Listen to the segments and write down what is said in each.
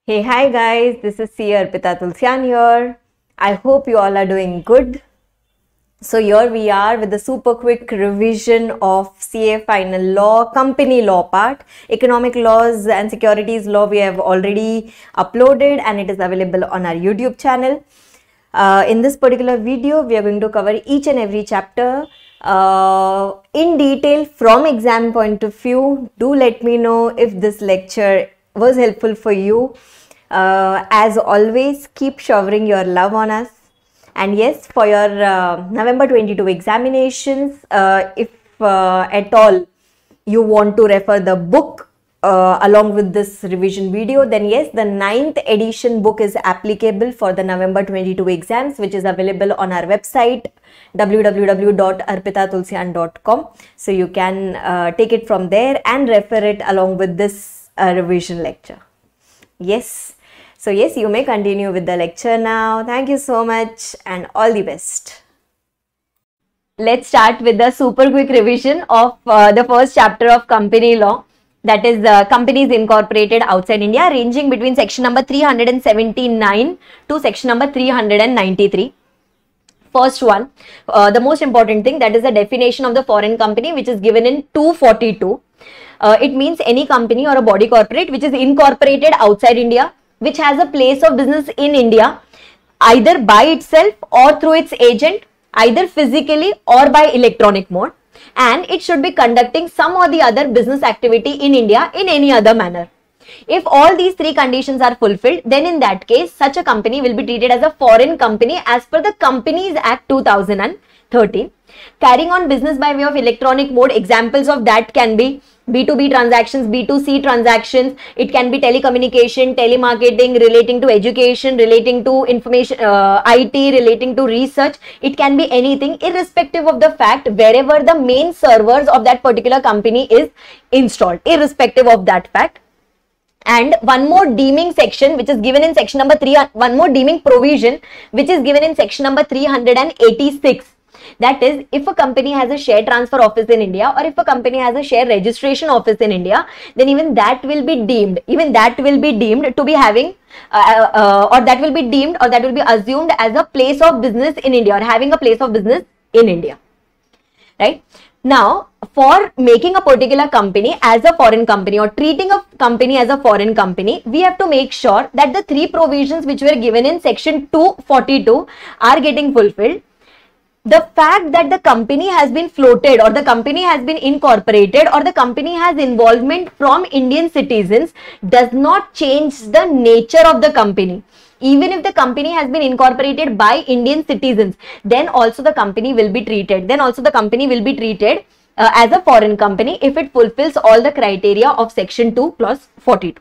Hey, hi guys, this is Arpita Tulsyan here. I hope you all are doing good. So here we are with the super quick revision of CA final law, company law part, economic laws and securities law we have already uploaded and it is available on our YouTube channel. In this particular video, we are going to cover each and every chapter in detail from exam point of view. Do let me know if this lecture was helpful for you. As always, keep showering your love on us. And yes, for your November 22 examinations, if at all you want to refer the book along with this revision video, then yes, the 9th edition book is applicable for the November 22 exams, which is available on our website www.arpitatulsyan.com. So you can take it from there and refer it along with this revision lecture. Yes. So yes, you may continue with the lecture now. Thank you so much and all the best. Let's start with the super quick revision of the first chapter of company law, that is companies incorporated outside India, ranging between section number 379 to section number 393. First one, the most important thing, that is the definition of the foreign company, which is given in 242. It means any company or a body corporate which is incorporated outside India, which has a place of business in India, either by itself or through its agent, either physically or by electronic mode, and it should be conducting some or the other business activity in India in any other manner. If all these three conditions are fulfilled, then in that case, such a company will be treated as a foreign company as per the Companies Act 2013. Carrying on business by way of electronic mode, examples of that can be B2B transactions, B2C transactions, it can be telecommunication, telemarketing, relating to education, relating to information, IT, relating to research. It can be anything, irrespective of the fact wherever the main servers of that particular company is installed, irrespective of that fact. And one more deeming section which is given in section number 3, one more deeming provision which is given in section number 386. That is, if a company has a share transfer office in India or if a company has a share registration office in India, then even that will be deemed, to be having or that will be deemed or that will be assumed as a place of business in India or having a place of business in India. Right? Now, for making a particular company as a foreign company or treating a company as a foreign company, we have to make sure that the three provisions which were given in section 242 are getting fulfilled. The fact that the company has been floated or the company has been incorporated or the company has involvement from Indian citizens does not change the nature of the company. Even if the company has been incorporated by Indian citizens, then also the company will be treated. As a foreign company if it fulfills all the criteria of section 2 clause 42.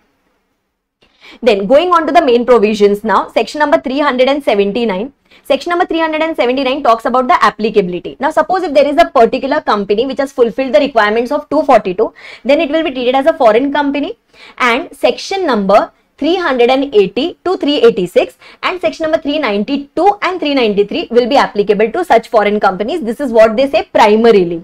Then going on to the main provisions now, section number 379. Section number 379 talks about the applicability. Now suppose if there is a particular company which has fulfilled the requirements of 242, then it will be treated as a foreign company, and section number 380 to 386 and section number 392 and 393 will be applicable to such foreign companies. This is what they say primarily.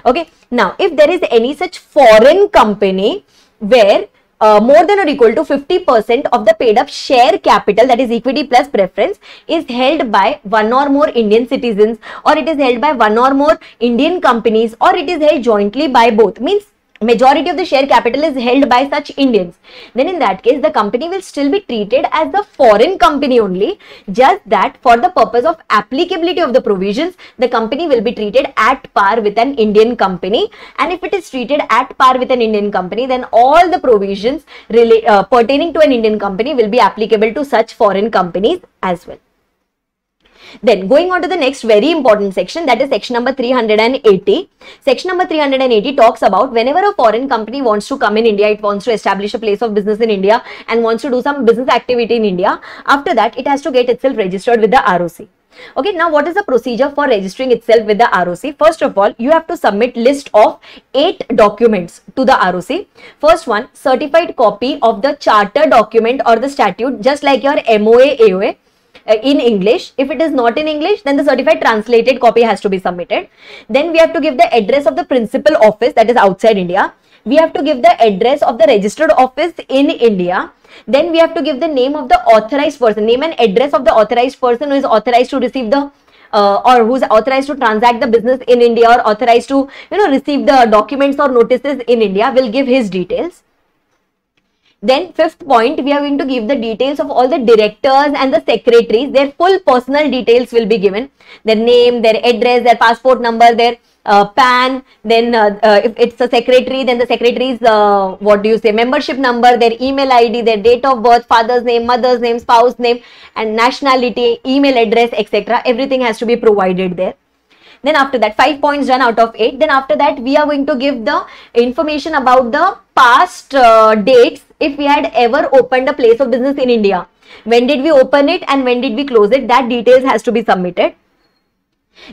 Okay. Now if there is any such foreign company where more than or equal to 50% of the paid up share capital, that is equity plus preference, is held by one or more Indian citizens, or it is held by one or more Indian companies, or it is held jointly by both, means majority of the share capital is held by such Indians, then in that case the company will still be treated as the foreign company only, just that for the purpose of applicability of the provisions, the company will be treated at par with an Indian company, and if it is treated at par with an Indian company, then all the provisions pertaining to an Indian company will be applicable to such foreign companies as well. Then going on to the next very important section, that is section number 380. Section number 380 talks about whenever a foreign company wants to come in India, it wants to establish a place of business in India and wants to do some business activity in India. After that, it has to get itself registered with the ROC. Okay, now what is the procedure for registering itself with the ROC? First of all, you have to submit list of 8 documents to the ROC. First one, certified copy of the charter document or the statute, just like your MOA, AOA. In English. If it is not in English, then the certified translated copy has to be submitted. Then we have to give the address of the principal office, that is outside India. we have to give the address of the registered office in India. Then we have to give the name of the authorized person, name and address of the authorized person who is authorized to receive the or who's authorized to transact the business in India, or authorized to receive the documents or notices in India. Will give his details. Then fifth point, we are going to give the details of all the directors and the secretaries. Their full personal details will be given. Their name, their address, their passport number, their PAN. Then if it's a secretary, then the secretary's membership number, their email ID, their date of birth, father's name, mother's name, spouse name, and nationality, email address, etc. Everything has to be provided there. Then after that, 5 points done out of 8. Then after that, we are going to give the information about the past dates. If we had ever opened a place of business in India, when did we open it and when did we close it, that details has to be submitted.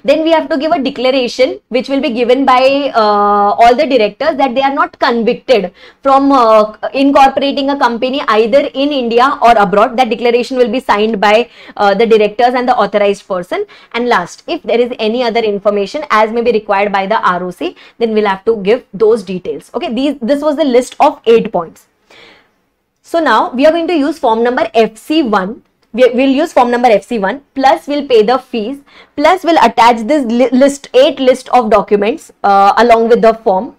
Then we have to give a declaration which will be given by all the directors that they are not convicted from incorporating a company either in India or abroad. That declaration will be signed by the directors and the authorized person. And last, if there is any other information as may be required by the ROC, then we'll have to give those details. Okay, this was the list of 8 points. So now we are going to use form number FC1. We'll use form number FC1, plus we'll pay the fees, plus we'll attach this eight list of documents along with the form,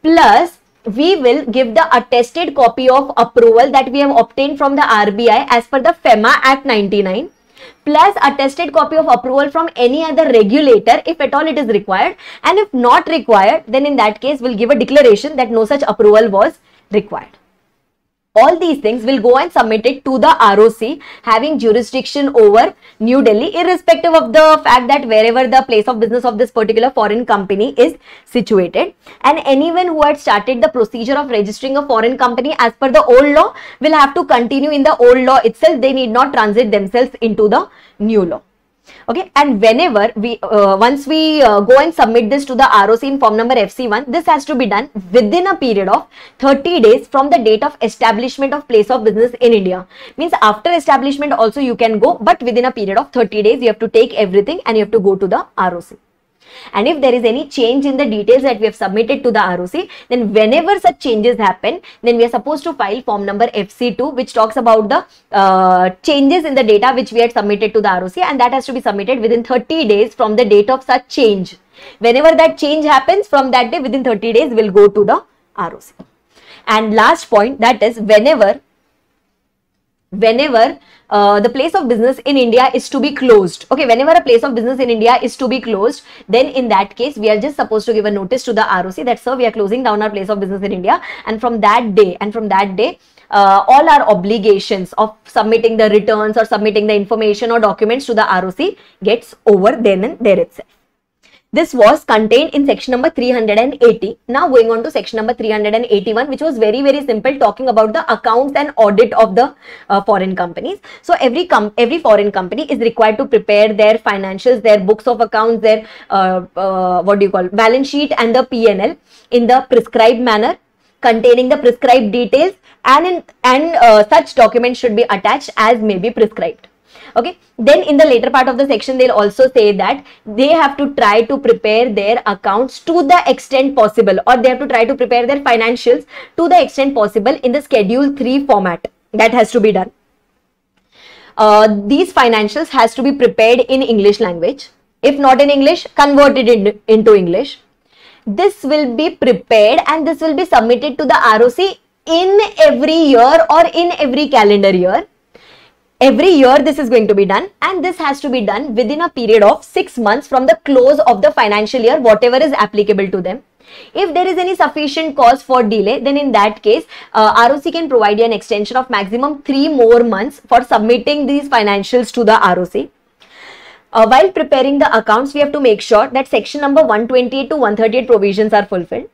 plus we will give the attested copy of approval that we have obtained from the RBI as per the FEMA Act 99, plus attested copy of approval from any other regulator if at all it is required, and if not required, then in that case we'll give a declaration that no such approval was required. All these things will go and submit it to the ROC having jurisdiction over New Delhi, irrespective of the fact that wherever the place of business of this particular foreign company is situated. And anyone who had started the procedure of registering a foreign company as per the old law will have to continue in the old law itself. They need not transit themselves into the new law. Okay, and whenever we once we go and submit this to the ROC in form number FC1, this has to be done within a period of 30 days from the date of establishment of place of business in India. Means after establishment also you can go, but within a period of 30 days you have to take everything and you have to go to the ROC. And if there is any change in the details that we have submitted to the ROC, then whenever such changes happen, then we are supposed to file form number FC2, which talks about the changes in the data which we had submitted to the ROC, and that has to be submitted within 30 days from the date of such change. Whenever that change happens, from that day within 30 days will go to the ROC. And last point, that is whenever the place of business in India is to be closed. Okay, whenever a place of business in India is to be closed, then in that case we are just supposed to give a notice to the ROC that sir, we are closing down our place of business in India, and from that day all our obligations of submitting the returns or submitting the information or documents to the ROC gets over then and there itself. This was contained in section number 380. Now going on to section number 381, which was very, very simple, talking about the accounts and audit of the foreign companies. So every foreign company is required to prepare their financials, their books of accounts, their balance sheet and the P&L in the prescribed manner, containing the prescribed details, and such documents should be attached as may be prescribed. Okay, then in the later part of the section, they'll also say that they have to try to prepare their accounts to the extent possible, or they have to try to prepare their financials to the extent possible in the Schedule 3 format. That has to be done. These financials has to be prepared in English language. If not in English, converted into English. This will be prepared and this will be submitted to the ROC in every year or in every calendar year. Every year this is going to be done, and this has to be done within a period of 6 months from the close of the financial year, whatever is applicable to them. If there is any sufficient cause for delay, then in that case, ROC can provide you an extension of maximum 3 more months for submitting these financials to the ROC. While preparing the accounts, we have to make sure that section number 128 to 138 provisions are fulfilled.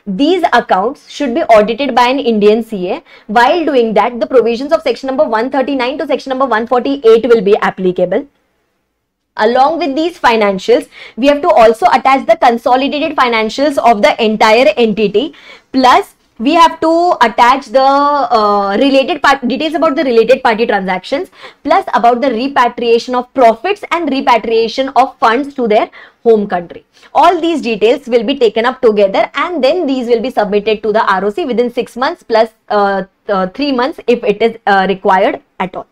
These accounts should be audited by an Indian CA. While doing that, the provisions of section number 139 to section number 148 will be applicable. Along with these financials, we have to also attach the consolidated financials of the entire entity, plus we have to attach the details about the related party transactions, plus about the repatriation of profits and repatriation of funds to their home country. All these details will be taken up together, and then these will be submitted to the ROC within 6 months plus 3 months if it is required at all.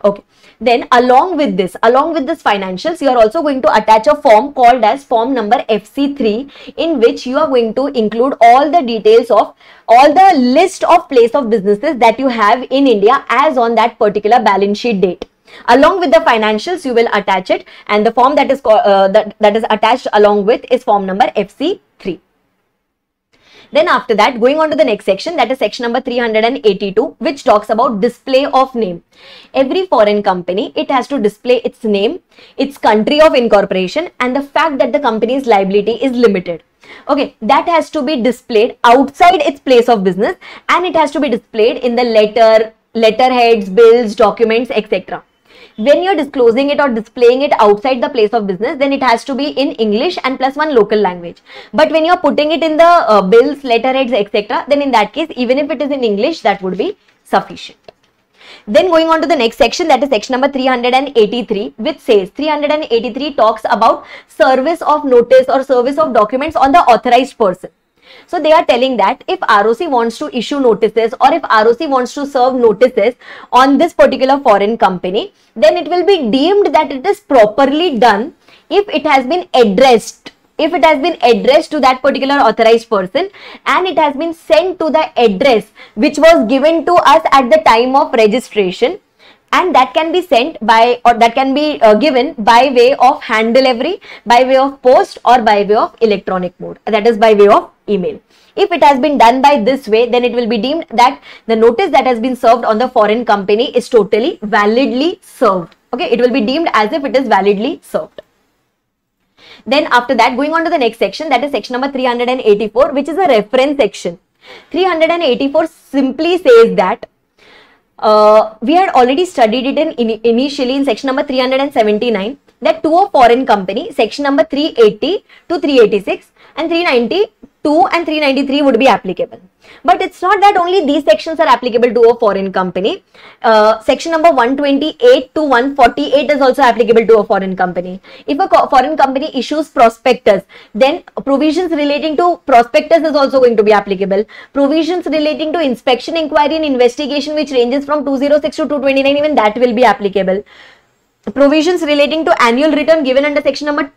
Okay. Then along with this financials, you are also going to attach a form called as form number FC3, in which you are going to include all the details of all the list of place of businesses that you have in India as on that particular balance sheet date. Along with the financials, you will attach it, and the form that is that is attached along with is form number FC3. Then after that, going on to the next section, that is section number 382, which talks about display of name. Every foreign company, it has to display its name, its country of incorporation, and the fact that the company's liability is limited. Okay, that has to be displayed outside its place of business, and it has to be displayed in the letterheads, bills, documents, etc. When you're disclosing it or displaying it outside the place of business, then it has to be in English and plus one local language. But when you're putting it in the bills, letterheads, etc., then in that case, even if it is in English, that would be sufficient. Then going on to the next section, that is section number 383, which says 383 talks about service of notice or service of documents on the authorized person. So they are telling that if ROC wants to issue notices or if ROC wants to serve notices on this particular foreign company, then it will be deemed that it is properly done if it has been addressed. If it has been addressed to that particular authorized person and it has been sent to the address which was given to us at the time of registration, and that can be sent by, or that can be given by way of hand delivery, by way of post, or by way of electronic mode, that is by way of email. If it has been done by this way, then it will be deemed that the notice that has been served on the foreign company is totally validly served. Okay, it will be deemed as if it is validly served. Then after that, going on to the next section, that is section number 384, which is a reference section. 384 simply says that we had already studied it initially in section number 379, that to a foreign company, section number 380 to 386 and 392 and 393 would be applicable. But it's not that only these sections are applicable to a foreign company. Section number 128 to 148 is also applicable to a foreign company. If a foreign company issues prospectus, then provisions relating to prospectus is also going to be applicable. Provisions relating to inspection, inquiry and investigation, which ranges from 206 to 229, even that will be applicable. Provisions relating to annual return given under section number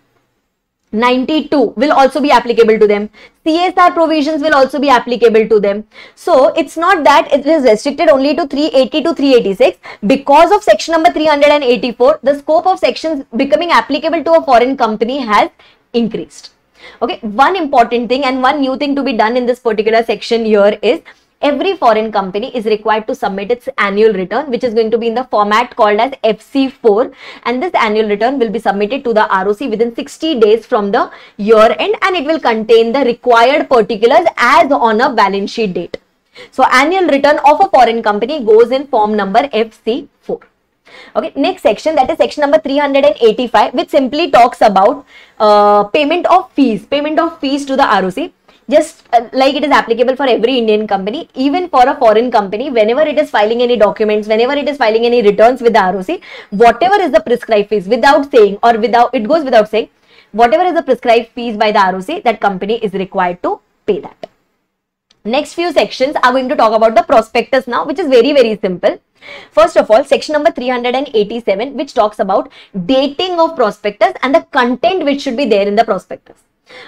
92 will also be applicable to them. CSR provisions will also be applicable to them. So it's not that it is restricted only to 380 to 386. Because of section number 384, the scope of sections becoming applicable to a foreign company has increased. Okay, one important thing and one new thing to be done in this particular section here is every foreign company is required to submit its annual return, which is going to be in the format called as FC4, and this annual return will be submitted to the ROC within 60 days from the year end, and it will contain the required particulars as on a balance sheet date. So annual return of a foreign company goes in form number FC4. Okay, next section, that is section number 385, which simply talks about payment of fees to the ROC. Just like it is applicable for every Indian company, even for a foreign company, whenever it is filing any documents, whenever it is filing any returns with the ROC, whatever is the prescribed fees, without saying, or without, it goes without saying, whatever is the prescribed fees by the ROC, that company is required to pay that. Next few sections are going to talk about the prospectus now, which is very, very simple. First of all, section number 387, which talks about dating of prospectus and the content which should be there in the prospectus.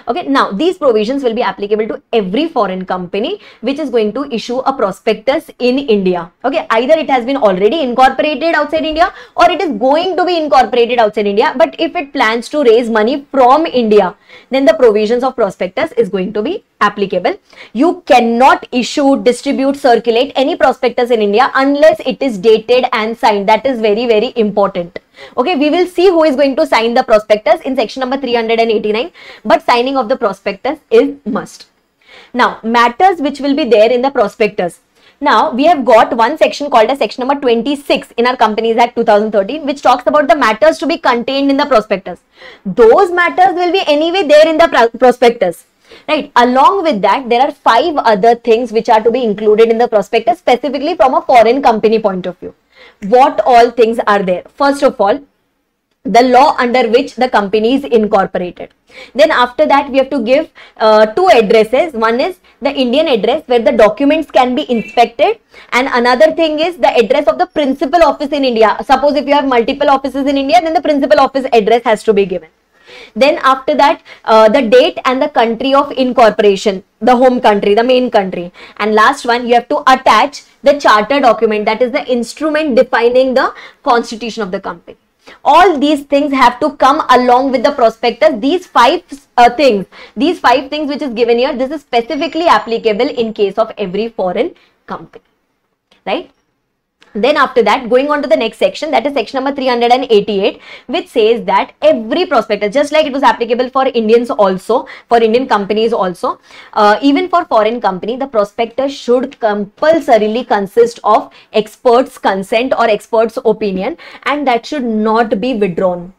Okay, now these provisions will be applicable to every foreign company which is going to issue a prospectus in India. Okay, either it has been already incorporated outside India or it is going to be incorporated outside India. But if it plans to raise money from India, then the provisions of prospectus is going to be applicable. You cannot issue, distribute, circulate any prospectus in India unless it is dated and signed. That is very, very important. Okay, we will see who is going to sign the prospectus in section number 389, but signing of the prospectus is must. Now, matters which will be there in the prospectus. Now, we have got one section called as section number 26 in our Companies Act 2013, which talks about the matters to be contained in the prospectus. Those matters will be anyway there in the prospectus. Right. Along with that, there are 5 other things which are to be included in the prospectus, specifically from a foreign company point of view. What all things are there? First of all, the law under which the company is incorporated. Then after that, we have to give 2 addresses. One is the Indian address where the documents can be inspected, and another thing is the address of the principal office in India. Suppose if you have multiple offices in India, then the principal office address has to be given. Then after that, the date and the country of incorporation, the home country, the main country. And last one, you have to attach the charter document, that is the instrument defining the constitution of the company. All these things have to come along with the prospectus. These 5 things which is given here, this is specifically applicable in case of every foreign company, right? Then after that, going on to the next section, that is section number 388, which says that every prospectus, just like it was applicable for Indians also, for Indian companies also, even for foreign company, the prospectus should compulsorily consist of experts' consent or experts' opinion, and that should not be withdrawn.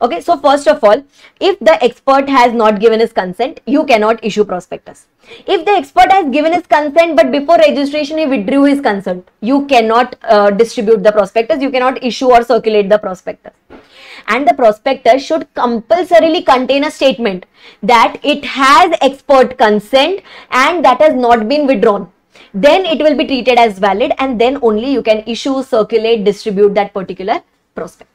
Okay, so first of all, if the expert has not given his consent, you cannot issue prospectus. If the expert has given his consent, but before registration he withdrew his consent, you cannot distribute the prospectus, you cannot issue or circulate the prospectus. And the prospectus should compulsorily contain a statement that it has expert consent and that has not been withdrawn. Then it will be treated as valid, and then only you can issue, circulate, distribute that particular prospectus.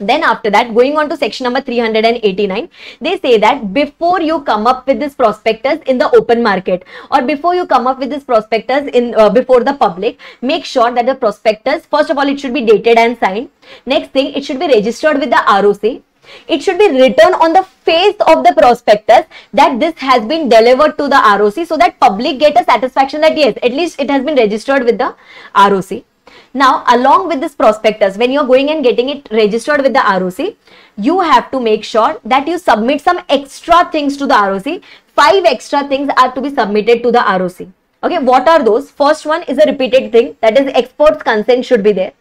Then after that, going on to section number 389, they say that before you come up with this prospectus in the open market, or before you come up with this prospectus in before the public, make sure that the prospectus, first of all, it should be dated and signed. Next thing, it should be registered with the ROC. It should be written on the face of the prospectus that this has been delivered to the ROC, so that public get a satisfaction that yes, at least it has been registered with the ROC. Now, along with this prospectus, when you are going and getting it registered with the ROC, you have to make sure that you submit some extra things to the ROC. 5 extra things are to be submitted to the ROC. Okay, what are those? First one is a repeated thing, that is expert's consent should be there.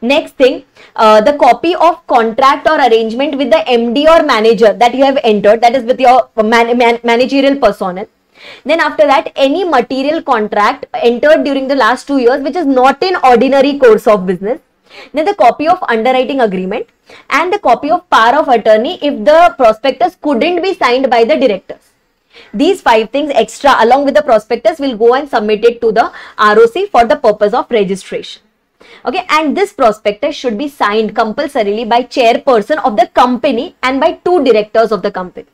Next thing, the copy of contract or arrangement with the MD or manager that you have entered, that is with your managerial personnel. Then after that, any material contract entered during the last 2 years which is not in ordinary course of business. Then the copy of underwriting agreement and the copy of power of attorney if the prospectus couldn't be signed by the directors. These 5 things extra along with the prospectus will go and submit it to the ROC for the purpose of registration. Okay, and this prospectus should be signed compulsorily by chairperson of the company and by 2 directors of the company.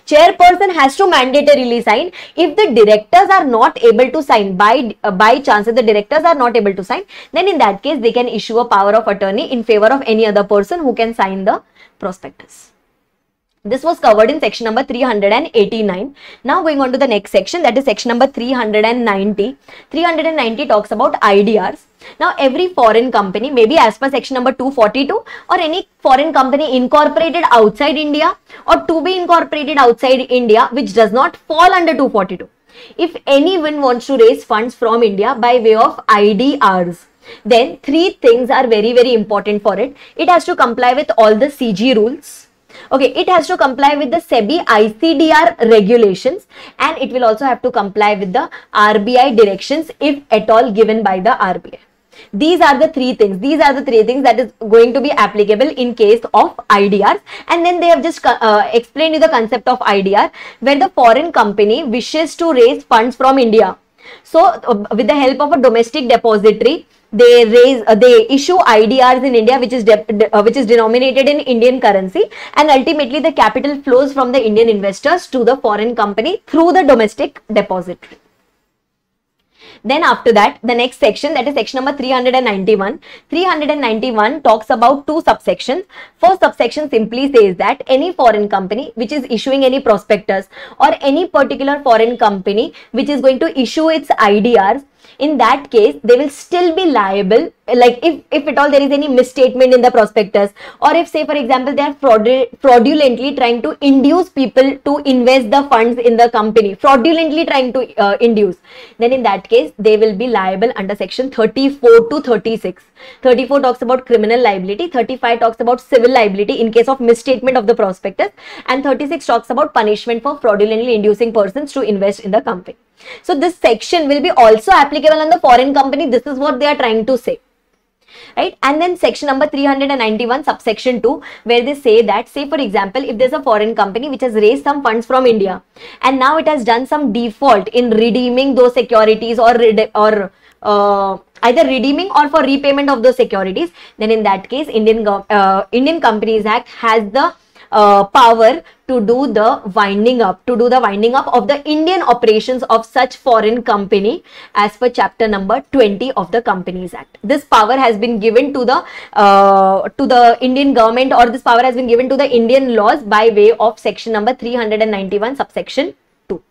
Chairperson has to mandatorily sign. If the directors are not able to sign, by chance if the directors are not able to sign, then in that case they can issue a power of attorney in favor of any other person who can sign the prospectus. This was covered in section number 389. Now going on to the next section, that is section number 390. 390 talks about IDRs. Now every foreign company, maybe as per section number 242, or any foreign company incorporated outside India or to be incorporated outside India which does not fall under 242. If anyone wants to raise funds from India by way of IDRs, then 3 things are very, very important for it. It has to comply with all the CG rules. Okay, it has to comply with the SEBI ICDR regulations, and it will also have to comply with the RBI directions if at all given by the RBI. These are the 3 things. These are the 3 things that is going to be applicable in case of IDRs. And then they have just explained you the concept of IDR, where the foreign company wishes to raise funds from India. So with the help of a domestic depository, they issue IDRs in India, which is denominated in Indian currency, and ultimately the capital flows from the Indian investors to the foreign company through the domestic depository. Then after that, the next section, that is section number 391. 391 talks about 2 subsections. First subsection simply says that any foreign company which is issuing any prospectus, or any particular foreign company which is going to issue its IDRs, in that case they will still be liable, like if at all there is any misstatement in the prospectus, or if say for example they are fraudulently trying to induce people to invest the funds in the company, fraudulently trying to induce, then in that case they will be liable under section 34 to 36. 34 talks about criminal liability, 35 talks about civil liability in case of misstatement of the prospectus, and 36 talks about punishment for fraudulently inducing persons to invest in the company. So this section will be also applicable on the foreign company. This is what they are trying to say, right? And then section number 391 subsection 2, where they say that, say for example, if there's a foreign company which has raised some funds from India and now it has done some default in redeeming those securities, or either redeeming or for repayment of those securities, then in that case Indian Companies Act has the power to do the winding up of the Indian operations of such foreign company as per chapter number 20 of the Companies Act. This power has been given to the Indian government, or this power has been given to the Indian laws by way of section number 391 subsection 2.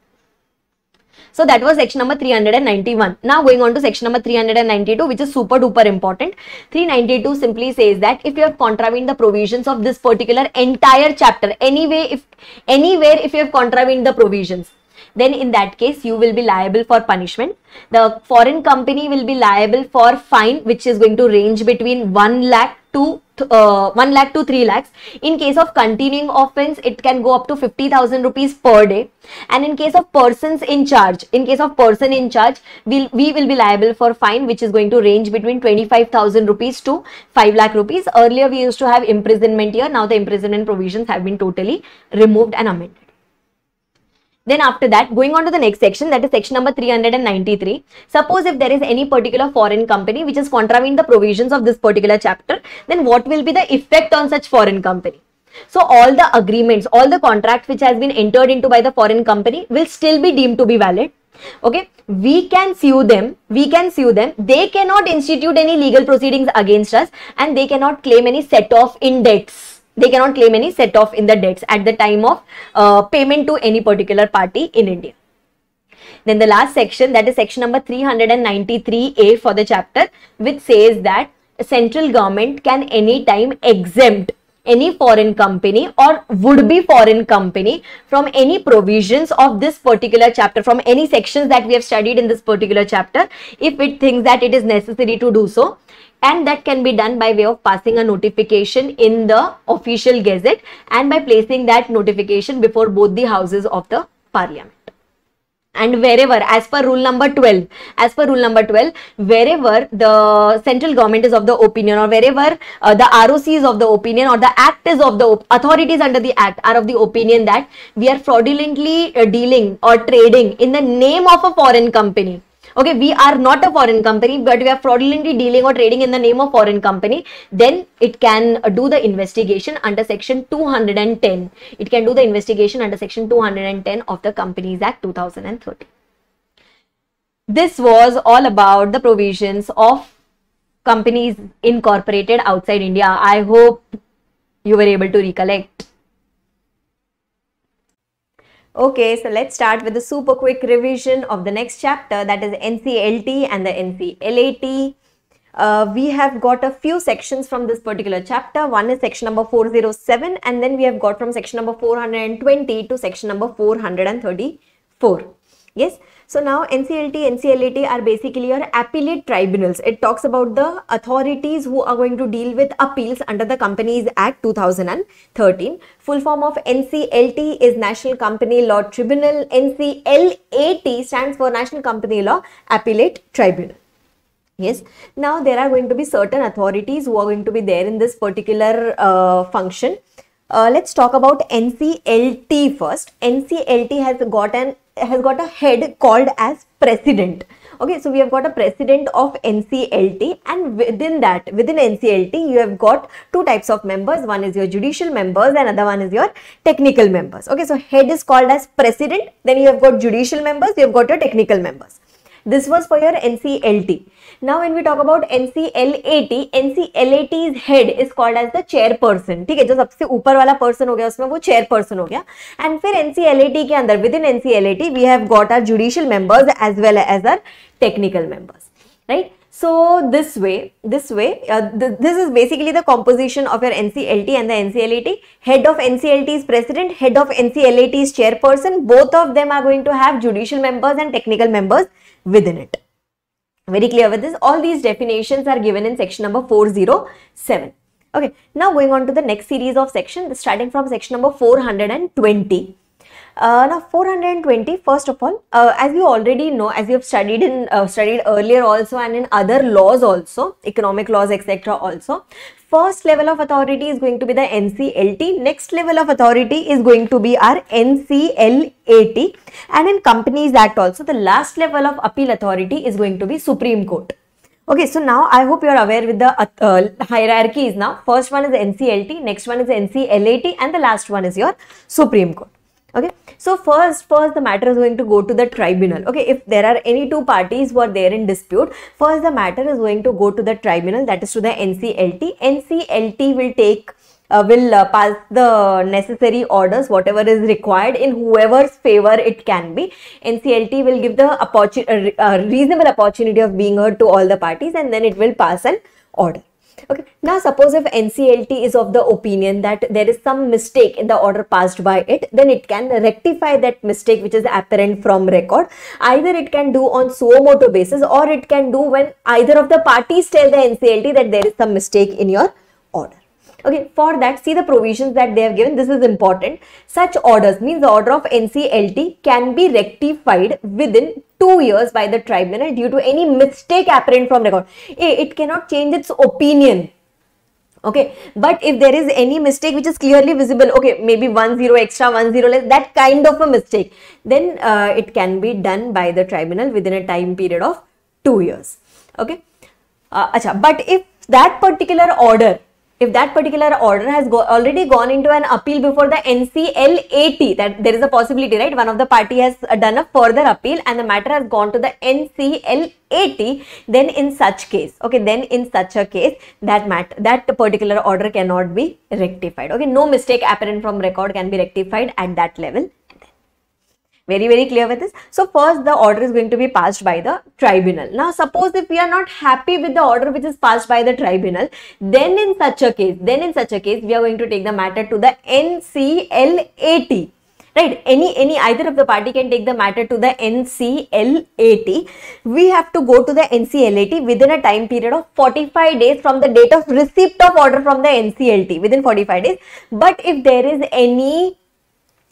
So that was section number 391. Now going on to section number 392, which is super duper important. 392 simply says that if you have contravened the provisions of this particular entire chapter, anywhere if you have contravened the provisions, then in that case you will be liable for punishment. The foreign company will be liable for fine, which is going to range between 1 lakh to 3 lakhs. In case of continuing offense, it can go up to 50,000 rupees per day. And in case of persons in charge, we will be liable for fine, which is going to range between 25,000 rupees to 5 lakh rupees. Earlier we used to have imprisonment here. Now the imprisonment provisions have been totally removed and amended. Then after that, going on to the next section, that is section number 393. Suppose if there is any particular foreign company which has contravened the provisions of this particular chapter, then what will be the effect on such foreign company? So all the agreements, all the contracts which has been entered into by the foreign company will still be deemed to be valid. Okay, we can sue them. They cannot institute any legal proceedings against us, and they cannot claim any set off in debts. They cannot claim any set off in the debts at the time of payment to any particular party in India. Then the last section, that is section number 393A for the chapter, which says that central government can anytime exempt any foreign company or would-be foreign company from any provisions of this particular chapter, from any sections that we have studied in this particular chapter, if it thinks that it is necessary to do so. And that can be done by way of passing a notification in the official gazette and by placing that notification before both the houses of the parliament. And wherever, as per rule number 12, wherever the central government is of the opinion, or wherever the ROC is of the opinion, or the act is of the authorities under the act are of the opinion that we are fraudulently dealing or trading in the name of a foreign company. Okay, we are not a foreign company, but we are fraudulently dealing or trading in the name of foreign company, then it can do the investigation under section 210. It can do the investigation under section 210 of the Companies Act 2013. This was all about the provisions of companies incorporated outside India. I hope you were able to recollect. Okay, so let's start with a super quick revision of the next chapter, that is NCLT and the NCLAT. We have got a few sections from this particular chapter. One is section number 407, and then we have got from section number 420 to section number 434. Yes, so now NCLT, NCLAT are basically your appellate tribunals. It talks about the authorities who are going to deal with appeals under the Companies Act 2013. Full form of NCLT is National Company Law Tribunal. NCLAT stands for National Company Law Appellate Tribunal. Yes, now there are going to be certain authorities who are going to be there in this particular function. Let's talk about NCLT first. NCLT has got a head called as president. Okay, so we have got a president of NCLT, and within NCLT you have got two types of members. One is your judicial members and another one is your technical members. Okay, so head is called as president, then you have got judicial members, you have got your technical members. This was for your NCLT. Now when we talk about NCLAT, NCLAT's head is called as the chairperson. ठीक है, जो सबसे ऊपर वाला person हो गया उसमें वो chairperson हो गया. And फिर NCLAT के अंदर within NCLAT we have got our judicial members as well as our technical members, right? So this is basically the composition of your NCLT and the NCLAT. Head of NCLT is president, head of NCLAT is chairperson. Both of them are going to have judicial members and technical members within it. Very clear with this? All these definitions are given in section number 407. Okay, now going on to the next series of sections, starting from section number 420. Now 420, first of all, as you already know, as you have studied earlier also and in other laws also, economic laws etc. also, first level of authority is going to be the NCLT, next level of authority is going to be our NCLAT, and in Companies Act also the last level of appeal authority is going to be Supreme Court. Okay, so now I hope you are aware with the hierarchies now. First one is NCLT, next one is NCLAT, and the last one is your Supreme Court. Okay, so first the matter is going to go to the tribunal. Okay, if there are any two parties who are there in dispute, first the matter is going to go to the tribunal, that is to the NCLT. NCLT will pass the necessary orders, whatever is required in whoever's favor it can be. NCLT will give the reasonable opportunity of being heard to all the parties, and then it will pass an order. Okay, now suppose if NCLT is of the opinion that there is some mistake in the order passed by it, then it can rectify that mistake which is apparent from record. Either it can do on suo motu basis, or it can do when either of the parties tell the NCLT that there is some mistake in your order. Okay, for that, see the provisions that they have given. This is important. Such orders, means the order of NCLT can be rectified within 2 years by the tribunal due to any mistake apparent from record. It cannot change its opinion. Okay, but if there is any mistake which is clearly visible, okay, maybe 1 0 extra, 1 0 less, that kind of a mistake, then it can be done by the tribunal within a time period of 2 years. Okay, but if that particular order has already gone into an appeal before the NCLAT, that there is a possibility, right? One of the party has done a further appeal and the matter has gone to the NCLAT, then in such case, okay, that particular order cannot be rectified. Okay, no mistake apparent from record can be rectified at that level. Very clear with this. So first the order is going to be passed by the tribunal. Now suppose if we are not happy with the order which is passed by the tribunal, then in such a case we are going to take the matter to the NCLAT. Right, either of the party can take the matter to the NCLAT. We have to go to the NCLAT within a time period of 45 days from the date of receipt of order from the NCLT, within 45 days. But if there is any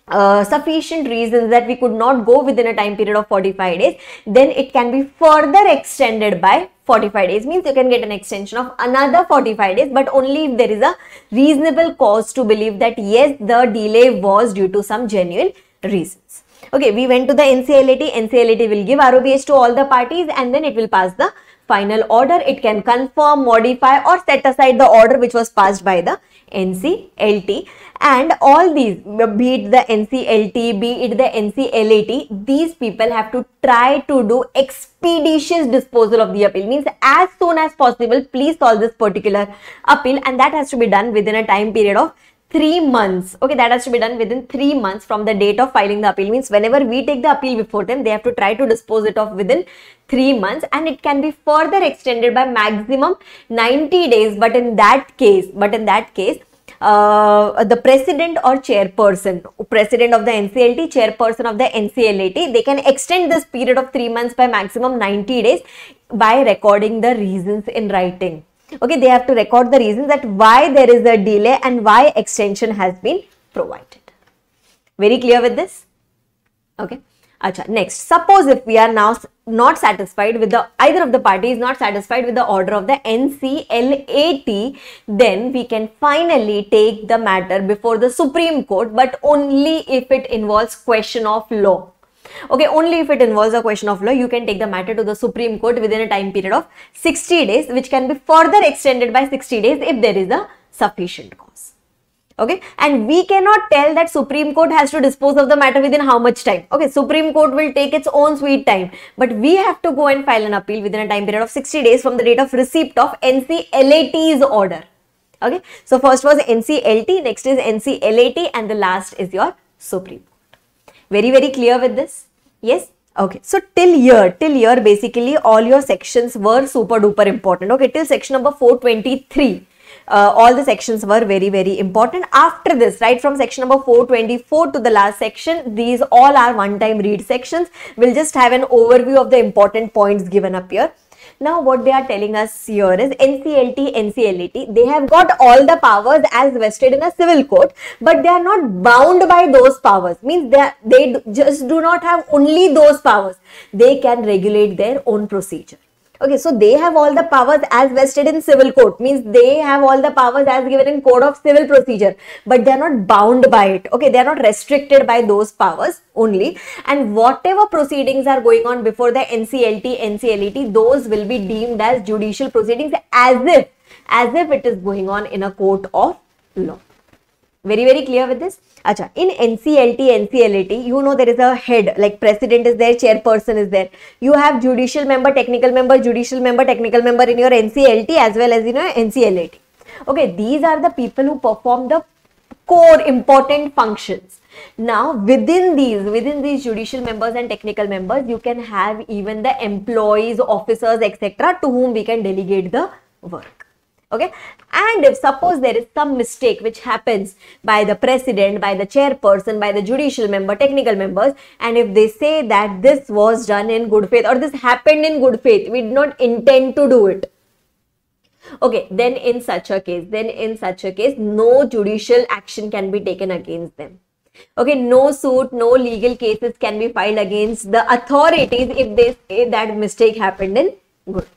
sufficient reasons that we could not go within a time period of 45 days, then it can be further extended by 45 days. Means you can get an extension of another 45 days, but only if there is a reasonable cause to believe that yes, the delay was due to some genuine reasons. Okay, we went to the NCLAT. NCLAT will give ROBH to all the parties and then it will pass the final order. It can confirm, modify or set aside the order which was passed by the NCLT, and all these, be it the NCLT, be it the NCLAT, these people have to try to do expeditious disposal of the appeal. Means as soon as possible, please solve this particular appeal, and that has to be done within a time period of 3 months. Okay, that has to be done within 3 months from the date of filing the appeal. Means whenever we take the appeal before them, they have to try to dispose it of within 3 months, and it can be further extended by maximum 90 days. But in that case, the president or chairperson, president of the NCLT, chairperson of the NCLAT, they can extend this period of 3 months by maximum 90 days by recording the reasons in writing. Okay, they have to record the reasons that why there is a delay and why extension has been provided. Very clear with this? Okay. Next, suppose if we are now not satisfied with either of the parties not satisfied with the order of the NCLAT, then we can finally take the matter before the Supreme Court, but only if it involves question of law. Okay, only if it involves a question of law, you can take the matter to the Supreme Court within a time period of 60 days, which can be further extended by 60 days if there is a sufficient cause. Okay, and we cannot tell that Supreme Court has to dispose of the matter within how much time. Okay, Supreme Court will take its own sweet time, but we have to go and file an appeal within a time period of 60 days from the date of receipt of NCLAT's order. Okay, so first was NCLT, next is NCLAT, and the last is your Supreme Court. Very, very clear with this? Yes? Okay, so till here basically all your sections were super duper important. Okay, till section number 423. All the sections were very, very important. After this, right from section number 424 to the last section, these all are one-time read sections. We'll just have an overview of the important points given up here. Now, what they are telling us here is NCLT, NCLAT, they have got all the powers as vested in a civil court, but they are not bound by those powers. Means they just do not have only those powers. They can regulate their own procedure. Okay, so they have all the powers as vested in civil court, means they have all the powers as given in code of civil procedure, but they are not bound by it. Okay, they are not restricted by those powers only, and whatever proceedings are going on before the NCLT, NCLAT, those will be deemed as judicial proceedings as if it is going on in a court of law. Very, very clear with this? Acha, in NCLT, NCLAT, you know there is a head, like president is there, chairperson is there. You have judicial member, technical member, judicial member, technical member in your NCLT as well as in your NCLAT. Okay, these are the people who perform the core important functions. Now, within these judicial members and technical members, you can have even the employees, officers, etc., to whom we can delegate the work. Okay, and if suppose there is some mistake which happens by the president, by the chairperson, by the judicial member, technical members, and if they say that this was done in good faith or this happened in good faith, we did not intend to do it. Okay, then in such a case, no judicial action can be taken against them. Okay, no suit, no legal cases can be filed against the authorities if they say that mistake happened in good faith.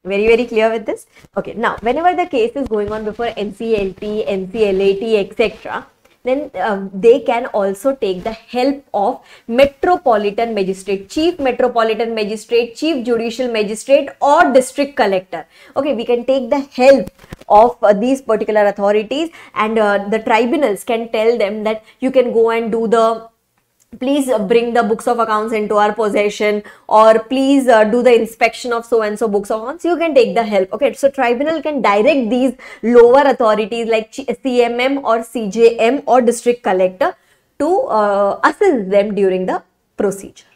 Very, very clear with this? Okay, now whenever the case is going on before NCLT, NCLAT, etc., then they can also take the help of Metropolitan Magistrate, Chief Metropolitan Magistrate, Chief Judicial Magistrate or District Collector. Okay, we can take the help of these particular authorities, and the tribunals can tell them that you can go and do the please bring the books of accounts into our possession, or please do the inspection of so and so books of accounts. You can take the help. Okay, so tribunal can direct these lower authorities like CMM or CJM or district collector to assist them during the procedure.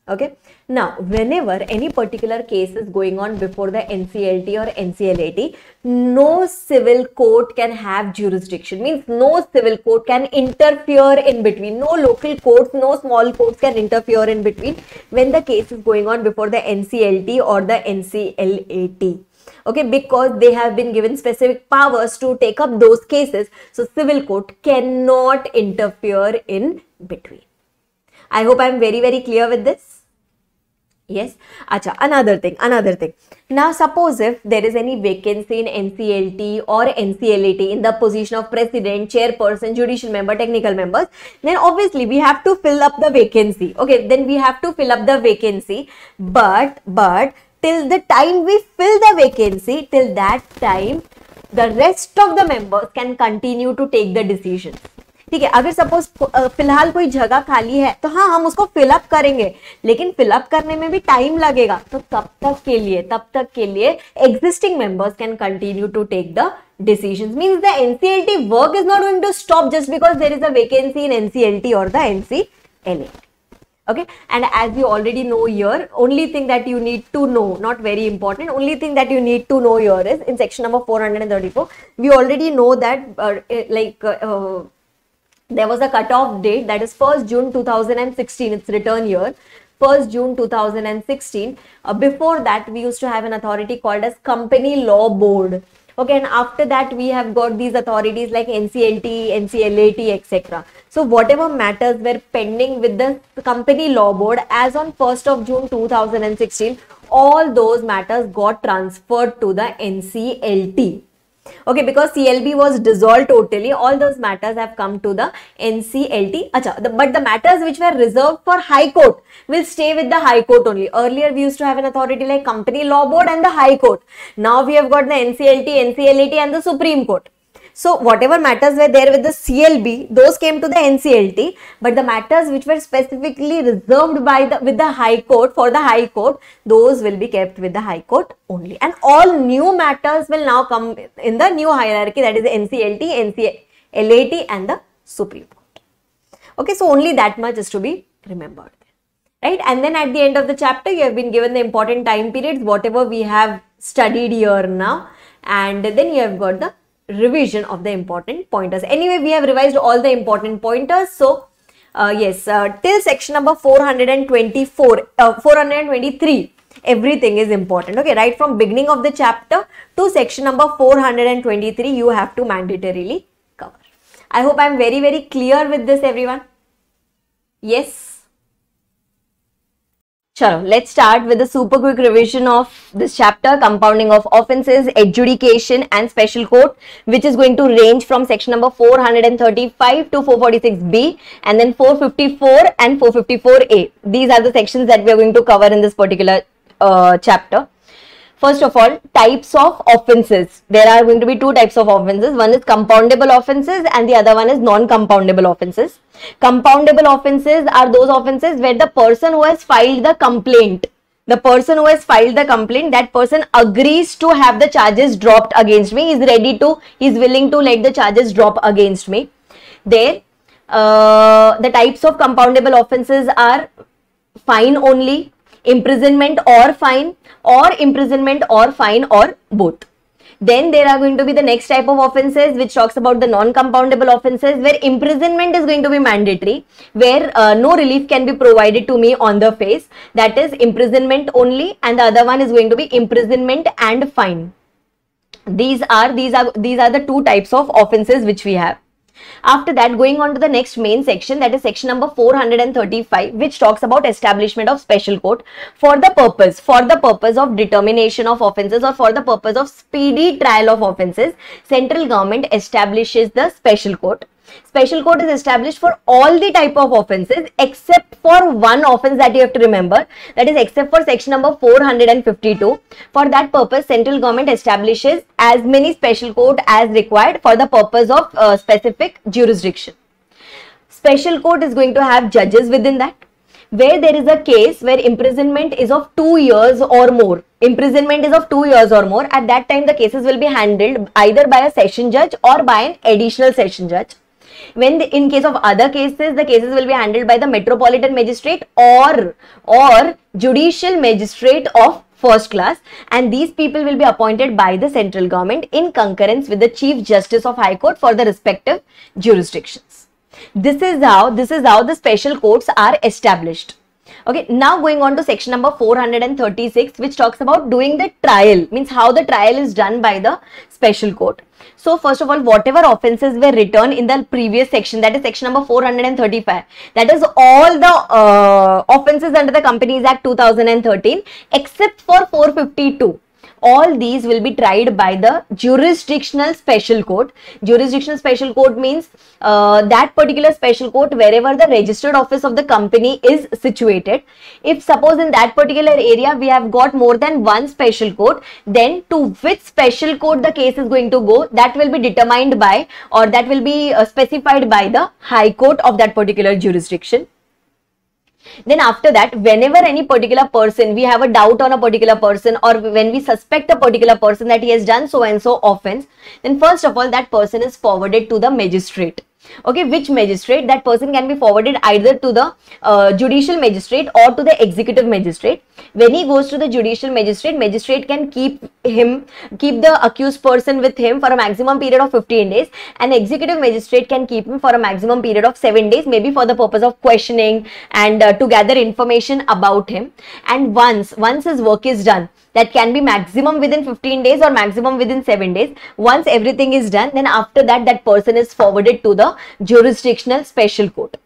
Okay, now whenever any particular case is going on before the NCLT or NCLAT, no civil court can have jurisdiction, means no civil court can interfere in between, no local courts, no small courts can interfere in between when the case is going on before the NCLT or the NCLAT. Okay, because they have been given specific powers to take up those cases, so civil court cannot interfere in between. I hope I am very, very clear with this. Yes. Acha, another thing. Now, suppose if there is any vacancy in NCLT or NCLAT in the position of president, chairperson, judicial member, technical members, then obviously we have to fill up the vacancy. Okay, then we have to fill up the vacancy, but till the time we fill the vacancy, till that time, the rest of the members can continue to take the decisions. ठीक है, अगर suppose फिलहाल कोई जगह खाली है तो हाँ हम उसको फिलअप करेंगे, लेकिन फिलअप करने में भी टाइम लगेगा, तो तब तक के लिए existing members can continue to take the decisions. Means the NCLT work is not going to stop just because there is a vacancy in NCLT or the NCLAT. Okay, and as you already know here, only thing that you need to know, not very important, only thing that you need to know here is in section number 434, we already know that there was a cutoff date, that is 1st June 2016, it's written here, 1st June 2016. Before that, we used to have an authority called as Company Law Board. Okay, and after that, we have got these authorities like NCLT, NCLAT, etc. So, whatever matters were pending with the Company Law Board as on 1st of June 2016, all those matters got transferred to the NCLT. Okay, because CLB was dissolved totally, all those matters have come to the NCLT. But the matters which were reserved for High Court will stay with the High Court only. Earlier, we used to have an authority like Company Law Board and the High Court. Now, we have got the NCLT, NCLAT and the Supreme Court. So whatever matters were there with the CLB, those came to the NCLT, but the matters which were specifically reserved by with the High Court, for the High Court, those will be kept with the High Court only. And all new matters will now come in the new hierarchy, that is the NCLT, NCLAT and the Supreme Court. Okay, so only that much is to be remembered. Right, and then at the end of the chapter, you have been given the important time periods, whatever we have studied here now, and then you have got the revision of the important pointers. Anyway, we have revised all the important pointers. So, yes, till section number 423, everything is important. Okay, right from beginning of the chapter to section number 423, you have to mandatorily cover. I hope I am very, very clear with this, everyone. Yes. Chalo, let's start with the super quick revision of this chapter, compounding of offences, adjudication and special court, which is going to range from section number 435 to 446B and then 454 and 454A. These are the sections that we are going to cover in this particular chapter. First of all, types of offences. There are going to be two types of offences. One is compoundable offences and the other one is non-compoundable offences. Compoundable offences are those offences where the person who has filed the complaint, that person agrees to have the charges dropped against me, is willing to let the charges drop against me. There, the types of compoundable offences are fine only, imprisonment or fine, or imprisonment or fine, or both. Then there are going to be the next type of offences which talks about the non-compoundable offences, where imprisonment is going to be mandatory, where no relief can be provided to me on the face, that is imprisonment only, and the other one is going to be imprisonment and fine. These are the two types of offences which we have. After that, going on to the next main section, that is section number 435, which talks about establishment of special court for the purpose of determination of offences or for the purpose of speedy trial of offences. Central government establishes the special court. Special court is established for all the type of offences except for one offence that you have to remember, that is except for section number 452. For that purpose, central government establishes as many special court as required for the purpose of specific jurisdiction. Special court is going to have judges within that. Where there is a case where imprisonment is of 2 years or more, at that time the cases will be handled either by a session judge or by an additional session judge. When in case of other cases, the cases will be handled by the metropolitan magistrate or judicial magistrate of first class, and these people will be appointed by the central government in concurrence with the Chief Justice of High Court for the respective jurisdictions. This is how the special courts are established. Okay, now going on to section number 436, which talks about doing the trial, means how the trial is done by the special court. So first of all, whatever offences were written in the previous section, that is section number 435, that is all the offences under the Companies Act 2013 except for 452. All these will be tried by the jurisdictional special court. Jurisdictional special court means that particular special court wherever the registered office of the company is situated. If suppose in that particular area we have got more than one special court, then to which special court the case is going to go, that will be determined by, or that will be specified by the High Court of that particular jurisdiction. Then after that, whenever any particular person, we have a doubt on a particular person, or when we suspect a particular person that he has done so and so offense, then first of all that person is forwarded to the magistrate. Okay, which magistrate? That person can be forwarded either to the judicial magistrate or to the executive magistrate. When he goes to the judicial magistrate, magistrate can keep the accused person with him for a maximum period of 15 days, and executive magistrate can keep him for a maximum period of 7 days, maybe for the purpose of questioning and to gather information about him. And once his work is done, that can be maximum within 15 days or maximum within 7 days. Once everything is done, then after that, that person is forwarded to the jurisdictional special court.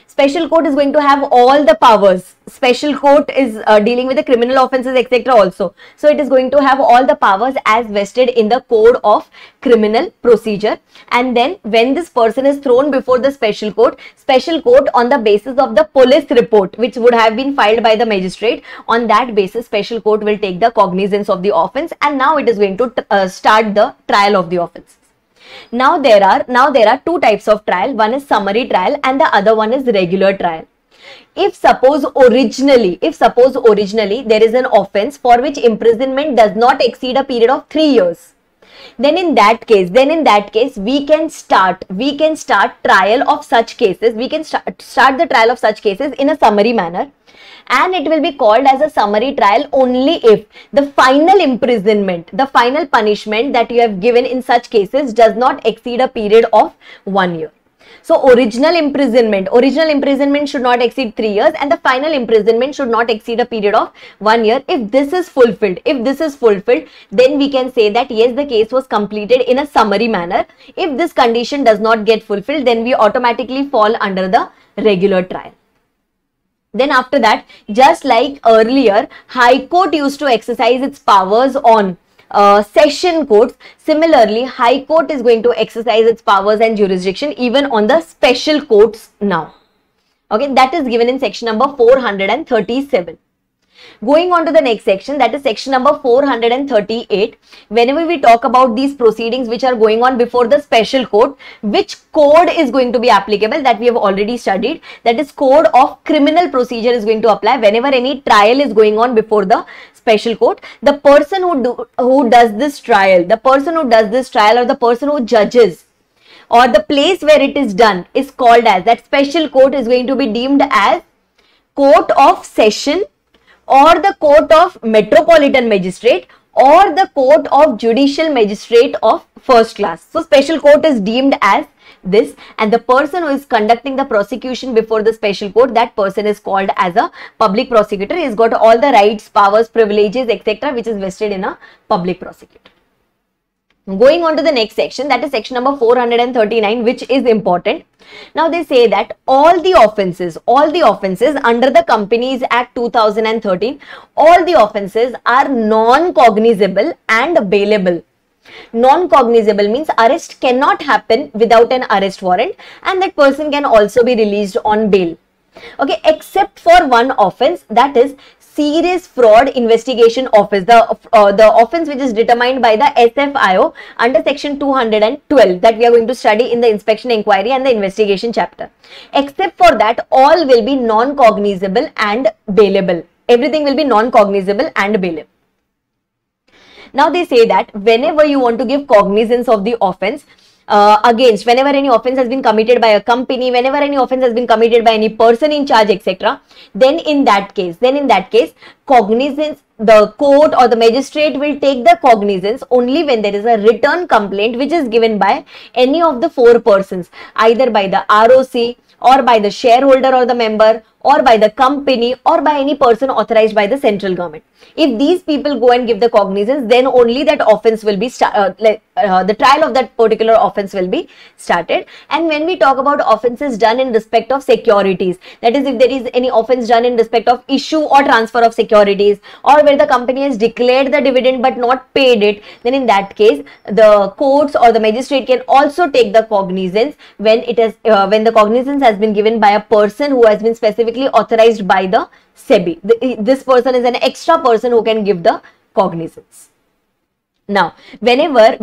Special court is going to have all the powers. Special court is dealing with the criminal offences, etc. also. So it is going to have all the powers as vested in the Code of Criminal Procedure. And then when this person is thrown before the special court on the basis of the police report which would have been filed by the magistrate, on that basis special court will take the cognizance of the offence, and now it is going to start the trial of the offence. Now there are two types of trial. One is summary trial and the other one is regular trial. If suppose originally there is an offense for which imprisonment does not exceed a period of 3 years, then in that case we can start trial of such cases. We can start the trial of such cases in a summary manner, and it will be called as a summary trial only if the final imprisonment, the final punishment that you have given in such cases does not exceed a period of 1 year. So original imprisonment should not exceed 3 years, and the final imprisonment should not exceed a period of 1 year. If this is fulfilled, then we can say that yes, the case was completed in a summary manner. If this condition does not get fulfilled, then we automatically fall under the regular trial. Then after that, just like earlier, High Court used to exercise its powers on session courts. Similarly, High Court is going to exercise its powers and jurisdiction even on the special courts now. Okay, that is given in section number 437. Going on to the next section, that is section number 438. Whenever we talk about these proceedings which are going on before the special court, which code is going to be applicable, that we have already studied. That is code of criminal procedure is going to apply whenever any trial is going on before the special court. The person who does this trial, or the person who judges, or the place where it is done is called as, that special court is going to be deemed as court of session, or the court of metropolitan magistrate, or the court of judicial magistrate of first class. So special court is deemed as this, and the person who is conducting the prosecution before the special court, that person is called as a public prosecutor. He's got all the rights, powers, privileges, etc., which is vested in a public prosecutor. Going on to the next section, that is section number 439, which is important. Now they say that all the offences under the Companies Act 2013, all the offences are non-cognizable and bailable. Non-cognizable means arrest cannot happen without an arrest warrant, and that person can also be released on bail. Okay, except for one offence, that is Serious Fraud Investigation Office, the offence which is determined by the SFIO under section 212 that we are going to study in the inspection, inquiry and the investigation chapter. Except for that, all will be non-cognizable and bailable. Everything will be non-cognizable and bailable. Now they say that whenever you want to give cognizance of the offence, against, whenever any offence has been committed by a company, whenever any offence has been committed by any person in charge, etc., then in that case, cognizance, the court or the magistrate will take the cognizance only when there is a written complaint which is given by any of the four persons, either by the ROC or by the shareholder or the member, or by the company, or by any person authorized by the central government. If these people go and give the cognizance, then only that offence will be the trial of that particular offence will be started. And when we talk about offences done in respect of securities, that is, if there is any offence done in respect of issue or transfer of securities, or where the company has declared the dividend but not paid it, then in that case the courts or the magistrate can also take the cognizance when it is when the cognizance has been given by a person who has been specifically authorized by the SEBI. This person is an extra person who can give the cognizance. Now, whenever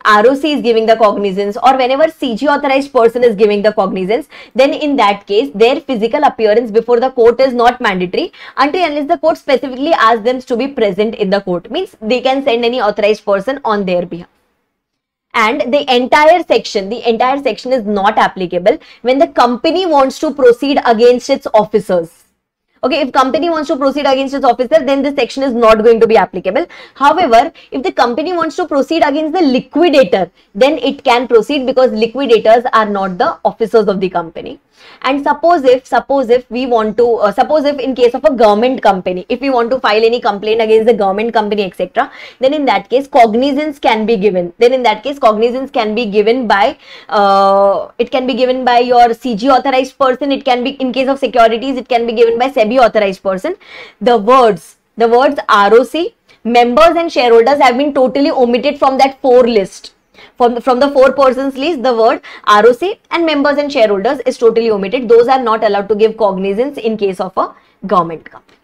ROC is giving the cognizance, or whenever CG authorized person is giving the cognizance, then in that case, their physical appearance before the court is not mandatory until unless the court specifically asks them to be present in the court. Means they can send any authorized person on their behalf. And the entire section is not applicable when the company wants to proceed against its officers. Okay, if company wants to proceed against its officer, then this section is not going to be applicable. However, if the company wants to proceed against the liquidator, then it can proceed, because liquidators are not the officers of the company. And suppose if we want to, suppose if in case of a government company, if we want to file any complaint against the government company, etc., then in that case cognizance can be given. Then in that case cognizance can be given by, it can be given by your CG authorized person. It can be, in case of securities, it can be given by SEBI authorized person. The words ROC, members and shareholders have been totally omitted from that four list. From the four persons list, the word ROC and members and shareholders is totally omitted. Those are not allowed to give cognizance in case of a government company.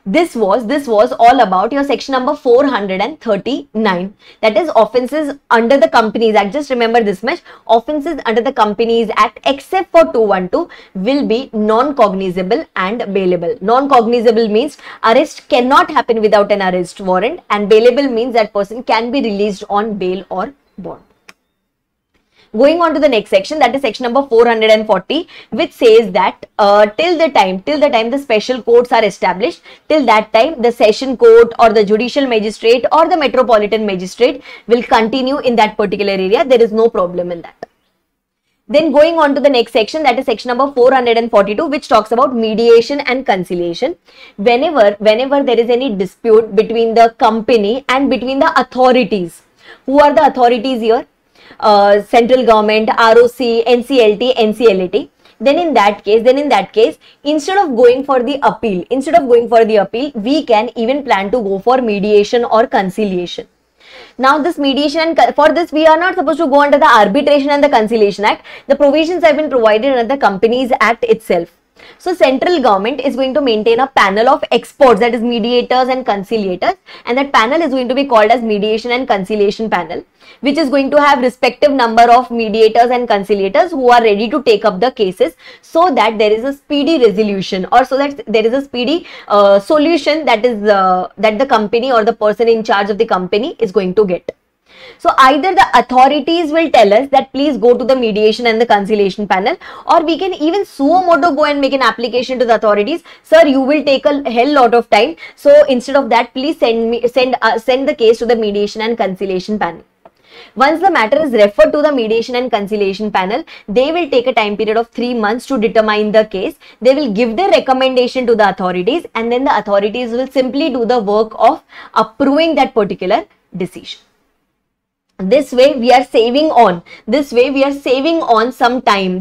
This was all about your section number 439, that is offences under the Companies Act. Just remember this much: offences under the Companies Act except for 212 will be non-cognizable and bailable. Non-cognizable means arrest cannot happen without an arrest warrant, and bailable means that person can be released on bail or bond. Going on to the next section, that is section number 440, which says that till the time the special courts are established, till that time the session court or the judicial magistrate or the metropolitan magistrate will continue in that particular area. There is no problem in that. Then going on to the next section, that is section number 442, which talks about mediation and conciliation. Whenever there is any dispute between the company and between the authorities. Who are the authorities here? Central government, ROC, NCLT, NCLAT. Then in that case, instead of going for the appeal, we can even plan to go for mediation or conciliation. Now this mediation, and for this we are not supposed to go under the Arbitration and the Conciliation Act. The provisions have been provided under the Companies Act itself. So central government is going to maintain a panel of experts, that is mediators and conciliators, and that panel is going to be called as mediation and conciliation panel, which is going to have respective number of mediators and conciliators who are ready to take up the cases, so that there is a speedy resolution, or so that there is a speedy solution that is that the company or the person in charge of the company is going to get. So either the authorities will tell us that please go to the mediation and the conciliation panel, or we can even suo moto go and make an application to the authorities. Sir, you will take a hell lot of time, so instead of that, please send the case to the mediation and conciliation panel. Once the matter is referred to the mediation and conciliation panel, they will take a time period of 3 months to determine the case. They will give their recommendation to the authorities, and then the authorities will simply do the work of approving that particular decision. This way we are saving on some time.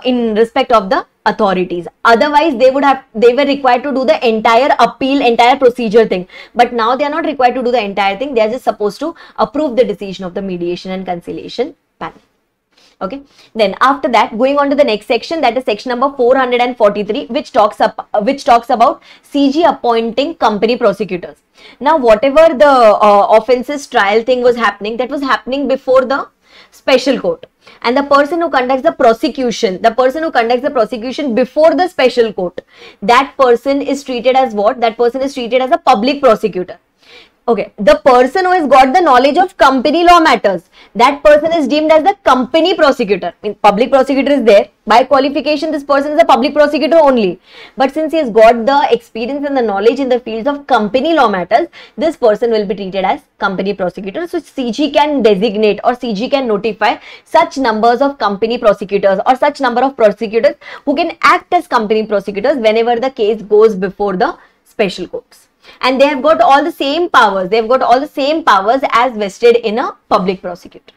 In respect of the authorities. Otherwise, they were required to do the entire appeal, entire procedure thing. But now they are not required to do the entire thing. They are just supposed to approve the decision of the mediation and conciliation panel. Okay. Then after that, going on to the next section, that is section number 443, which talks about CG appointing company prosecutors. Now, whatever the offences trial thing was happening, that was happening before the special court. And the person who conducts the prosecution, before the special court, that person is treated as what? That person is treated as a public prosecutor. Okay, the person who has got the knowledge of company law matters, that person is deemed as the company prosecutor. I mean, public prosecutor is there. By qualification, this person is a public prosecutor only. But since he has got the experience and the knowledge in the fields of company law matters, this person will be treated as company prosecutor. So CG can designate or CG can notify such numbers of company prosecutors or such number of prosecutors who can act as company prosecutors whenever the case goes before the special courts. And they have got all the same powers. As vested in a public prosecutor.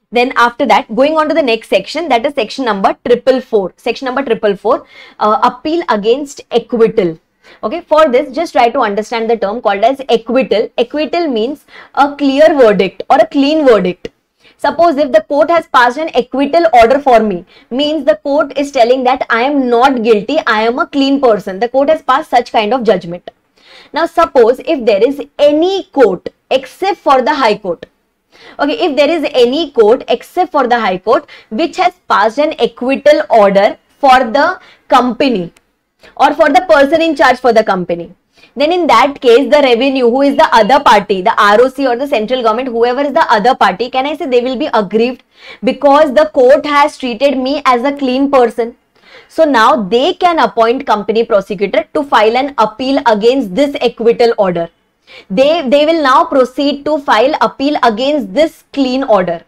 Then after that, going on to the next section, that is section number 444. Appeal against acquittal. Okay, for this, just try to understand the term called as acquittal. Acquittal means a clear verdict or a clean verdict. Suppose if the court has passed an acquittal order for me, means the court is telling that I am not guilty, I am a clean person. The court has passed such kind of judgment. Now suppose if there is any court except for the High Court. Okay, if there is any court except for the High Court which has passed an acquittal order for the company or for the person in charge for the company, then in that case, the revenue, who is the other party, the ROC or the central government, whoever is the other party, can I say they will be aggrieved because the court has treated me as a clean person. So now they can appoint company prosecutor to file an appeal against this acquittal order. They will now proceed to file appeal against this clean order.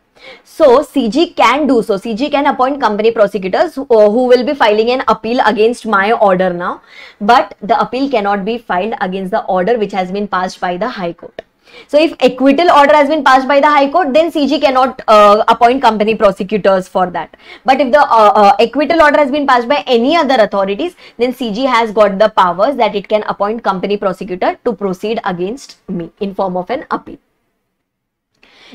So CG can do so. CG can appoint company prosecutors who will be filing an appeal against my order now. But the appeal cannot be filed against the order which has been passed by the High Court. So if acquittal order has been passed by the High Court, then CG cannot appoint company prosecutors for that. But if the acquittal order has been passed by any other authorities, then CG has got the powers that it can appoint company prosecutor to proceed against me in form of an appeal.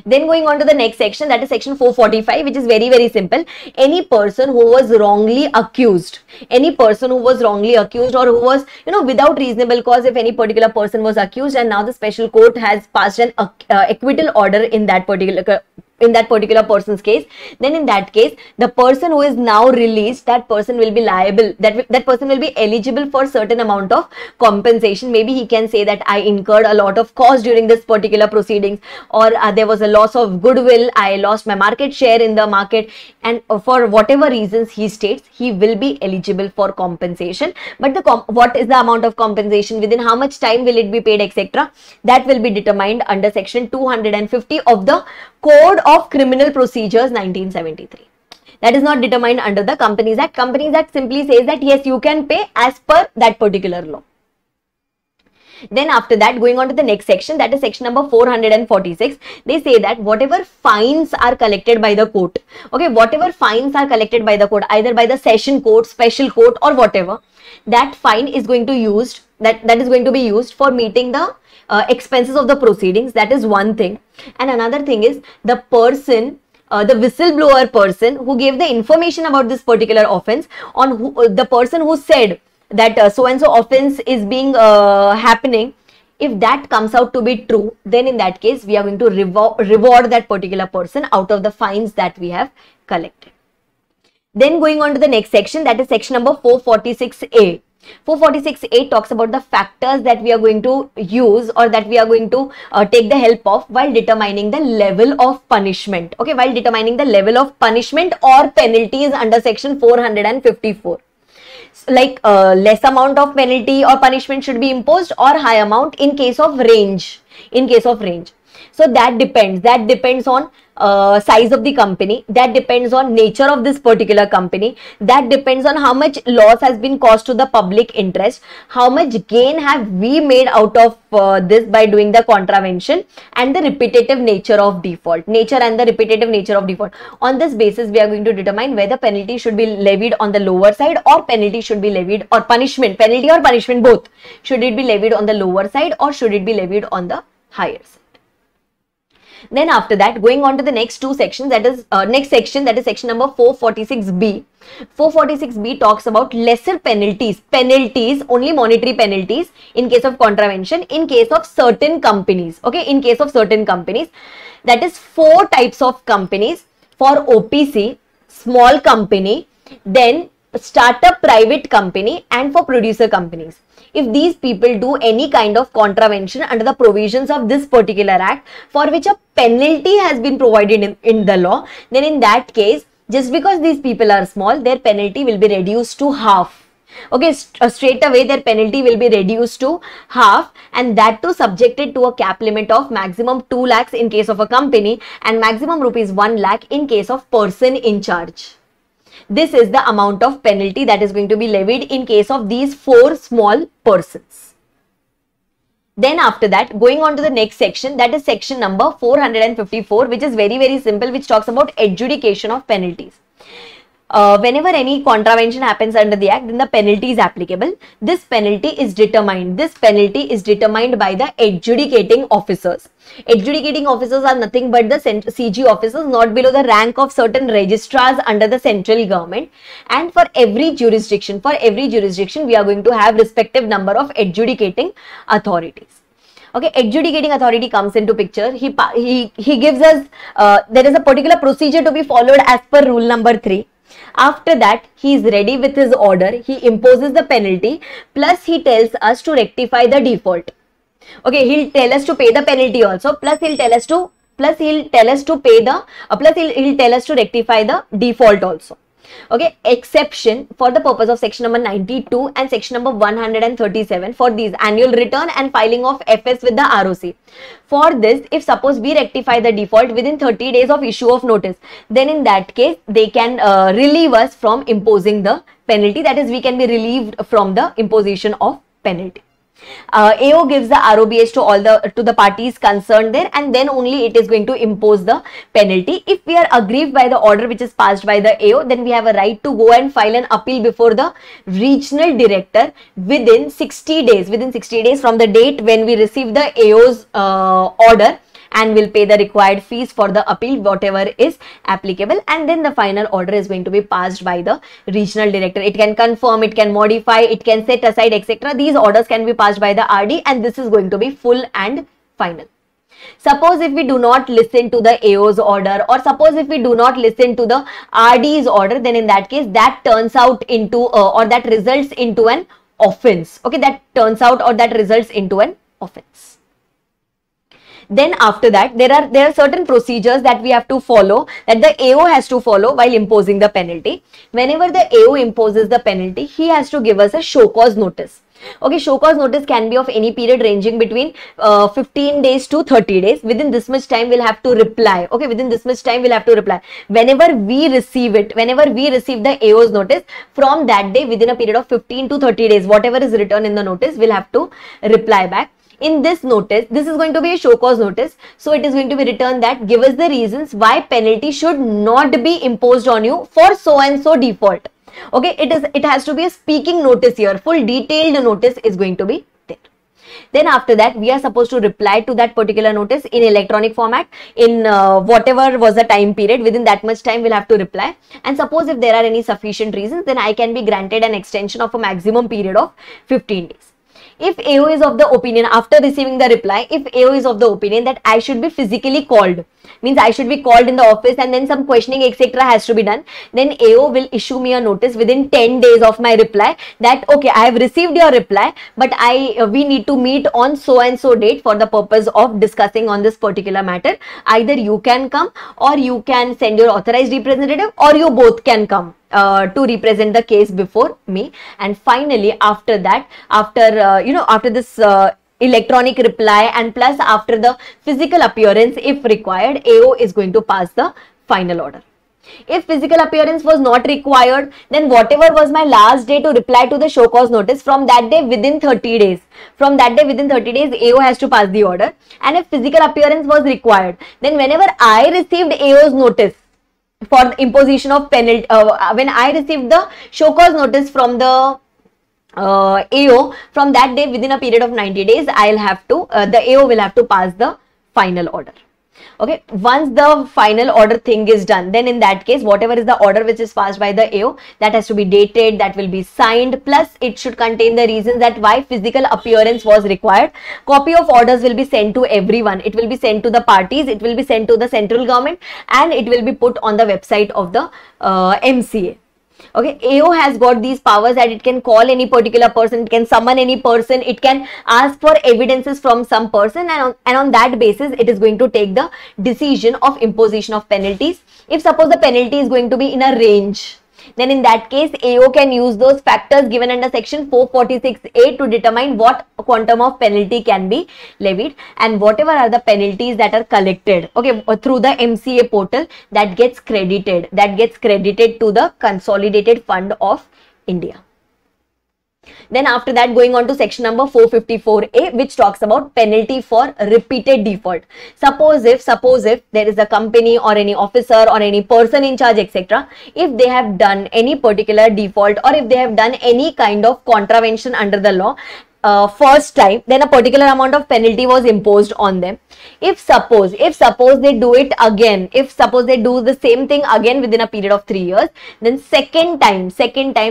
Then going on to the next section, that is section 445, which is very, very simple. Any person who was wrongly accused, or who was, without reasonable cause, if any particular person was accused and now the special court has passed an acquittal order in that particular person's case, then in that case, the person who is now released, that person will be liable, that person will be eligible for certain amount of compensation. Maybe he can say that I incurred a lot of cost during this particular proceedings, or there was a loss of goodwill, I lost my market share in the market, and for whatever reasons he states, he will be eligible for compensation. But what is the amount of compensation, within how much time will it be paid, etc., that will be determined under section 250 of the Code of Criminal Procedures 1973. That is not determined under the Companies Act. Companies Act simply says that yes, you can pay as per that particular law. Then after that, going on to the next section, that is section number 446, they say that whatever fines are collected by the court, okay, whatever fines are collected by the court, either by the session court, special court, or whatever, that fine is going to used, that is going to be used for meeting the expenses of the proceedings. That is one thing. And another thing is the person, the whistleblower person who gave the information about this particular offense, on the person who said that so and so offense is being happening, if that comes out to be true, then in that case we are going to reward that particular person out of the fines that we have collected. Then going on to the next section, that is section number 446A. 446A talks about the factors that we are going to use, or that we are going to take the help of while determining the level of punishment. Okay, while determining the level of punishment or penalties under section 454. Like less amount of penalty or punishment should be imposed, or high amount in case of range. So that depends on size of the company, that depends on nature of this particular company, that depends on how much loss has been caused to the public interest, how much gain have we made out of this by doing the contravention, and the repetitive nature of default. On this basis, we are going to determine whether penalty should be levied on the lower side, or penalty should be levied, or penalty or punishment both, should it be levied on the lower side or should it be levied on the higher side. Then after that, going on to the next two sections, that is next section, that is section number 446B. 446B talks about lesser penalties, only monetary penalties in case of contravention, in case of certain companies. Okay, in case of certain companies, that is 4 types of companies: for OPC, small company, then startup private company, and for producer companies. If these people do any kind of contravention under the provisions of this particular act, for which a penalty has been provided in the law, then in that case, just because these people are small, their penalty will be reduced to half. Okay, straight away their penalty will be reduced to half, and that too subjected to a cap limit of maximum 2 lakhs in case of a company and maximum rupees 1 lakh in case of person in charge. This is the amount of penalty that is going to be levied in case of these 4 small persons. Then after that, going on to the next section, that is section number 454, which is very, very simple, which talks about adjudication of penalties. Whenever any contravention happens under the act, then the penalty is applicable. This penalty is determined by the adjudicating officers. Adjudicating officers are nothing but the CG officers, not below the rank of certain registrars under the central government. And for every jurisdiction, we are going to have respective number of adjudicating authorities. Okay, adjudicating authority comes into picture. He gives us, there is a particular procedure to be followed as per rule number 3. After that, he is ready with his order. He imposes the penalty, plus he tells us to rectify the default. Okay, he'll tell us to pay the penalty also, plus he'll tell us to rectify the default also. Okay, exception for the purpose of section number 92 and section number 137 for these: annual return and filing of FS with the ROC. For this, if suppose we rectify the default within 30 days of issue of notice, then in that case they can relieve us from imposing the penalty. That is, we can be relieved from the imposition of penalty. AO gives the ROBH to the parties concerned there, and then only it is going to impose the penalty. If we are aggrieved by the order which is passed by the AO, then we have a right to go and file an appeal before the regional director within 60 days. Within 60 days from the date when we receive the AO's order, and will pay the required fees for the appeal, whatever is applicable, and then the final order is going to be passed by the regional director. It can confirm, it can modify, it can set aside, etc. These orders can be passed by the RD, and this is going to be full and final. Suppose if we do not listen to the AO's order, or suppose if we do not listen to the RD's order, then in that case that turns out into or that results into an offense. Okay, that turns out or that results into an offense. Then after that, there are certain procedures that we have to follow, that the AO has to follow while imposing the penalty. Whenever the AO imposes the penalty, he has to give us a show cause notice. Okay, show cause notice can be of any period ranging between 15 days to 30 days. Within this much time we'll have to reply. Okay, within this much time we'll have to reply. Whenever we receive it, whenever we receive the AO's notice, from that day within a period of 15 to 30 days, whatever is written in the notice, we'll have to reply back. In this notice, this is going to be a show cause notice. So it is going to be written that give us the reasons why penalty should not be imposed on you for so and so default. Okay, it has to be a speaking notice here. Full detailed notice is going to be there. Then after that, we are supposed to reply to that particular notice in electronic format in whatever was the time period. Within that much time we'll have to reply. And suppose if there are any sufficient reasons, then I can be granted an extension of a maximum period of 15 days. If AO is of the opinion, after receiving the reply, if AO is of the opinion that I should be physically called, means I should be called in the office and then some questioning etc. has to be done, then AO will issue me a notice within 10 days of my reply that okay, I have received your reply, but we need to meet on so and so date for the purpose of discussing on this particular matter. Either you can come, or you can send your authorized representative, or you both can come to represent the case before me. And finally, after that, after this electronic reply and plus after the physical appearance, if required, AO is going to pass the final order. If physical appearance was not required, then whatever was my last day to reply to the show cause notice, from that day within 30 days, AO has to pass the order. And if physical appearance was required, then whenever I received AO's notice for the imposition of penalty, when I received the show cause notice from the AO, from that day within a period of 90 days, I'll have to, the AO will have to pass the final order. Okay, once the final order thing is done, then in that case, whatever is the order which is passed by the AO, that has to be dated, that will be signed, plus it should contain the reasons that why physical appearance was required. Copy of orders will be sent to everyone. It will be sent to the parties, it will be sent to the central government, and it will be put on the website of the MCA. Okay, AO has got these powers that it can call any particular person, it can summon any person, it can ask for evidences from some person, and on that basis it is going to take the decision of imposition of penalties. If suppose the penalty is going to be in a range, then in that case AO can use those factors given under section 446A to determine what quantum of penalty can be levied, and whatever are the penalties that are collected, okay, through the MCA portal, that gets credited to the Consolidated Fund of India. Then after that, going on to section number 454A, which talks about penalty for repeated default. Suppose if there is a company or any officer or any person in charge, etc., if they have done any particular default, or if they have done any kind of contravention under the law first time, then a particular amount of penalty was imposed on them. If suppose they do it again, if suppose they do the same thing again within a period of 3 years, then second time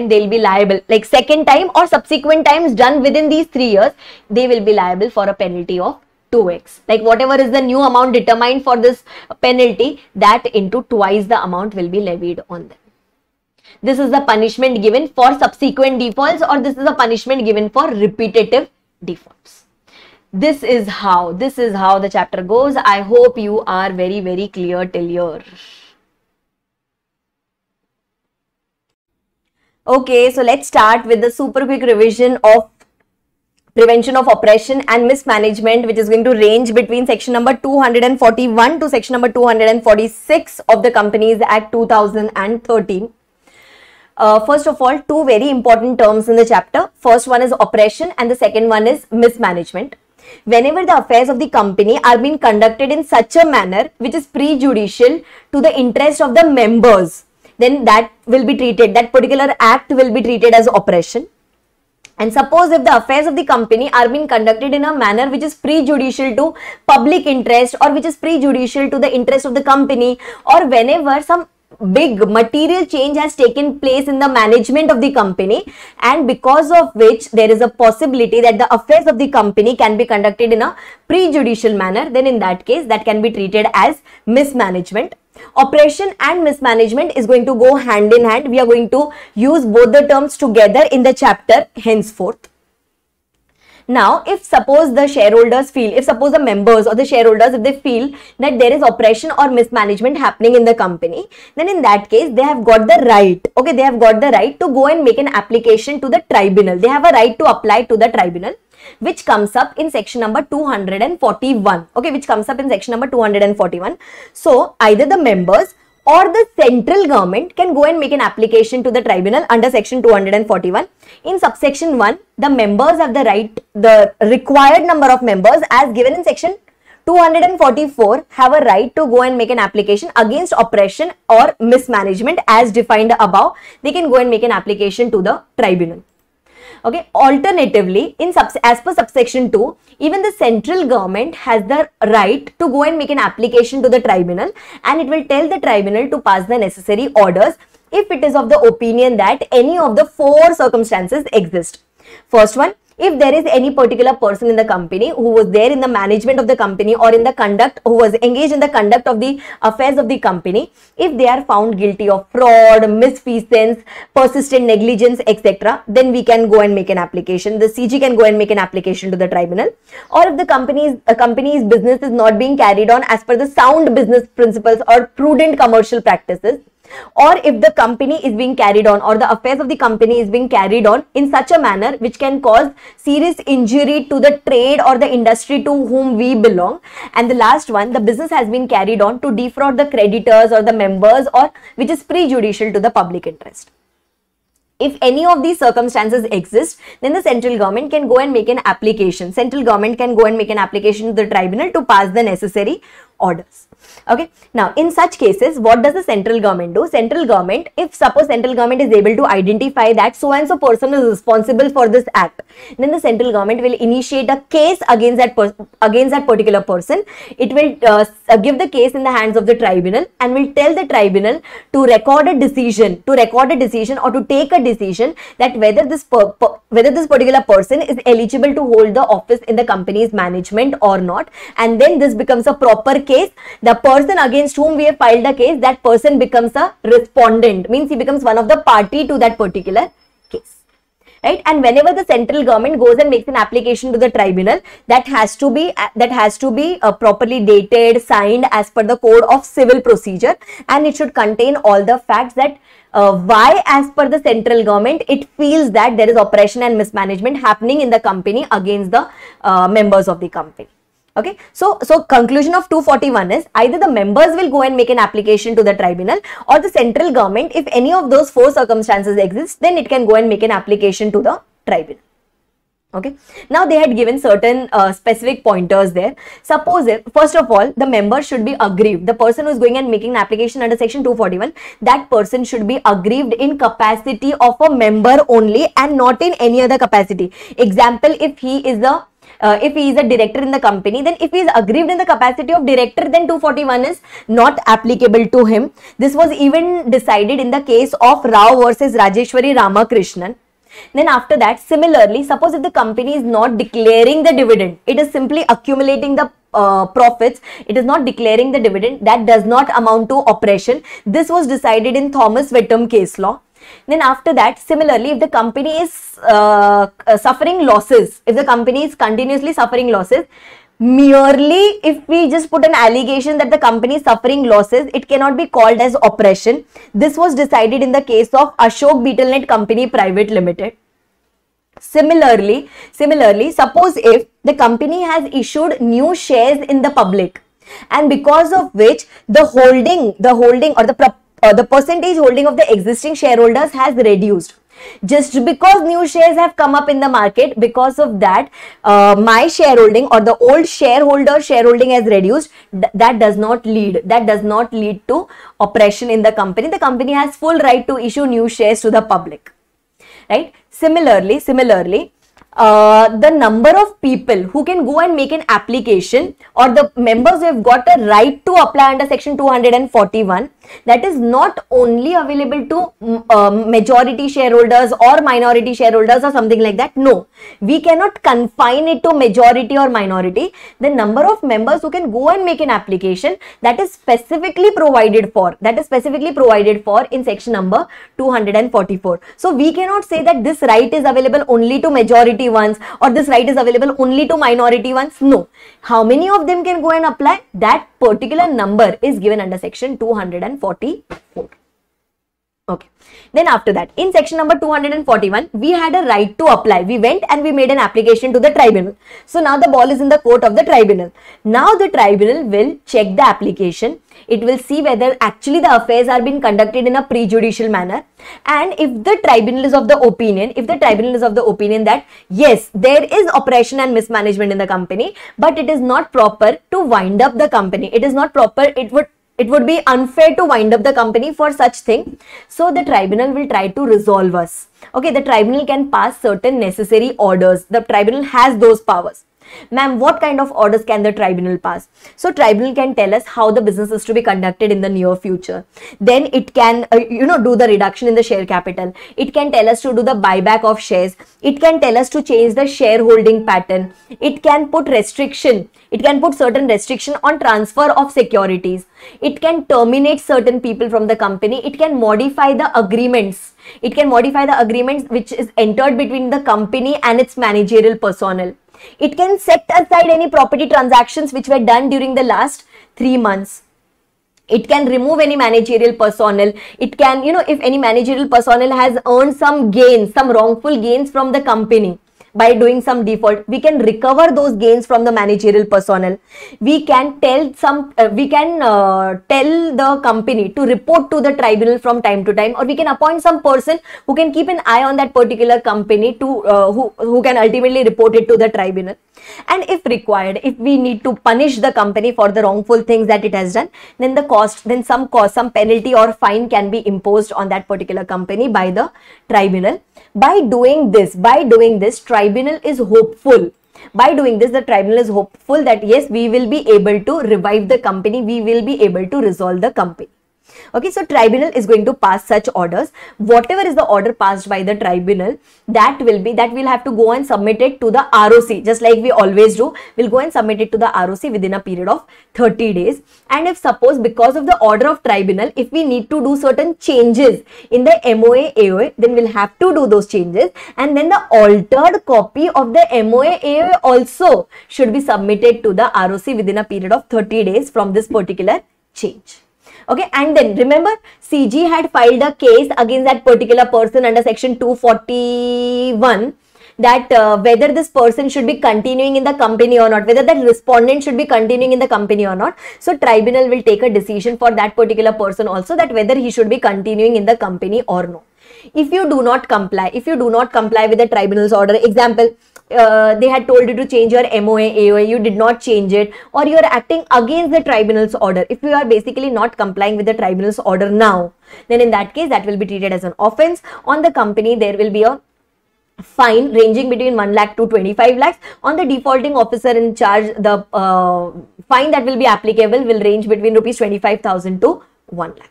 they'll be liable, like second time or subsequent times done within these 3 years, they will be liable for a penalty of 2x. Like whatever is the new amount determined for this penalty, that into twice the amount will be levied on them. This is the punishment given for subsequent defaults, or this is a punishment given for repetitive defaults. This is how the chapter goes. I hope you are very, very clear till here. Okay, so let's start with the super quick revision of prevention of oppression and mismanagement, which is going to range between section number 241 to section number 246 of the Companies Act 2013. First of all, two very important terms in the chapter. First one is oppression and the second one is mismanagement. Whenever the affairs of the company are being conducted in such a manner which is prejudicial to the interest of the members, then that will be treated, that particular act will be treated as oppression. And suppose if the affairs of the company are being conducted in a manner which is prejudicial to public interest or which is prejudicial to the interest of the company, or whenever some big material change has taken place in the management of the company, and because of which there is a possibility that the affairs of the company can be conducted in a prejudicial manner, then in that case that can be treated as mismanagement. Operation and mismanagement is going to go hand in hand. We are going to use both the terms together in the chapter henceforth. Now, if suppose the shareholders feel, if suppose the members or the shareholders, if they feel that there is operation or mismanagement happening in the company, then in that case, they have got the right, okay, they have got the right to go and make an application to the tribunal. They have a right to apply to the tribunal, which comes up in section number 241, okay, which comes up in section number 241. So, either the members or the central government can go and make an application to the tribunal under section 241. In subsection 1, the members have the right, the required number of members as given in section 244 have a right to go and make an application against oppression or mismanagement as defined above. They can go and make an application to the tribunal. Okay. Alternatively, as per subsection 2, even the central government has the right to go and make an application to the tribunal, and it will tell the tribunal to pass the necessary orders if it is of the opinion that any of the 4 circumstances exist. First one, if there is any particular person in the company who was there in the management of the company or in the conduct, who was engaged in the conduct of the affairs of the company, if they are found guilty of fraud, misfeasance, persistent negligence, etc., then we can go and make an application. The CG can go and make an application to the tribunal. Or if the company's business is not being carried on as per the sound business principles or prudent commercial practices, or if the company is being carried on or the affairs of the company is being carried on in such a manner which can cause serious injury to the trade or the industry to whom we belong. And the last one, the business has been carried on to defraud the creditors or the members, or which is prejudicial to the public interest. If any of these circumstances exist, then the central government can go and make an application. Central government can go and make an application to the tribunal to pass the necessary orders. Okay. Now, in such cases, what does the central government do? Central government, if suppose central government is able to identify that so and so person is responsible for this act, then the central government will initiate a case against that particular person. It will give the case in the hands of the tribunal and will tell the tribunal to record a decision, or to take a decision that whether this particular person is eligible to hold the office in the company's management or not. And then this becomes a proper case. The person against whom we have filed a case, that person becomes a respondent, means he becomes one of the party to that particular case, right? And whenever the central government goes and makes an application to the tribunal, that has to be properly dated, signed as per the code of civil procedure, and it should contain all the facts that why, as per the central government, it feels that there is oppression and mismanagement happening in the company against the members of the company. Okay, so conclusion of 241 is either the members will go and make an application to the tribunal, or the central government, if any of those 4 circumstances exist, then it can go and make an application to the tribunal. Okay, now they had given certain specific pointers there. Suppose if, first of all, the member should be aggrieved. The person who is going and making an application under section 241, that person should be aggrieved in capacity of a member only and not in any other capacity. Example, if he is a director in the company, then if he is aggrieved in the capacity of director, then 241 is not applicable to him. This was even decided in the case of Rao versus Rajeshwari Ramakrishnan. Then after that, similarly, suppose if the company is not declaring the dividend, it is simply accumulating the profits, it is not declaring the dividend, that does not amount to oppression. This was decided in Thomas Wettam case law. Then after that, similarly, if the company is suffering losses, if the company is continuously suffering losses, merely if we just put an allegation that the company is suffering losses, it cannot be called as oppression. This was decided in the case of Ashok Beetlenet Company Private Limited. Similarly, suppose if the company has issued new shares in the public, and because of which the holding or the percentage holding of the existing shareholders has reduced. Just because new shares have come up in the market, because of that my shareholding or the old shareholder shareholding has reduced, that does not lead to oppression in the company. The company has full right to issue new shares to the public. right? Similarly, the number of people who can go and make an application, or the members who have got a right to apply under section 241, that is not only available to majority shareholders or minority shareholders or something like that. No, we cannot confine it to majority or minority. The number of members who can go and make an application, that is specifically provided for, in section number 244. So we cannot say that this right is available only to majority ones or this right is available only to minority ones. No, how many of them can go and apply? That particular number is given under section 244. Okay. Then after that, in section number 241, we had a right to apply. We went and we made an application to the tribunal. So now the ball is in the court of the tribunal. Now the tribunal will check the application. It will see whether actually the affairs are being conducted in a prejudicial manner. And if the tribunal is of the opinion, that yes, there is oppression and mismanagement in the company, but it is not proper to wind up the company. It is not proper. It would be unfair to wind up the company for such thing. So the tribunal will try to resolve us. Okay, the tribunal can pass certain necessary orders. The tribunal has those powers. Ma'am, what kind of orders can the tribunal pass? So tribunal can tell us how the business is to be conducted in the near future. Then it can, do the reduction in the share capital. It can tell us to do the buyback of shares. It can tell us to change the shareholding pattern. It can put restriction. It can put certain restriction on transfer of securities. It can terminate certain people from the company. It can modify the agreements. It can modify the agreements which is entered between the company and its managerial personnel. It can set aside any property transactions which were done during the last 3 months. It can remove any managerial personnel. It can, if any managerial personnel has earned some gains, some wrongful gains from the company by doing some default, we can recover those gains from the managerial personnel. We can tell the company to report to the tribunal from time to time, or we can appoint some person who can keep an eye on that particular company to who can ultimately report it to the tribunal. And if required, if we need to punish the company for the wrongful things that it has done, then some penalty or fine can be imposed on that particular company by the tribunal. By doing this, tribunal is hopeful. By doing this, the tribunal is hopeful that yes, we will be able to revive the company. We will be able to resolve the company. Okay, so tribunal is going to pass such orders. Whatever is the order passed by the tribunal, that we'll have to go and submit it to the ROC, just like we always do. We'll go and submit it to the ROC within a period of 30 days. And if suppose because of the order of tribunal, if we need to do certain changes in the MOA AOA, then we'll have to do those changes. And then the altered copy of the MOA AOA also should be submitted to the ROC within a period of 30 days from this particular change. Okay, and then remember, CG had filed a case against that particular person under section 241 that whether this person should be continuing in the company or not, whether that respondent should be continuing in the company or not. So tribunal will take a decision for that particular person also, that whether he should be continuing in the company or no. If you do not comply with the tribunal's order, example, they had told you to change your MOA, AOA, you did not change it, or you are acting against the tribunal's order. If you are basically not complying with the tribunal's order now, then in that case, that will be treated as an offense. On the company, there will be a fine ranging between 1 lakh to 25 lakhs. On the defaulting officer in charge, the fine that will be applicable will range between rupees 25,000 to 1 lakh.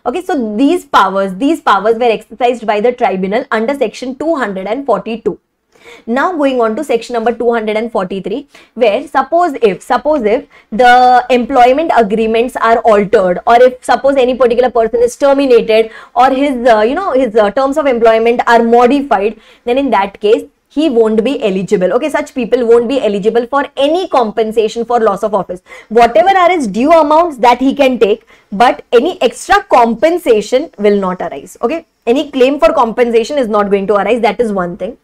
Okay, so these powers were exercised by the tribunal under section 242. Now going on to section number 243, where suppose if the employment agreements are altered, or if suppose any particular person is terminated, or his terms of employment are modified, then in that case he won't be eligible. Okay, such people won't be eligible for any compensation for loss of office. Whatever are his due amounts, that he can take, but any extra compensation will not arise. Okay, any claim for compensation is not going to arise. That is one thing.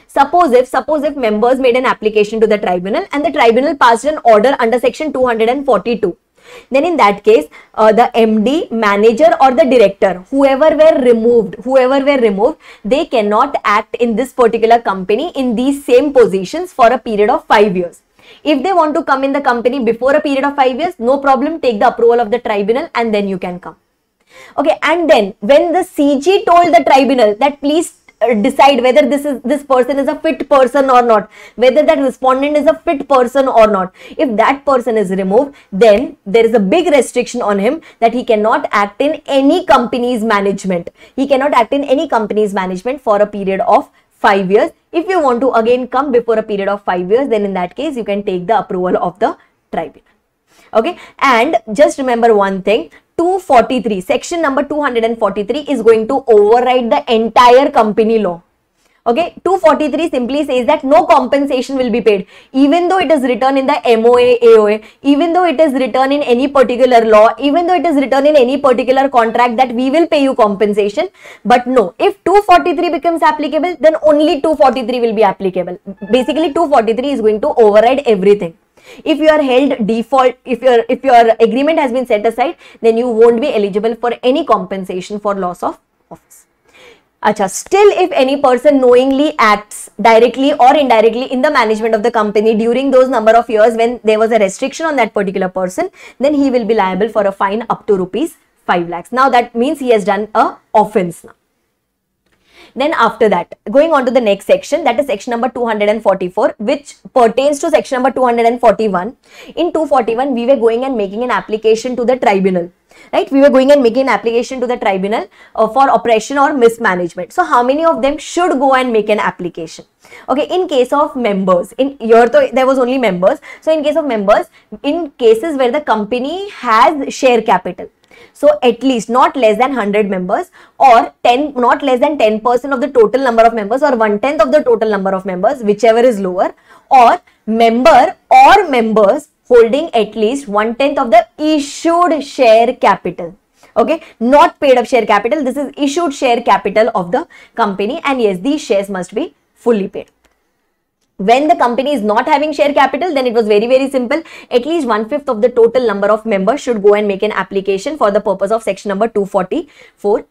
Suppose if members made an application to the tribunal and the tribunal passed an order under section 242, then in that case, the MD, manager or the director, whoever were removed, they cannot act in this particular company in these same positions for a period of 5 years. If they want to come in the company before a period of 5 years, no problem, take the approval of the tribunal and then you can come. Okay, and then when the CG told the tribunal that please decide whether this person is a fit person or not, whether that respondent is a fit person or not, if that person is removed, then there is a big restriction on him that he cannot act in any company's management. He cannot act in any company's management for a period of 5 years. If you want to again come before a period of 5 years, then in that case you can take the approval of the tribunal. Okay, and just remember one thing, 243, section number 243 is going to override the entire company law. Okay, 243 simply says that no compensation will be paid, even though it is written in the MOA, AOA, even though it is written in any particular law, even though it is written in any particular contract that we will pay you compensation. But no, if 243 becomes applicable, then only 243 will be applicable. Basically, 243 is going to override everything. If you are held default, if your agreement has been set aside, then you won't be eligible for any compensation for loss of office. Acha, still if any person knowingly acts directly or indirectly in the management of the company during those number of years when there was a restriction on that particular person, then he will be liable for a fine up to rupees 5 lakhs. Now that means he has done a offense now. Then after that, going on to the next section, that is section number 244, which pertains to section number 241. In 241, we were going and making an application to the tribunal, right? We were going and making an application to the tribunal for oppression or mismanagement. So how many of them should go and make an application? Okay, in case of members, in here there was only members. So in case of members, in cases where the company has share capital, so at least not less than 100 members or not less than 10% of the total number of members or 1/10 of the total number of members, whichever is lower, or member or members holding at least 1/10 of the issued share capital. Okay, not paid up share capital. This is issued share capital of the company, and yes, these shares must be fully paid. When the company is not having share capital, then it was very, very simple. At least 1/5 of the total number of members should go and make an application for the purpose of section number 244.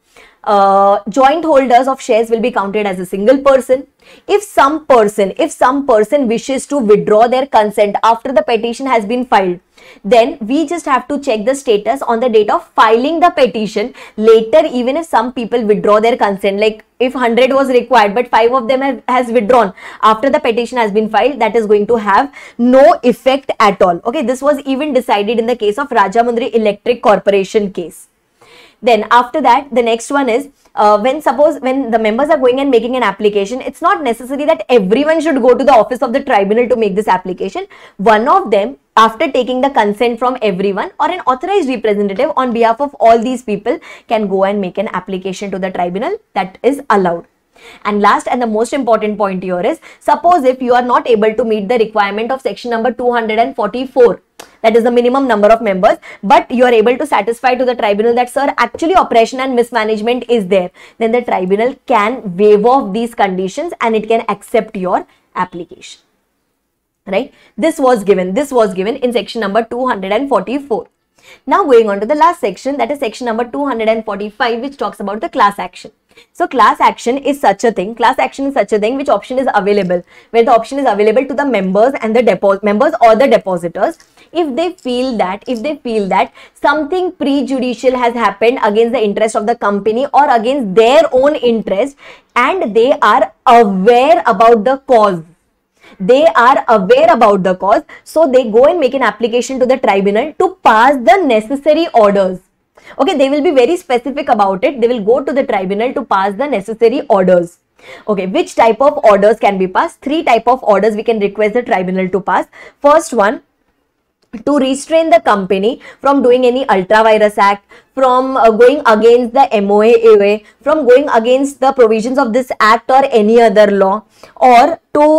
Joint holders of shares will be counted as a single person. If some person wishes to withdraw their consent after the petition has been filed, then we just have to check the status on the date of filing the petition. Later, even if some people withdraw their consent, like if 100 was required but 5 of them has withdrawn after the petition has been filed, that is going to have no effect at all. Okay, this was even decided in the case of Rajamundry Electric Corporation case. Then after that, the next one is when the members are going and making an application, it's not necessary that everyone should go to the office of the tribunal to make this application. One of them, after taking the consent from everyone, or an authorized representative on behalf of all these people, can go and make an application to the tribunal. That is allowed. And last and the most important point here is, suppose if you are not able to meet the requirement of section number 244, that is the minimum number of members, but you are able to satisfy to the tribunal that, sir, actually oppression and mismanagement is there, then the tribunal can waive off these conditions and it can accept your application. Right? This was given in section number 244. Now going on to the last section, that is section number 245, which talks about the class action. So class action is such a thing, which option is available, where the option is available to the members and the members or the depositors, if they feel that something prejudicial has happened against the interest of the company or against their own interest, and they are aware about the cause. So they go and make an application to the tribunal to pass the necessary orders. Okay, they will be very specific about it. They will go to the tribunal to pass the necessary orders. Okay, which type of orders can be passed? 3 type of orders we can request the tribunal to pass. First one, to restrain the company from doing any ultra virus act, from going against the MOA, AOA, from going against the provisions of this act or any other law, or to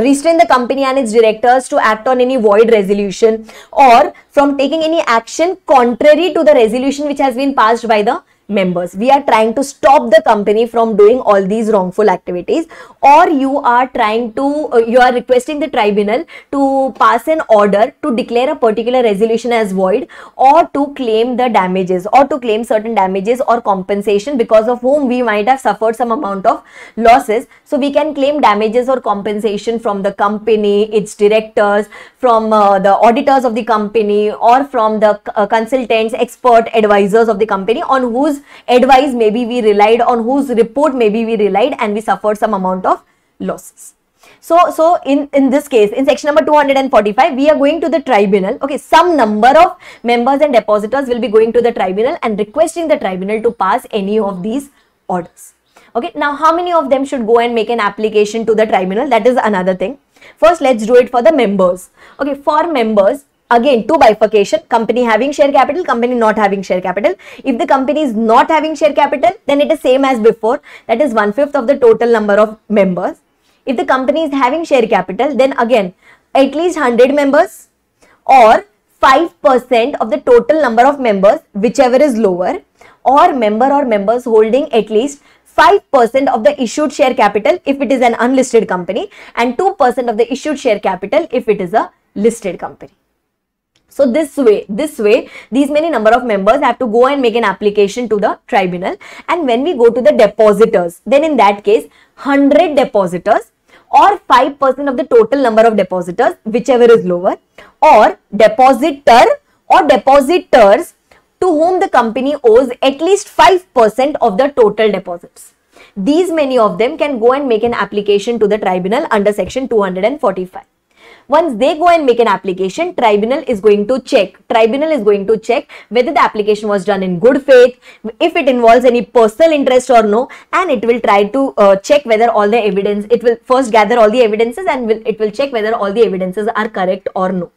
restrain the company and its directors to act on any void resolution, or from taking any action contrary to the resolution which has been passed by the members. We are trying to stop the company from doing all these wrongful activities, or you are trying to, you are requesting the tribunal to pass an order to declare a particular resolution as void, or to claim the damages, or to claim certain damages or compensation because of whom we might have suffered some amount of losses. So we can claim damages or compensation from the company, its directors, from the auditors of the company, or from the consultants, expert advisors of the company, on whose advice maybe we relied, on whose report maybe we relied, and we suffered some amount of losses. So in this case, in section number 245, we are going to the tribunal. Okay, some number of members and depositors will be going to the tribunal and requesting the tribunal to pass any of these orders. Okay, now how many of them should go and make an application to the tribunal? That is another thing. First, let's do it for the members. Okay, for members, again, two bifurcation: company having share capital, company not having share capital. If the company is not having share capital, then it is same as before, that is 1/5 of the total number of members. If the company is having share capital, then again at least 100 members, or 5% of the total number of members, whichever is lower, or member or members holding at least 5% of the issued share capital if it is an unlisted company, and 2% of the issued share capital if it is a listed company. So this way, these many number of members have to go and make an application to the tribunal. And when we go to the depositors, then in that case, 100 depositors, or 5% of the total number of depositors, whichever is lower, or depositor or depositors to whom the company owes at least 5% of the total deposits. These many of them can go and make an application to the tribunal under section 245. Once they go and make an application, tribunal is going to check whether the application was done in good faith, if it involves any personal interest or no, and it will try to check whether all the evidence, it will first gather all the evidences, and it will check whether all the evidences are correct or no.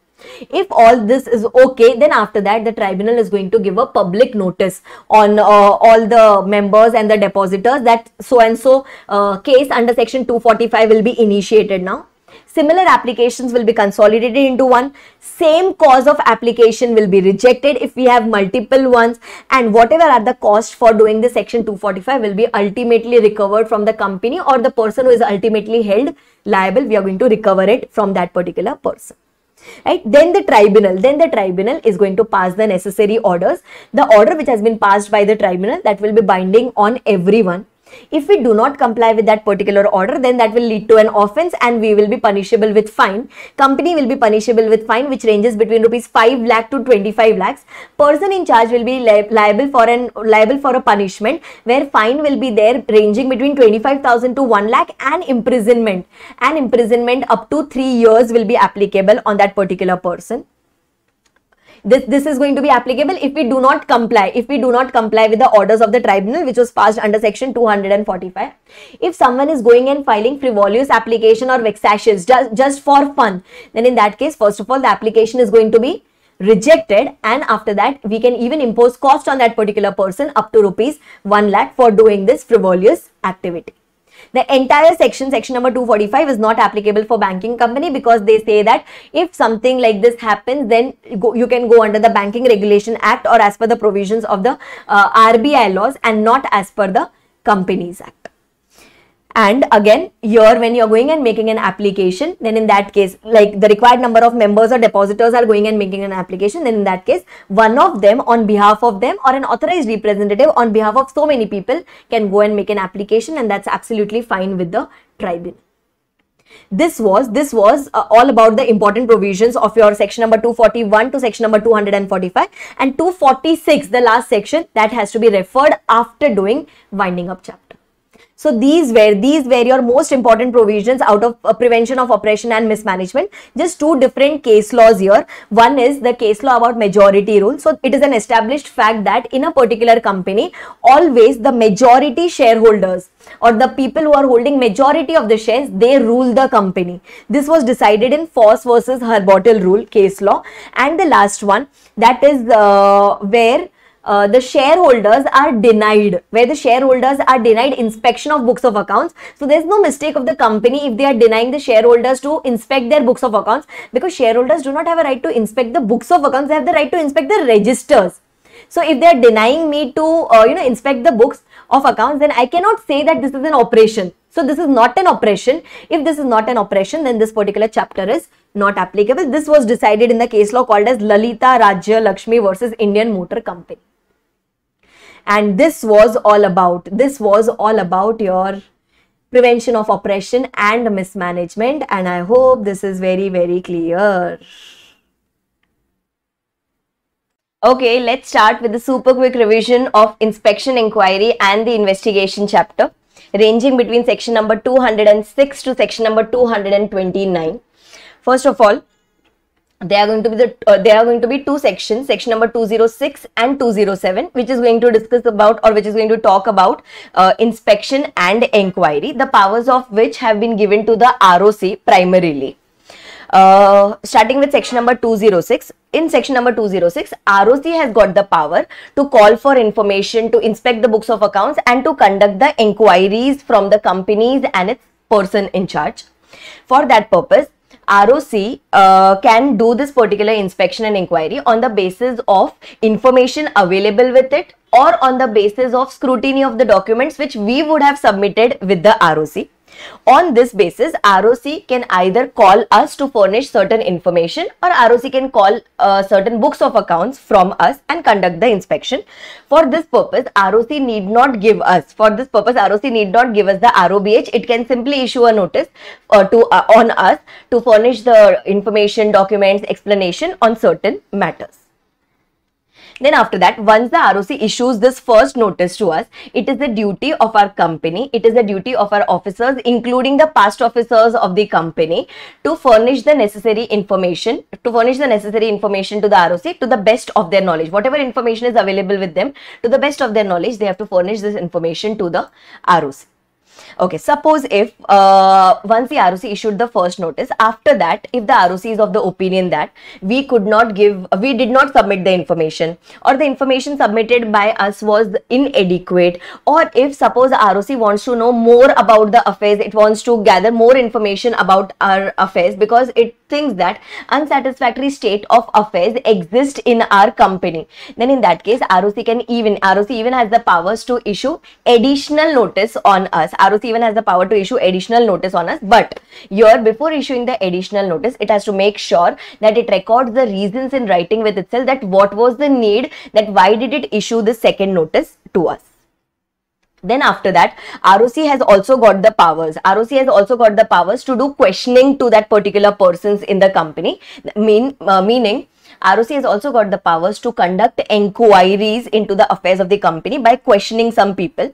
If all this is okay, then after that the tribunal is going to give a public notice on all the members and the depositors that so and so case under section 245 will be initiated now. Similar applications will be consolidated into one. Same cause of application will be rejected if we have multiple ones, and whatever are the costs for doing the section 245 will be ultimately recovered from the company, or the person who is ultimately held liable, we are going to recover it from that particular person. Right? Then the tribunal is going to pass the necessary orders. The order which has been passed by the tribunal, that will be binding on everyone. If we do not comply with that particular order, then that will lead to an offence, and we will be punishable with fine. Company will be punishable with fine which ranges between rupees 5 lakh to 25 lakhs. Person in charge will be liable for a punishment where fine will be there ranging between 25,000 to 1 lakh, and imprisonment up to 3 years will be applicable on that particular person. This is going to be applicable if we do not comply with the orders of the tribunal which was passed under section 245. If someone is going and filing frivolous application or vexatious just for fun, then in that case, first of all, the application is going to be rejected, and after that we can even impose cost on that particular person up to rupees 1 lakh for doing this frivolous activity. The entire section number 245 is not applicable for banking company, because they say that if something like this happens, then you can go under the Banking Regulation Act or as per the provisions of the RBI laws, and not as per the Companies Act. And again, here when you are going and making an application, then in that case, like the required number of members or depositors are going and making an application, then in that case, one of them on behalf of them, or an authorized representative on behalf of so many people, can go and make an application, and that's absolutely fine with the tribunal. This was all about the important provisions of your section number 241 to section number 245, and 246, the last section, that has to be referred after doing winding up chapter. So these were your most important provisions out of prevention of oppression and mismanagement. Just two different case laws here. One is the case law about majority rule. So it is an established fact that in a particular company, always the majority shareholders, or the people who are holding majority of the shares, they rule the company. This was decided in Foss versus Harbottle rule case law. And the last one, that is where the shareholders are denied, inspection of books of accounts. So there's no mistake of the company if they are denying the shareholders to inspect their books of accounts, because shareholders do not have a right to inspect the books of accounts, they have the right to inspect the registers. So if they are denying me to, inspect the books of accounts, then I cannot say that this is an operation. So this is not an operation. If this is not an operation, then this particular chapter is not applicable. This was decided in the case law called as Lalita Rajya Lakshmi versus Indian Motor Company. And this was all about your prevention of oppression and mismanagement. And I hope this is very, very clear. Okay, let's start with the super quick revision of inspection, inquiry and the investigation chapter, ranging between section number 206 to section number 229. First of all, there are going to be two sections, section number 206 and 207, which is going to discuss about, or which is going to talk about inspection and inquiry, the powers of which have been given to the ROC primarily. Starting with section number 206. In section number 206, ROC has got the power to call for information, to inspect the books of accounts and to conduct the inquiries from the companies and its person in charge. For that purpose, ROC can do this particular inspection and inquiry on the basis of information available with it, or on the basis of scrutiny of the documents which we would have submitted with the ROC. On this basis, ROC can either call us to furnish certain information, or ROC can call certain books of accounts from us and conduct the inspection. For this purpose, ROC need not give us the ROBH. It can simply issue a notice on us to furnish the information, documents, explanation on certain matters. Then after that, once the ROC issues this first notice to us, it is the duty of our company, it is the duty of our officers, including the past officers of the company, to furnish the necessary information, to the ROC to the best of their knowledge. Whatever information is available with them, to the best of their knowledge, they have to furnish this information to the ROC. Okay, suppose if once the ROC issued the first notice, after that, if the ROC is of the opinion that we did not submit the information, or the information submitted by us was inadequate, or if suppose the ROC wants to know more about the affairs, it wants to gather more information about our affairs because it thinks that unsatisfactory state of affairs exist in our company, then in that case, ROC even has the powers to issue additional notice on us. ROC even has the power to issue additional notice on us, but here, before issuing the additional notice, it has to make sure that it records the reasons in writing with itself, that what was the need, that why did it issue the second notice to us. Then after that, ROC has also got the powers to do questioning to that particular persons in the company, meaning ROC has also got the powers to conduct inquiries into the affairs of the company by questioning some people.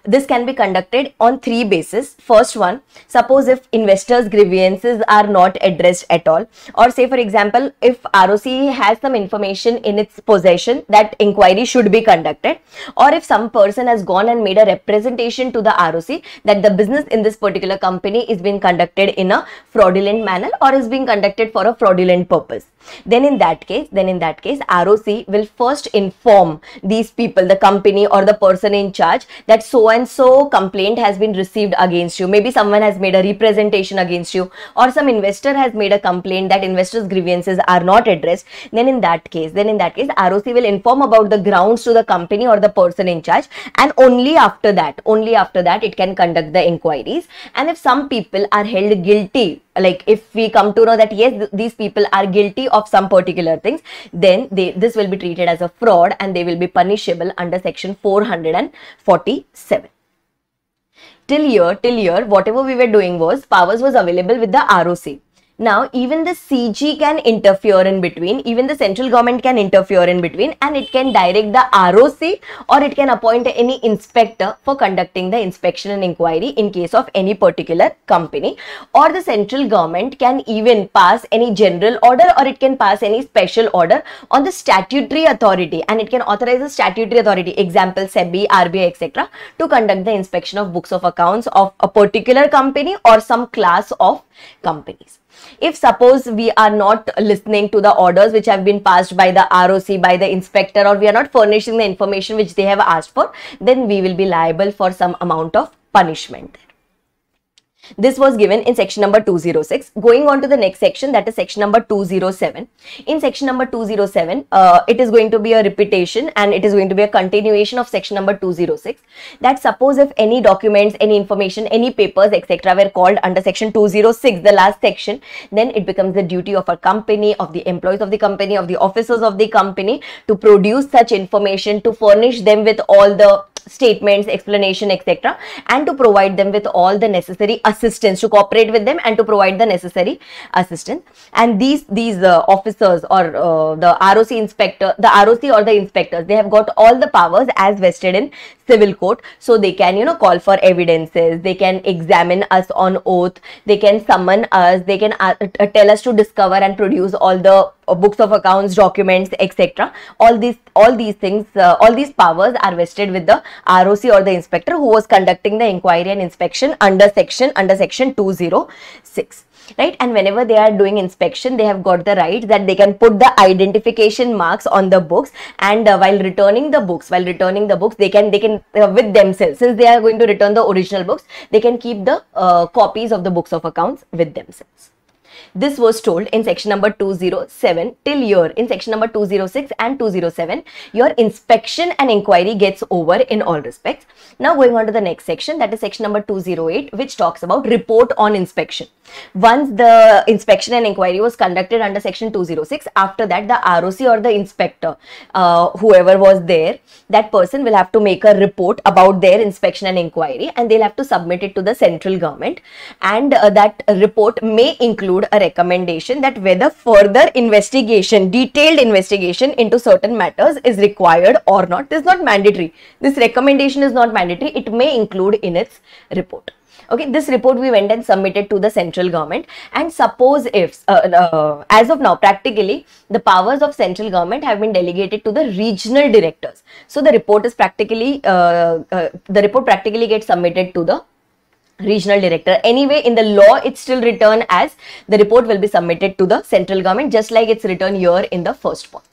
This can be conducted on three bases. First one, suppose if investors' grievances are not addressed at all, or say for example, if ROC has some information in its possession, that inquiry should be conducted, or if some person has gone and made a representation to the ROC that the business in this particular company is being conducted in a fraudulent manner or is being conducted for a fraudulent purpose. Then in that case, ROC will first inform these people, the company or the person in charge, that so and so complaint has been received against you. Maybe someone has made a representation against you, or some investor has made a complaint that investors' grievances are not addressed. Then in that case, ROC will inform about the grounds to the company or the person in charge, and only after that it can conduct the inquiries. And if some people are held guilty, like if we come to know that yes, these people are guilty of some particular things, then this will be treated as a fraud and they will be punishable under section 447. Till here, whatever we were doing was, powers was available with the ROC. Now, even the CG can interfere in between, even the central government can interfere in between, and it can direct the ROC, or it can appoint any inspector for conducting the inspection and inquiry in case of any particular company, or the central government can even pass any general order, or it can pass any special order on the statutory authority, and it can authorize the statutory authority, example SEBI, RBI, etc., to conduct the inspection of books of accounts of a particular company or some class of companies. If suppose we are not listening to the orders which have been passed by the ROC, by the inspector, or we are not furnishing the information which they have asked for, then we will be liable for some amount of punishment. This was given in section number 206. Going on to the next section, that is section number 207. In section number 207, it is going to be a repetition and it is going to be a continuation of section number 206. That suppose if any documents, any information, any papers, etc. were called under section 206, the last section, then it becomes the duty of a company, of the employees of the company, of the officers of the company to produce such information, to furnish them with all the statements, explanation, etc., and to provide them with all the necessary assistance, to cooperate with them and to provide the necessary assistance. And these officers or the ROC inspector, the ROC or the inspectors, they have got all the powers as vested in civil court. So they can, you know, call for evidences, they can examine us on oath, they can summon us, they can tell us to discover and produce all the books of accounts, documents, etc. All these things, all these powers are vested with the ROC or the inspector who was conducting the inquiry and inspection under section 206. Right? And whenever they are doing inspection, they have got the right that they can put the identification marks on the books, and while returning the books, they can with themselves, since they are going to return the original books, they can keep the copies of the books of accounts with themselves. This was told in section number 207 till here. In section number 206 and 207, your inspection and inquiry gets over in all respects. Now going on to the next section, that is section number 208, which talks about report on inspection. Once the inspection and inquiry was conducted under section 206, after that the ROC or the inspector, whoever was there, that person will have to make a report about their inspection and inquiry, and they'll have to submit it to the central government. And that report may include a recommendation that whether further investigation, detailed investigation into certain matters is required or not. This is not mandatory. This recommendation is not mandatory. It may include in its report. Okay, this report we went and submitted to the central government, and suppose if as of now practically the powers of central government have been delegated to the regional directors. So the report is practically gets submitted to the regional director. Anyway, in the law it's still written as the report will be submitted to the central government, just like it's written here in the first point.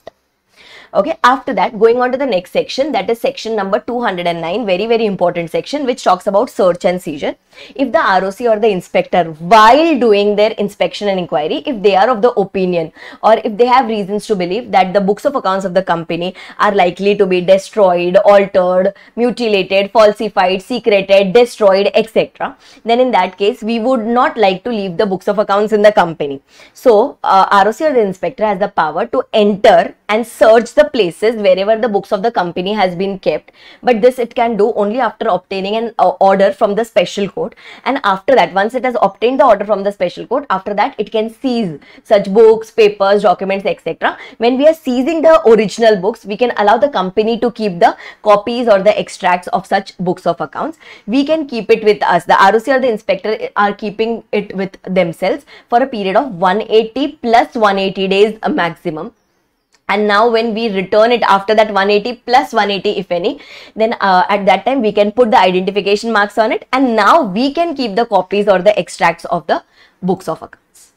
Okay, after that, going on to the next section, that is section number 209, very important section, which talks about search and seizure. If the ROC or the inspector, while doing their inspection and inquiry, if they are of the opinion or if they have reasons to believe that the books of accounts of the company are likely to be destroyed, altered, mutilated, falsified, secreted, destroyed, etc., then in that case, we would not like to leave the books of accounts in the company. So, ROC or the inspector has the power to enter and search the places wherever the books of the company has been kept, but this it can do only after obtaining an order from the special court. And after that, once it has obtained the order from the special court, after that it can seize such books, papers, documents, etc. When we are seizing the original books, we can allow the company to keep the copies or the extracts of such books of accounts. We can keep it with us. The ROC or the inspector are keeping it with themselves for a period of 180 plus 180 days maximum. And now when we return it after that 180 plus 180 if any, then at that time we can put the identification marks on it, and now we can keep the copies or the extracts of the books of accounts.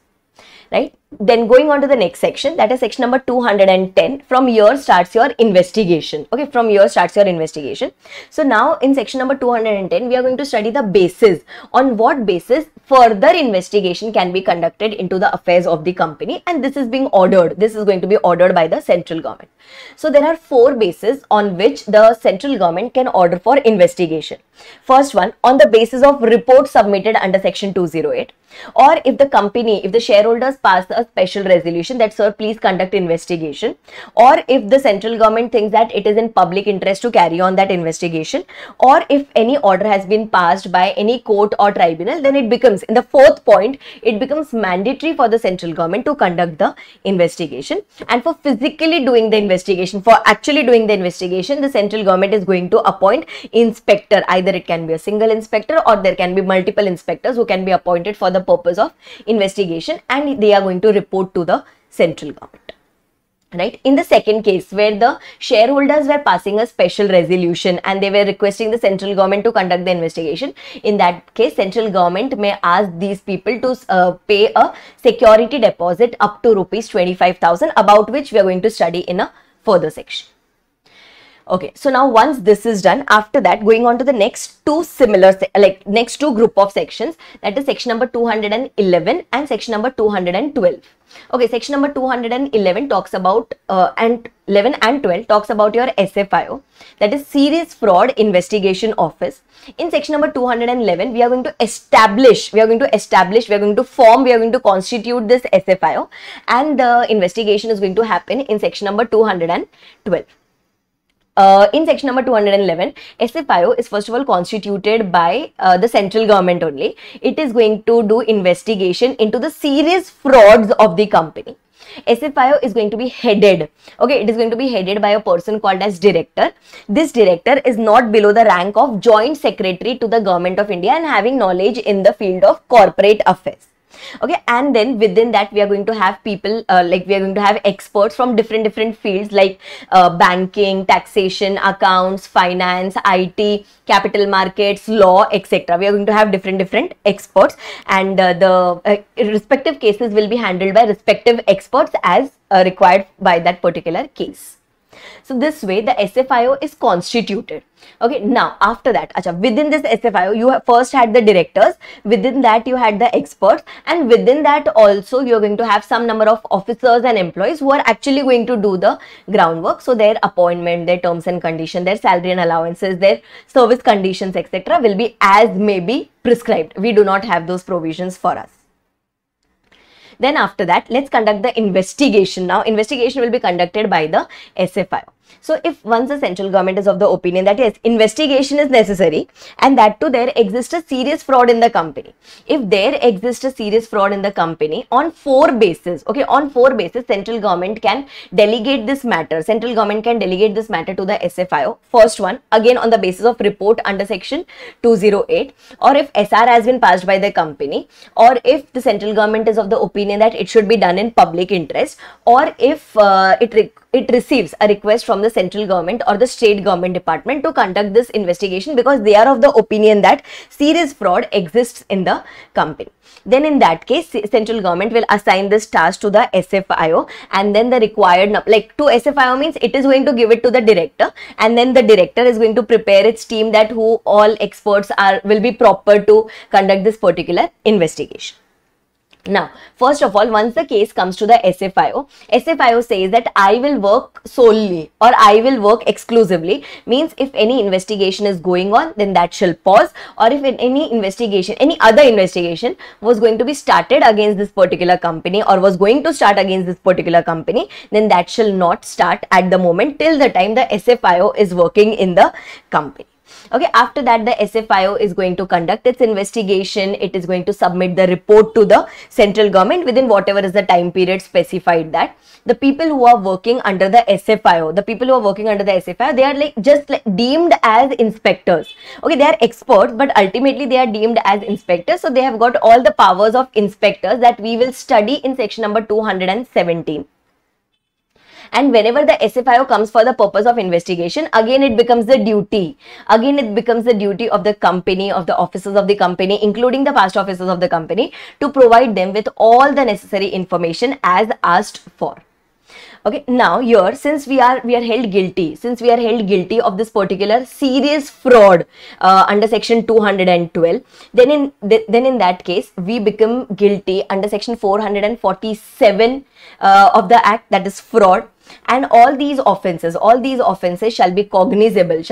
Right? Then going on to the next section, that is section number 210. From here starts your investigation. Okay, from here starts your investigation. So now in section number 210, we are going to study the basis. On what basis further investigation can be conducted into the affairs of the company, and this is being ordered. This is going to be ordered by the central government. So there are 4 bases on which the central government can order for investigation. First one, on the basis of report submitted under section 208, or if the company, if the shareholders pass a special resolution that sir please conduct investigation, or if the central government thinks that it is in public interest to carry on that investigation, or if any order has been passed by any court or tribunal, then it becomes, in the 4th point, it becomes mandatory for the central government to conduct the investigation. And for physically doing the investigation, for actually doing the investigation, the central government is going to appoint inspector. Either it can be a single inspector or there can be multiple inspectors who can be appointed for the purpose of investigation, and they are going to report to the central government. Right? In the second case, where the shareholders were passing a special resolution and they were requesting the central government to conduct the investigation, in that case, central government may ask these people to pay a security deposit up to rupees 25,000, about which we are going to study in a further section. Okay, so now once this is done, after that going on to the next two next two group of sections, that is section number 211 and section number 212. Okay, section number 211 talks about and 11 and 12 talks about your SFIO, that is Serious Fraud Investigation Office. In section number 211, we are going to establish, we are going to constitute this SFIO, and the investigation is going to happen in section number 212. In section number 211, SFIO is first of all constituted by the central government only. It is going to do investigation into the serious frauds of the company. SFIO is going to be headed, okay, it is going to be headed by a person called as director. This director is not below the rank of joint secretary to the government of India and having knowledge in the field of corporate affairs. Okay, and then within that we are going to have people we are going to have experts from different fields like banking, taxation, accounts, finance, IT, capital markets, law, etc. We are going to have different experts, and the respective cases will be handled by respective experts as required by that particular case. So this way the SFIO is constituted. Okay, now after that, within this SFIO, you first had the directors, within that you had the experts, and within that also you are going to have some number of officers and employees who are actually going to do the groundwork. So their appointment, their terms and conditions, their salary and allowances, their service conditions, etc. will be as may be prescribed. We do not have those provisions for us. Then after that, let's conduct the investigation. Now, investigation will be conducted by the SFIO. So, if once the central government is of the opinion that yes, investigation is necessary, and that too there exists a serious fraud in the company. If there exists a serious fraud in the company on 4 bases, okay, on 4 bases, central government can delegate this matter. Central government can delegate this matter to the SFIO. First one, again on the basis of report under section 208, or if SR has been passed by the company, or if the central government is of the opinion that it should be done in public interest, or if it receives a request from the central government or the state government department to conduct this investigation because they are of the opinion that serious fraud exists in the company. Then in that case, central government will assign this task to the SFIO, and then the required, like to SFIO means it is going to give it to the director, and then the director is going to prepare its team that who all experts will be proper to conduct this particular investigation. Now, first of all, once the case comes to the SFIO, SFIO says that I will work solely or I will work exclusively, means if any investigation is going on, then that shall pause, or if any investigation, any other investigation was going to be started against this particular company or was going to start against this particular company, then that shall not start at the moment till the time the SFIO is working in the company. Okay, after that the SFIO is going to conduct its investigation. It is going to submit the report to the central government within whatever is the time period specified. That the people who are working under the SFIO, they are just deemed as inspectors. Okay, they are experts, but ultimately they are deemed as inspectors. So they have got all the powers of inspectors that we will study in section number 217. And whenever the SFIO comes for the purpose of investigation, again it becomes the duty. Again it becomes the duty of the company, of the officers of the company, including the past officers of the company, to provide them with all the necessary information as asked for. Okay, now here, since we are held guilty of this particular serious fraud under section 212, then in that case we become guilty under section 447 of the act, that is fraud. And all these offences shall be cognizable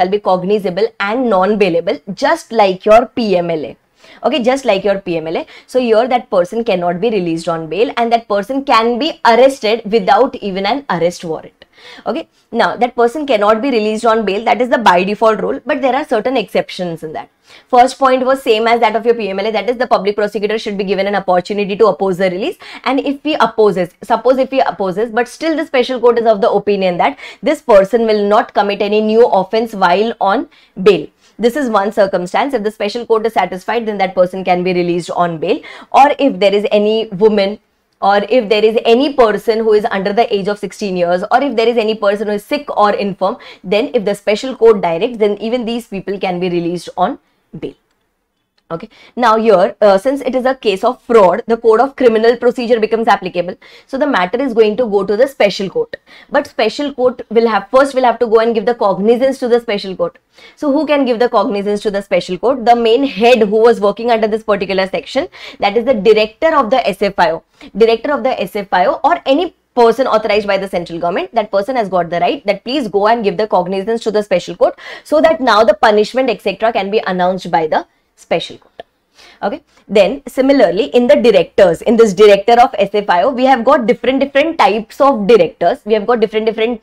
and non-bailable, just like your PMLA. Okay, just like your PMLA. So here that person cannot be released on bail, and that person can be arrested without even an arrest warrant. Okay, now that person cannot be released on bail, that is the by default rule, but there are certain exceptions in that. First point was same as that of your PMLA, that is the public prosecutor should be given an opportunity to oppose the release, and if he opposes, but still the special court is of the opinion that this person will not commit any new offence while on bail. This is one circumstance. If the special court is satisfied, then that person can be released on bail. Or if there is any woman, or if there is any person who is under the age of 16 years, or if there is any person who is sick or infirm, then if the special court directs, then even these people can be released on bail. Okay, now here, since it is a case of fraud, the code of criminal procedure becomes applicable. So the matter is going to go to the special court. But special court will have to go and give the cognizance to the special court. So who can give the cognizance to the special court? The main head who was working under this particular section, that is the director of the SFIO. Director of the SFIO or any person authorized by the central government, that person has got the right that please go and give the cognizance to the special court, so that now the punishment etc. can be announced by the special court. Okay, then similarly in the directors, in this director of SFIO, we have got different types of directors. We have got different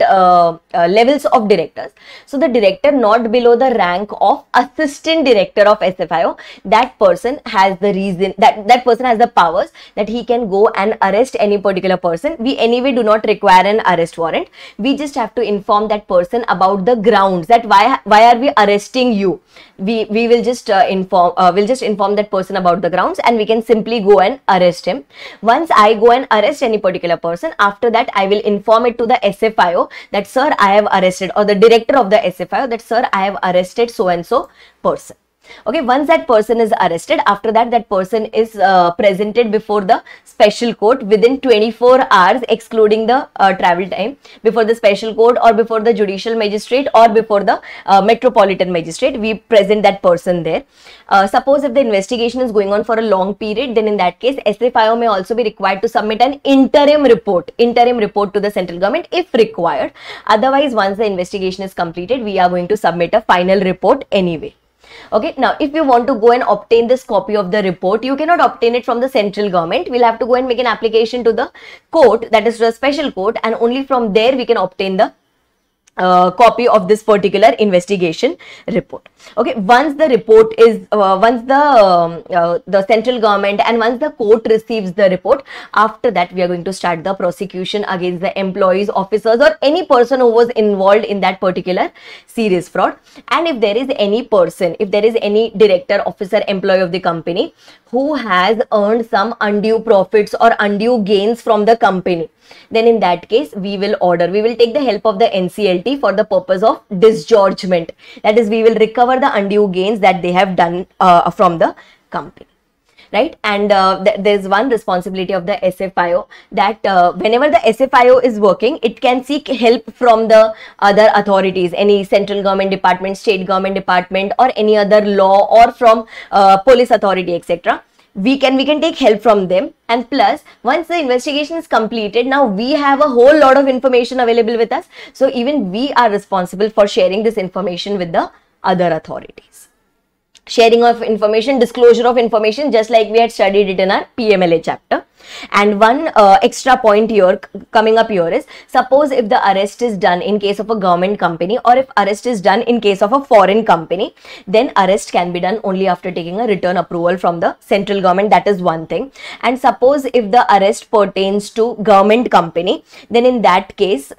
levels of directors. So the director not below the rank of assistant director of SFIO, that person has the reason, that person has the powers that he can go and arrest any particular person. We anyway do not require an arrest warrant. We just have to inform that person about the grounds, that why are we arresting you. We will just inform that person about the grounds, and we can simply go and arrest him. Once I go and arrest any particular person, after that I will inform it to the SFIO that sir, I have arrested, or the director of the SFIO that sir, I have arrested so and so person. Okay, once that person is arrested, after that that person is presented before the special court within 24 hours excluding the travel time, before the special court or before the judicial magistrate or before the metropolitan magistrate. We present that person there. Suppose if the investigation is going on for a long period, then in that case SFIO may also be required to submit an interim report to the central government if required. Otherwise, once the investigation is completed, we are going to submit a final report anyway. Okay, now if you want to go and obtain this copy of the report, you cannot obtain it from the central government. We'll have to go and make an application to the court, that is to the special court, and only from there we can obtain the copy of this particular investigation report. Okay, once the report is the central government and once the court receives the report, after that we are going to start the prosecution against the employees, officers, or any person who was involved in that particular serious fraud. And if there is any person, if there is any director, officer, employee of the company who has earned some undue profits or undue gains from the company, then in that case we will take the help of the NCLT for the purpose of disgorgement. That is, we will recover the undue gains that they have done from the company. Right, and there's one responsibility of the SFIO, that whenever the SFIO is working, it can seek help from the other authorities, any central government department, state government department, or any other law, or from police authority, etc. We can take help from them. And plus, once the investigation is completed, now we have a whole lot of information available with us. So even we are responsible for sharing this information with the other authorities. Sharing of information, disclosure of information, just like we had studied it in our PMLA chapter. And one extra point here coming up here is, suppose if the arrest is done in case of a government company, or if arrest is done in case of a foreign company, then arrest can be done only after taking a written approval from the central government. That is one thing. And suppose if the arrest pertains to government company, then in that case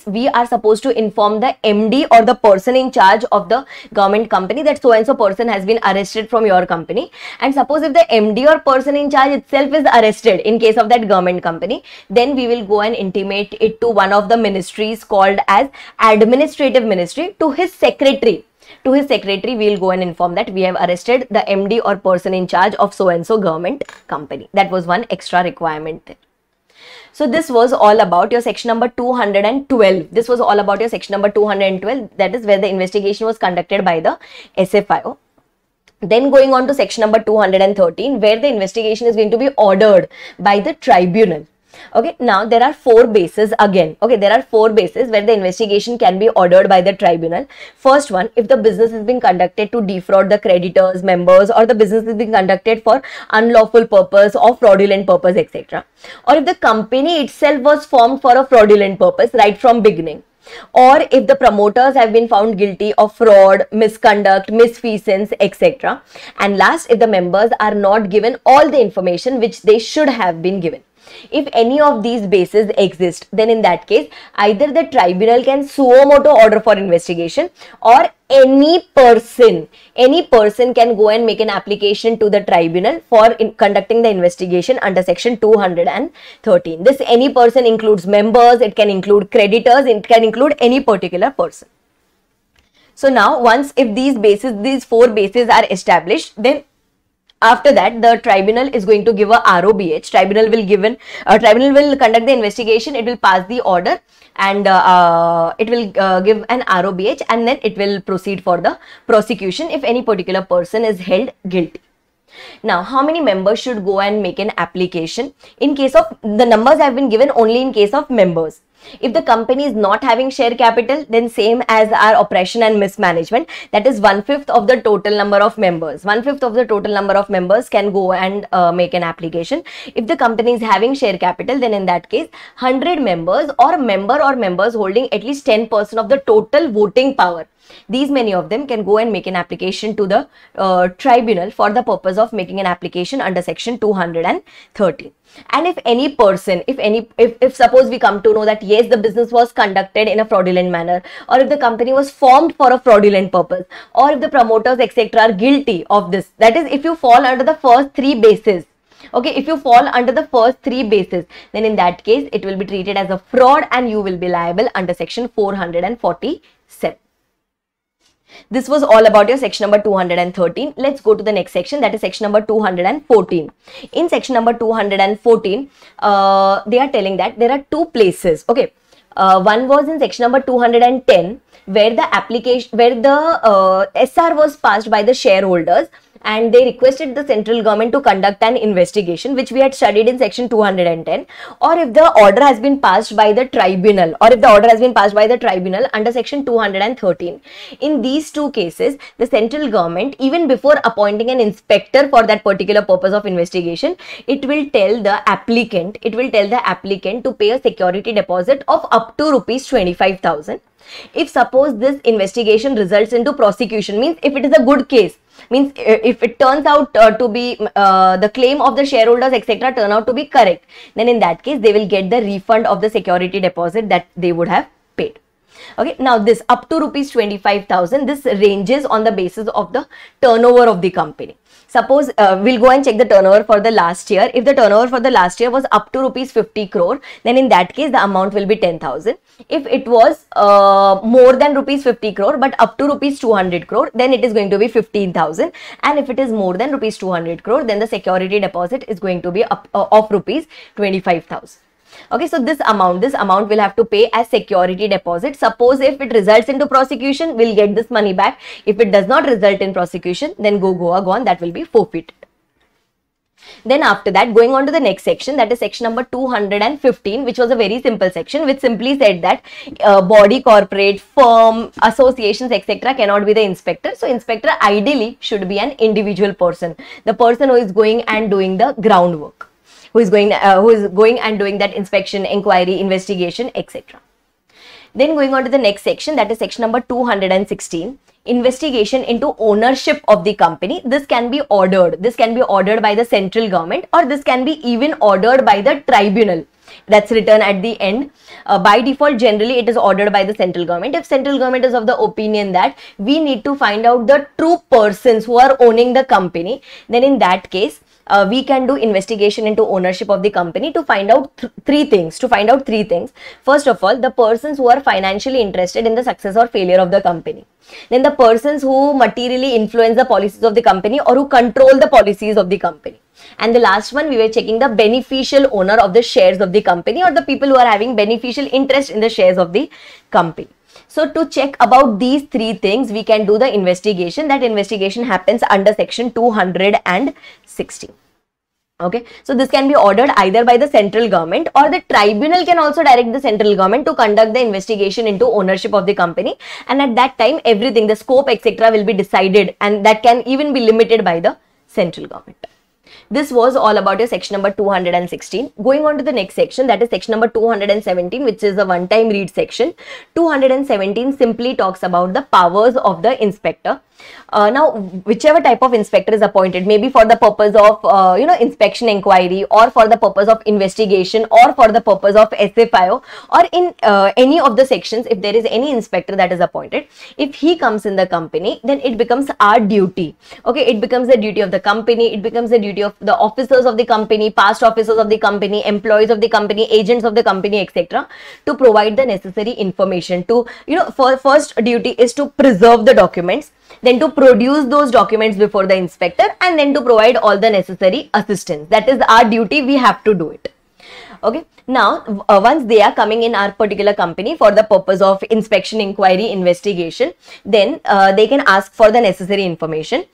we are supposed to inform the MD or the person in charge of the government company that so and so person has been arrested from your company. And suppose if the MD or person in charge itself is arrested in case of that government company, then we will go and intimate it to one of the ministries called as administrative ministry. To his secretary, we will go and inform that we have arrested the MD or person in charge of so and so government company. That was one extra requirement there. So this was all about your section number 212. This was all about your section number 212. That is where the investigation was conducted by the SFIO. Then going on to section number 213, where the investigation is going to be ordered by the tribunal. Okay, now there are four bases again. Okay, there are four bases where the investigation can be ordered by the tribunal. First one, if the business is being conducted to defraud the creditors, members, or the business is being conducted for unlawful purpose or fraudulent purpose, etc. Or if the company itself was formed for a fraudulent purpose right from beginning. Or if the promoters have been found guilty of fraud, misconduct, misfeasance, etc. And last, if the members are not given all the information which they should have been given. If any of these bases exist, then in that case, either the tribunal can suo motu order for investigation, or any person can go and make an application to the tribunal for conducting the investigation under section 213. This any person includes members, it can include creditors, it can include any particular person. So now once if these 4 bases are established, then after that the tribunal is going to give a ROBH. Tribunal will conduct the investigation, it will pass the order, and it will give an ROBH, and then it will proceed for the prosecution if any particular person is held guilty. Now, how many members should go and make an application? In case of, the numbers have been given only in case of members. If the company is not having share capital, then same as our operation and mismanagement, that is 1/5 of the total number of members. 1/5 of the total number of members can go and make an application. If the company is having share capital, then in that case, 100 members or members holding at least 10% of the total voting power, these many of them can go and make an application to the tribunal for the purpose of making an application under section 213. And if any person, if suppose we come to know that yes, the business was conducted in a fraudulent manner, or if the company was formed for a fraudulent purpose, or if the promoters etc. are guilty of this, that is if you fall under the first 3 bases. Okay, if you fall under the first 3 bases, then in that case it will be treated as a fraud and you will be liable under section 447. This was all about your section number 213. Let's go to the next section, that is section number 214. In section number 214, they are telling that there are 2 places. Okay, one was in section number 210 where the SR was passed by the shareholders, and they requested the central government to conduct an investigation, which we had studied in section 210, or if the order has been passed by the tribunal, under section 213. In these 2 cases, the central government, even before appointing an inspector for that particular purpose of investigation, it will tell the applicant to pay a security deposit of up to rupees 25,000. If suppose this investigation results into prosecution, means if it is a good case, means if it turns out to be the claim of the shareholders etc. turn out to be correct, then in that case they will get the refund of the security deposit that they would have paid. Okay, now this up to rupees 25,000, this ranges on the basis of the turnover of the company. Suppose we'll go and check the turnover for the last year. If the turnover for the last year was up to rupees 50 crore, then in that case the amount will be 10,000. If it was more than rupees 50 crore but up to rupees 200 crore, then it is going to be 15,000. And if it is more than rupees 200 crore, then the security deposit is going to be of rupees 25,000. Okay, so this amount will have to pay as security deposit. Suppose if it results into prosecution, we'll get this money back. If it does not result in prosecution, then gone, that will be forfeited. Then after that, going on to the next section, that is section number 215, which was a very simple section, which simply said that body, corporate, firm, associations, etc. cannot be the inspector. So inspector ideally should be an individual person, the person who is going and doing the groundwork, who is going and doing that inspection, inquiry, investigation, etc. Then going on to the next section, that is section number 216, investigation into ownership of the company. This can be ordered. This can be ordered by the central government, or this can be even ordered by the tribunal. That's written at the end. By default, generally it is ordered by the central government. If central government is of the opinion that we need to find out the true persons who are owning the company, then in that case, we can do investigation into ownership of the company to find out three things. First of all, the persons who are financially interested in the success or failure of the company. Then the persons who materially influence the policies of the company or who control the policies of the company. And the last one, we were checking the beneficial owner of the shares of the company, or the people who are having beneficial interest in the shares of the company. So to check about these three things, we can do the investigation. That investigation happens under section 216. Okay, so this can be ordered either by the central government, or the tribunal can also direct the central government to conduct the investigation into ownership of the company, and at that time everything, the scope etc. will be decided, and that can even be limited by the central government. This was all about your section number 216. Going on to the next section, that is section number 217, which is a one-time read section. 217 simply talks about the powers of the inspector. Now, whichever type of inspector is appointed, maybe for the purpose of inspection inquiry, or for the purpose of investigation, or for the purpose of SFIO, or in any of the sections, if there is any inspector that is appointed, if he comes in the company, then it becomes our duty. Okay, it becomes the duty of the company, it becomes the duty of the officers of the company, past officers of the company, employees of the company, agents of the company, etc., to provide the necessary information. To, for first duty is to preserve the documents, then to produce those documents before the inspector, and then to provide all the necessary assistance. That is our duty, we have to do it. Okay, now once they are coming in our particular company for the purpose of inspection, inquiry, investigation, then they can ask for the necessary information.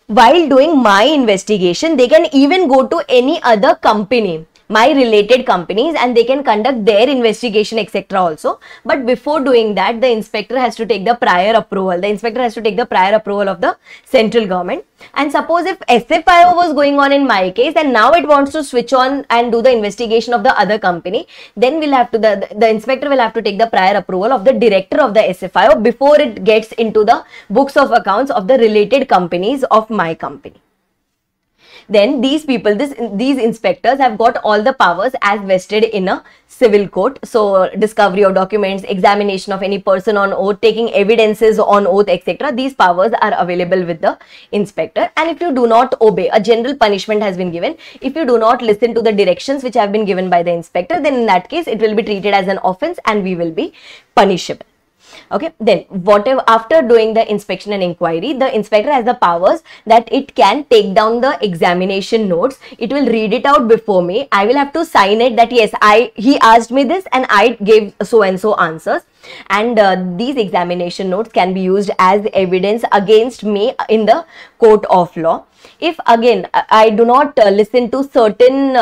While doing my investigation, they can even go to any other company, my related companies, and they can conduct their investigation, etc. also. But before doing that, the inspector has to take the prior approval. The inspector has to take the prior approval of the central government. And suppose if SFIO was going on in my case, and now it wants to switch on and do the investigation of the other company, then we'll have to, the inspector will have to take the prior approval of the director of the SFIO before it gets into the books of accounts of the related companies of my company. Then these people, these inspectors have got all the powers as vested in a civil court. So discovery of documents, examination of any person on oath, taking evidences on oath, etc. These powers are available with the inspector. And if you do not obey, a general punishment has been given. If you do not listen to the directions which have been given by the inspector, then in that case it will be treated as an offense and we will be punishable. Okay, then whatever, after doing the inspection and inquiry, the inspector has the powers that it can take down the examination notes. It will read it out before me. I will have to sign it that yes, he asked me this and I gave so and so answers. And these examination notes can be used as evidence against me in the court of law. If again I do not listen to certain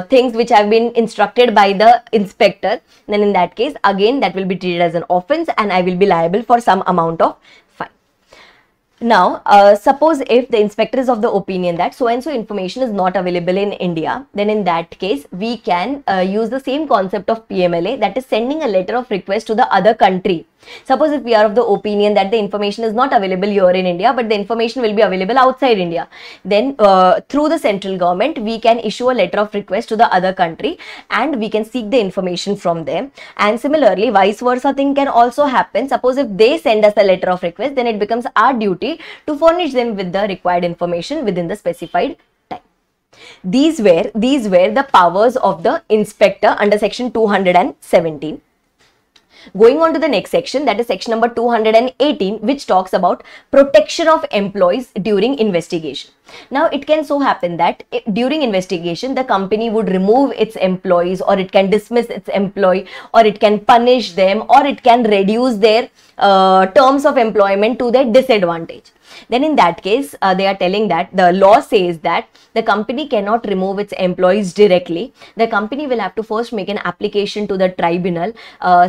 things which have been instructed by the inspector, then in that case again that will be treated as an offense and I will be liable for some amount of fine. Now, suppose if the inspector is of the opinion that so and so information is not available in India, then in that case we can use the same concept of PMLA, that is sending a letter of request to the other country. Suppose if we are of the opinion that the information is not available here in India, but the information will be available outside India, then through the central government, we can issue a letter of request to the other country and we can seek the information from them. And similarly, vice versa thing can also happen. Suppose if they send us a letter of request, then it becomes our duty to furnish them with the required information within the specified time. These were the powers of the inspector under section 217. Going on to the next section, that is section number 218, which talks about protection of employees during investigation. Now, it can so happen that during investigation, the company would remove its employees, or it can dismiss its employee, or it can punish them, or it can reduce their terms of employment to their disadvantage. Then in that case, they are telling that the law says that the company cannot remove its employees directly. The company will have to first make an application to the tribunal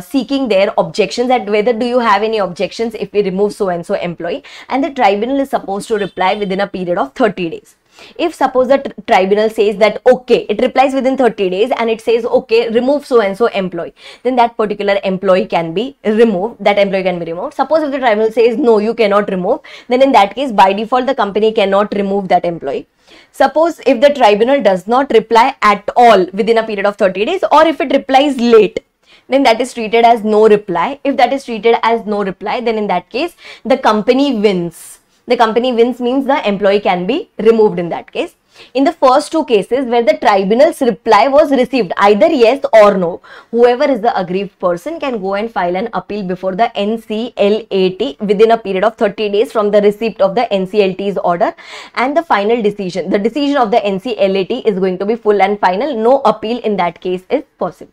seeking their objections, that whether do you have any objections if we remove so and so employee, and the tribunal is supposed to reply within a period of 30 days. If suppose the tribunal says that okay, it replies within 30 days and it says okay, remove so and so employee, then that particular employee can be removed, Suppose if the tribunal says no, you cannot remove, then in that case by default the company cannot remove that employee. Suppose if the tribunal does not reply at all within a period of 30 days, or if it replies late, then that is treated as no reply. If that is treated as no reply, then in that case the company wins. The company wins means the employee can be removed in that case. In the first two cases where the tribunal's reply was received, either yes or no, whoever is the aggrieved person can go and file an appeal before the NCLAT within a period of 30 days from the receipt of the NCLT's order, and the final decision, the decision of the NCLAT is going to be full and final. No appeal in that case is possible.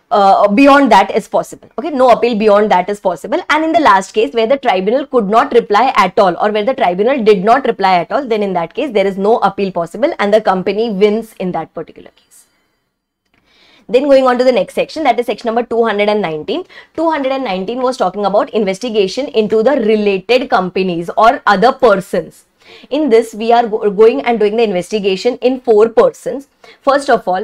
Beyond that is possible. Okay, no appeal beyond that is possible. And in the last case where the tribunal could not reply at all, or where the tribunal did not reply at all, then in that case there is no appeal possible and the company wins in that particular case. Then going on to the next section, that is section number 219. 219 was talking about investigation into the related companies or other persons. In this, we are going and doing the investigation in 4 persons. First of all,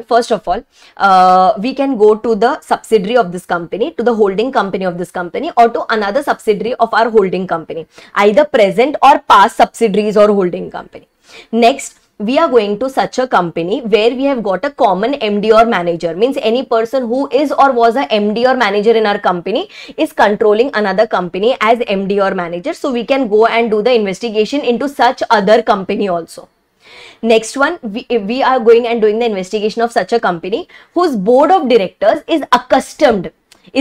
we can go to the subsidiary of this company, to the holding company of this company, or to another subsidiary of our holding company, either present or past subsidiaries or holding company. Next, we are going to such a company where we have got a common MD or manager, means any person who is or was a MD or manager in our company is controlling another company as MD or manager. So we can go and do the investigation into such other company also. Next one, we are going and doing the investigation of such a company whose board of directors is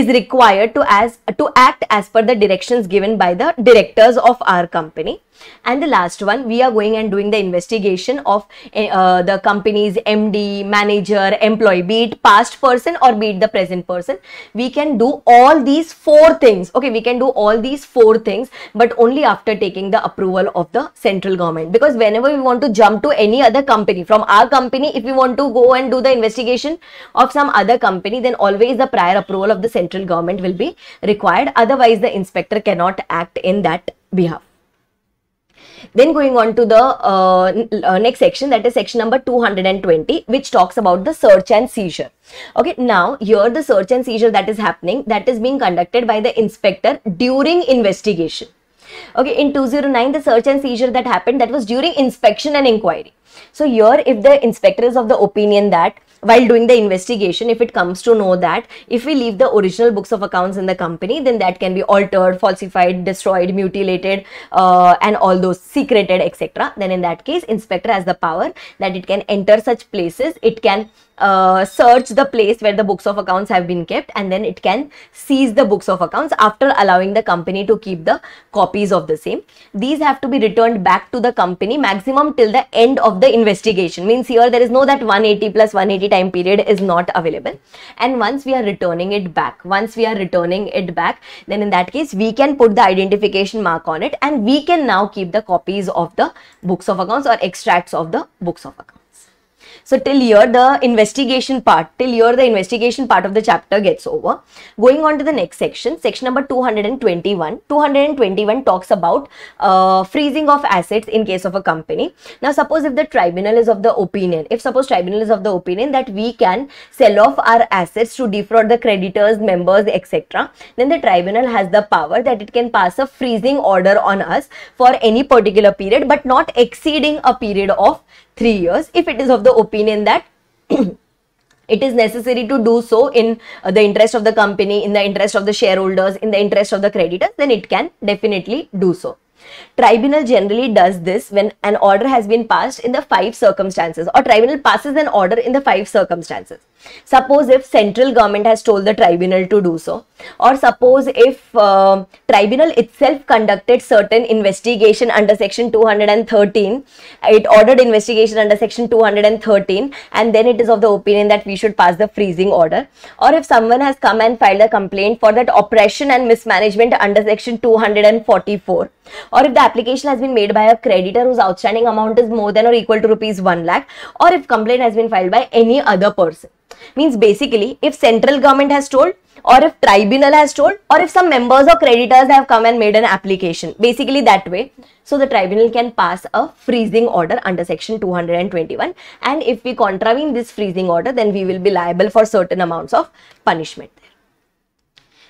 required to act as per the directions given by the directors of our company. And the last one, we are going and doing the investigation of the company's MD, manager, employee, be it past person or be it the present person. We can do all these 4 things. Okay, we can do all these 4 things, but only after taking the approval of the central government. Because whenever we want to jump to any other company, from our company, if we want to go and do the investigation of some other company, then always the prior approval of the central government will be required. Otherwise, the inspector cannot act in that behalf. Then going on to the next section, that is section number 220, which talks about the search and seizure. Okay, now here the search and seizure that is happening, that is being conducted by the inspector during investigation. Okay, in 209, the search and seizure that happened, that was during inspection and inquiry. So here, if the inspector is of the opinion that while doing the investigation, if it comes to know that if we leave the original books of accounts in the company, then that can be altered, falsified, destroyed, mutilated, and all those secreted, etc. Then in that case, inspector has the power that it can enter such places, it can search the place where the books of accounts have been kept, and then it can seize the books of accounts after allowing the company to keep the copies of the same. These have to be returned back to the company maximum till the end of the investigation. Means here there is no that 180 plus 180 time period is not available. And once we are returning it back, then in that case we can put the identification mark on it, and we can now keep the copies of the books of accounts or extracts of the books of accounts. So till here the investigation part of the chapter gets over. Going on to the next section, section number 221. 221 talks about freezing of assets in case of a company. Now suppose if the tribunal is of the opinion, that we can sell off our assets to defraud the creditors, members, etc., then the tribunal has the power that it can pass a freezing order on us for any particular period, but not exceeding a period of 3 years, if it is of the opinion that it is necessary to do so in the interest of the company, in the interest of the shareholders, in the interest of the creditors, then it can definitely do so. Tribunal generally does this when an order has been passed in the 5 circumstances, or tribunal passes an order in the 5 circumstances. Suppose if central government has told the tribunal to do so, or suppose if tribunal itself conducted certain investigation under section 213, it ordered investigation under section 213, and then it is of the opinion that we should pass the freezing order, or if someone has come and filed a complaint for that oppression and mismanagement under section 244, or if the application has been made by a creditor whose outstanding amount is more than or equal to rupees 1 lakh, or if complaint has been filed by any other person. Means basically, if central government has told, or if tribunal has told, or if some members or creditors have come and made an application, basically that way. So the tribunal can pass a freezing order under section 221, and if we contravene this freezing order, then we will be liable for certain amounts of punishment.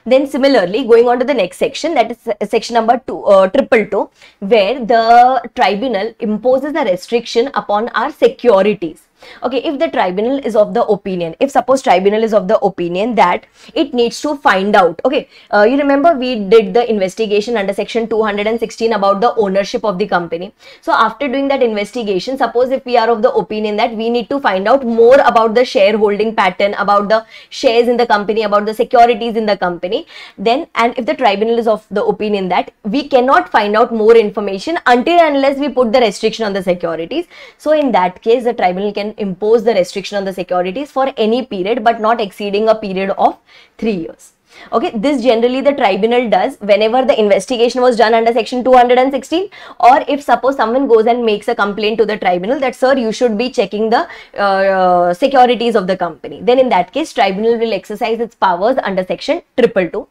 Then similarly, going on to the next section, that is section number 222, where the tribunal imposes a restriction upon our securities. Okay, if the tribunal is of the opinion, if suppose tribunal is of the opinion that it needs to find out, okay, you remember we did the investigation under section 216 about the ownership of the company. So after doing that investigation, suppose if we are of the opinion that we need to find out more about the shareholding pattern, about the shares in the company, about the securities in the company, then, and if the tribunal is of the opinion that we cannot find out more information until and unless we put the restriction on the securities, so in that case the tribunal can impose the restriction on the securities for any period, but not exceeding a period of 3 years. Okay, this generally the tribunal does whenever the investigation was done under section 216, or if suppose someone goes and makes a complaint to the tribunal that, sir, you should be checking the securities of the company, then in that case tribunal will exercise its powers under section 222.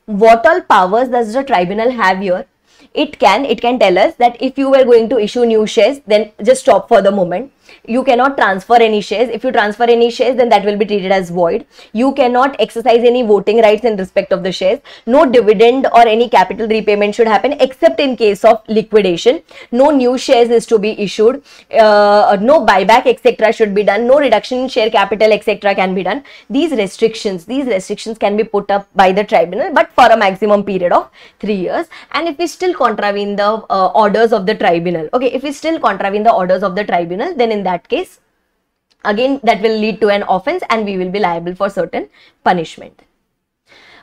What all powers does the tribunal have here? it can tell us that if you were going to issue new shares, then just stop for the moment. You cannot transfer any shares. If you transfer any shares, then that will be treated as void. You cannot exercise any voting rights in respect of the shares. No dividend or any capital repayment should happen except in case of liquidation. No new shares is to be issued. No buyback etc. should be done. No reduction in share capital etc. can be done. These restrictions can be put up by the tribunal, but for a maximum period of 3 years. And if we still contravene the orders of the tribunal, okay, if we still contravene the orders of the tribunal, then in that case, again, that will lead to an offense and we will be liable for certain punishment.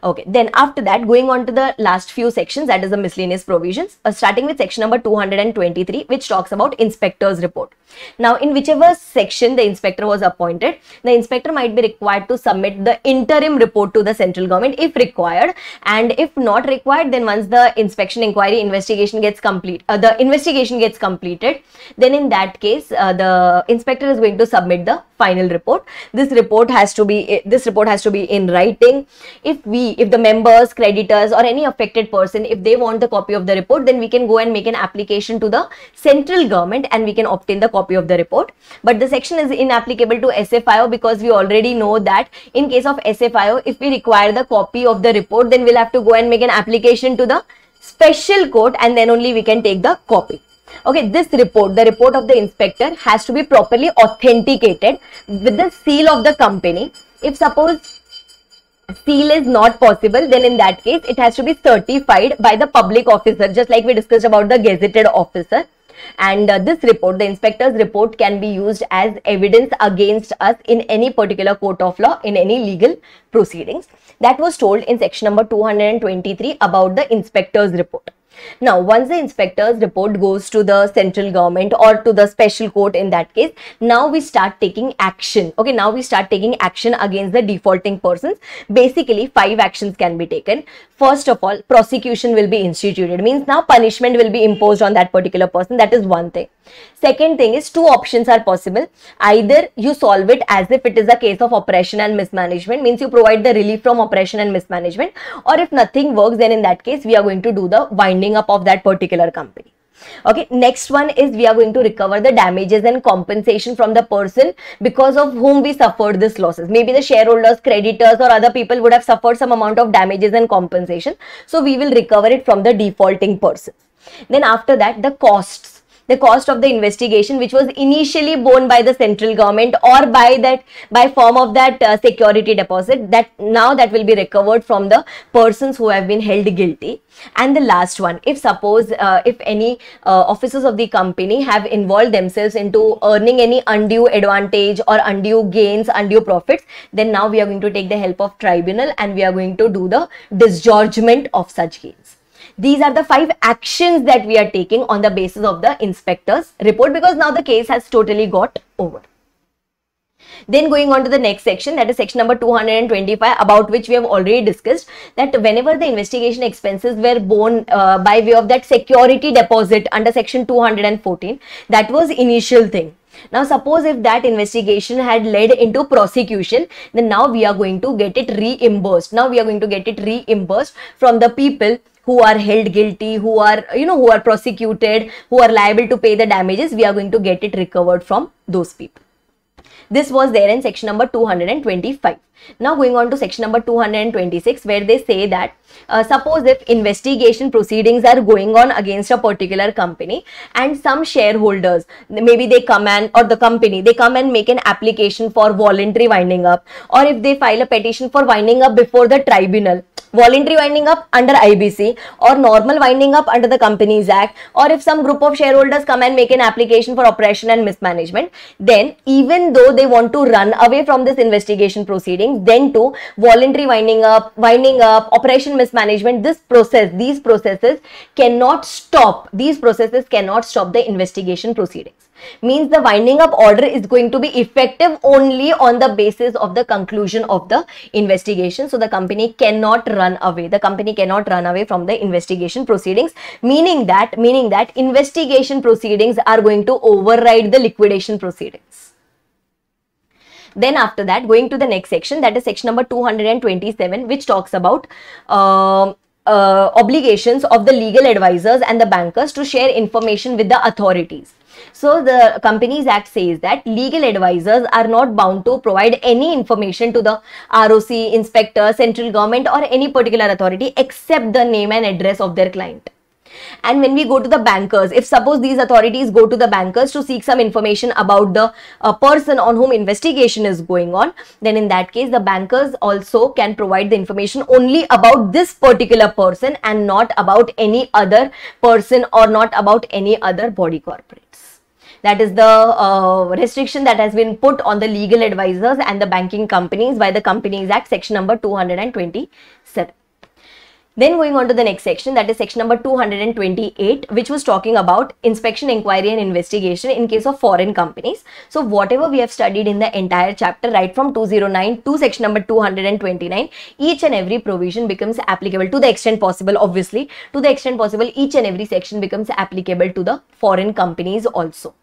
Okay, then after that, going on to the last few sections, that is the miscellaneous provisions, starting with section number 223, which talks about inspector's report. Now, in whichever section the inspector was appointed, the inspector might be required to submit the interim report to the central government if required, and if not required, then once the investigation gets completed, then in that case, the inspector is going to submit the final report. This report has to be in writing. If the members, creditors, or any affected person, if they want the copy of the report, then we can go and make an application to the central government and we can obtain the copy of the report. But the section is inapplicable to SFIO because we already know that in case of SFIO, if we require the copy of the report, then we'll have to go and make an application to the special court and then only we can take the copy. Okay, this report, the report of the inspector, has to be properly authenticated with the seal of the company. If suppose seal is not possible, then in that case it has to be certified by the public officer, just like we discussed about the gazetted officer. And this report, the inspector's report, can be used as evidence against us in any particular court of law, in any legal proceedings. That was told in section number 223 about the inspector's report. Now, once the inspector's report goes to the central government or to the special court, in that case, now we start taking action. Okay, now we start taking action against the defaulting persons. Basically, 5 actions can be taken. First of all, prosecution will be instituted. Means now punishment will be imposed on that particular person. That is one thing. Second thing is, 2 options are possible. Either you solve it as if it is a case of oppression and mismanagement, means you provide the relief from oppression and mismanagement, or if nothing works, then in that case we are going to do the winding up of that particular company. Okay, next one is we are going to recover the damages and compensation from the person because of whom we suffered this losses. Maybe the shareholders, creditors, or other people would have suffered some amount of damages and compensation. So we will recover it from the defaulting person. Then after that, the cost of the investigation, which was initially borne by the central government or by form of that security deposit, that will be recovered from the persons who have been held guilty. And the last one, if suppose if any officers of the company have involved themselves into earning any undue advantage or undue gains, undue profits, then now we are going to take the help of tribunal and we are going to do the disgorgement of such gains. These are the 5 actions that we are taking on the basis of the inspector's report, because now the case has totally got over. Then going on to the next section, that is section number 225, about which we have already discussed, that whenever the investigation expenses were borne by way of that security deposit under section 214, that was initial thing. Now suppose if that investigation had led into prosecution, then now we are going to get it reimbursed. Now we are going to get it reimbursed from the people who are held guilty, who are prosecuted, who are liable to pay the damages. We are going to get it recovered from those people. This was there in section number 225. Now going on to section number 226, where they say that suppose if investigation proceedings are going on against a particular company and some shareholders, maybe they come and, or the company, they come and make an application for voluntary winding up, or if they file a petition for winding up before the tribunal, voluntary winding up under IBC or normal winding up under the Companies Act, or if some group of shareholders come and make an application for oppression and mismanagement, then even though they want to run away from this investigation proceedings, then to voluntary winding up, oppression, mismanagement, these processes cannot stop. These processes cannot stop the investigation proceedings. Means the winding up order is going to be effective only on the basis of the conclusion of the investigation. So the company cannot run away. The company cannot run away from the investigation proceedings, meaning that investigation proceedings are going to override the liquidation proceedings. Then after that, going to the next section, that is section number 227, which talks about obligations of the legal advisors and the bankers to share information with the authorities. So the Companies Act says that legal advisors are not bound to provide any information to the ROC, inspector, central government or any particular authority except the name and address of their client. And when we go to the bankers, if suppose these authorities go to the bankers to seek some information about the person on whom investigation is going on, then in that case the bankers also can provide the information only about this particular person and not about any other person or not about any other body corporates. That is the restriction that has been put on the legal advisors and the banking companies by the Companies Act section number 227. Then going on to the next section, that is section number 228, which was talking about inspection, inquiry and investigation in case of foreign companies. So whatever we have studied in the entire chapter, right from 209 to section number 229, each and every provision becomes applicable to the extent possible, obviously, to the extent possible, each and every section becomes applicable to the foreign companies also.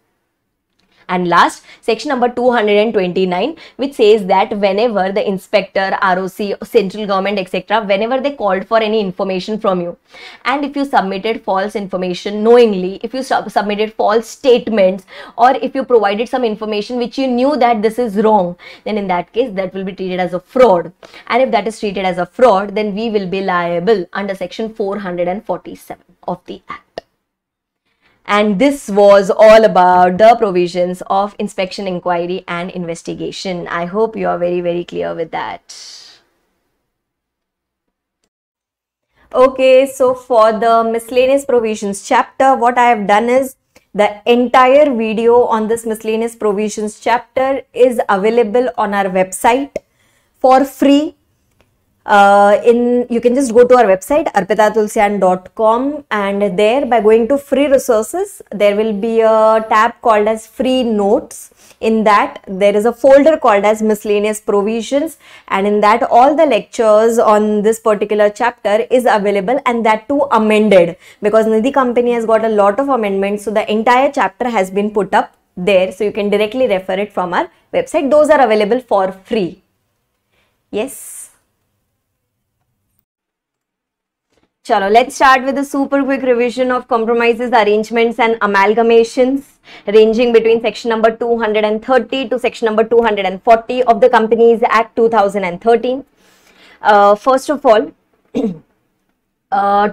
And last, section number 229, which says that whenever the inspector, ROC, central government, etc., whenever they called for any information from you, and if you submitted false information knowingly, if you submitted false statements, or if you provided some information which you knew that this is wrong, then in that case, that will be treated as a fraud. And if that is treated as a fraud, then we will be liable under section 447 of the Act. And this was all about the provisions of inspection, inquiry and investigation. I hope you are very, very clear with that. Okay, so for the miscellaneous provisions chapter, what I have done is the entire video on this miscellaneous provisions chapter is available on our website for free. You can just go to our website arpitatulsyan.com, and there by going to free resources, there will be a tab called as free notes. In that there is a folder called as miscellaneous provisions, and in that all the lectures on this particular chapter is available, and that too amended, because Nidhi company has got a lot of amendments, so the entire chapter has been put up there, so you can directly refer it from our website. Those are available for free. Yes. Chalo, let's start with a super quick revision of compromises, arrangements and amalgamations ranging between section number 230 to section number 240 of the Companies Act 2013. First of all,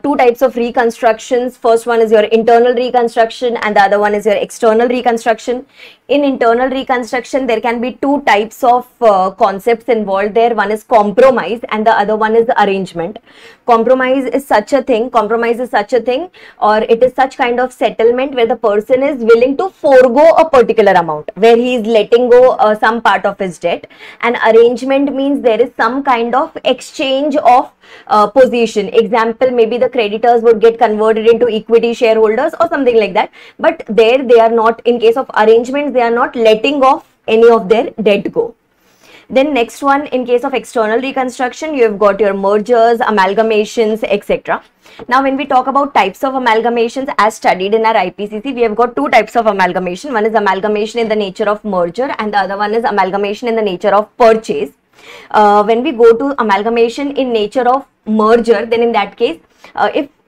two types of reconstructions. First one is your internal reconstruction and the other one is your external reconstruction. In internal reconstruction, there can be two types of concepts involved there. One is compromise and the other one is arrangement. Compromise is such a thing, or it is such kind of settlement where the person is willing to forego a particular amount, where he is letting go some part of his debt. And arrangement means there is some kind of exchange of position. Example, maybe the creditors would get converted into equity shareholders or something like that, but there they are not, in case of arrangements, they are not letting off any of their debt go. Then next one, in case of external reconstruction, you have got your mergers, amalgamations, etc. Now when we talk about types of amalgamations as studied in our IPCC, we have got two types of amalgamation. One is amalgamation in the nature of merger and the other one is amalgamation in the nature of purchase. When we go to amalgamation in nature of merger, then in that case,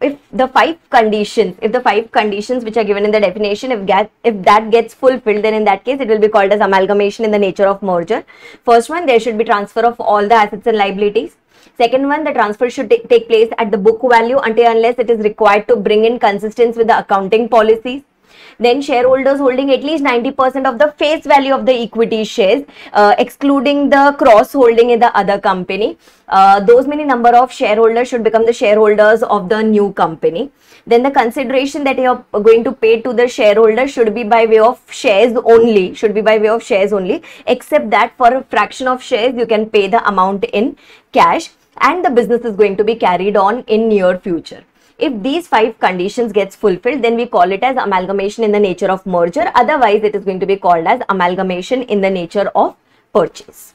if the five conditions which are given in the definition, if that gets fulfilled, then in that case it will be called as amalgamation in the nature of merger. First one, there should be transfer of all the assets and liabilities. Second one, the transfer should take place at the book value until unless it is required to bring in consistency with the accounting policies. Then shareholders holding at least 90% of the face value of the equity shares, excluding the cross holding in the other company. Those many number of shareholders should become the shareholders of the new company. Then the consideration that you are going to pay to the shareholder should be by way of shares only, except that for a fraction of shares you can pay the amount in cash, and the business is going to be carried on in near future. If these five conditions gets fulfilled, then we call it as amalgamation in the nature of merger. Otherwise, it is going to be called as amalgamation in the nature of purchase.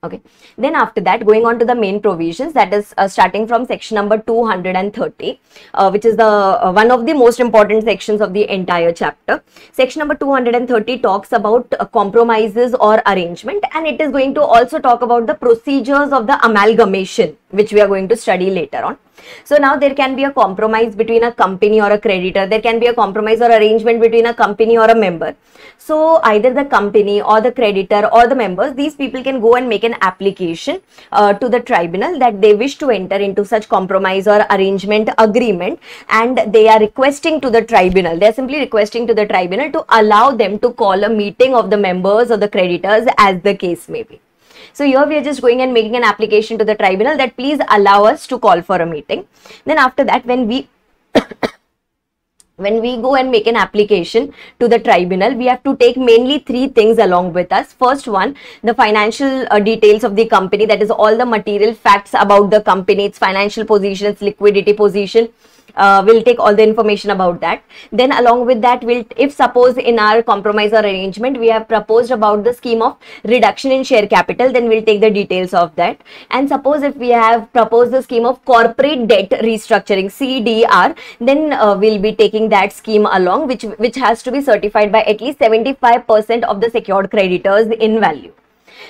Okay. Then after that, going on to the main provisions, that is starting from section number 230, which is the one of the most important sections of the entire chapter. Section number 230 talks about compromises or arrangement, and it is going to also talk about the procedures of the amalgamation, which we are going to study later on. So now there can be a compromise between a company or a creditor. There can be a compromise or arrangement between a company or a member. So either the company or the creditor or the members, these people can go and make an application to the tribunal that they wish to enter into such compromise or arrangement agreement, and they are requesting to the tribunal, they are simply requesting to the tribunal to allow them to call a meeting of the members or the creditors as the case may be. So here we are just going and making an application to the tribunal that please allow us to call for a meeting. Then after that, when we go and make an application to the tribunal, we have to take mainly 3 things along with us. First one, the financial details of the company, that is all the material facts about the company, its financial position, its liquidity position. We'll take all the information about that. Then along with that, if suppose in our compromise or arrangement we have proposed about the scheme of reduction in share capital, then we'll take the details of that. And suppose if we have proposed the scheme of corporate debt restructuring, CDR, then we'll be taking that scheme along, which has to be certified by at least 75% of the secured creditors in value.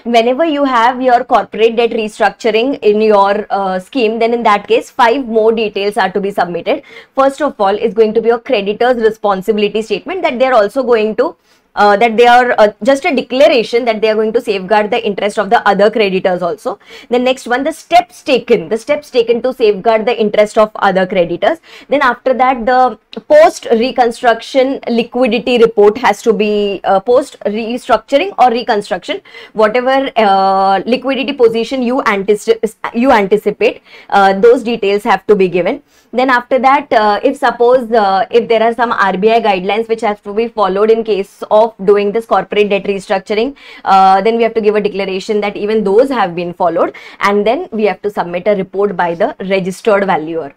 Whenever you have your corporate debt restructuring in your scheme, then in that case 5 more details are to be submitted. First of all is going to be your creditor's responsibility statement, that they are also going to that they are just a declaration that they are going to safeguard the interest of the other creditors also. The next one, the steps taken to safeguard the interest of other creditors. Then after that, the post reconstruction liquidity report has to be post restructuring or reconstruction, whatever liquidity position you anticipate, those details have to be given. Then after that, if suppose if there are some RBI guidelines which have to be followed in case of doing this corporate debt restructuring, then we have to give a declaration that even those have been followed, and then we have to submit a report by the registered valuer.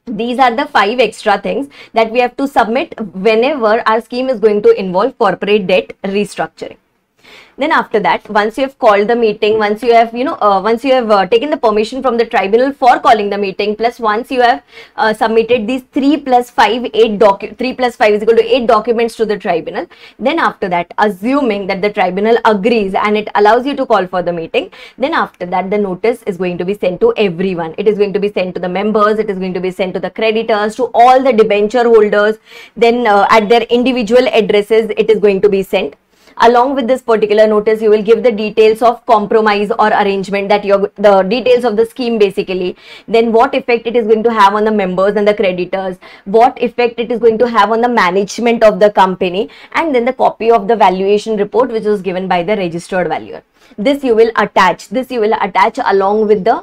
These are the 5 extra things that we have to submit whenever our scheme is going to involve corporate debt restructuring. Then after that, once you have called the meeting, once you have taken the permission from the tribunal for calling the meeting, plus once you have submitted these 3 plus 5 8 3 plus 5 is equal to 8 documents to the tribunal, then after that, assuming that the tribunal agrees and it allows you to call for the meeting, then after that the notice is going to be sent to everyone. It is going to be sent to the members, it is going to be sent to the creditors, to all the debenture holders, then at their individual addresses it is going to be sent. Along with this particular notice, you will give the details of compromise or arrangement, that the details of the scheme basically, then what effect it is going to have on the members and the creditors, what effect it is going to have on the management of the company, and then the copy of the valuation report which was given by the registered valuer. This you will attach along with the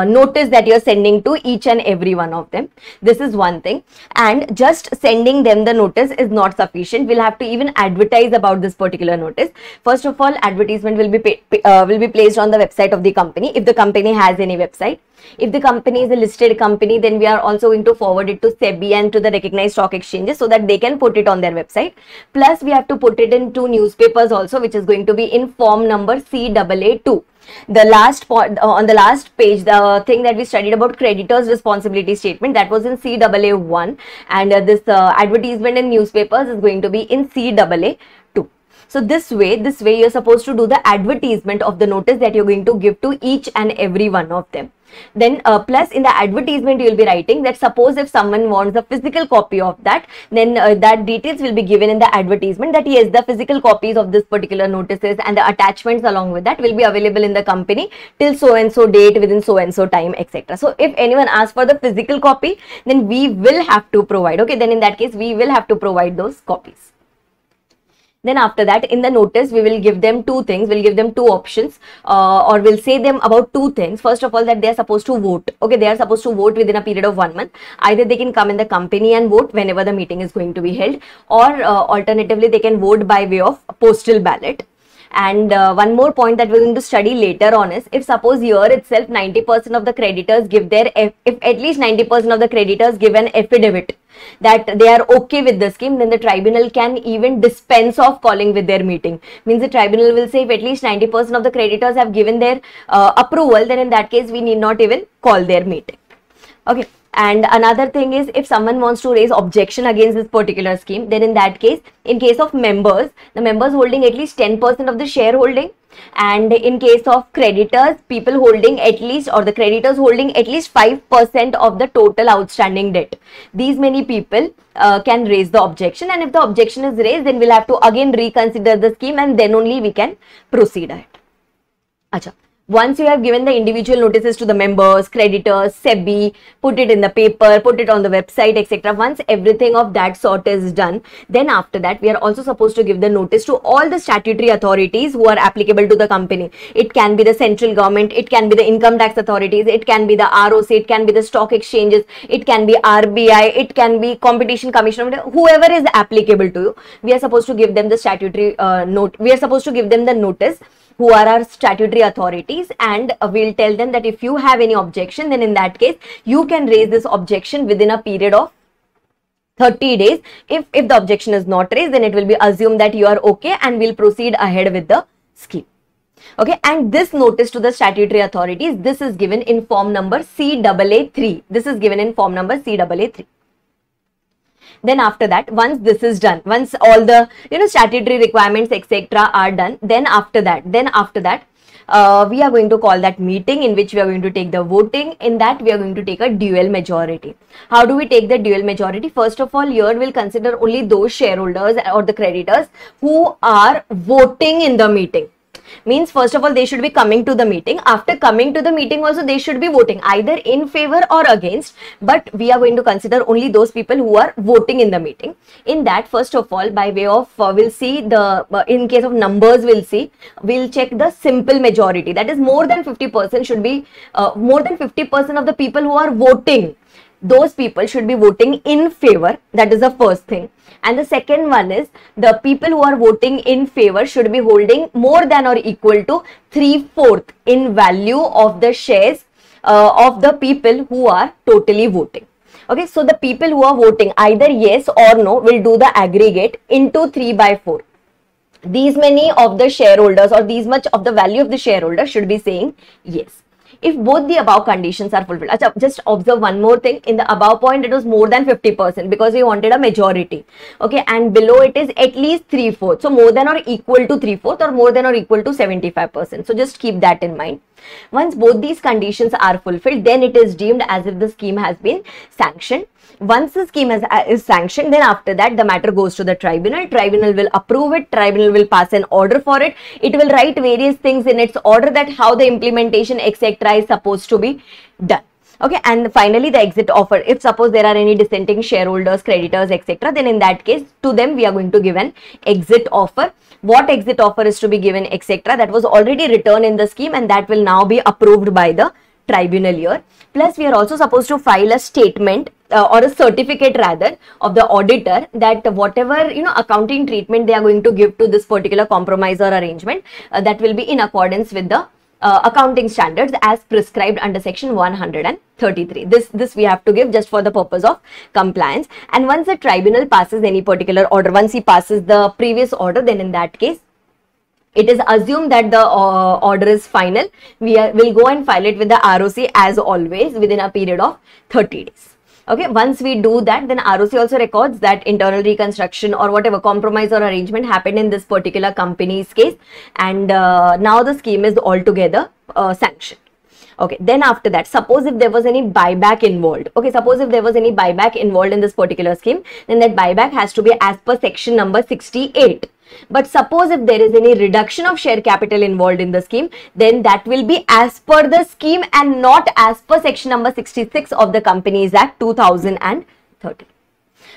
notice that you are sending to each and every one of them. This is one thing, and just sending them the notice is not sufficient. We'll have to even advertise about this particular notice. First of all, advertisement will be placed on the website of the company, if the company has any website. If the company is a listed company, then we are also going to forward it to SEBI and to the recognized stock exchanges so that they can put it on their website. Plus, we have to put it in 2 newspapers also, which is going to be in form number CAA2. The last point on the last page, the thing that we studied about creditors' responsibility statement, that was in CAA1, and this advertisement in newspapers is going to be in CAA2. So this way you're supposed to do the advertisement of the notice that you're going to give to each and every one of them. Then plus in the advertisement you will be writing that suppose if someone wants a physical copy of that, then that details will be given in the advertisement, that yes, the physical copies of this particular notices and the attachments along with that will be available in the company till so and so date, within so and so time, etc. So if anyone asks for the physical copy, then we will have to provide, okay, then in that case we will have to provide those copies. Then after that, in the notice, we will give them 2 things. We'll give them 2 options, or we'll say them about 2 things. First of all, that they are supposed to vote. Okay, they are supposed to vote within a period of 1 month. Either they can come in the company and vote whenever the meeting is going to be held, or alternatively, they can vote by way of postal ballot. And one more point that we're going to study later on is, if suppose here itself 90% of the creditors give their, if at least 90% of the creditors give an affidavit that they are okay with the scheme, then the tribunal can even dispense of calling with their meeting. Means the tribunal will say if at least 90% of the creditors have given their approval, then in that case we need not even call their meeting. Okay. And another thing is, if someone wants to raise objection against this particular scheme, then in that case, in case of members, the members holding at least 10% of the shareholding, and in case of creditors, people holding at least, or the creditors holding at least 5% of the total outstanding debt, these many people can raise the objection. And if the objection is raised, then we'll have to again reconsider the scheme, and then only we can proceed ahead. Acha. Once you have given the individual notices to the members, creditors, SEBI, put it in the paper, put it on the website, etc. Once everything of that sort is done, then after that, we are also supposed to give the notice to all the statutory authorities who are applicable to the company. It can be the central government, it can be the income tax authorities, it can be the ROC, it can be the stock exchanges, it can be RBI, it can be Competition Commission, whoever is applicable to you. We are supposed to give them the statutory we are supposed to give them the notice, who are our statutory authorities, and we'll tell them that if you have any objection, then in that case, you can raise this objection within a period of 30 days. If the objection is not raised, then it will be assumed that you are okay, and we'll proceed ahead with the scheme. Okay, and this notice to the statutory authorities, this is given in form number CAA3. This is given in form number CAA3. Then after that, once this is done, once all the statutory requirements etc. are done, then after that, we are going to call that meeting in which we are going to take the voting. In that, we are going to take a dual majority. How do we take the dual majority? First of all, here we'll consider only those shareholders or the creditors who are voting in the meeting. Means, first of all, they should be coming to the meeting. After coming to the meeting also, they should be voting either in favor or against, but we are going to consider only those people who are voting in the meeting. In that, first of all, by way of we'll see the in case of numbers, we'll check the simple majority, that is more than 50% should be more than 50% of the people who are voting, those people should be voting in favor. That is the first thing. And the second one is, the people who are voting in favor should be holding more than or equal to 3/4 in value of the shares of the people who are totally voting. Okay, so the people who are voting either yes or no will do the aggregate into 3/4. These many of the shareholders or these much of the value of the shareholder should be saying yes. If both the above conditions are fulfilled. Achha, just observe one more thing. In the above point, it was more than 50% because we wanted a majority. Okay, and below it is at least 3/4. So more than or equal to 3/4 or more than or equal to 75%. So just keep that in mind. Once both these conditions are fulfilled, then it is deemed as if the scheme has been sanctioned. Once the scheme is sanctioned, then after that the matter goes to the tribunal. Tribunal will approve it. Tribunal will pass an order for it. It will write various things in its order that how the implementation etc. is supposed to be done. Okay, and finally the exit offer. If suppose there are any dissenting shareholders, creditors etc., then in that case to them we are going to give an exit offer. What exit offer is to be given etc., that was already written in the scheme, and that will now be approved by the tribunal here. Plus we are also supposed to file a statement or a certificate rather of the auditor that whatever accounting treatment they are going to give to this particular compromise or arrangement, that will be in accordance with the accounting standards as prescribed under section 133. This we have to give just for the purpose of compliance. And once the tribunal passes any particular order, once he passes the previous order, then in that case it is assumed that the order is final. We'll go and file it with the ROC as always within a period of 30 days. Okay, once we do that, then ROC also records that internal reconstruction or whatever compromise or arrangement happened in this particular company's case, and now the scheme is altogether sanctioned. Okay, then after that, suppose if there was any buyback involved. Okay, suppose if there was any buyback involved in this particular scheme, then that buyback has to be as per section number 68. But suppose if there is any reduction of share capital involved in the scheme, then that will be as per the scheme and not as per section number 66 of the Companies Act 2013.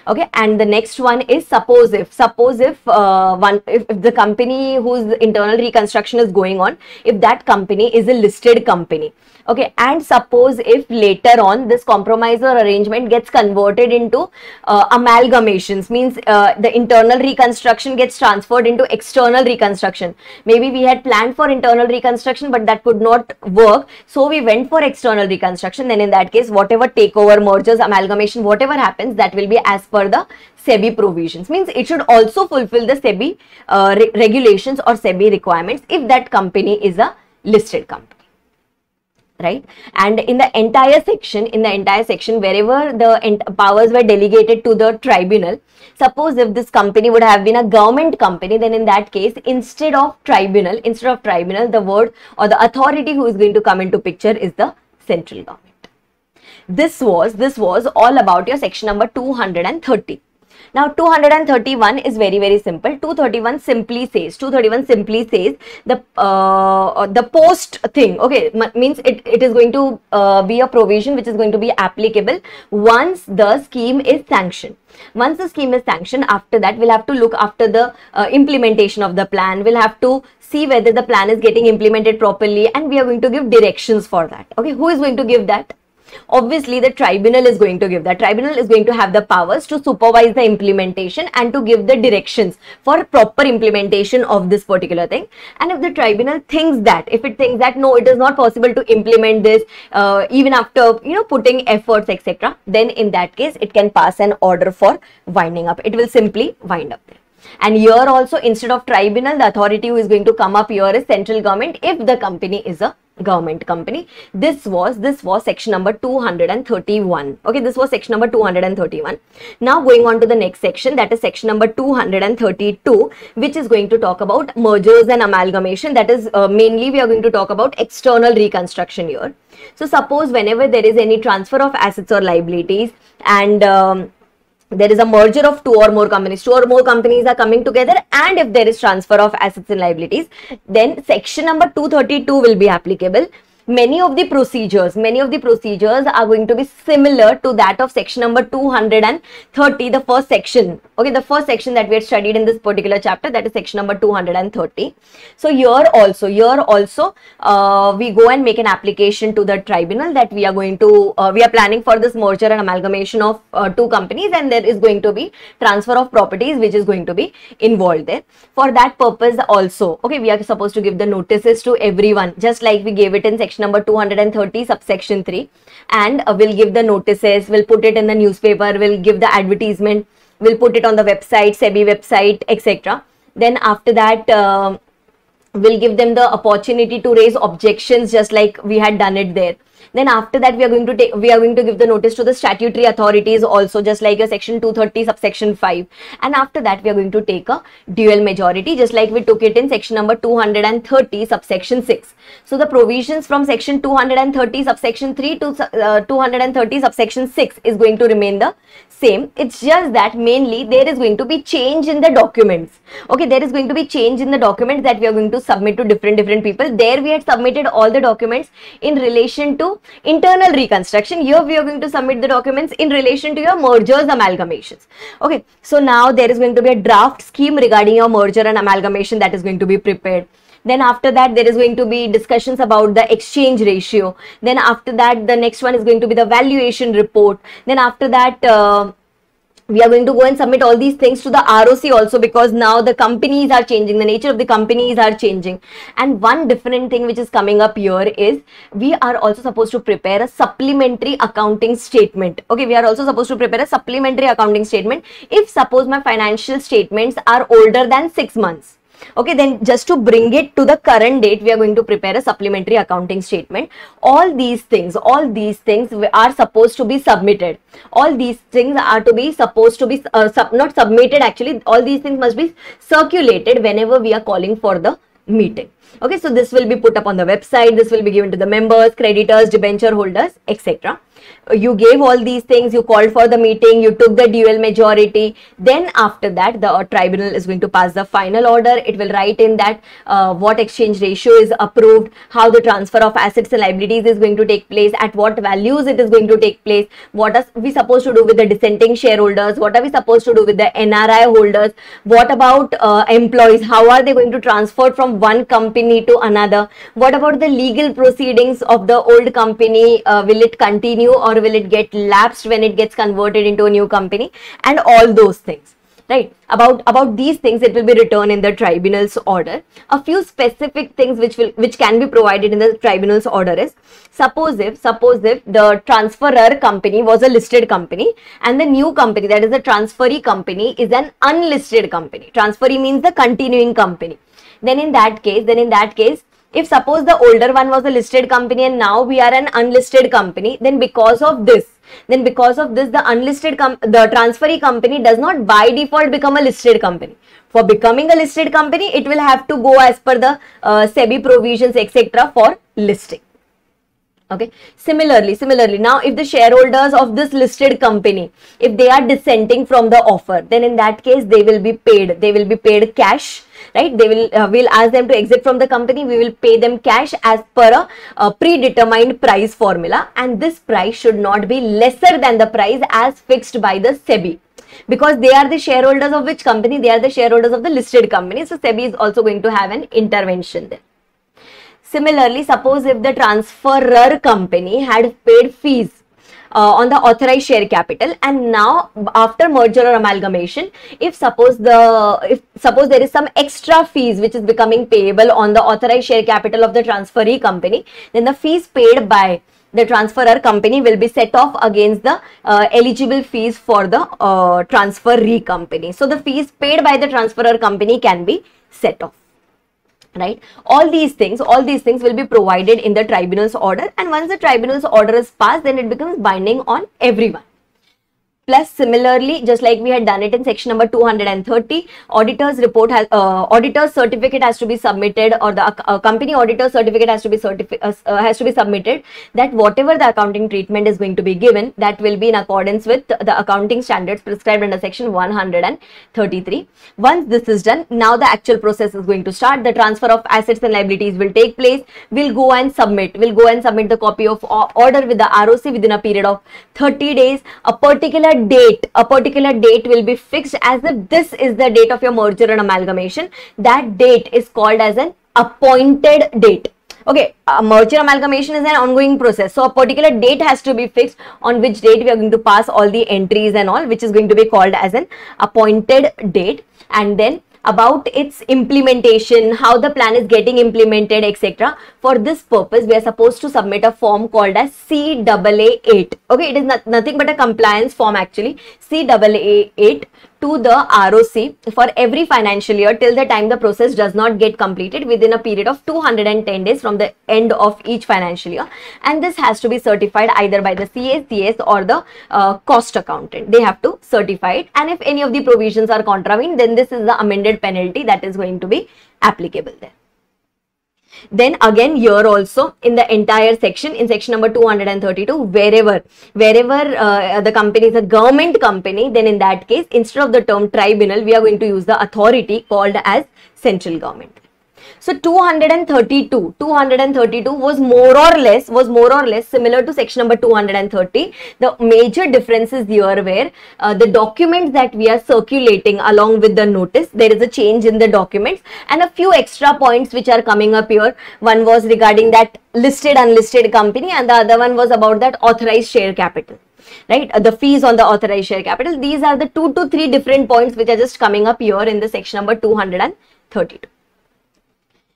Okay, and the next one is suppose if the company whose internal reconstruction is going on, if that company is a listed company. Okay, and suppose if later on this compromise or arrangement gets converted into amalgamations, means the internal reconstruction gets transferred into external reconstruction. Maybe we had planned for internal reconstruction, but that could not work, so we went for external reconstruction. Then in that case, whatever takeover, mergers, amalgamation, whatever happens, that will be as per the SEBI provisions. Means it should also fulfill the SEBI regulations or SEBI requirements if that company is a listed company. right? And in the entire section, wherever the powers were delegated to the tribunal, suppose if this company would have been a government company, then in that case, instead of tribunal, the word or the authority who is going to come into picture is the central government. This was all about your section number 230. Now 231 is very, very simple. 231 simply says the post thing, okay, means it is going to be a provision which is going to be applicable once the scheme is sanctioned. Once the scheme is sanctioned, after that we'll have to look after the implementation of the plan. We'll have to see whether the plan is getting implemented properly, and we are going to give directions for that. Okay, who is going to give that? Obviously, the tribunal is going to give that. Tribunal is going to have the powers to supervise the implementation and to give the directions for proper implementation of this particular thing. And if the tribunal thinks that, no, it is not possible to implement this even after, putting efforts, etc., then in that case, it can pass an order for winding up. It will simply wind up there. And here also, instead of tribunal, the authority who is going to come up here is central government if the company is a government company. This was section number 231. Okay, this was section number 231. Now going on to the next section, that is section number 232, which is going to talk about mergers and amalgamation. That is mainly we are going to talk about external reconstruction here. So suppose whenever there is any transfer of assets or liabilities and there is a merger of two or more companies are coming together, and if there is transfer of assets and liabilities, then section number 232 will be applicable. Many of the procedures are going to be similar to that of section number 230, the first section. Okay, the first section that we had studied in this particular chapter, that is section number 230. So here also, we go and make an application to the tribunal that we are planning for this merger and amalgamation of two companies, and there is going to be transfer of properties which is going to be involved there. For that purpose also, okay, we are supposed to give the notices to everyone, just like we gave it in section number 230 subsection 3, and we'll give the notices, we'll put it in the newspaper, we'll give the advertisement, we'll put it on the website, SEBI website, etc. Then after that, we'll give them the opportunity to raise objections, just like we had done it there. Then after that, we are going to give the notice to the statutory authorities also, just like a section 230 subsection 5. And after that, we are going to take a dual majority, just like we took it in section number 230 subsection 6. So the provisions from section 230 subsection 3 to 230 subsection 6 is going to remain the same. It's just that mainly there is going to be change in the documents. Okay, there is going to be change in the documents that we are going to submit to different people. There we had submitted all the documents in relation to internal reconstruction. Here we are going to submit the documents in relation to your mergers, amalgamations. Okay, so now there is going to be a draft scheme regarding your merger and amalgamation that is going to be prepared. Then after that, there is going to be discussions about the exchange ratio. Then after that, the next one is going to be the valuation report. Then after that, we are going to go and submit all these things to the ROC also, because now the companies are changing, the nature of the companies are changing. And one different thing which is coming up here is we are also supposed to prepare a supplementary accounting statement. Okay, we are also supposed to prepare a supplementary accounting statement if suppose my financial statements are older than 6 months. Okay, then just to bring it to the current date, we are going to prepare a supplementary accounting statement. All these things are supposed to be submitted. All these things are to be supposed to be not submitted actually. All these things must be circulated whenever we are calling for the meeting. Okay, so this will be put up on the website. This will be given to the members, creditors, debenture holders, etc. You gave all these things, you called for the meeting, you took the dual majority. Then after that, the tribunal is going to pass the final order. It will write in that what exchange ratio is approved, how the transfer of assets and liabilities is going to take place, at what values it is going to take place, what are we supposed to do with the dissenting shareholders, what are we supposed to do with the NRI holders, what about employees, how are they going to transfer from one company to another, what about the legal proceedings of the old company, will it continue or will it get lapsed when it gets converted into a new company, and all those things, right? About these things, it will be written in the tribunal's order. A few specific things which can be provided in the tribunal's order is, suppose if the transferor company was a listed company and the new company, that is the transferee company, is an unlisted company. Transferee means the continuing company. Then in that case, If suppose the older one was a listed company and now we are an unlisted company, then because of this, the unlisted the transferee company does not by default become a listed company. For becoming a listed company, it will have to go as per the SEBI provisions, etc. for listing. Okay. Similarly, now if the shareholders of this listed company, if they are dissenting from the offer, then in that case they will be paid. They will be paid cash, right? They will we'll ask them to exit from the company. We will pay them cash as per a predetermined price formula, and this price should not be lesser than the price as fixed by the SEBI. Because they are the shareholders of which company? They are the shareholders of the listed company. So SEBI is also going to have an intervention there. Similarly, suppose if the transferor company had paid fees on the authorized share capital, and now after merger or amalgamation, if suppose there is some extra fees which is becoming payable on the authorized share capital of the transferee company, then the fees paid by the transferor company will be set off against the eligible fees for the transferee company. So the fees paid by the transferor company can be set off. Right, all these things will be provided in the tribunal's order, and once the tribunal's order is passed, then it becomes binding on everyone. Plus, similarly, just like we had done it in section number 230, auditor's report has auditor's certificate has to be submitted, or the company auditor's certificate has to be submitted, that whatever the accounting treatment is going to be given, that will be in accordance with the accounting standards prescribed under section 133. Once this is done, now the actual process is going to start. The transfer of assets and liabilities will take place. We'll go and submit the copy of order with the ROC within a period of 30 days. A particular date will be fixed as if this is the date of your merger and amalgamation. That date is called as an appointed date. Okay, merger amalgamation is an ongoing process, so a particular date has to be fixed on which date we are going to pass all the entries and all, which is going to be called as an appointed date. And then about its implementation, how the plan is getting implemented, etc. For this purpose, we are supposed to submit a form called as CAA 8. Okay, it is nothing but a compliance form actually, CAA 8, to the ROC for every financial year till the time the process does not get completed within a period of 210 days from the end of each financial year. And this has to be certified either by the CA, CS or the cost accountant. They have to certify it, and if any of the provisions are contravened, then this is the amended penalty that is going to be applicable there. Then again, here also in the entire section, in section number 232, wherever the company is a government company, then in that case, instead of the term tribunal, we are going to use the authority called as central government. So 232 was more or less similar to section number 230. The major differences here were the documents that we are circulating along with the notice. There is a change in the documents and a few extra points which are coming up here. One was regarding that listed unlisted company, and the other one was about that authorized share capital. Right, the fees on the authorized share capital. These are the 2 to 3 different points which are just coming up here in the section number 232.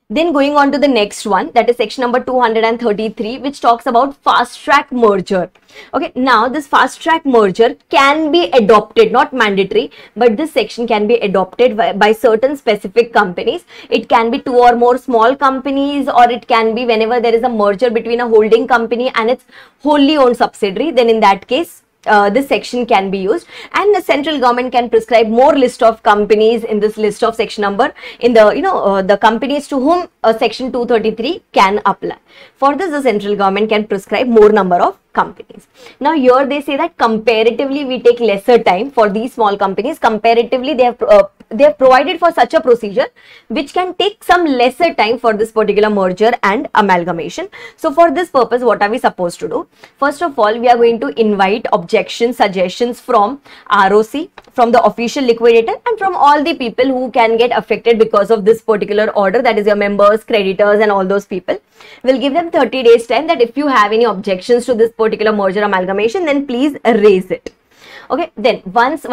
Then going on to the next one, that is section number 233, which talks about fast track merger. Okay, now this fast track merger can be adopted, not mandatory, but this section can be adopted by certain specific companies. It can be 2 or more small companies, or it can be whenever there is a merger between a holding company and its wholly owned subsidiary. Then in that case, this section can be used, and the central government can prescribe more list of companies in this list of section number in the the companies to whom section 233 can apply. For this, the central government can prescribe more number of companies. Now here they say that comparatively we take lesser time for these small companies. Comparatively, they have provided for such a procedure which can take some lesser time for this particular merger and amalgamation. So for this purpose, what are we supposed to do? First of all, we are going to invite objections, suggestions from ROC, from the official liquidator, and from all the people who can get affected because of this particular order, that is your members, creditors and all those people. We'll give them 30 days time that if you have any objections to this particular merger amalgamation, then please raise it. Okay, then once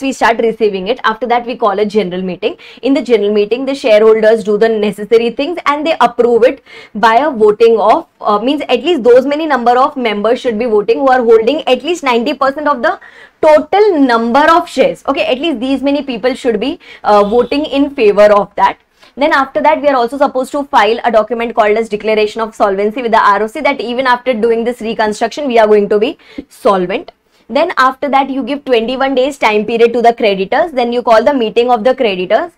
we start receiving it, after that we call a general meeting. In the general meeting, the shareholders do the necessary things and they approve it by a voting of means at least those many number of members should be voting who are holding at least 90% of the total number of shares. Okay, at least these many people should be voting in favor of that. Then after that, we are also supposed to file a document called as declaration of solvency with the ROC, that even after doing this reconstruction, we are going to be solvent. Then after that, you give 21 days time period to the creditors. Then you call the meeting of the creditors.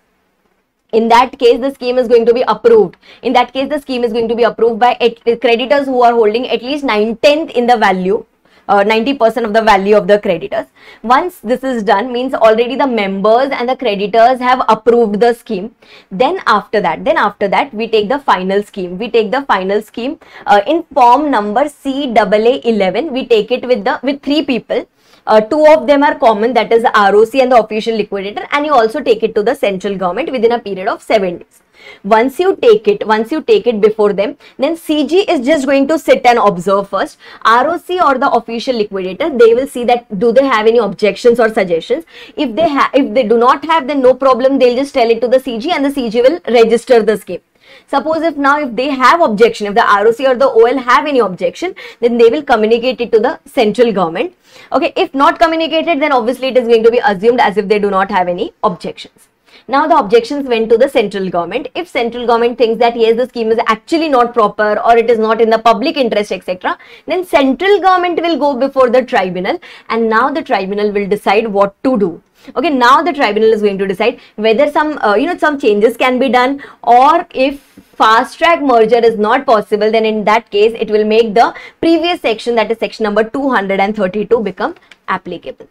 In that case, the scheme is going to be approved. In that case, the scheme is going to be approved by creditors who are holding at least 9/10 in the value, 90% of the value of the creditors. Once this is done, means already the members and the creditors have approved the scheme. Then after that, we take the final scheme. We take the final scheme in form number CAA11. We take it with 3 people. 2 of them are common, that is the ROC and the official liquidator, and you also take it to the central government within a period of 7 days. Once you take it before them, then CG is just going to sit and observe first. ROC or the official liquidator, they will see that do they have any objections or suggestions. If they do not have, then no problem, they'll just tell it to the CG and the CG will register the scheme. Suppose if they have objection, if the ROC or the OL have any objection, then they will communicate it to the central government. Okay, if not communicated, then obviously it is going to be assumed as if they do not have any objections. Now the objections went to the central government. If central government thinks that yes, the scheme is actually not proper or it is not in the public interest, etc., then central government will go before the tribunal, and now the tribunal will decide what to do. Okay, now the tribunal is going to decide whether some changes can be done, or if fast track merger is not possible, then in that case it will make the previous section, that is section number 232, become applicable.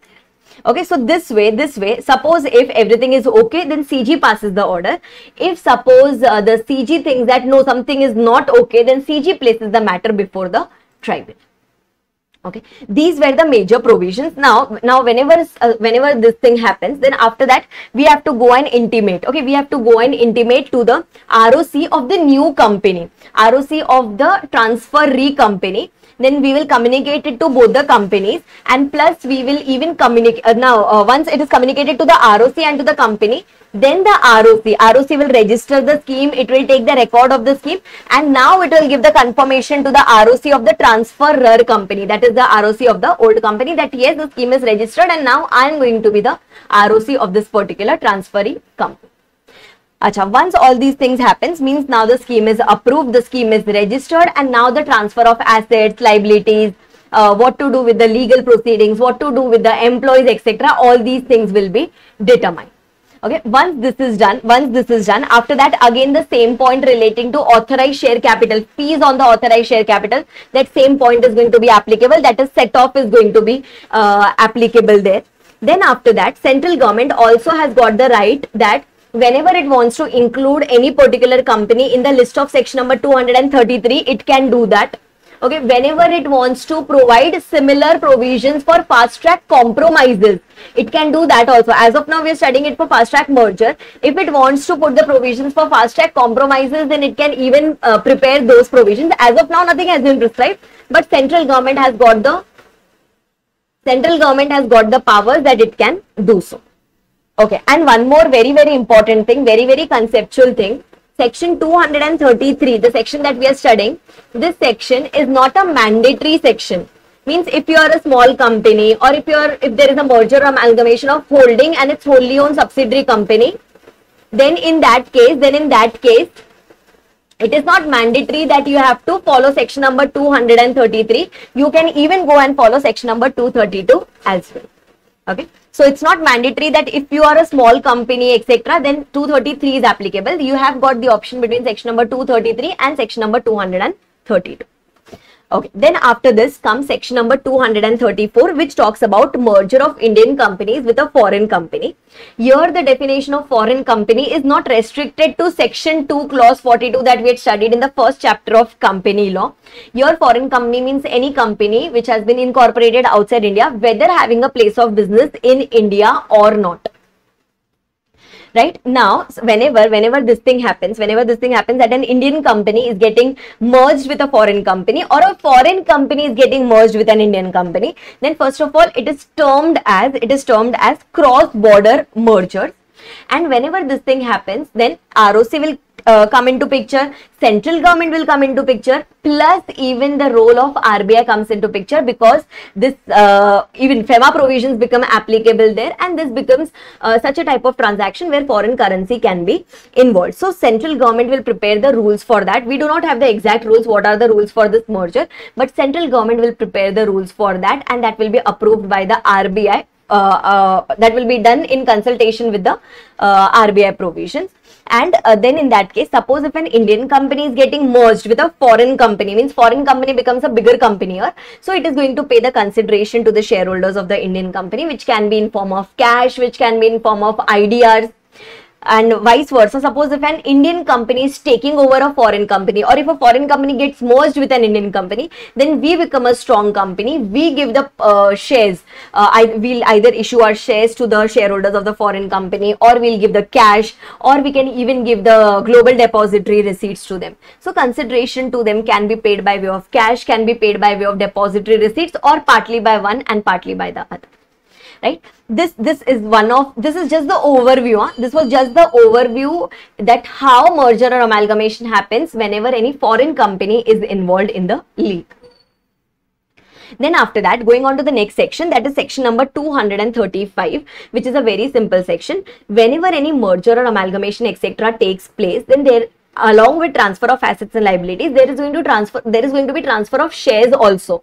Okay, so this way, suppose if everything is okay, then CG passes the order. If suppose the CG thinks that no, something is not okay, then CG places the matter before the tribunal. Okay, these were the major provisions. Now whenever this thing happens, then after that we have to go and intimate. Okay, we have to go and intimate to the ROC of the new company, ROC of the transferee company. Then we will communicate it to both the companies, and plus we will even communicate once it is communicated to the ROC and to the company, then the ROC will register the scheme, it will take the record of the scheme, and now it will give the confirmation to the ROC of the transferor company, that is the ROC of the old company, that yes, the scheme is registered and now I am going to be the ROC of this particular transferee company. Acha, once all these things happens, means now the scheme is approved, the scheme is registered, and now the transfer of assets, liabilities, what to do with the legal proceedings, what to do with the employees, etc., all these things will be determined. Okay, once this is done, after that again the same point relating to authorized share capital, fees on the authorized share capital, that same point is going to be applicable, that is set off is going to be applicable there. Then after that, central government also has got the right that whenever it wants to include any particular company in the list of section number 233, it can do that. Okay, whenever it wants to provide similar provisions for fast track compromises, it can do that also. As of now, we are studying it for fast track merger. If it wants to put the provisions for fast track compromises, then it can even prepare those provisions. As of now, nothing has been prescribed, but central government has got the powers that it can do so. Okay, and one more very, very important thing, very, very conceptual thing. Section 233, the section that we are studying, this section is not a mandatory section. Means if you are a small company, or if there is a merger or amalgamation of holding and it's wholly owned subsidiary company, then in that case, it is not mandatory that you have to follow section number 233. You can even go and follow section number 232 as well. Okay, so it's not mandatory that if you are a small company, etc., then 233 is applicable. You have got the option between section number 233 and section number 232. Okay, then after this comes section number 234, which talks about merger of Indian companies with a foreign company. Here the definition of foreign company is not restricted to section 2 clause 42 that we had studied in the first chapter of company law. Here foreign company means any company which has been incorporated outside India, whether having a place of business in India or not. Right now, whenever this thing happens, that an Indian company is getting merged with a foreign company, or a foreign company is getting merged with an Indian company, then first of all, it is termed as cross-border mergers. And whenever this thing happens, then ROC will come into picture, central government will come into picture, plus even the role of RBI comes into picture, because this even FEMA provisions become applicable there, and this becomes such a type of transaction where foreign currency can be involved. So central government will prepare the rules for that. We do not have the exact rules, what are the rules for this merger, but central government will prepare the rules for that, and that will be approved by the RBI. That will be done in consultation with the RBI provisions. And then in that case, suppose if an Indian company is getting merged with a foreign company, means foreign company becomes a bigger company here, so it is going to pay the consideration to the shareholders of the Indian company, which can be in form of cash, which can be in form of IDRs, and vice versa. Suppose if an Indian company is taking over a foreign company, or if a foreign company gets merged with an Indian company, then we become a strong company. We give the shares. We'll either issue our shares to the shareholders of the foreign company, or we'll give the cash, or we can even give the global depository receipts to them. So consideration to them can be paid by way of cash, can be paid by way of depository receipts, or partly by one and partly by the other. Right? This is just the overview. This was just the overview that how merger or amalgamation happens whenever any foreign company is involved in the league. Then after that, going on to the next section, that is section number 235, which is a very simple section. Whenever any merger or amalgamation etc. takes place, then there, along with transfer of assets and liabilities, there is going to be transfer of shares also.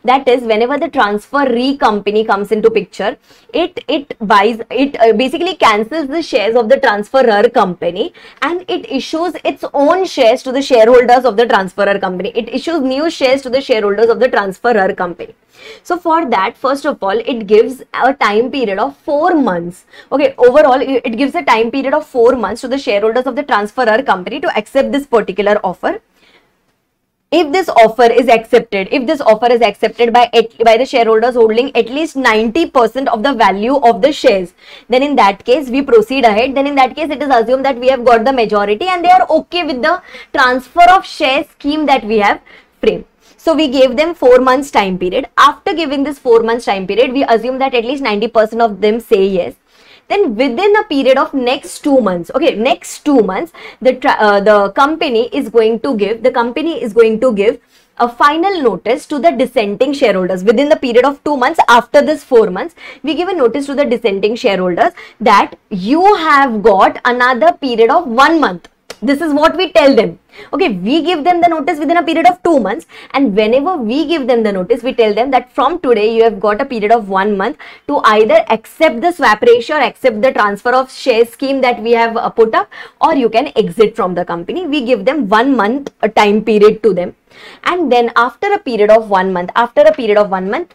That is, whenever the transferee company comes into picture, it basically cancels the shares of the transferor company, and it issues its own shares to the shareholders of the transferor company. It issues new shares to the shareholders of the transferor company. So for that, first of all, it gives a time period of 4 months. Okay, overall, it gives a time period of 4 months to the shareholders of the transferor company to accept this particular offer. If this offer is accepted, by the shareholders holding at least 90% of the value of the shares, then in that case we proceed ahead. Then in that case, it is assumed that we have got the majority and they are okay with the transfer of share scheme that we have framed. So we gave them 4 months time period. After giving this 4 months time period, we assume that at least 90% of them say yes. Then within a period of next 2 months, okay, next 2 months, the company is going to give a final notice to the dissenting shareholders. Within the period of 2 months, after this 4 months, we give a notice to the dissenting shareholders that you have got another period of 1 month. This is what we tell them. Okay, we give them the notice within a period of 2 months, and whenever we give them the notice, we tell them that from today you have got a period of 1 month to either accept the swap ratio or accept the transfer of share scheme that we have put up, or you can exit from the company. We give them 1 month a time period to them. And then after a period of 1 month,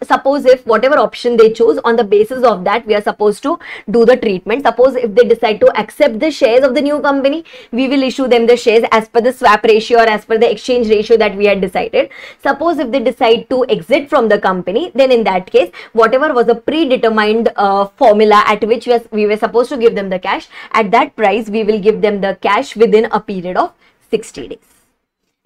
suppose if whatever option they choose, on the basis of that we are supposed to do the treatment. Suppose if they decide to accept the shares of the new company, we will issue them the shares as per the swap ratio or as per the exchange ratio that we had decided. Suppose if they decide to exit from the company, then in that case, whatever was a predetermined formula at which we were supposed to give them the cash, at that price we will give them the cash within a period of 60 days.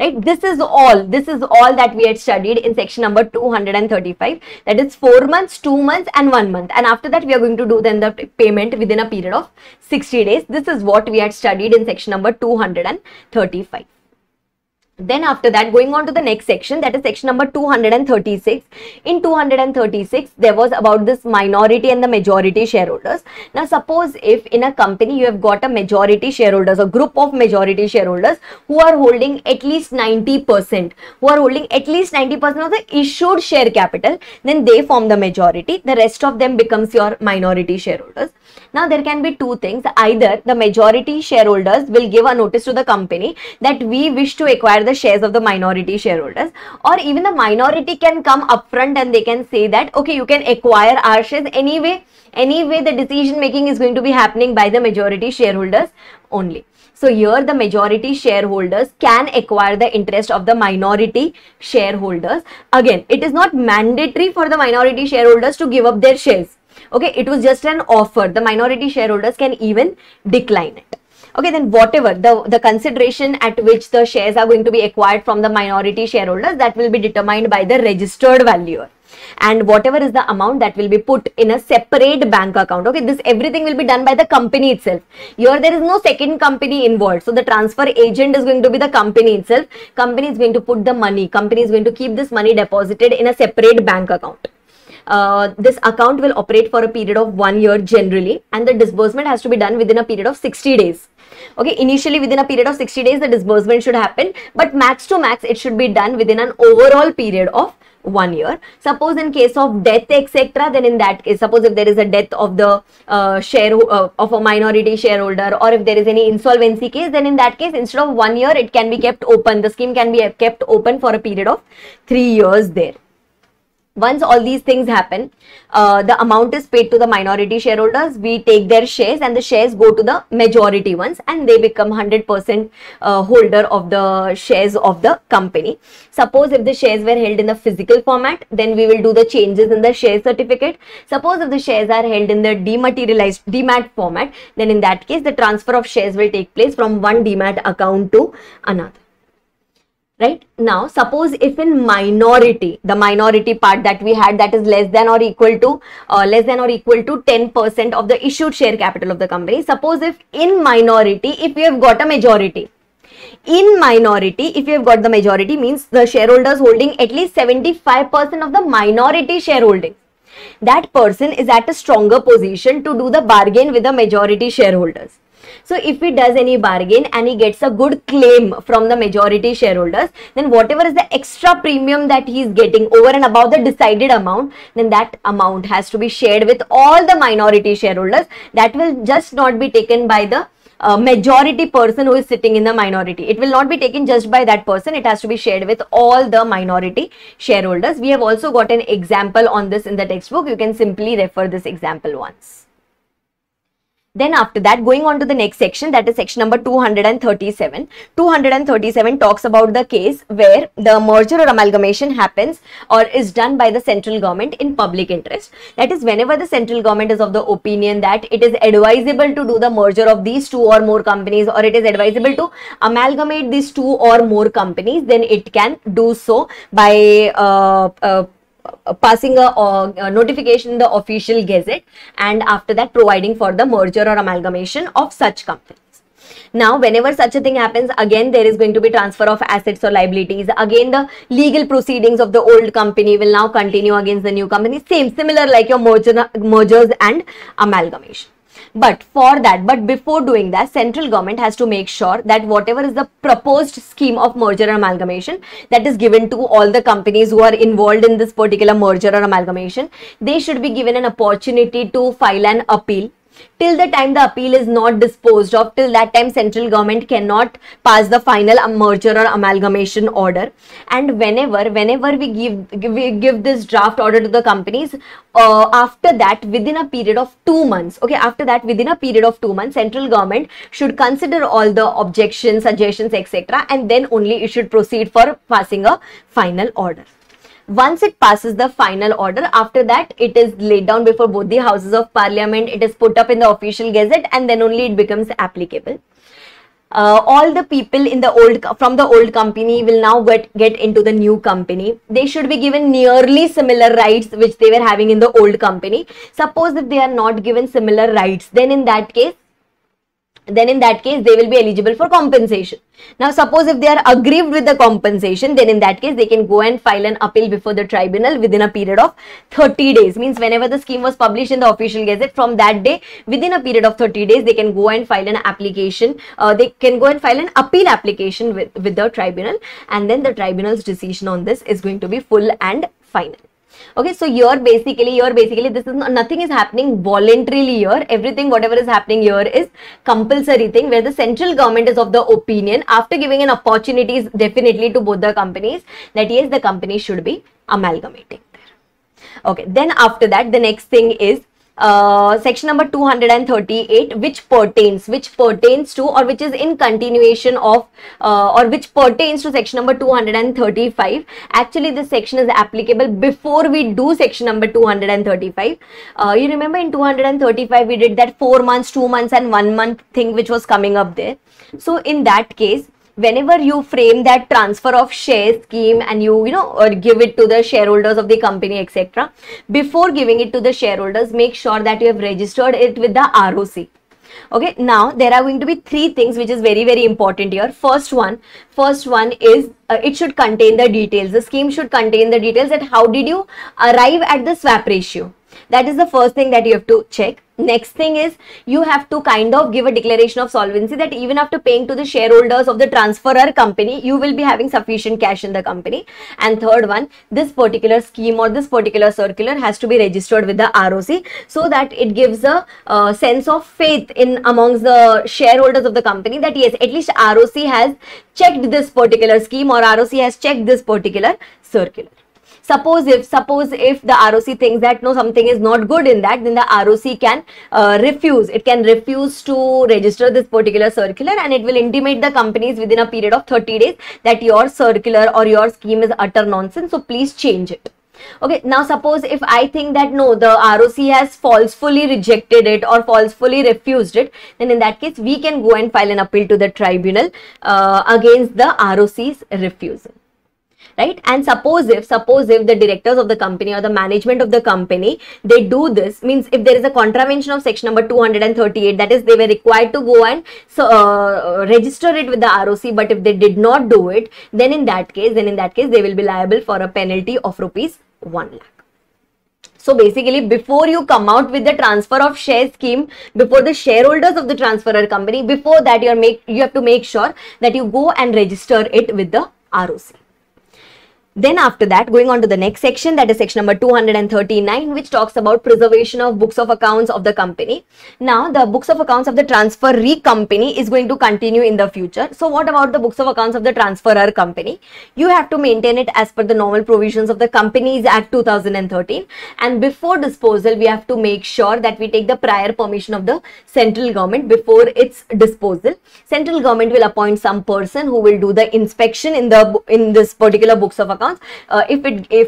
Right? This is all that we had studied in section number 235. That is 4 months, 2 months and 1 month. And after that, we are going to do then the payment within a period of 60 days. This is what we had studied in section number 235. Then after that, going on to the next section, that is section number 236. In 236, there was about this minority and the majority shareholders. Now, suppose if in a company you have got a majority shareholders, a group of majority shareholders who are holding at least 90%, of the issued share capital, then they form the majority. The rest of them becomes your minority shareholders. Now, there can be two things. Either the majority shareholders will give a notice to the company that we wish to acquire the shares of the minority shareholders, or even the minority can come upfront and they can say that, okay, you can acquire our shares anyway. The decision making is going to be happening by the majority shareholders only. So here the majority shareholders can acquire the interest of the minority shareholders. Again, it is not mandatory for the minority shareholders to give up their shares. Okay, it was just an offer. The minority shareholders can even decline it. Okay, then whatever the consideration at which the shares are going to be acquired from the minority shareholders, that will be determined by the registered valuer. and whatever is the amount that will be put in a separate bank account. Okay, this everything will be done by the company itself. Here there is no second company involved, so the transfer agent is going to be the company itself. Company is going to put the money, company is going to keep this money deposited in a separate bank account. This account will operate for a period of 1 year generally, and the disbursement has to be done within a period of 60 days. Okay, initially within a period of 60 days the disbursement should happen, but max to max it should be done within an overall period of 1 year. Suppose in case of death etc., then in that case, suppose if there is a death of the of a minority shareholder, or if there is any insolvency case, then in that case instead of 1 year it can be kept open, the scheme can be kept open for a period of 3 years there. Once all these things happen, the amount is paid to the minority shareholders, we take their shares and the shares go to the majority ones and they become 100% holder of the shares of the company. Suppose if the shares were held in the physical format, then we will do the changes in the share certificate. Suppose if the shares are held in the dematerialized demat format, then in that case the transfer of shares will take place from one demat account to another. Right now, suppose if in minority, the minority part that we had, that is less than or equal to 10% of the issued share capital of the company. Suppose if in minority, if we have got a majority, in minority, if you have got the majority, means the shareholders holding at least 75% of the minority shareholding, that person is at a stronger position to do the bargain with the majority shareholders. So if he does any bargain and he gets a good claim from the majority shareholders, then whatever is the extra premium that he is getting over and above the decided amount, then that amount has to be shared with all the minority shareholders. That will just not be taken by the majority person who is sitting in the minority. It will not be taken just by that person. It has to be shared with all the minority shareholders. We have also got an example on this in the textbook. You can simply refer this example once. Then after that, going on to the next section, that is section number 237. 237 talks about the case where the merger or amalgamation happens or is done by the central government in public interest. That is, whenever the central government is of the opinion that it is advisable to do the merger of these two or more companies, or it is advisable to amalgamate these two or more companies, then it can do so by passing a notification in the official gazette, and after that providing for the merger or amalgamation of such companies. Now, whenever such a thing happens, again there is going to be transfer of assets or liabilities. Again, the legal proceedings of the old company will now continue against the new company. Similar like your mergers and amalgamation. But before doing that, central government has to make sure that whatever is the proposed scheme of merger or amalgamation that is given to all the companies who are involved in this particular merger or amalgamation, they should be given an opportunity to file an appeal. Till the time the appeal is not disposed of, till that time central government cannot pass the final merger or amalgamation order. And whenever we give this draft order to the companies, after that within a period of 2 months, okay, after that within a period of 2 months, central government should consider all the objections, suggestions, etc., and then only it should proceed for passing a final order. Once it passes the final order, after that it is laid down before both the houses of parliament, it is put up in the official gazette, and then only it becomes applicable. All the people in the from the old company will now get into the new company. They should be given nearly similar rights which they were having in the old company. Suppose if they are not given similar rights, then in that case they will be eligible for compensation. Now, suppose if they are aggrieved with the compensation, then in that case they can go and file an appeal before the tribunal within a period of 30 days. Means whenever the scheme was published in the official gazette, from that day within a period of 30 days they can go and file an application. They can go and file an appeal application with the tribunal, and then the tribunal's decision on this is going to be full and final. Okay, so here basically this is nothing is happening voluntarily here. Everything whatever is happening here is compulsory thing, where the central government is of the opinion, after giving an opportunities definitely to both the companies, that yes, the company should be amalgamating there. Okay, then after that the next thing is section number 238, which pertains to, or which is in continuation of, or which pertains to section number 235. Actually, this section is applicable before we do section number 235. You remember in 235 we did that 4 months, 2 months and 1 month thing which was coming up there. So in that case, whenever you frame that transfer of share scheme and you know, or give it to the shareholders of the company, etc., before giving it to the shareholders, make sure that you have registered it with the ROC. Okay, now there are going to be three things which is very, very important here. First one is it should contain the details. The scheme should contain the details that how did you arrive at the swap ratio. That is the first thing that you have to check. Next thing is you have to kind of give a declaration of solvency that even after paying to the shareholders of the transferor company, you will be having sufficient cash in the company. And third one, this particular scheme or this particular circular has to be registered with the ROC so that it gives a sense of faith in amongst the shareholders of the company that yes, at least ROC has checked this particular scheme or ROC has checked this particular circular. Suppose if the ROC thinks that no, something is not good in that, then the ROC can refuse. It can refuse to register this particular circular, and it will intimate the companies within a period of 30 days that your circular or your scheme is utter nonsense, so please change it. Okay, now suppose if I think that no, the ROC has falsely rejected it or falsely refused it, then in that case we can go and file an appeal to the tribunal against the ROC's refusal. Right? And suppose if the directors of the company or the management of the company, they do this, means if there is a contravention of section number 238, that is they were required to go and register it with the ROC, but if they did not do it, then in that case they will be liable for a penalty of rupees 1 lakh. So basically, before you come out with the transfer of share scheme, before the shareholders of the transferor company, before that you have to make sure that you go and register it with the ROC. Then after that, going on to the next section, that is section number 239, which talks about preservation of books of accounts of the company. Now, the books of accounts of the transferee company is going to continue in the future. So, what about the books of accounts of the transferor company? You have to maintain it as per the normal provisions of the Companies Act 2013. And before disposal, we have to make sure that we take the prior permission of the central government before its disposal. Central government will appoint some person who will do the inspection in this particular books of accounts.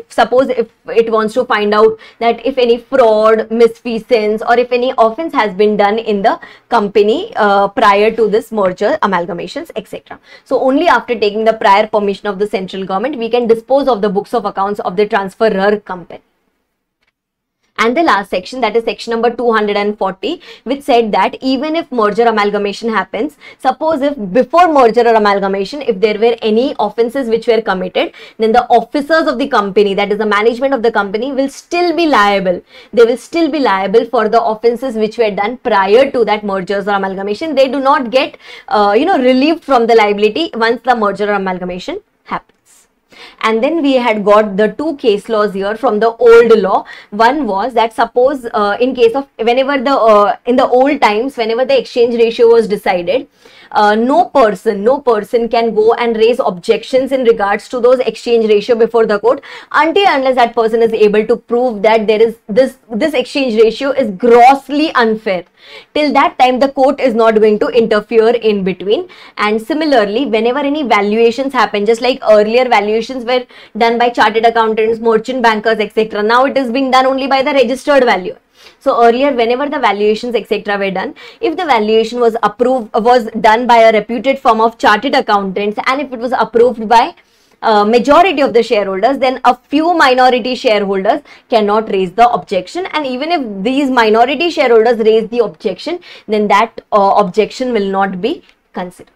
Suppose it wants to find out that if any fraud, misfeasance, or if any offense has been done in the company prior to this merger, amalgamations, etc. So only after taking the prior permission of the central government, we can dispose of the books of accounts of the transferor company. And the last section, that is section number 240, which said that even if merger amalgamation happens, suppose if before merger or amalgamation, if there were any offenses which were committed, then the officers of the company, that is the management of the company, will still be liable. They will still be liable for the offenses which were done prior to that mergers or amalgamation. They do not get, relieved from the liability once the merger or amalgamation happens. And then we had got the two case laws here from the old law. One was that suppose in case of whenever in the old times, whenever the exchange ratio was decided, no person can go and raise objections in regards to those exchange ratio before the court until unless that person is able to prove that there is this exchange ratio is grossly unfair. Till that time, the court is not going to interfere in between. And similarly, whenever any valuations happen, just like earlier valuations were done by chartered accountants, merchant bankers, etc. Now it is being done only by the registered valuer. So earlier, whenever the valuations, etc. were done, if the valuation was done by a reputed firm of chartered accountants, and if it was approved by majority of the shareholders, then a few minority shareholders cannot raise the objection. And even if these minority shareholders raise the objection, then that objection will not be considered.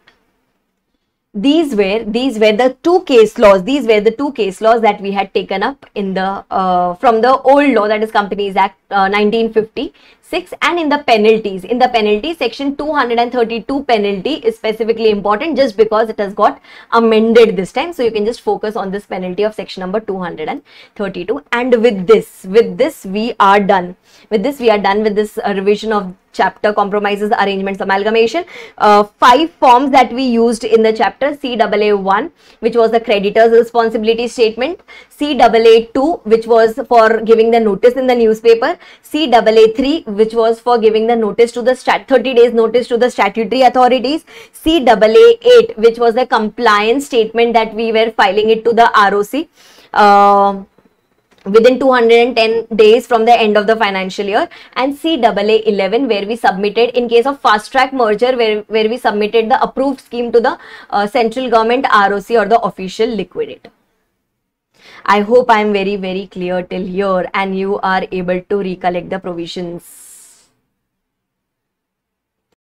These were the two case laws. These were the two case laws that we had taken up in the from the old law, that is Companies Act 1956, and in the penalties. In the penalty, section 232 penalty is specifically important just because it has got amended this time. So you can just focus on this penalty of section number 232. And with this we are done. With this revision of chapter compromises, arrangements, amalgamation. 5 forms that we used in the chapter: CAA1, which was the creditor's responsibility statement; CAA2, which was for giving the notice in the newspaper; CAA3, which was for giving the notice to the 30 days notice to the statutory authorities; CAA8, which was the compliance statement that we were filing it to the ROC. within 210 days from the end of the financial year, and CAA 11 where we submitted in case of fast track merger where we submitted the approved scheme to the central government ROC or the official liquidator. I hope I am very clear till here and you are able to recollect the provisions.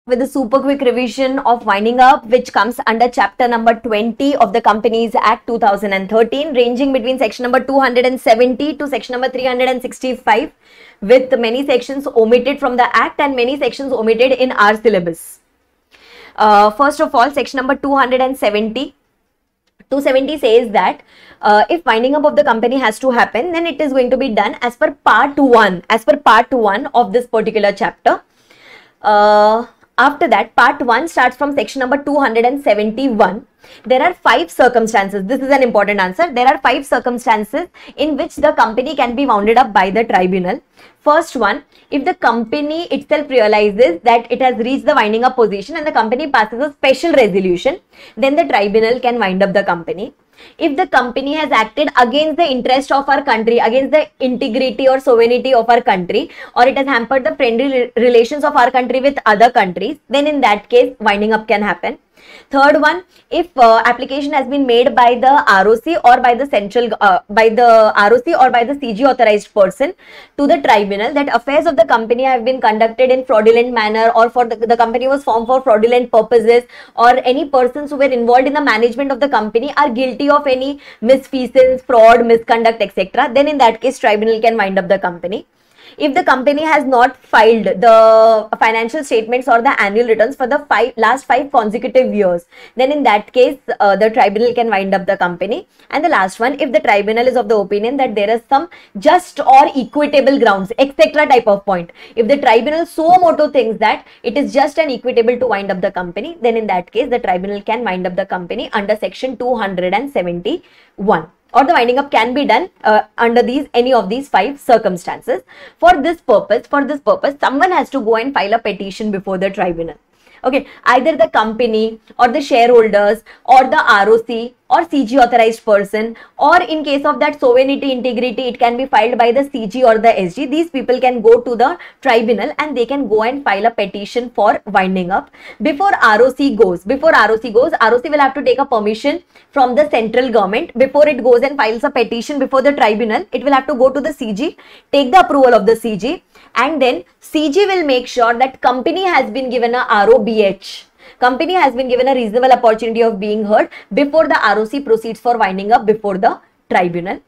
With a super quick revision of winding up, which comes under chapter number 20 of the Companies Act 2013, ranging between section number 270 to section number 365, with many sections omitted from the act and many sections omitted in our syllabus. First of all, section number 270 says that if winding up of the company has to happen, then it is going to be done as per part 1, of this particular chapter. After that, part 1 starts from section number 271. There are 5 circumstances. This is an important answer. There are 5 circumstances in which the company can be wounded up by the tribunal. First one, if the company itself realizes that it has reached the winding up position and the company passes a special resolution, then the tribunal can wind up the company. If the company has acted against the interest of our country, against the integrity or sovereignty of our country, or it has hampered the friendly relations of our country with other countries, then in that case, winding up can happen. Third one, if application has been made by the ROC or by the CG authorized person to the tribunal that affairs of the company have been conducted in fraudulent manner, or for the company was formed for fraudulent purposes, or any persons who were involved in the management of the company are guilty of any misfeasance, fraud, misconduct, etc., then in that case tribunal can wind up the company. If the company has not filed the financial statements or the annual returns for the last 5 consecutive years, then in that case, the tribunal can wind up the company. And the last one, if the tribunal is of the opinion that there is some just or equitable grounds, etc. type of point. If the tribunal suo motu thinks that it is just and equitable to wind up the company, then in that case, the tribunal can wind up the company under section 271. Or the winding up can be done under any of these 5 circumstances. For this purpose, someone has to go and file a petition before the tribunal. Okay, either the company or the shareholders or the ROC or CG authorized person, or in case of that sovereignty integrity, it can be filed by the CG or the SG. These people can go to the tribunal and they can go and file a petition for winding up. Before ROC goes, ROC will have to take a permission from the central government. Before it goes and files a petition before the tribunal, it will have to go to the CG, take the approval of the CG, and then CG will make sure that company has been given a ROBH. Company has been given a reasonable opportunity of being heard before the ROC proceeds for winding up before the tribunal.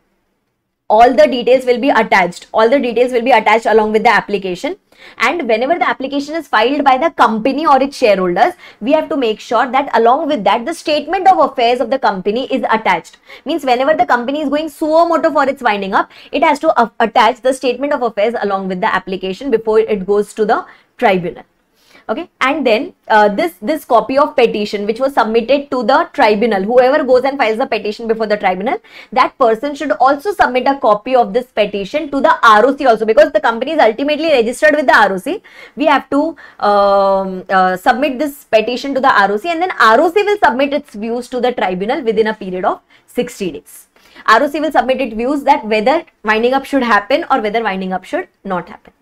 All the details will be attached. Along with the application. And whenever the application is filed by the company or its shareholders, we have to make sure that along with that, the statement of affairs of the company is attached. Means whenever the company is going suo motu for its winding up, it has to attach the statement of affairs along with the application before it goes to the tribunal. Okay, and then this copy of petition which was submitted to the tribunal, whoever goes and files a petition before the tribunal, that person should also submit a copy of this petition to the ROC also, because the company is ultimately registered with the ROC. We have to submit this petition to the ROC, and then ROC will submit its views to the tribunal within a period of 60 days. ROC will submit its views that whether winding up should happen or whether winding up should not happen.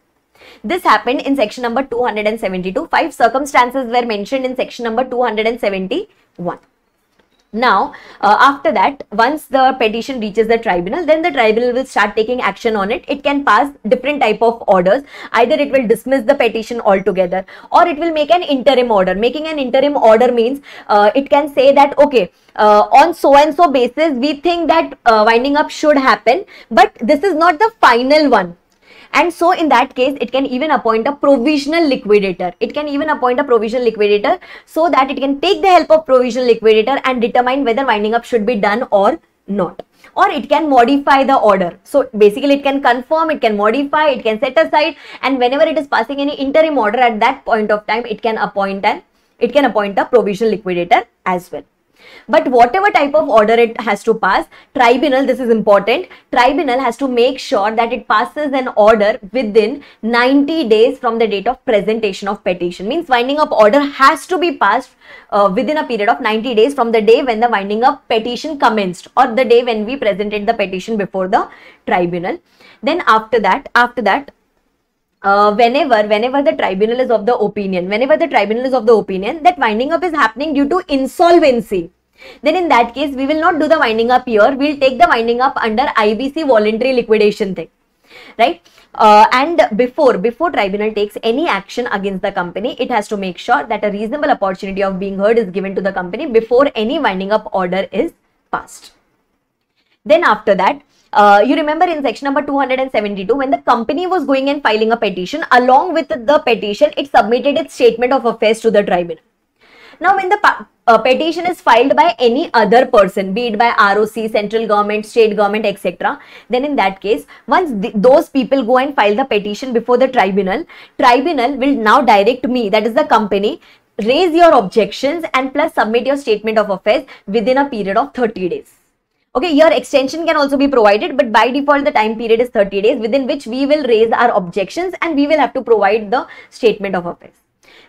This happened in section number 272. 5 circumstances were mentioned in section number 271. Now, after that, once the petition reaches the tribunal, then the tribunal will start taking action on it. It can pass different type of orders. Either it will dismiss the petition altogether, or it will make an interim order. Making an interim order means it can say that, okay, on so and so basis, we think that winding up should happen, but this is not the final one. And so in that case, it can even appoint a provisional liquidator. So that it can take the help of provisional liquidator and determine whether winding up should be done or not. Or it can modify the order. So basically it can confirm, it can modify, it can set aside, and whenever it is passing any interim order at that point of time, it can appoint a provisional liquidator as well. But whatever type of order it has to pass, tribunal, this is important, tribunal has to make sure that it passes an order within 90 days from the date of presentation of petition. Means winding up order has to be passed within a period of 90 days from the day when the winding up petition commenced, or the day when we presented the petition before the tribunal. Then after that, whenever the tribunal is of the opinion, that winding up is happening due to insolvency, then in that case, we will not do the winding up here. We'll take the winding up under IBC voluntary liquidation thing, right? And before tribunal takes any action against the company, it has to make sure that a reasonable opportunity of being heard is given to the company before any winding up order is passed. Then after that, you remember in section number 272, when the company was going and filing a petition, along with the petition, it submitted its statement of affairs to the tribunal. Now, when the petition is filed by any other person, be it by ROC, central government, state government, etc., then in that case, once those people go and file the petition before the tribunal, tribunal will now direct me, that is the company, raise your objections and plus submit your statement of affairs within a period of 30 days. Okay, your extension can also be provided, but by default, the time period is 30 days within which we will raise our objections and we will have to provide the statement of affairs.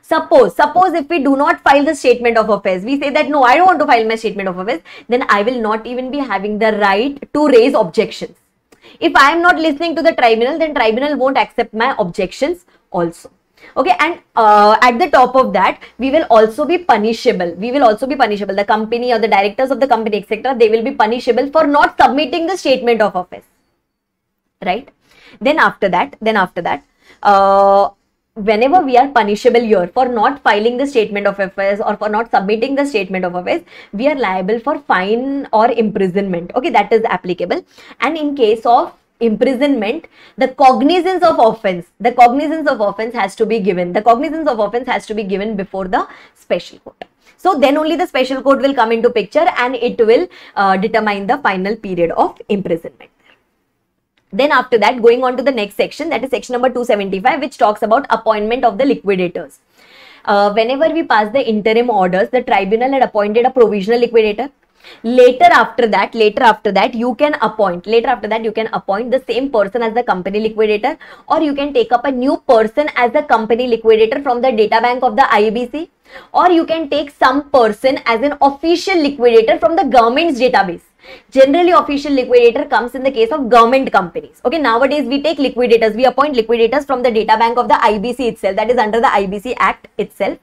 Suppose if we do not file the statement of affairs, we say that no, I don't want to file my statement of affairs, then I will not even be having the right to raise objections. If I am not listening to the tribunal, then tribunal won't accept my objections also. Okay, and at the top of that, we will also be punishable. The company or the directors of the company, etc., they will be punishable for not submitting the statement of affairs, right? Then after that, whenever we are punishable here for not filing the statement of affairs or for not submitting the statement of affairs, we are liable for fine or imprisonment. Okay, that is applicable. And in case of imprisonment, the cognizance of offense has to be given. The cognizance of offense has to be given before the special court. So then only the special court will come into picture and it will determine the final period of imprisonment. Then after that, going on to the next section, that is section number 275, which talks about appointment of the liquidators. Whenever we pass the interim orders, the tribunal had appointed a provisional liquidator. Later after that, you can appoint the same person as the company liquidator, or you can take up a new person as the company liquidator from the data bank of the IBC, or you can take some person as an official liquidator from the government's database. Generally, official liquidator comes in the case of government companies. Okay, nowadays we take liquidators, we appoint liquidators from the data bank of the IBC itself, that is under the IBC Act itself.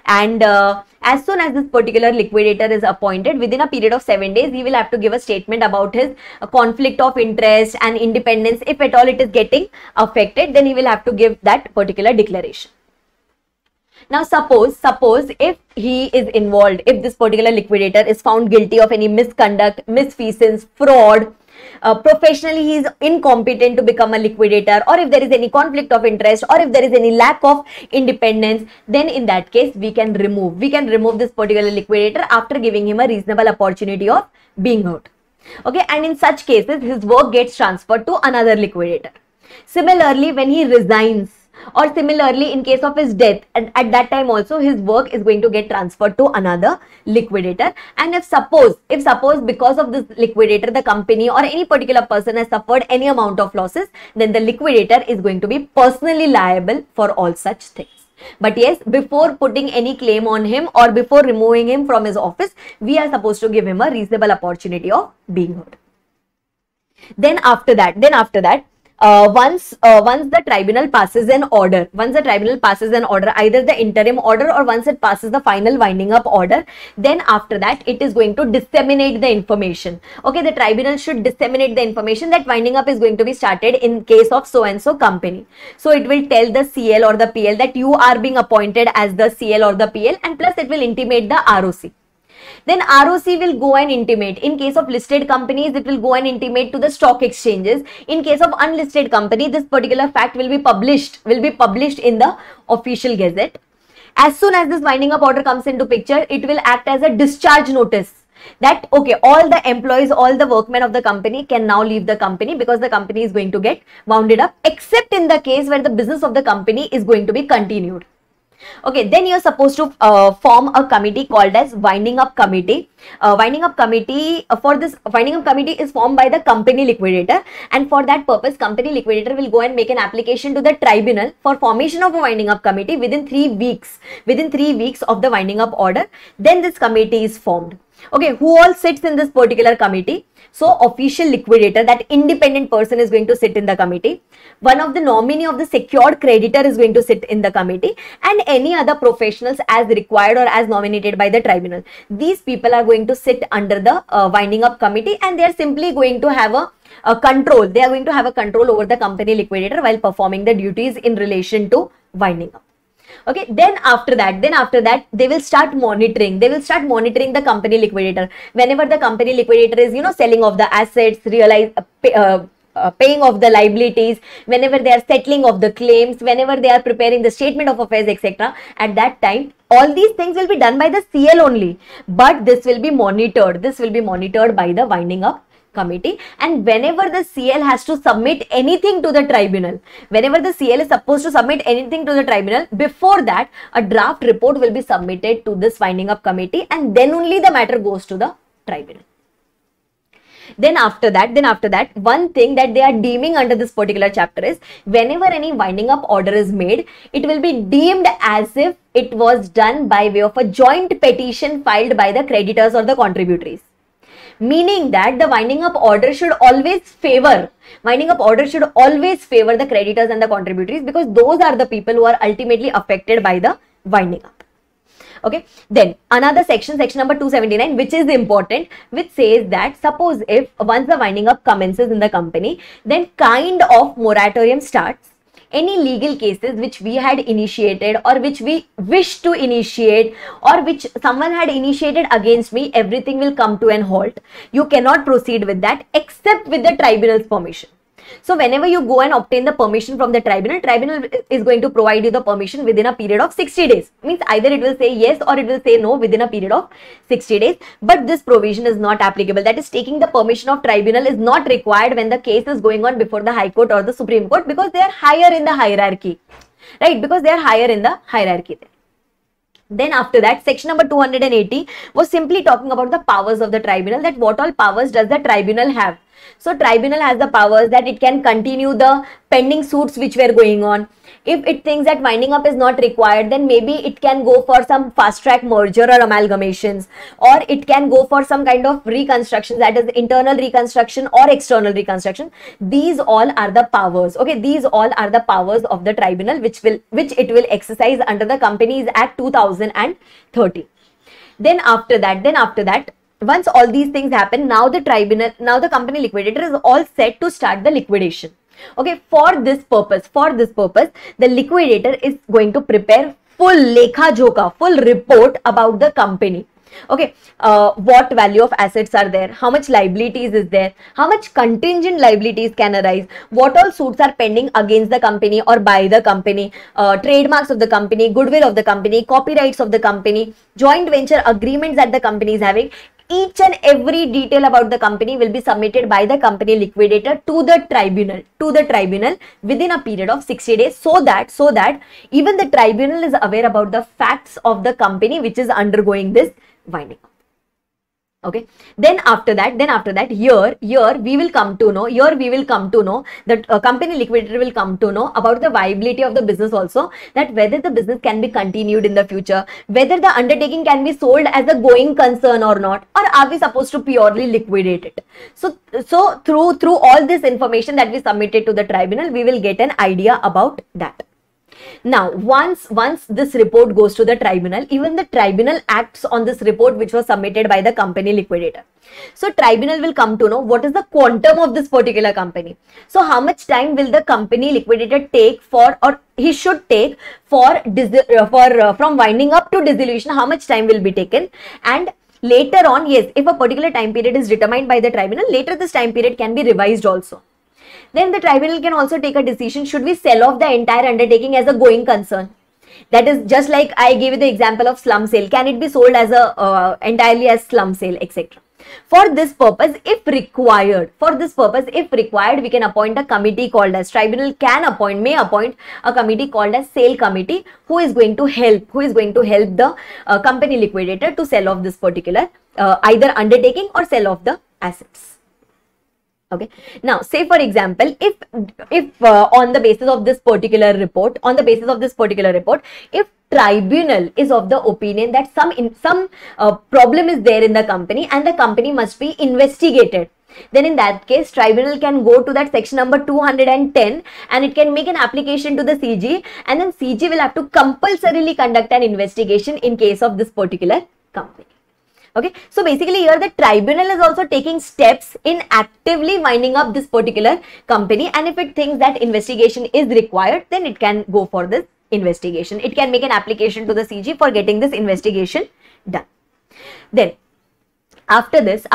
And as soon as this particular liquidator is appointed, within a period of 7 days, he will have to give a statement about his conflict of interest and independence. If at all it is getting affected, then he will have to give that particular declaration. Now, suppose if he is involved, if this particular liquidator is found guilty of any misconduct, misfeasance, fraud, professionally he is incompetent to become a liquidator, or if there is any conflict of interest, or if there is any lack of independence, then in that case we can remove this particular liquidator after giving him a reasonable opportunity of being heard. Okay, and in such cases his work gets transferred to another liquidator. Similarly, when he resigns, or similarly in case of his death, and at that time also his work is going to get transferred to another liquidator. And if suppose because of this liquidator the company or any particular person has suffered any amount of losses, then the liquidator is going to be personally liable for all such things. But yes, before putting any claim on him or before removing him from his office, we are supposed to give him a reasonable opportunity of being heard. Then after that, once the tribunal passes an order, either the interim order or once it passes the final winding up order, then after that it is going to disseminate the information. Okay, the tribunal should disseminate the information that winding up is going to be started in case of so and so company. So it will tell the CL or the PL that you are being appointed as the CL or the PL, and plus it will intimate the ROC. Then ROC will go and intimate. In case of listed companies, it will go and intimate to the stock exchanges. In case of unlisted company, this particular fact will be published in the official gazette. As soon as this winding up order comes into picture, it will act as a discharge notice that okay, all the employees, all the workmen of the company can now leave the company because the company is going to get wounded up, except in the case where the business of the company is going to be continued. Okay, then you're supposed to form a committee called as winding up committee. Winding up committee for this winding up committee is formed by the company liquidator, and for that purpose, company liquidator will go and make an application to the tribunal for formation of a winding up committee within 3 weeks. Within 3 weeks of the winding up order, then this committee is formed. Okay, who all sits in this particular committee? So official liquidator, that independent person, is going to sit in the committee. One of the nominee of the secured creditor is going to sit in the committee, and any other professionals as required or as nominated by the tribunal. These people are going to sit under the winding up committee, and they are simply going to have a control. They are going to have a control over the company liquidator while performing the duties in relation to winding up. Okay, then after that they will start monitoring the company liquidator. Whenever the company liquidator is, selling off the assets, paying off the liabilities, whenever they are settling of the claims, whenever they are preparing the statement of affairs, etc., at that time all these things will be done by the CL only, but this will be monitored by the winding up committee. And whenever the CL has to submit anything to the tribunal, whenever the CL is supposed to submit anything to the tribunal, before that a draft report will be submitted to this winding up committee, and then only the matter goes to the tribunal. Then after that, one thing that they are deeming under this particular chapter is, whenever any winding up order is made, it will be deemed as if it was done by way of a joint petition filed by the creditors or the contributories. Meaning that the winding up order should always favor the creditors and the contributories, because those are the people who are ultimately affected by the winding up. Okay, then another section number 279, which is important, which says that suppose if once the winding up commences in the company, then kind of moratorium starts. Any legal cases which we had initiated or which we wish to initiate or which someone had initiated against me, everything will come to an halt. You cannot proceed with that except with the tribunal's permission. So whenever you go and obtain the permission from the tribunal is going to provide you the permission within a period of 60 days. Means either it will say yes or it will say no within a period of 60 days. But this provision is not applicable. That is, taking the permission of tribunal is not required when the case is going on before the High Court or the Supreme Court, because they are higher in the hierarchy. Right? Because they are higher in the hierarchy there. Then after that, section number 280 was simply talking about the powers of the tribunal, that what all powers does the tribunal have. So tribunal has the powers that it can continue the pending suits which were going on. If it thinks that winding up is not required, then maybe it can go for some fast track merger or amalgamations, or it can go for some kind of reconstruction, that is internal reconstruction or external reconstruction. These all are the powers. Okay, these all are the powers of the tribunal which it will exercise under the Companies Act 2013. Then after that, once all these things happen, now the company liquidator is all set to start the liquidation. Okay, for this purpose, the liquidator is going to prepare full lekha jokha, full report about the company. Okay, what value of assets are there, how much liabilities is there, how much contingent liabilities can arise, what all suits are pending against the company or by the company, trademarks of the company, goodwill of the company, copyrights of the company, joint venture agreements that the company is having. Each and every detail about the company will be submitted by the company liquidator to the tribunal within a period of 60 days, so that even the tribunal is aware about the facts of the company which is undergoing this winding up. Okay, then after that, here we will come to know that company liquidator will come to know about the viability of the business also, that whether the business can be continued in the future, whether the undertaking can be sold as a going concern or not, or are we supposed to purely liquidate it. So through all this information that we submitted to the tribunal, we will get an idea about that. Now, once this report goes to the tribunal, even the tribunal acts on this report which was submitted by the company liquidator. So, tribunal will come to know what is the quantum of this particular company. So, how much time will the company liquidator take for, or he should take for from winding up to dissolution, how much time will be taken, and later on, yes, if a particular time period is determined by the tribunal, later this time period can be revised also. Then the tribunal can also take a decision, should we sell off the entire undertaking as a going concern? That is just like I gave you the example of slum sale. Can it be sold as entirely as slum sale, etc. For this purpose, if required, we can appoint a committee called as, tribunal may appoint a committee called as sale committee, who is going to help the company liquidator to sell off this particular either undertaking or sell off the assets. Okay. Now, say for example, if on the basis of this particular report, if tribunal is of the opinion that some problem is there in the company and the company must be investigated, then in that case, tribunal can go to that section number 210 and it can make an application to the CG, and then CG will have to compulsorily conduct an investigation in case of this particular company. Okay, so basically here the tribunal is also taking steps in actively winding up this particular company, and if it thinks that investigation is required, then it can go for this investigation. It can make an application to the CG for getting this investigation done. Then after this,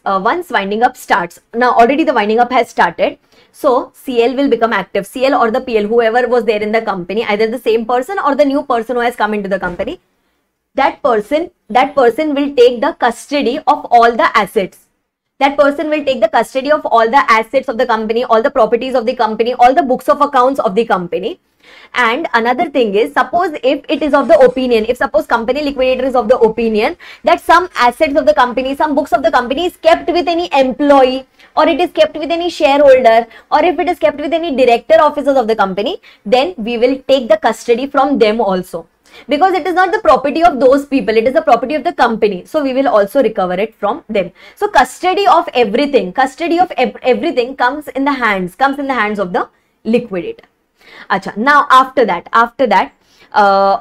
once winding up starts, now already the winding up has started, so CL will become active. CL or the PL, whoever was there in the company, either the same person or the new person who has come into the company, that person will take the custody of all the assets. That person will take the custody of all the assets of the company, all the properties of the company, all the books of accounts of the company. And another thing is, suppose if it is of the opinion, if suppose company liquidator is of the opinion that some assets of the company, some books of the company is kept with any employee, or it is kept with any shareholder, or if it is kept with any director officers of the company, then we will take the custody from them also. Because it is not the property of those people, it is the property of the company. So we will also recover it from them. So custody of everything comes in the hands of the liquidator. Acha, now after that,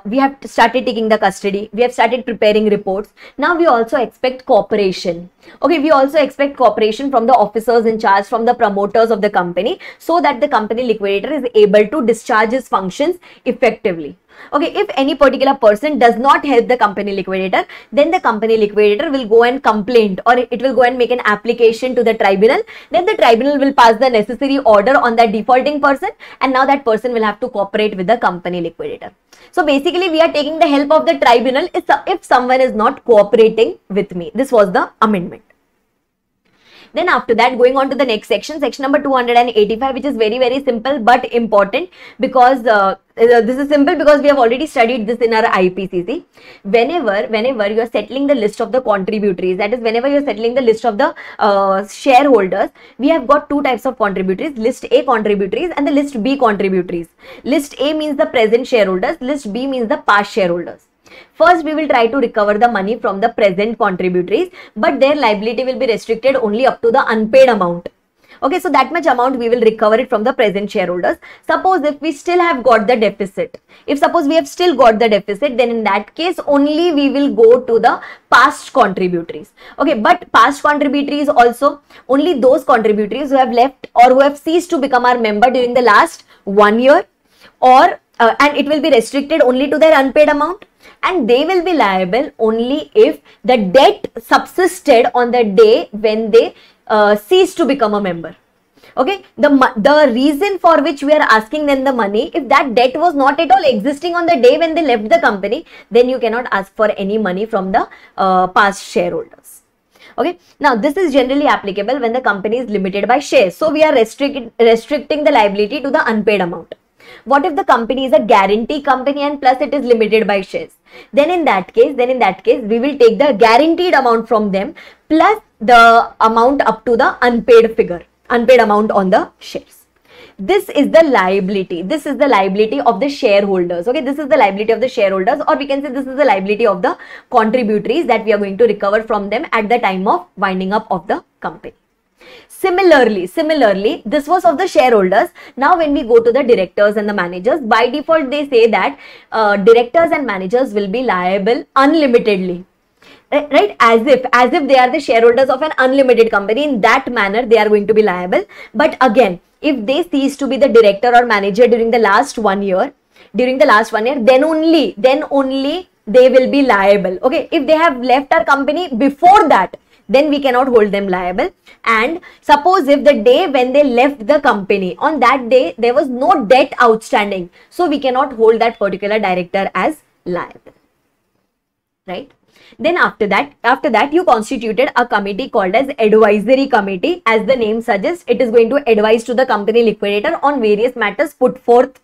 we have started taking the custody, we have started preparing reports. Now we also expect cooperation. Okay, we also expect cooperation from the officers in charge, from the promoters of the company, so that the company liquidator is able to discharge his functions effectively. Okay, if any particular person does not help the company liquidator, then the company liquidator will go and complain, or it will go and make an application to the tribunal. Then the tribunal will pass the necessary order on that defaulting person, and now that person will have to cooperate with the company liquidator. So basically we are taking the help of the tribunal if someone is not cooperating with me. This was the amendment. Then after that, going on to the next section, section number 285, which is very, very simple but important, because this is simple because we have already studied this in our IPCC. Whenever you are settling the list of the contributories, that is whenever you are settling the list of the shareholders, we have got two types of contributories, list A contributories and the list B contributories. List A means the present shareholders, list B means the past shareholders. First, we will try to recover the money from the present contributories, but their liability will be restricted only up to the unpaid amount. Okay, so that much amount we will recover it from the present shareholders. Suppose if we still have got the deficit, then in that case only we will go to the past contributories. Okay, but past contributories also only those contributories who have left or who have ceased to become our member during the last 1 year, or and it will be restricted only to their unpaid amount, and they will be liable only if the debt subsisted on the day when they ceased to become a member. Okay, the reason for which we are asking them the money, if that debt was not at all existing on the day when they left the company, then you cannot ask for any money from the past shareholders. Okay, now this is generally applicable when the company is limited by shares. So we are restricting the liability to the unpaid amount. What if the company is a guarantee company and plus it is limited by shares? Then in that case, we will take the guaranteed amount from them plus the amount up to the unpaid amount on the shares. This is the liability. This is the liability of the shareholders. Okay, this is the liability of the shareholders, or we can say this is the liability of the contributories that we are going to recover from them at the time of winding up of the company. Similarly, this was of the shareholders. Now when we go to the directors and the managers, by default they say that directors and managers will be liable unlimitedly, right? As if they are the shareholders of an unlimited company. In that manner they are going to be liable. But again, if they cease to be the director or manager during the last 1 year, then only they will be liable. Okay, if they have left our company before that, then we cannot hold them liable. And suppose if the day when they left the company, on that day there was no debt outstanding, so we cannot hold that particular director as liable, right? Then after that you constituted a committee called as advisory committee. As the name suggests, it is going to advise to the company liquidator on various matters put forth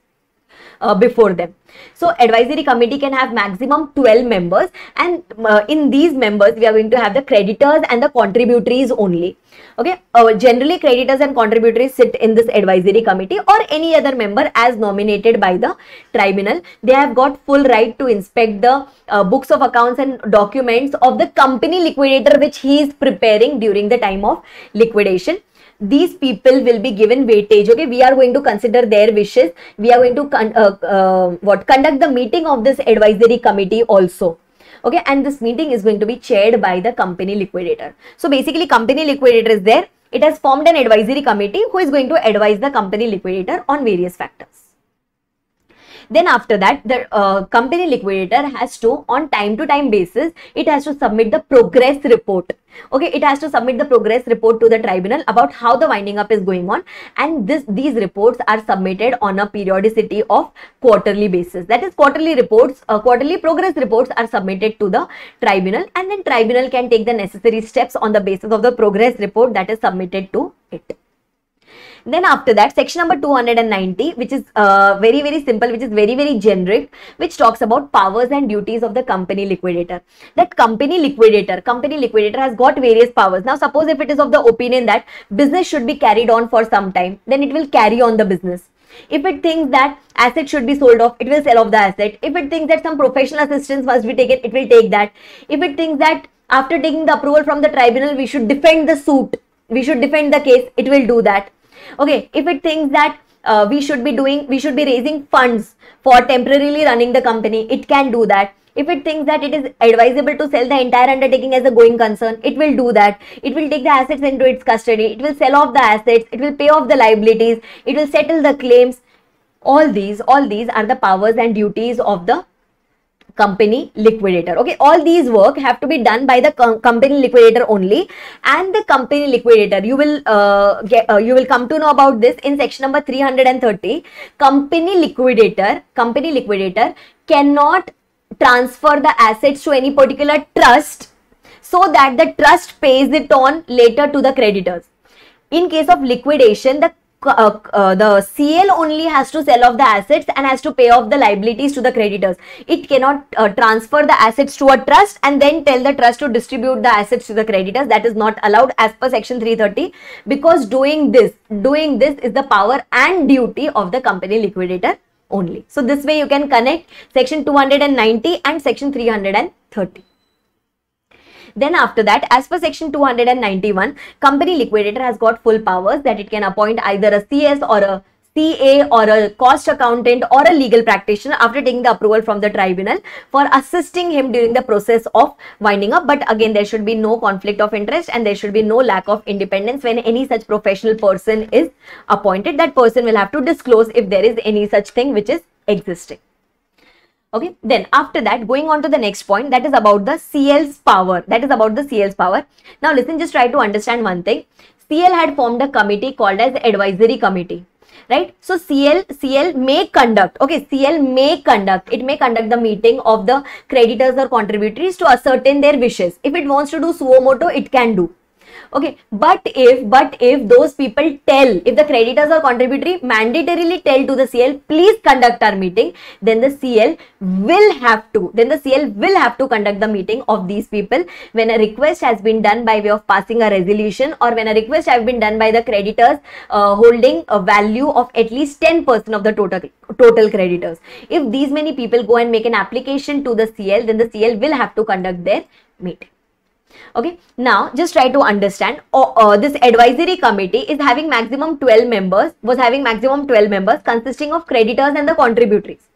before them. So advisory committee can have maximum 12 members, and in these members we are going to have the creditors and the contributories only. Okay, generally creditors and contributories sit in this advisory committee, or any other member as nominated by the tribunal. They have got full right to inspect the books of accounts and documents of the company liquidator which he is preparing during the time of liquidation. These people will be given weightage. Okay, we are going to consider their wishes. We are going to conduct the meeting of this advisory committee also. Okay, and this meeting is going to be chaired by the company liquidator. So basically company liquidator is there. It has formed an advisory committee who is going to advise the company liquidator on various factors. Then after that, the company liquidator has to, on time to time basis, it has to submit the progress report. Okay, it has to submit the progress report to the tribunal about how the winding up is going on, and these reports are submitted on a periodicity of quarterly basis. That is, quarterly progress reports are submitted to the tribunal, and then tribunal can take the necessary steps on the basis of the progress report that is submitted to it. Then after that, section number 290, which is very, very simple, which is very, very generic, which talks about powers and duties of the company liquidator. That company liquidator has got various powers. Now, suppose if it is of the opinion that business should be carried on for some time, then it will carry on the business. If it thinks that asset should be sold off, it will sell off the asset. If it thinks that some professional assistance must be taken, it will take that. If it thinks that after taking the approval from the tribunal, we should defend the suit, we should defend the case, it will do that. Okay, if it thinks that we should be raising funds for temporarily running the company, it can do that. If it thinks that it is advisable to sell the entire undertaking as a going concern, it will do that. It will take the assets into its custody, it will sell off the assets, it will pay off the liabilities, it will settle the claims. All these are the powers and duties of the company liquidator. Okay, all these work have to be done by the company liquidator only, and the company liquidator, you will come to know about this in section number 330. Company liquidator cannot transfer the assets to any particular trust so that the trust pays it on later to the creditors. In case of liquidation, the CL only has to sell off the assets and has to pay off the liabilities to the creditors. It cannot transfer the assets to a trust and then tell the trust to distribute the assets to the creditors. That is not allowed as per section 330, because doing this is the power and duty of the company liquidator only. So this way you can connect section 290 and section 330. Then after that, as per section 291, company liquidator has got full powers that it can appoint either a CS or a CA or a cost accountant or a legal practitioner after taking the approval from the tribunal for assisting him during the process of winding up. But again, there should be no conflict of interest and there should be no lack of independence when any such professional person is appointed. That person will have to disclose if there is any such thing which is existing. Okay, then after that, going on to the next point, that is about the CL's power. Now listen, just try to understand one thing. CL had formed a committee called as advisory committee, right? So CL may conduct, okay, CL may conduct the meeting of the creditors or contributories to ascertain their wishes. If it wants to do suo moto, it can do. Okay, but if those people if the creditors or contributory mandatorily tell to the CL, please conduct our meeting, then the CL will have to conduct the meeting of these people when a request has been done by way of passing a resolution, or when a request has been done by the creditors holding a value of at least 10% of the total creditors. If these many people go and make an application to the CL, then the CL will have to conduct their meeting. Okay, now just try to understand, this advisory committee is having maximum 12 members, consisting of creditors and the contributories.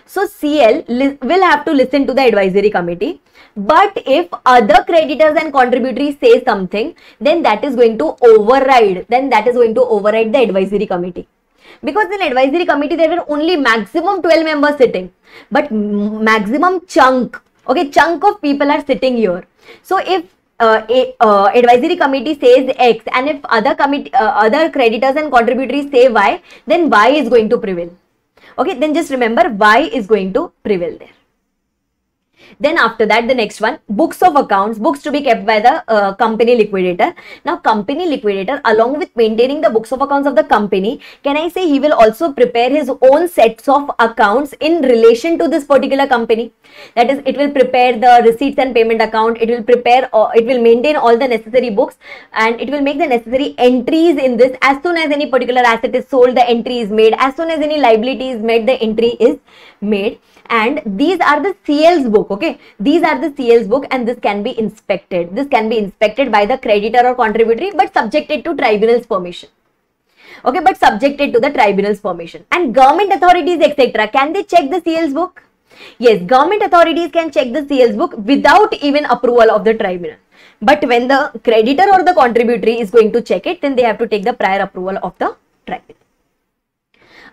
So CL will have to listen to the advisory committee, but if other creditors and contributories say something, then that is going to override the advisory committee. Because in advisory committee there were only maximum 12 members sitting, but maximum chunk of people are sitting here. So if advisory committee says X and if other creditors and contributories say Y, then Y is going to prevail. Okay, then just remember Y is going to prevail there. Then after that, the next one, books of accounts, books to be kept by the company liquidator. Now, company liquidator, along with maintaining the books of accounts of the company, can I say he will also prepare his own sets of accounts in relation to this particular company? That is, it will prepare the receipts and payment account, it will prepare, it will maintain all the necessary books, and it will make the necessary entries in this. As soon as any particular asset is sold, the entry is made. As soon as any liability is made, the entry is made. And these are the CL's book, okay? These are the CL's book, and this can be inspected. This can be inspected by the creditor or contributory, but subjected to tribunal's permission. Okay, but subjected to the tribunal's permission. And government authorities, etc., can they check the CL's book? Yes, government authorities can check the CL's book without even approval of the tribunal. But when the creditor or the contributory is going to check it, then they have to take the prior approval of the tribunal.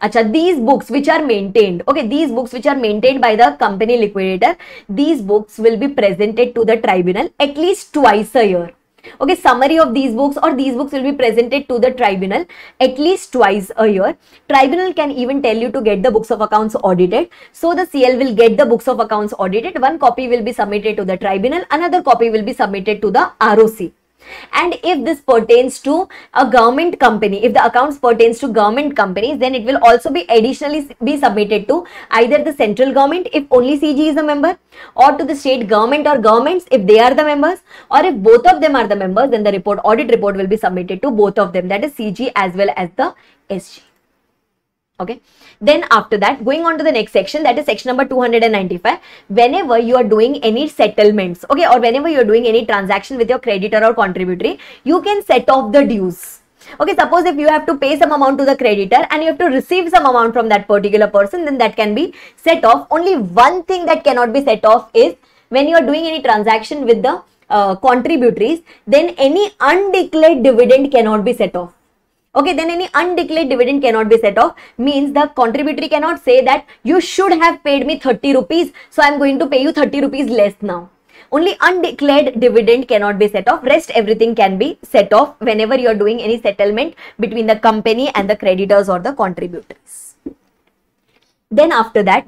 Acha, these books which are maintained, okay, these books which are maintained by the company liquidator, these books will be presented to the tribunal at least twice a year. Okay, summary of these books or these books will be presented to the tribunal at least twice a year. Tribunal can even tell you to get the books of accounts audited. So the CL will get the books of accounts audited. One copy will be submitted to the tribunal, another copy will be submitted to the ROC. And if this pertains to a government company, if the accounts pertains to government companies, then it will also be additionally be submitted to either the central government if only CG is a member, or to the state government or governments if they are the members, or if both of them are the members, then the report, audit report, will be submitted to both of them, that is CG as well as the SG. Okay, then after that, going on to the next section, that is section number 295. Whenever you are doing any settlements, okay, or whenever you are doing any transaction with your creditor or contributory, you can set off the dues. Okay, suppose if you have to pay some amount to the creditor and you have to receive some amount from that particular person, then that can be set off. Only one thing that cannot be set off is when you are doing any transaction with the contributories, then any undeclared dividend cannot be set off. Okay, then any undeclared dividend cannot be set off, means the contributory cannot say that you should have paid me 30 rupees, so I am going to pay you 30 rupees less now. Only undeclared dividend cannot be set off. Rest everything can be set off whenever you are doing any settlement between the company and the creditors or the contributors. Then after that,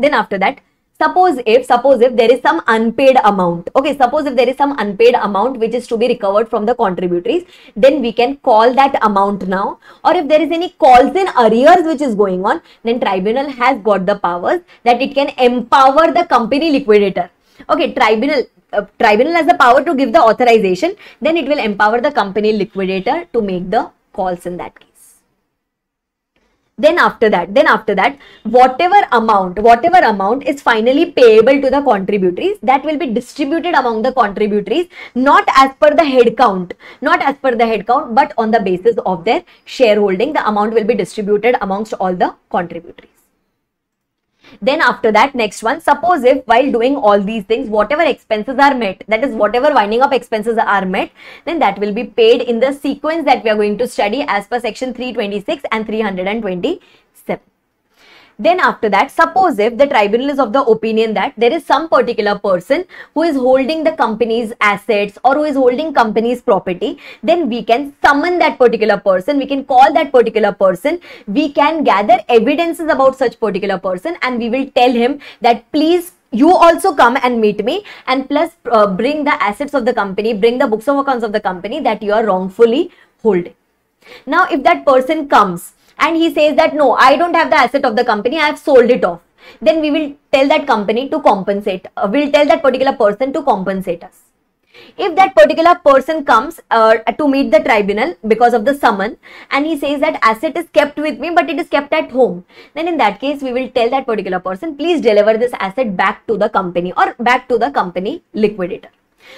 suppose if there is some unpaid amount, okay, suppose if there is some unpaid amount which is to be recovered from the contributories, then we can call that amount now. Or if there is any calls in arrears which is going on, then tribunal has got the powers that it can empower the company liquidator. Okay, tribunal has the power to give the authorization, then it will empower the company liquidator to make the calls in that case. Then after that, whatever amount is finally payable to the contributories, that will be distributed among the contributories, not as per the head count, but on the basis of their shareholding. The amount will be distributed amongst all the contributories. Then after that, next one, suppose if while doing all these things, whatever expenses are met, that is whatever winding up expenses are met, then that will be paid in the sequence that we are going to study as per section 326 and 327. Then after that, suppose if the tribunal is of the opinion that there is some particular person who is holding the company's assets or who is holding company's property, then we can summon that particular person, we can call that particular person, we can gather evidences about such particular person, and we will tell him that please you also come and meet me, and plus bring the assets of the company, bring the books of accounts of the company that you are wrongfully holding. Now if that person comes and he says that no, I don't have the asset of the company, I have sold it off, then we will tell that company to compensate, we'll tell that particular person to compensate us. If that particular person comes to meet the tribunal because of the summon, and he says that asset is kept with me but it is kept at home, then in that case we will tell that particular person, please deliver this asset back to the company or back to the company liquidator.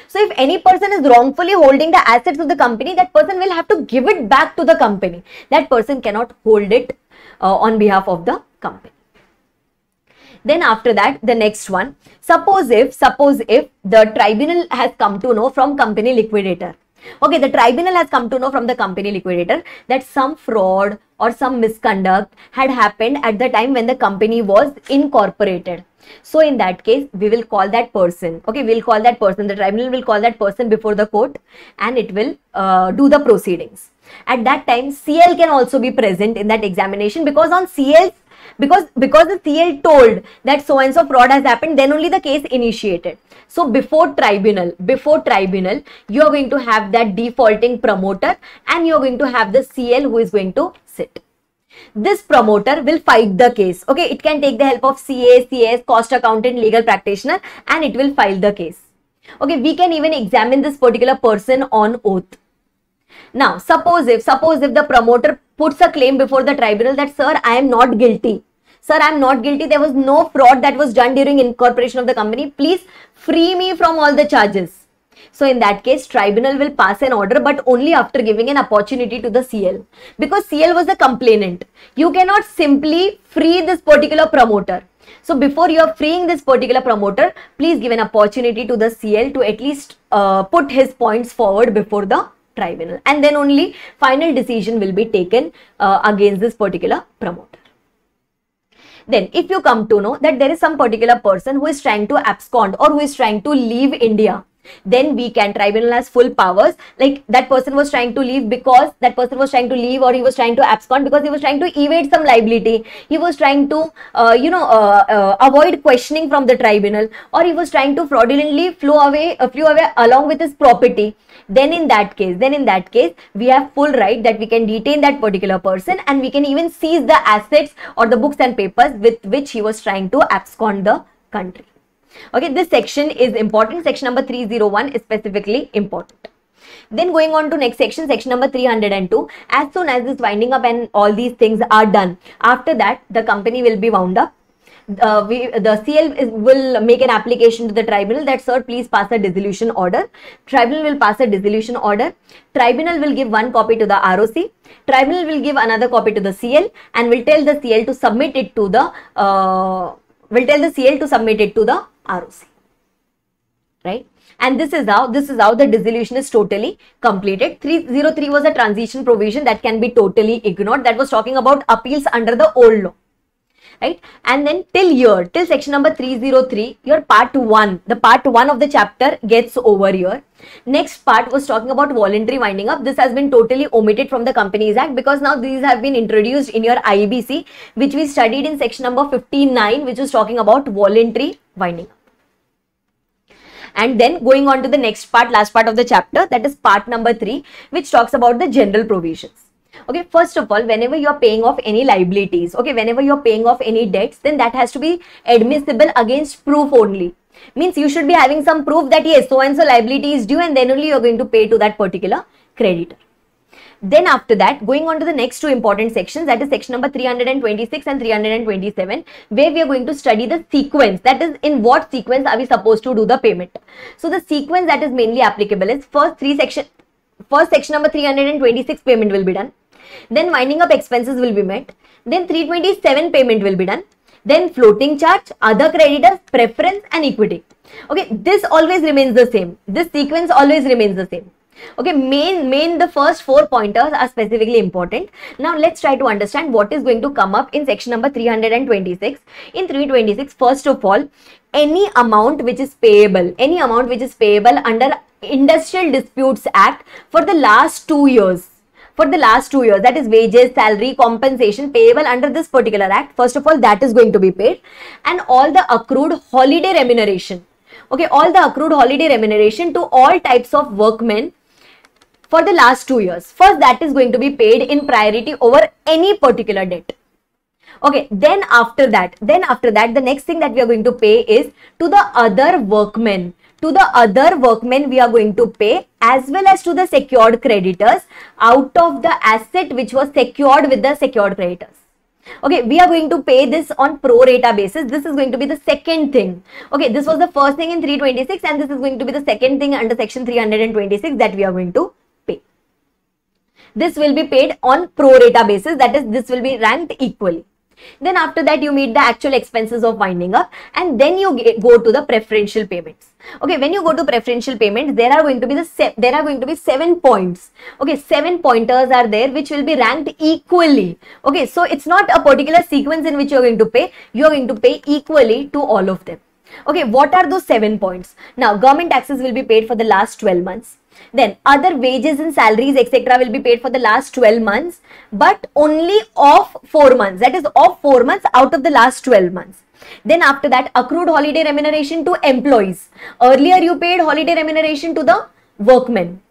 So if any person is wrongfully holding the assets of the company, that person will have to give it back to the company. That person cannot hold it on behalf of the company. Then after that, the next one, suppose if the tribunal has come to know from company liquidator. Okay, the tribunal has come to know from the company liquidator that some fraud or some misconduct had happened at the time when the company was incorporated. So in that case, we will call that person. Okay, we'll call that person. The tribunal will call that person before the court, and it will do the proceedings. At that time, CL can also be present in that examination, because on CL's because the CL told that so and so fraud has happened, then only the case initiated. So before tribunal, you are going to have that defaulting promoter and you are going to have the CL who is going to sit. This promoter will fight the case. Okay, it can take the help of CA, CS, cost accountant, legal practitioner, and it will file the case. Okay, we can even examine this particular person on oath. Now, suppose if the promoter puts a claim before the tribunal that, sir, I am not guilty. Sir, I am not guilty. There was no fraud that was done during incorporation of the company. Please free me from all the charges. So in that case, tribunal will pass an order, but only after giving an opportunity to the CL. Because CL was the complainant. You cannot simply free this particular promoter. So before you are freeing this particular promoter, please give an opportunity to the CL to at least put his points forward before the tribunal. And then only final decision will be taken against this particular promoter. Then if you come to know that there is some particular person who is trying to abscond or who is trying to leave India, then we can, tribunal has full powers, like that person was trying to leave because that person was trying to leave, or he was trying to abscond because he was trying to evade some liability, he was trying to avoid questioning from the tribunal, or he was trying to fraudulently flew away along with his property. Then in that case we have full right that we can detain that particular person and we can even seize the assets or the books and papers with which he was trying to abscond the country. Okay, this section is important. Section number 301 is specifically important. Then going on to next section, section number 302. As soon as this winding up and all these things are done, after that the company will be wound up. The CL will make an application to the tribunal that, sir, please pass a dissolution order. Tribunal will pass a dissolution order. Tribunal will give one copy to the ROC. Tribunal will give another copy to the CL and will tell the CL to submit it to the ROC. Right? And this is how the dissolution is totally completed. 303 was a transition provision that can be totally ignored. That was talking about appeals under the old law. Right? And then till section number 303, your part 1, the part 1 of the chapter gets over here. Next part was talking about voluntary winding up. This has been totally omitted from the Companies Act because now these have been introduced in your IBC, which we studied in section number 59, which was talking about voluntary winding up. And then going on to the next part, last part of the chapter, that is part number 3, which talks about the general provisions. Okay, first of all, whenever you are paying off any liabilities, okay, whenever you are paying off any debts, then that has to be admissible against proof only. Means you should be having some proof that yes, so and so liability is due, and then only you are going to pay to that particular creditor. Then after that, going on to the next two important sections, that is section number 326 and 327, where we are going to study the sequence, that is in what sequence are we supposed to do the payment. So the sequence that is mainly applicable is first section number 326 payment will be done. Then winding up expenses will be met. Then 327 payment will be done. Then floating charge, other creditors, preference and equity. Okay, this always remains the same. This sequence always remains the same. Okay, the first 4 pointers are specifically important. Now let's try to understand what is going to come up in section number 326. In 326, first of all, any amount which is payable under Industrial Disputes Act for the last 2 years. That is wages, salary, compensation payable under this particular act. First of all, that is going to be paid, and all the accrued holiday remuneration. Okay, all the accrued holiday remuneration to all types of workmen for the last 2 years. First, that is going to be paid in priority over any particular debt. Okay, then after that, the next thing that we are going to pay is to the other workmen. To the other workmen we are going to pay, as well as to the secured creditors out of the asset which was secured with the secured creditors. Okay, we are going to pay this on pro rata basis. This is going to be the second thing. Okay, this was the first thing in 326 and this is going to be the second thing under section 326 that we are going to pay. This will be paid on pro rata basis, that is, this will be ranked equally. Then after that you meet the actual expenses of winding up, and then you go to the preferential payments. Okay, when you go to preferential payments, there are going to be 7 points. Okay, 7 pointers are there which will be ranked equally. Okay, so it's not a particular sequence in which you are going to pay. You are going to pay equally to all of them. Okay, what are those 7 points? Now, government taxes will be paid for the last 12 months. Then other wages and salaries etc. will be paid for the last 12 months, but only of 4 months. That is of 4 months out of the last 12 months. Then after that, accrued holiday remuneration to employees. Earlier you paid holiday remuneration to the workmen.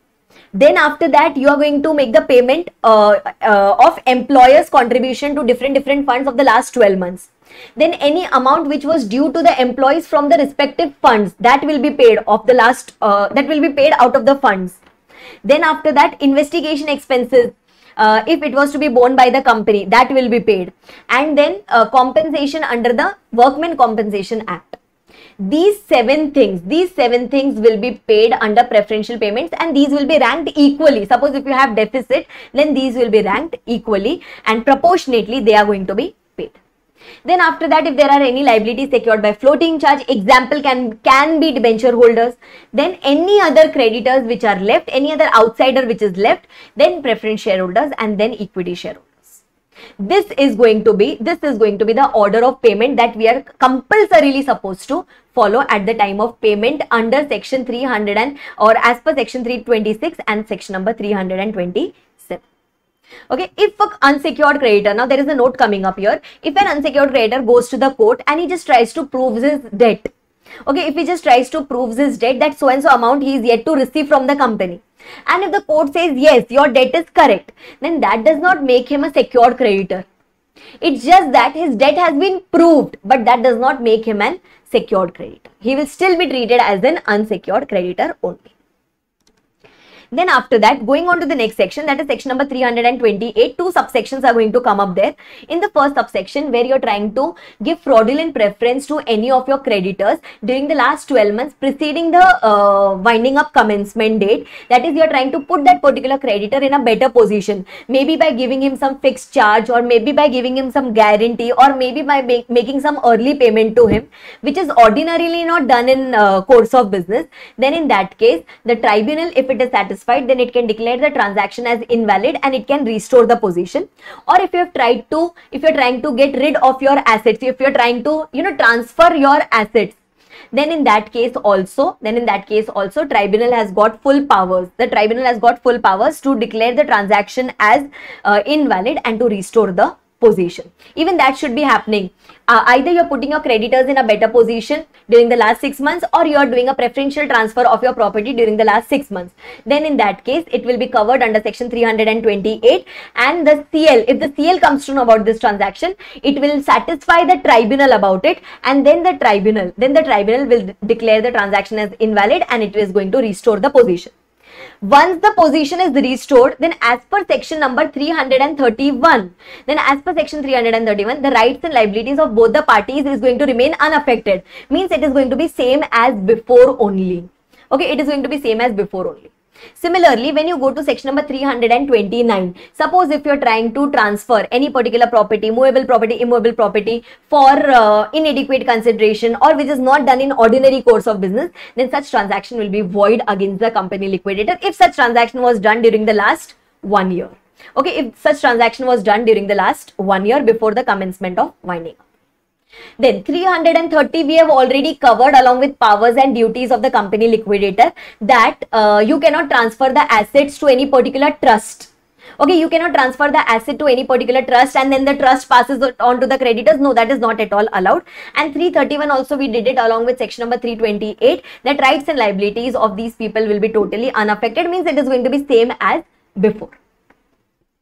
Then after that, you are going to make the payment of employers' contribution to different funds of the last 12 months. Then any amount which was due to the employees from the respective funds, that will be paid of the last that will be paid out of the funds. Then after that, investigation expenses, if it was to be borne by the company, that will be paid. And then compensation under the Workmen Compensation Act. These seven things will be paid under preferential payments, and these will be ranked equally. Suppose if you have deficit, then these will be ranked equally and proportionately they are going to be paid. Then after that, if there are any liabilities secured by floating charge, example can be debenture holders, then any other creditors which are left, any other outsider which is left, then preference shareholders, and then equity shareholders. This is going to be the order of payment that we are compulsorily supposed to follow at the time of payment under section 300 or as per section 326 and section number 327. Okay, if an unsecured creditor, now there is a note coming up here, if an unsecured creditor goes to the court and he just tries to prove his debt, okay, if he just tries to prove his debt that so and so amount he is yet to receive from the company, and if the court says yes, your debt is correct, then that does not make him a secured creditor. It's just that his debt has been proved, but that does not make him an secured creditor. He will still be treated as an unsecured creditor only. Then after that, going on to the next section, that is section number 328, two subsections are going to come up there. In the first subsection, where you're trying to give fraudulent preference to any of your creditors during the last 12 months preceding the winding up commencement date, that is, you're trying to put that particular creditor in a better position, maybe by giving him some fixed charge, or maybe by giving him some guarantee, or maybe by making some early payment to him, which is ordinarily not done in course of business. Then in that case, the tribunal, if it is satisfied, then it can declare the transaction as invalid and it can restore the position. Or if you're trying to get rid of your assets, if you're trying to transfer your assets, then in that case also tribunal has got full powers. The tribunal has got full powers to declare the transaction as invalid and to restore the position. Even that should be happening. Either you're putting your creditors in a better position during the last 6 months, or you are doing a preferential transfer of your property during the last 6 months. Then in that case, it will be covered under section 328, and the CL, if the CL comes to know about this transaction, it will satisfy the tribunal about it, and then the tribunal will declare the transaction as invalid and it is going to restore the position. Once the position is restored, then as per section number 331, the rights and liabilities of both the parties is going to remain unaffected. Means it is going to be same as before only. Okay, it is going to be same as before only. Similarly, when you go to section number 329, suppose if you are trying to transfer any particular property, movable property, immovable property, for inadequate consideration, or which is not done in ordinary course of business, then such transaction will be void against the company liquidator if such transaction was done during the last 1 year. Okay, if such transaction was done during the last 1 year before the commencement of winding up. Then 330 we have already covered along with powers and duties of the company liquidator, that you cannot transfer the assets to any particular trust. Okay, you cannot transfer the asset to any particular trust and then the trust passes it on to the creditors. No, that is not at all allowed. And 331 also we did it along with section number 328, that rights and liabilities of these people will be totally unaffected, means it is going to be same as before.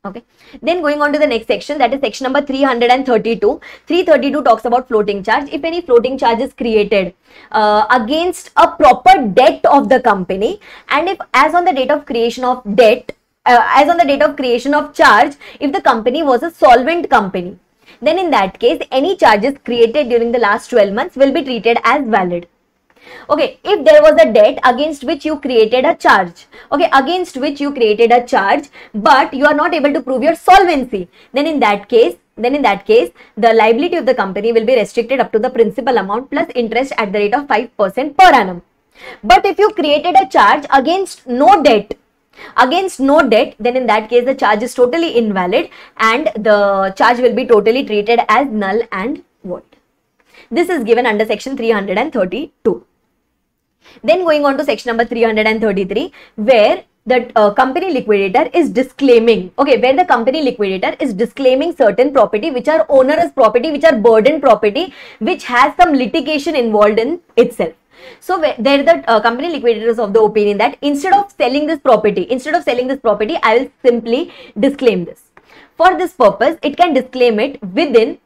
Okay, then going on to the next section, that is section number 332. 332 talks about floating charge. If any floating charge is created against a proper debt of the company, and if as on the date of creation of debt, as on the date of creation of charge, if the company was a solvent company, then in that case, any charges created during the last 12 months will be treated as valid. Okay, if there was a debt against which you created a charge, okay, but you are not able to prove your solvency, then in that case, the liability of the company will be restricted up to the principal amount plus interest at the rate of 5% per annum. But if you created a charge against no debt, then in that case the charge is totally invalid and the charge will be totally treated as null and void. This is given under section 332. Then going on to section number 333, where the company liquidator is disclaiming, okay, where the company liquidator is disclaiming certain property which are onerous property, which are burden property, which has some litigation involved in itself. So there the company liquidator is of the opinion that instead of selling this property, I will simply disclaim this. For this purpose, it can disclaim it within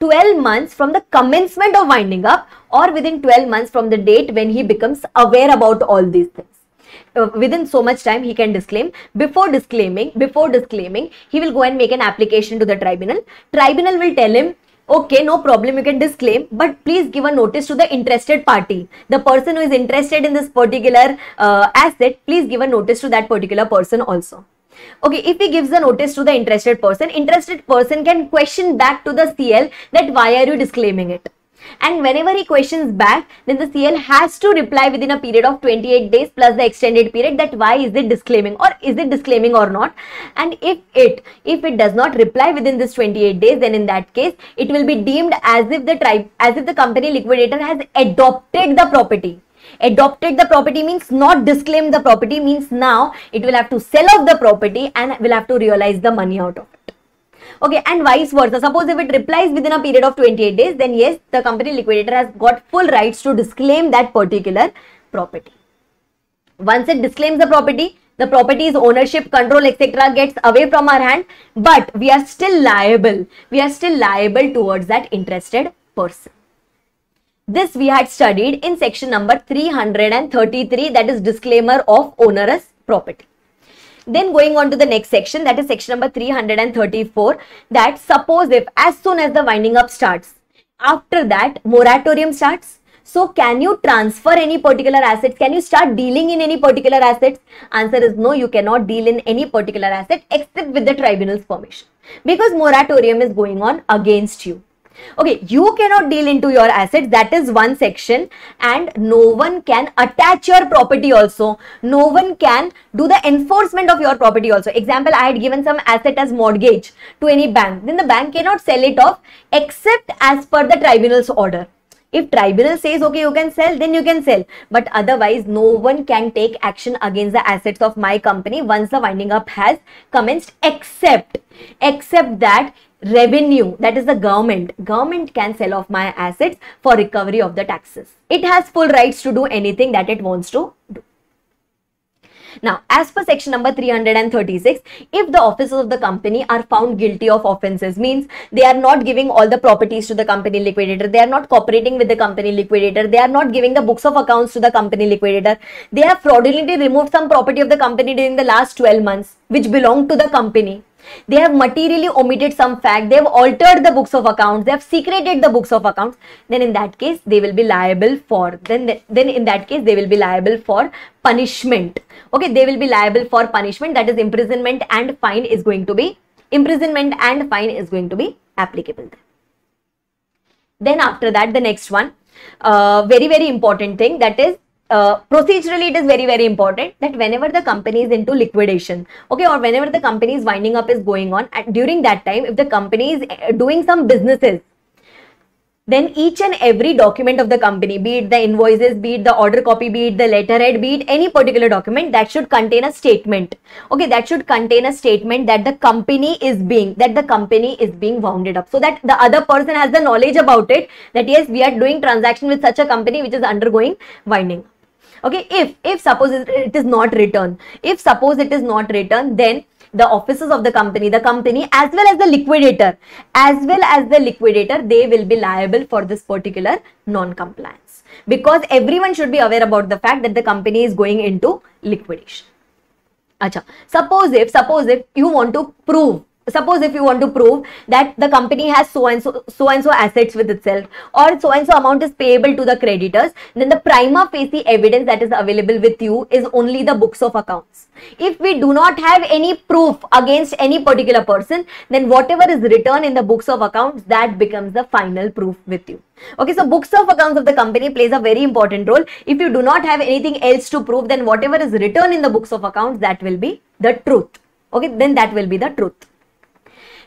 12 months from the commencement of winding up, or within 12 months from the date when he becomes aware about all these things. Within so much time he can disclaim. Before disclaiming, he will go and make an application to the tribunal. Tribunal will tell him, okay, no problem, you can disclaim, but please give a notice to the interested party. The person who is interested in this particular asset, please give a notice to that particular person also. Okay, if he gives the notice to the interested person can question back to the CL that why are you disclaiming it? And whenever he questions back, then the CL has to reply within a period of 28 days plus the extended period that why is it disclaiming, or is it disclaiming or not. And if it does not reply within this 28 days, then in that case it will be deemed as if the company liquidator has adopted the property. Adopted the property means not disclaimed the property, means now it will have to sell off the property and will have to realize the money out of it. Okay, and vice versa. Suppose if it replies within a period of 28 days, then yes, the company liquidator has got full rights to disclaim that particular property. Once it disclaims the property's ownership, control, etc. gets away from our hand, but we are still liable. We are still liable towards that interested person. This we had studied in section number 333, that is disclaimer of onerous property. Then going on to the next section, that is section number 334, that suppose if as soon as the winding up starts, after that moratorium starts, so can you transfer any particular assets? Can you start dealing in any particular assets? Answer is no, you cannot deal in any particular asset except with the tribunal's permission, because moratorium is going on against you. Okay, you cannot deal into your assets, that is one section, and no one can attach your property also. No one can do the enforcement of your property also. Example, I had given some asset as mortgage to any bank, then the bank cannot sell it off except as per the tribunal's order. If tribunal says okay you can sell, then you can sell, but otherwise no one can take action against the assets of my company once the winding up has commenced, except that revenue, that is the government can sell off my assets for recovery of the taxes. It has full rights to do anything that it wants to do. Now, as per section number 336, if the officers of the company are found guilty of offences, means they are not giving all the properties to the company liquidator, they are not cooperating with the company liquidator, they are not giving the books of accounts to the company liquidator, they have fraudulently removed some property of the company during the last 12 months which belonged to the company, they have materially omitted some fact, they have altered the books of accounts, they have secreted the books of accounts, then in that case they will be liable for, then in that case they will be liable for punishment. Okay, they will be liable for punishment, that is imprisonment and fine is going to be applicable. Then after that, the next one, very important thing, that is procedurally it is very important that whenever the company is into liquidation, okay, or whenever the company's winding up is going on, during that time if the company is doing some businesses, then each and every document of the company, be it the invoices, be it the order copy, be it the letterhead, be it any particular document, that should contain a statement. Okay, that should contain a statement that the company is being wounded up, so that the other person has the knowledge about it, that yes, we are doing transaction with such a company which is undergoing winding up. Okay, if suppose it is not written, then the officers of the company as well as the liquidator, they will be liable for this particular non-compliance, because everyone should be aware about the fact that the company is going into liquidation. Acha, suppose if you want to prove that the company has so and so assets with itself, or so and so amount is payable to the creditors, then the prima facie evidence that is available with you is only the books of accounts. If we do not have any proof against any particular person, then whatever is written in the books of accounts, that becomes the final proof with you. Okay, so books of accounts of the company plays a very important role. If you do not have anything else to prove, then whatever is written in the books of accounts, that will be the truth. Okay, then that will be the truth.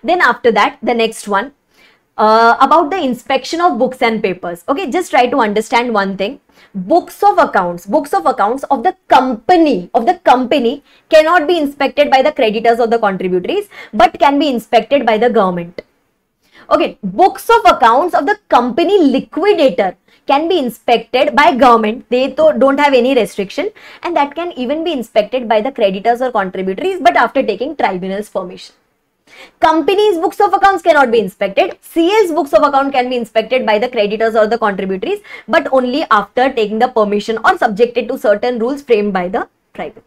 Then after that, the next one, about the inspection of books and papers. Okay, just try to understand one thing. Books of accounts of the company cannot be inspected by the creditors or the contributories, but can be inspected by the government. Okay, books of accounts of the company liquidator can be inspected by government. They don't have any restriction, and that can even be inspected by the creditors or contributories, but after taking tribunal's permission. Company's books of accounts cannot be inspected. CL's books of account can be inspected by the creditors or the contributories, but only after taking the permission or subjected to certain rules framed by the tribunal.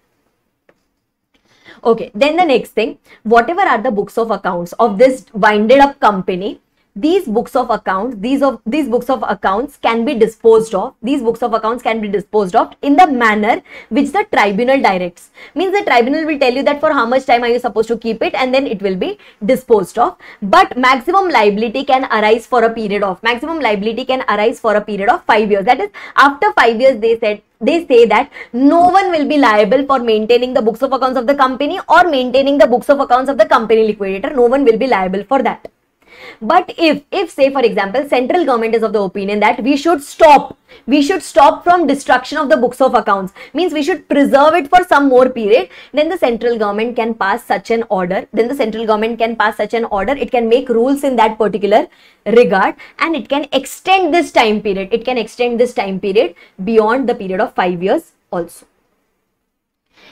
Okay, then the next thing, whatever are the books of accounts of this winded up company, these books of accounts, these books of accounts can be disposed of. These books of accounts can be disposed of in the manner which the tribunal directs. Means the tribunal will tell you that for how much time are you supposed to keep it, and then it will be disposed of. But maximum liability can arise for a period of 5 years. That is, after 5 years, they say that no one will be liable for maintaining the books of accounts of the company or maintaining the books of accounts of the company liquidator. No one will be liable for that. But if say for example, central government is of the opinion that we should stop from destruction of the books of accounts, means we should preserve it for some more period, then the central government can pass such an order. It can make rules in that particular regard, and it can extend this time period. Beyond the period of 5 years also.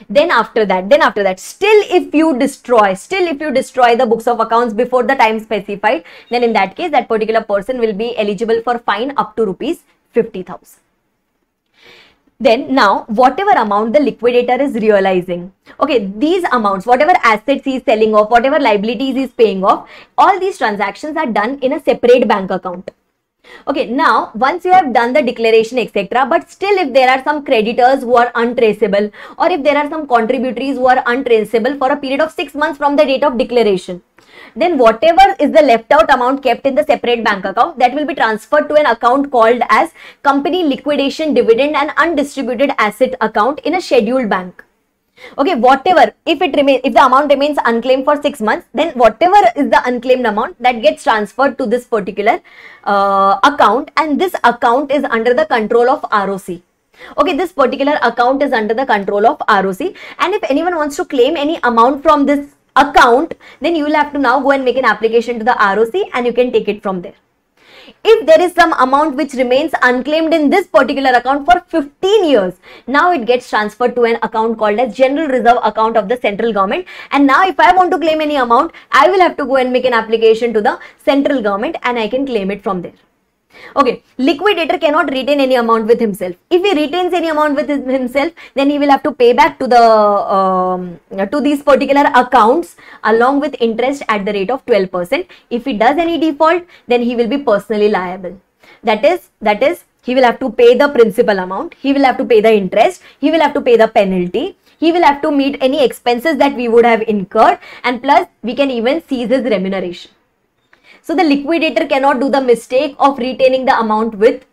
Then after that, still if you destroy the books of accounts before the time specified, then in that case, that particular person will be eligible for fine up to rupees 50,000. Then now, whatever amount the liquidator is realizing, okay, these amounts, whatever assets he is selling off, whatever liabilities he is paying off, all these transactions are done in a separate bank account. Okay, now once you have done the declaration etc., but still if there are some creditors who are untraceable, or if there are some contributories who are untraceable for a period of 6 months from the date of declaration, then whatever is the left out amount kept in the separate bank account, that will be transferred to an account called as company liquidation dividend and undistributed asset account in a scheduled bank. Okay, whatever, if the amount remains unclaimed for 6 months, then whatever is the unclaimed amount, that gets transferred to this particular account, and this account is under the control of ROC. Okay, this particular account is under the control of ROC, and if anyone wants to claim any amount from this account, then you will have to now go and make an application to the ROC, and you can take it from there. If there is some amount which remains unclaimed in this particular account for 15 years, now it gets transferred to an account called as General Reserve Account of the central government. And now if I want to claim any amount, I will have to go and make an application to the central government, and I can claim it from there. Okay, liquidator cannot retain any amount with himself. If he retains any amount with himself, then he will have to pay back to to these particular accounts along with interest at the rate of 12%. If he does any default, then he will be personally liable. That is, he will have to pay the principal amount, he will have to pay the interest, he will have to pay the penalty, he will have to meet any expenses that we would have incurred, and plus we can even seize his remuneration. So the liquidator cannot do the mistake of retaining the amount with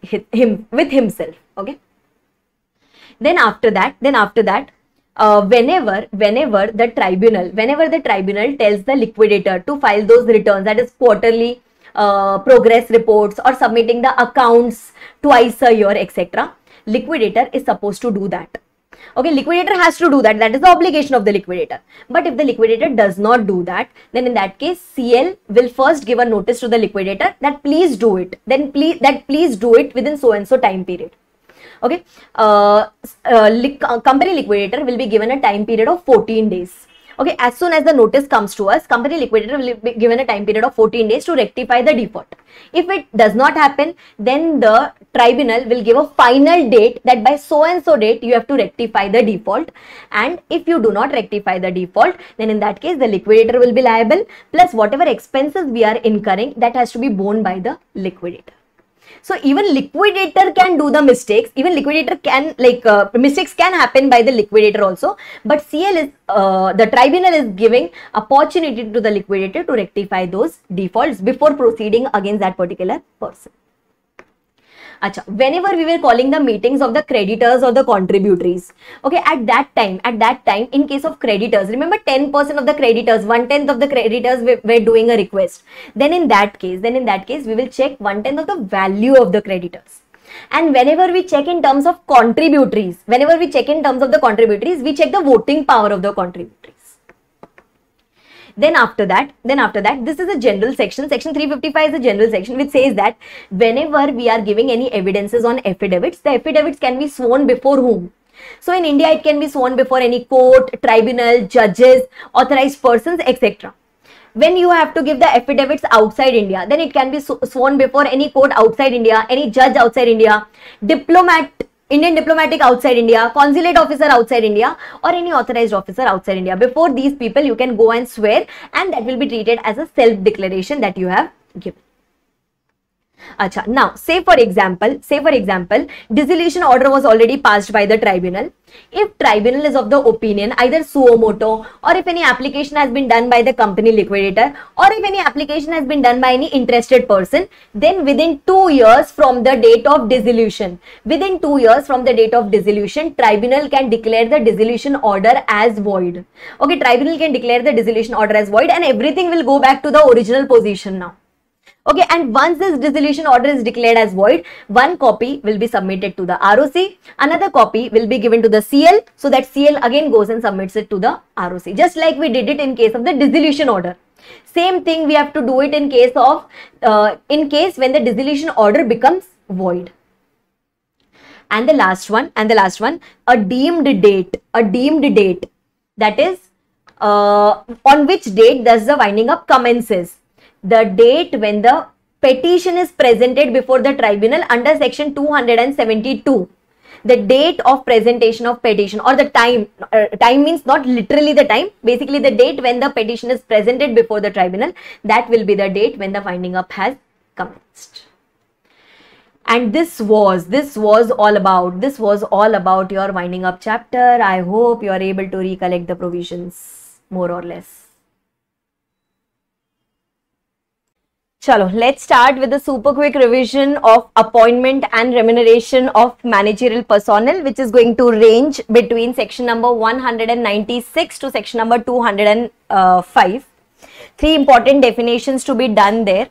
himself. Okay. Then after that, whenever the tribunal tells the liquidator to file those returns, that is quarterly progress reports or submitting the accounts twice a year, etc., liquidator is supposed to do that. Okay, liquidator has to do that. That is the obligation of the liquidator. But if the liquidator does not do that, then in that case, CL will first give a notice to the liquidator that please do it. Then please do it within so and so time period. Okay, company liquidator will be given a time period of 14 days. Okay, as soon as the notice comes to us, company liquidator will be given a time period of 14 days to rectify the default. If it does not happen, then the tribunal will give a final date that by so and so date you have to rectify the default. And if you do not rectify the default, then in that case the liquidator will be liable, plus whatever expenses we are incurring, that has to be borne by the liquidator. So even liquidator can do the mistakes, mistakes can happen by the liquidator also, but the tribunal is giving opportunity to the liquidator to rectify those defaults before proceeding against that particular person. Acha, whenever we were calling the meetings of the creditors or the contributories, okay, at that time, in case of creditors, remember 10% of the creditors, 1/10 of the creditors were doing a request. Then in that case, we will check 1/10 of the value of the creditors. And whenever we check in terms of contributories, we check the voting power of the contributories. Then after that, this is a general section. Section 355 is a general section which says that whenever we are giving any evidences on affidavits, the affidavits can be sworn before whom? So in India, it can be sworn before any court, tribunal, judges, authorized persons, etc. When you have to give the affidavits outside India, then it can be sworn before any court outside India, any judge outside India, Indian diplomatic outside India, consulate officer outside India, or any authorized officer outside India. Before these people, you can go and swear, and that will be treated as a self-declaration that you have given. Acha, now say for example, dissolution order was already passed by the tribunal. If tribunal is of the opinion, either suo moto, or if any application has been done by the company liquidator, or if any application has been done by any interested person, then within 2 years from the date of dissolution, tribunal can declare the dissolution order as void. Okay, tribunal can declare the dissolution order as void, and everything will go back to the original position now. Okay, and once this dissolution order is declared as void, one copy will be submitted to the ROC, another copy will be given to the CL, so that CL again goes and submits it to the ROC, just like we did it in case of the dissolution order. Same thing we have to do it in case of, when the dissolution order becomes void. And the last one, a deemed date, that is, on which date does the winding up commences? The date when the petition is presented before the tribunal under section 272. The date of presentation of petition, or the time, time means not literally the time, basically the date when the petition is presented before the tribunal, that will be the date when the winding up has commenced. And this was all about your winding up chapter. I hope you are able to recollect the provisions more or less. Chalo, let's start with the super quick revision of appointment and remuneration of managerial personnel, which is going to range between section number 196 to section number 205. 3 important definitions to be done there.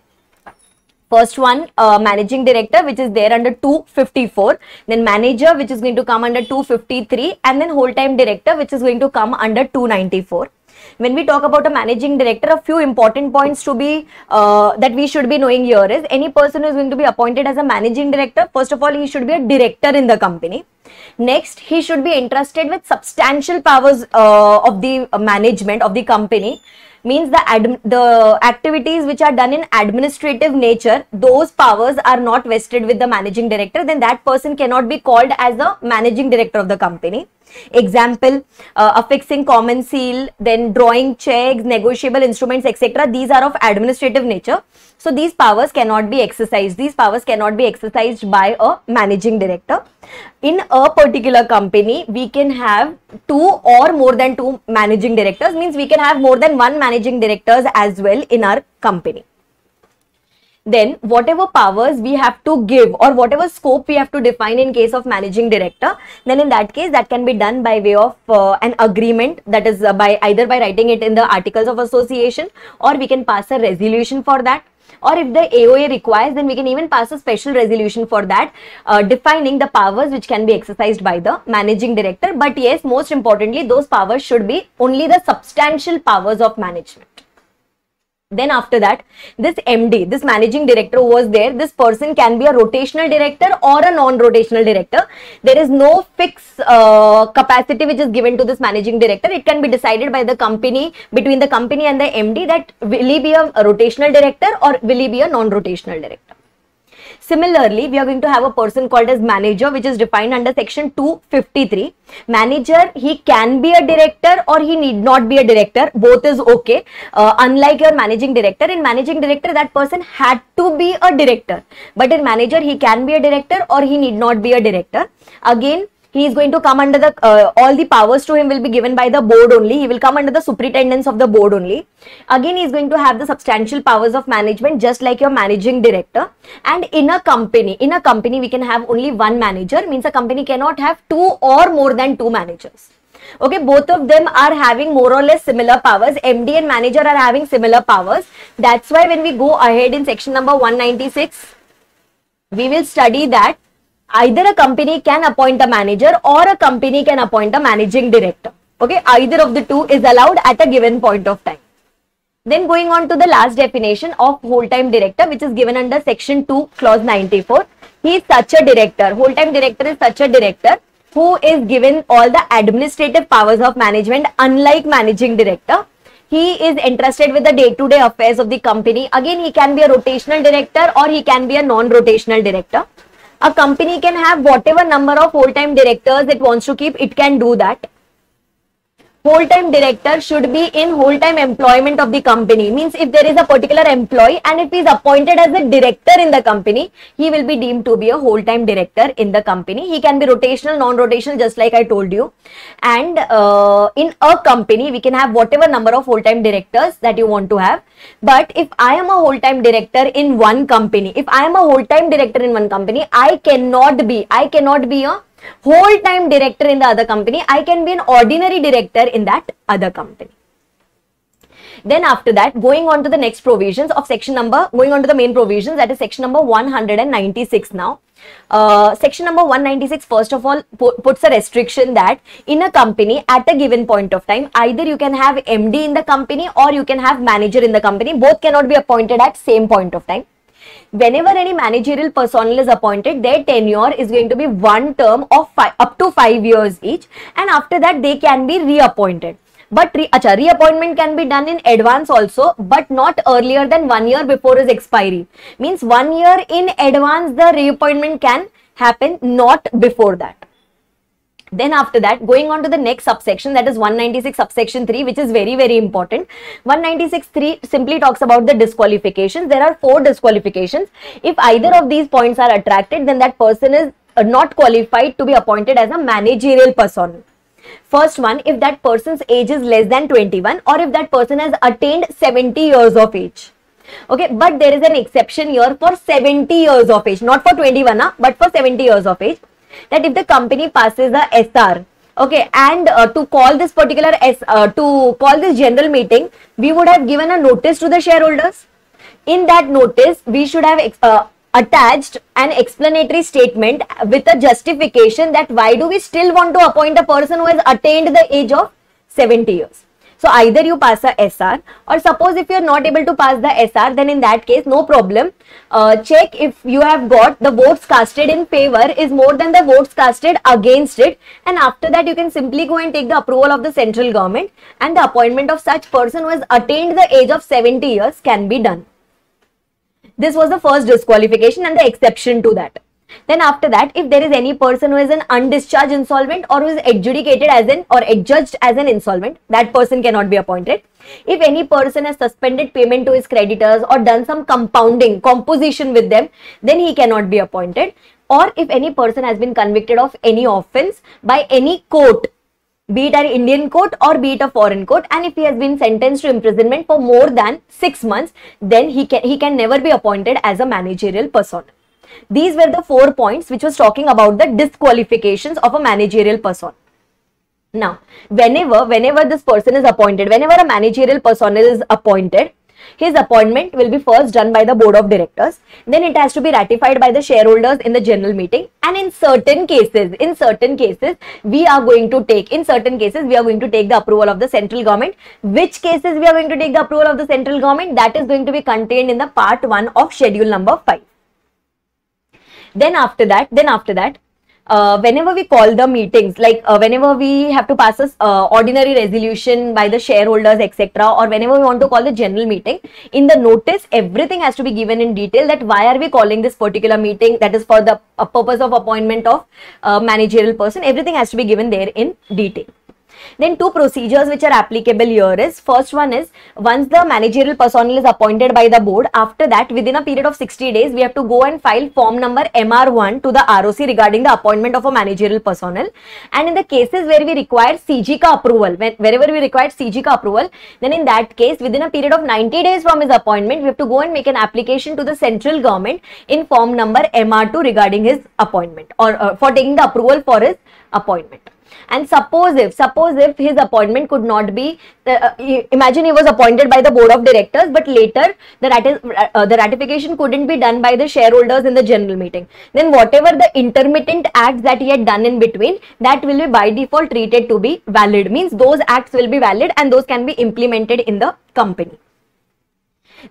First one, managing director, which is there under 254, then manager, which is going to come under 253, and then whole-time director, which is going to come under 294. When we talk about a managing director, a few important points to be that we should be knowing here is, any person who is going to be appointed as a managing director, first of all, he should be a director in the company. Next, he should be entrusted with substantial powers of the management of the company. Means the activities which are done in administrative nature, those powers are not vested with the managing director, then that person cannot be called as the managing director of the company. Example, affixing common seal, then drawing checks, negotiable instruments, etc. These are of administrative nature. So these powers cannot be exercised. These powers cannot be exercised by a managing director. In a particular company, we can have 2 or more than 2 managing directors. Means we can have more than 1 managing directors as well in our company. Then whatever powers we have to give, or whatever scope we have to define in case of managing director, then in that case that can be done by way of an agreement, that is either by writing it in the articles of association, or we can pass a resolution for that. Or if the AOA requires, then we can even pass a special resolution for that, defining the powers which can be exercised by the managing director. But yes, most importantly, those powers should be only the substantial powers of management. Then after that, this MD, this managing director who was there, this person can be a rotational director or a non-rotational director. There is no fixed capacity which is given to this managing director. It can be decided by the company, between the company and the MD, that will he be a rotational director or will he be a non-rotational director. Similarly, we are going to have a person called as manager, which is defined under section 253. Manager, he can be a director or he need not be a director. Both is okay. Unlike your managing director, in managing director, that person had to be a director. But in manager, he can be a director or he need not be a director. Again, He is going to come under the, all the powers to him will be given by the board only. He will come under the superintendence of the board only. Again, he is going to have the substantial powers of management just like your managing director. And in a company we can have only one manager, means a company cannot have two or more than two managers. Okay, both of them are having more or less similar powers. MD and manager are having similar powers. That's why when we go ahead in section number 196, we will study that either a company can appoint a manager or a company can appoint a managing director. Okay, either of the two is allowed at a given point of time. Then going on to the last definition of whole-time director, which is given under section 2 clause 94. He is such a director. Whole-time director is such a director who is given all the administrative powers of management, unlike managing director. He is entrusted with the day-to-day affairs of the company. Again, he can be a rotational director or he can be a non-rotational director. A company can have whatever number of whole-time directors it wants to keep, it can do that. Whole-time director should be in whole-time employment of the company. Means if there is a particular employee and if he is appointed as a director in the company, he will be deemed to be a whole-time director in the company. He can be rotational, non-rotational, just like I told you. And in a company, we can have whatever number of whole-time directors that you want to have. But if I am a whole-time director in one company, I cannot be a whole-time director in the other company. I can be an ordinary director in that other company. Then after that, going on to the next provisions of section number, going on to the main provisions, that is section number 196 now. Section number 196 first of all puts a restriction that in a company at a given point of time, either you can have MD in the company or you can have manager in the company. Both cannot be appointed at same point of time. Whenever any managerial personnel is appointed, their tenure is going to be one term of up to 5 years each, and after that they can be reappointed. But reappointment can be done in advance also, but not earlier than 1 year before his expiry. Means 1 year in advance the reappointment can happen, not before that. Then after that, going on to the next subsection, that is 196 subsection 3, which is very, very important. 196(3) simply talks about the disqualifications. There are 4 disqualifications. If either of these points are attracted, then that person is not qualified to be appointed as a managerial person. First one, if that person's age is less than 21 or if that person has attained 70 years of age. Okay, but there is an exception here for 70 years of age, not for 21, but for 70 years of age. That if the company passes the SR, okay, and to call this particular to call this general meeting, we would have given a notice to the shareholders. In that notice, we should have attached an explanatory statement with a justification that why do we still want to appoint a person who has attained the age of 70 years. So either you pass a SR, or suppose if you are not able to pass the SR, then in that case, no problem. Check if you have got the votes casted in favor is more than the votes casted against it, and after that you can simply go and take the approval of the central government, and the appointment of such person who has attained the age of 70 years can be done. This was the first disqualification and the exception to that. Then after that, if there is any person who is an undischarged insolvent or who is adjudicated as an or adjudged as an insolvent, that person cannot be appointed. If any person has suspended payment to his creditors or done some composition with them, then he cannot be appointed. Or if any person has been convicted of any offense by any court, be it an Indian court or be it a foreign court, and if he has been sentenced to imprisonment for more than 6 months, then he can never be appointed as a managerial person. These were the 4 points which was talking about the disqualifications of a managerial person. Now, whenever this person is appointed, whenever a managerial personnel is appointed, his appointment will be first done by the board of directors. Then it has to be ratified by the shareholders in the general meeting. And in certain cases, we are going to take the approval of the central government. Which cases we are going to take the approval of the central government? That is going to be contained in the part 1 of schedule number 5. Then after that, whenever we call the meetings, like whenever we have to pass a ordinary resolution by the shareholders, etc., or whenever we want to call the general meeting, in the notice, everything has to be given in detail that why are we calling this particular meeting, that is for the purpose of appointment of managerial person. Everything has to be given there in detail. Then two procedures which are applicable here is, first one is, once the managerial personnel is appointed by the board, after that within a period of 60 days we have to go and file form number MR1 to the ROC regarding the appointment of a managerial personnel. And in the cases where we require CGCA approval, wherever we require CGCA approval, then in that case within a period of 90 days from his appointment, we have to go and make an application to the central government in form number MR2 regarding his appointment, or for taking the approval for his appointment. And suppose if his appointment could not be, imagine he was appointed by the board of directors, but later the ratification couldn't be done by the shareholders in the general meeting, then whatever the intermittent acts that he had done in between, that will be by default treated to be valid, means those acts will be valid and those can be implemented in the company.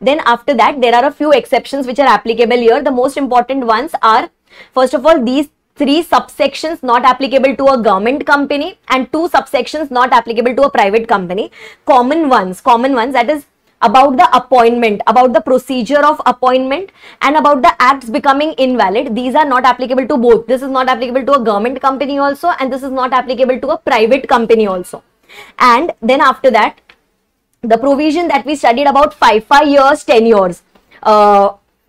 Then after that, there are a few exceptions which are applicable here. The most important ones are, first of all, these 3 subsections not applicable to a government company and 2 subsections not applicable to a private company. Common ones, that is about the appointment, about the procedure of appointment and about the acts becoming invalid. These are not applicable to both. This is not applicable to a government company also, and this is not applicable to a private company also. And then after that, the provision that we studied about 5 years, 10 years,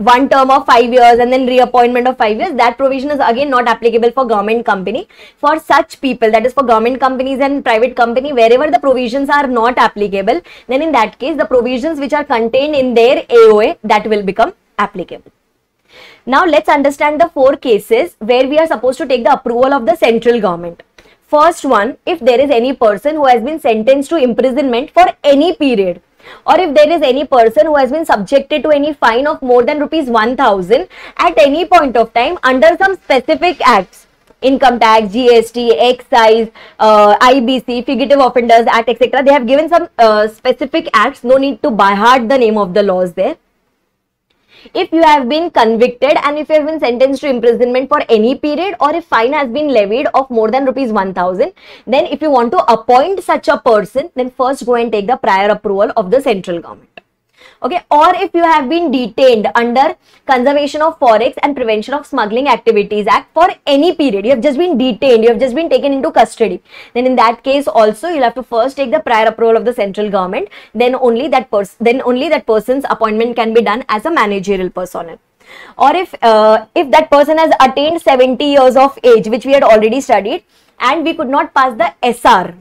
one term of 5 years and then reappointment of 5 years, that provision is again not applicable for government company. For such people, that is for government companies and private company, wherever the provisions are not applicable, then in that case the provisions which are contained in their AOA, that will become applicable. Now let's understand the 4 cases where we are supposed to take the approval of the central government. First one, if there is any person who has been sentenced to imprisonment for any period, or if there is any person who has been subjected to any fine of more than ₹1,000 at any point of time under some specific acts, income tax, GST, excise, IBC, Fugitive Offenders Act, etc. They have given some specific acts, no need to by heart the name of the laws there. If you have been convicted and if you have been sentenced to imprisonment for any period, or if fine has been levied of more than ₹1,000, then if you want to appoint such a person, then first go and take the prior approval of the central government. Okay, or if you have been detained under Conservation of Forex and Prevention of Smuggling Activities Act for any period, you have just been detained, you have just been taken into custody, then in that case also you'll have to first take the prior approval of the central government, then only that person's appointment can be done as a managerial personnel. Or if that person has attained 70 years of age, which we had already studied, and we could not pass the SR,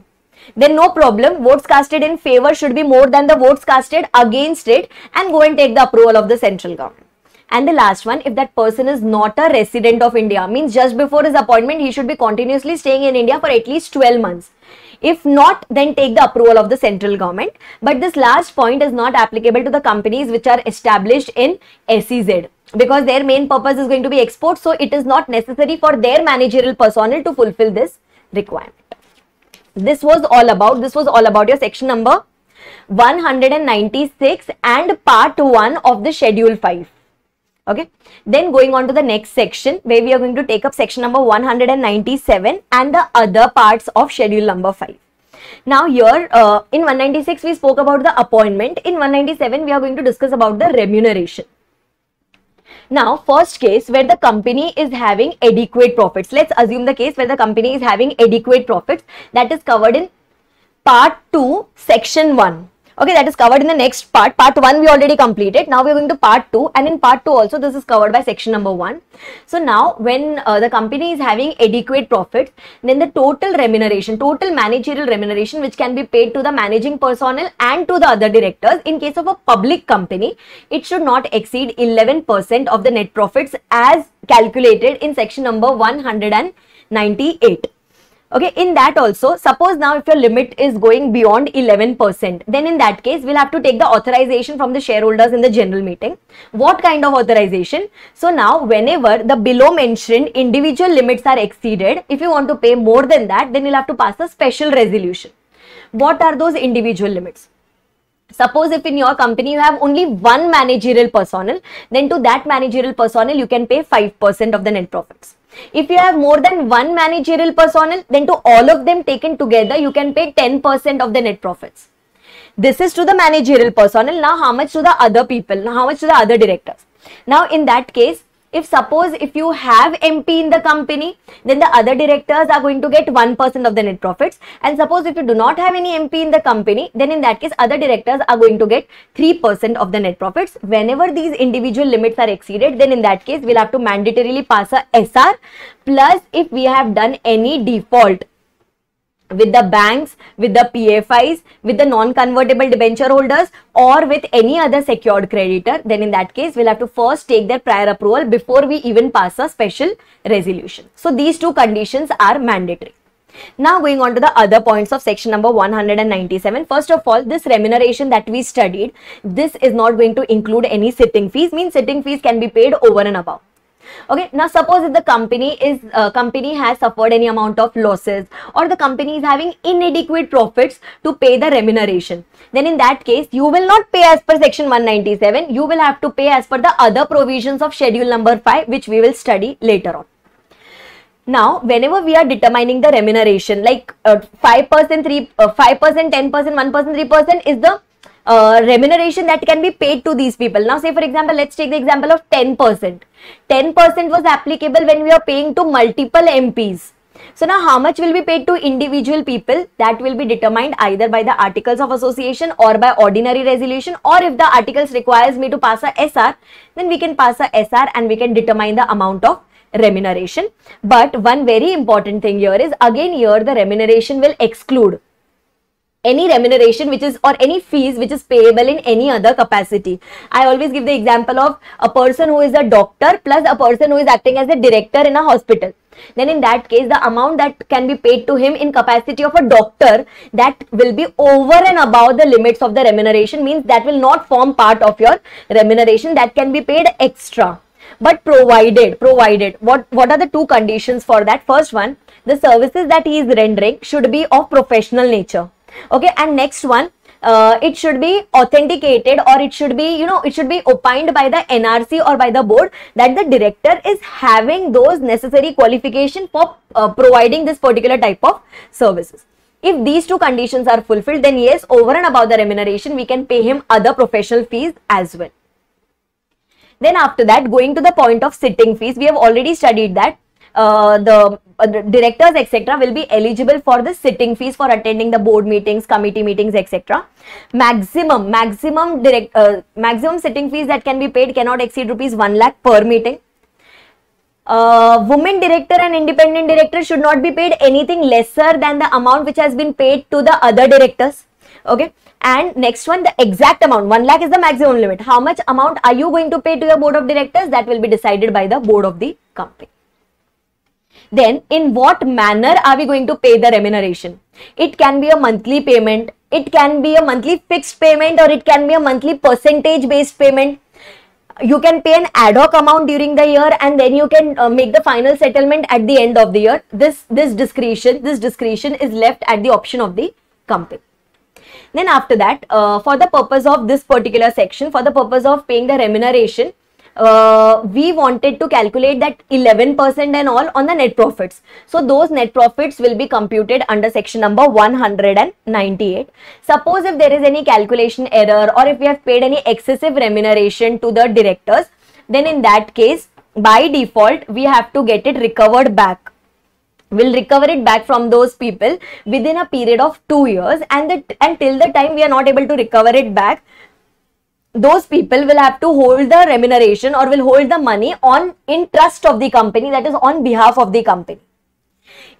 then no problem, votes casted in favor should be more than the votes casted against it, and go and take the approval of the central government. And the last one, if that person is not a resident of India, means just before his appointment he should be continuously staying in India for at least 12 months. If not, then take the approval of the central government. But this last point is not applicable to the companies which are established in SEZ, because their main purpose is going to be export, so it is not necessary for their managerial personnel to fulfill this requirement. This was all about your section number 196 and part 1 of the schedule 5. Okay, then going on to the next section where we are going to take up section number 197 and the other parts of schedule number 5. Now here in 196 we spoke about the appointment. In 197 we are going to discuss about the remuneration. Now, first case where the company is having adequate profits. Let's assume the case where the company is having adequate profits, that is covered in part 2, section 1. Okay, that is covered in the next part. Part 1 we already completed. Now we are going to part 2, and in part 2 also this is covered by section number 1. So now when the company is having adequate profits, then the total remuneration, total managerial remuneration which can be paid to the managing personnel and to the other directors in case of a public company, it should not exceed 11% of the net profits as calculated in section number 198. Okay, in that also, suppose now if your limit is going beyond 11%, then in that case, we'll have to take the authorization from the shareholders in the general meeting. What kind of authorization? So now, whenever the below mentioned individual limits are exceeded, if you want to pay more than that, then you'll have to pass a special resolution. What are those individual limits? Suppose if in your company you have only one managerial personnel, then to that managerial personnel you can pay 5% of the net profits. If you have more than one managerial personnel, then to all of them taken together you can pay 10% of the net profits. This is to the managerial personnel. Now how much to the other people? Now how much to the other directors? Now in that case, If suppose if you have MP in the company, then the other directors are going to get 1% of the net profits. And suppose if you do not have any MP in the company, then in that case, other directors are going to get 3% of the net profits. Whenever these individual limits are exceeded, then in that case, we'll have to mandatorily pass a SR. Plus, if we have done any default with the banks, with the PFIs, with the non-convertible debenture holders, or with any other secured creditor, then in that case, we'll have to first take their prior approval before we even pass a special resolution. So these two conditions are mandatory. Now going on to the other points of section number 197. First of all, this remuneration that we studied, this is not going to include any sitting fees, means sitting fees can be paid over and above. Okay, now suppose if the company has suffered any amount of losses, or the company is having inadequate profits to pay the remuneration, then in that case you will not pay as per section 197, you will have to pay as per the other provisions of schedule number 5, which we will study later on. Now, whenever we are determining the remuneration, like 5%, 10%, 1%, 3% is the remuneration that can be paid to these people. Now, say for example, let's take the example of 10%. 10% was applicable when we are paying to multiple MPs. So now how much will be paid to individual people? That will be determined either by the articles of association or by ordinary resolution, or if the articles requires me to pass a SR, then we can pass a SR and we can determine the amount of remuneration. But one very important thing here is, again here the remuneration will exclude any remuneration which is, or any fees which is payable in any other capacity. I always give the example of a person who is a doctor plus a person who is acting as a director in a hospital. Then in that case, the amount that can be paid to him in capacity of a doctor, that will be over and above the limits of the remuneration, means that will not form part of your remuneration, that can be paid extra. But provided, what are the two conditions for that? First one, the services that he is rendering should be of professional nature. Okay, and next one, it should be authenticated, or it should be, it should be opined by the NRC or by the board that the director is having those necessary qualifications for providing this particular type of services. If these two conditions are fulfilled, then yes, over and above the remuneration, we can pay him other professional fees as well. Then after that, going to the point of sitting fees, we have already studied that the directors etc. will be eligible for the sitting fees for attending the board meetings, committee meetings etc. Maximum sitting fees that can be paid cannot exceed rupees 1 lakh per meeting. Women director and independent director should not be paid anything lesser than the amount which has been paid to the other directors. Okay, and next one, the exact amount, 1 lakh is the maximum limit. How much amount are you going to pay to your board of directors? That will be decided by the board of the company. Then, in what manner are we going to pay the remuneration? It can be a monthly payment, it can be a monthly fixed payment, or it can be a monthly percentage based payment. You can pay an ad hoc amount during the year, and then you can make the final settlement at the end of the year. This discretion is left at the option of the company. Then after that, for the purpose of this particular section, for the purpose of paying the remuneration, we wanted to calculate that 11% and all on the net profits. So those net profits will be computed under section number 198. Suppose if there is any calculation error, or if we have paid any excessive remuneration to the directors, then in that case, by default, we have to get it recovered back. We'll recover it back from those people within a period of 2 years, and till the time we are not able to recover it back, those people will have to hold the remuneration or will hold the money in trust of the company, that is on behalf of the company.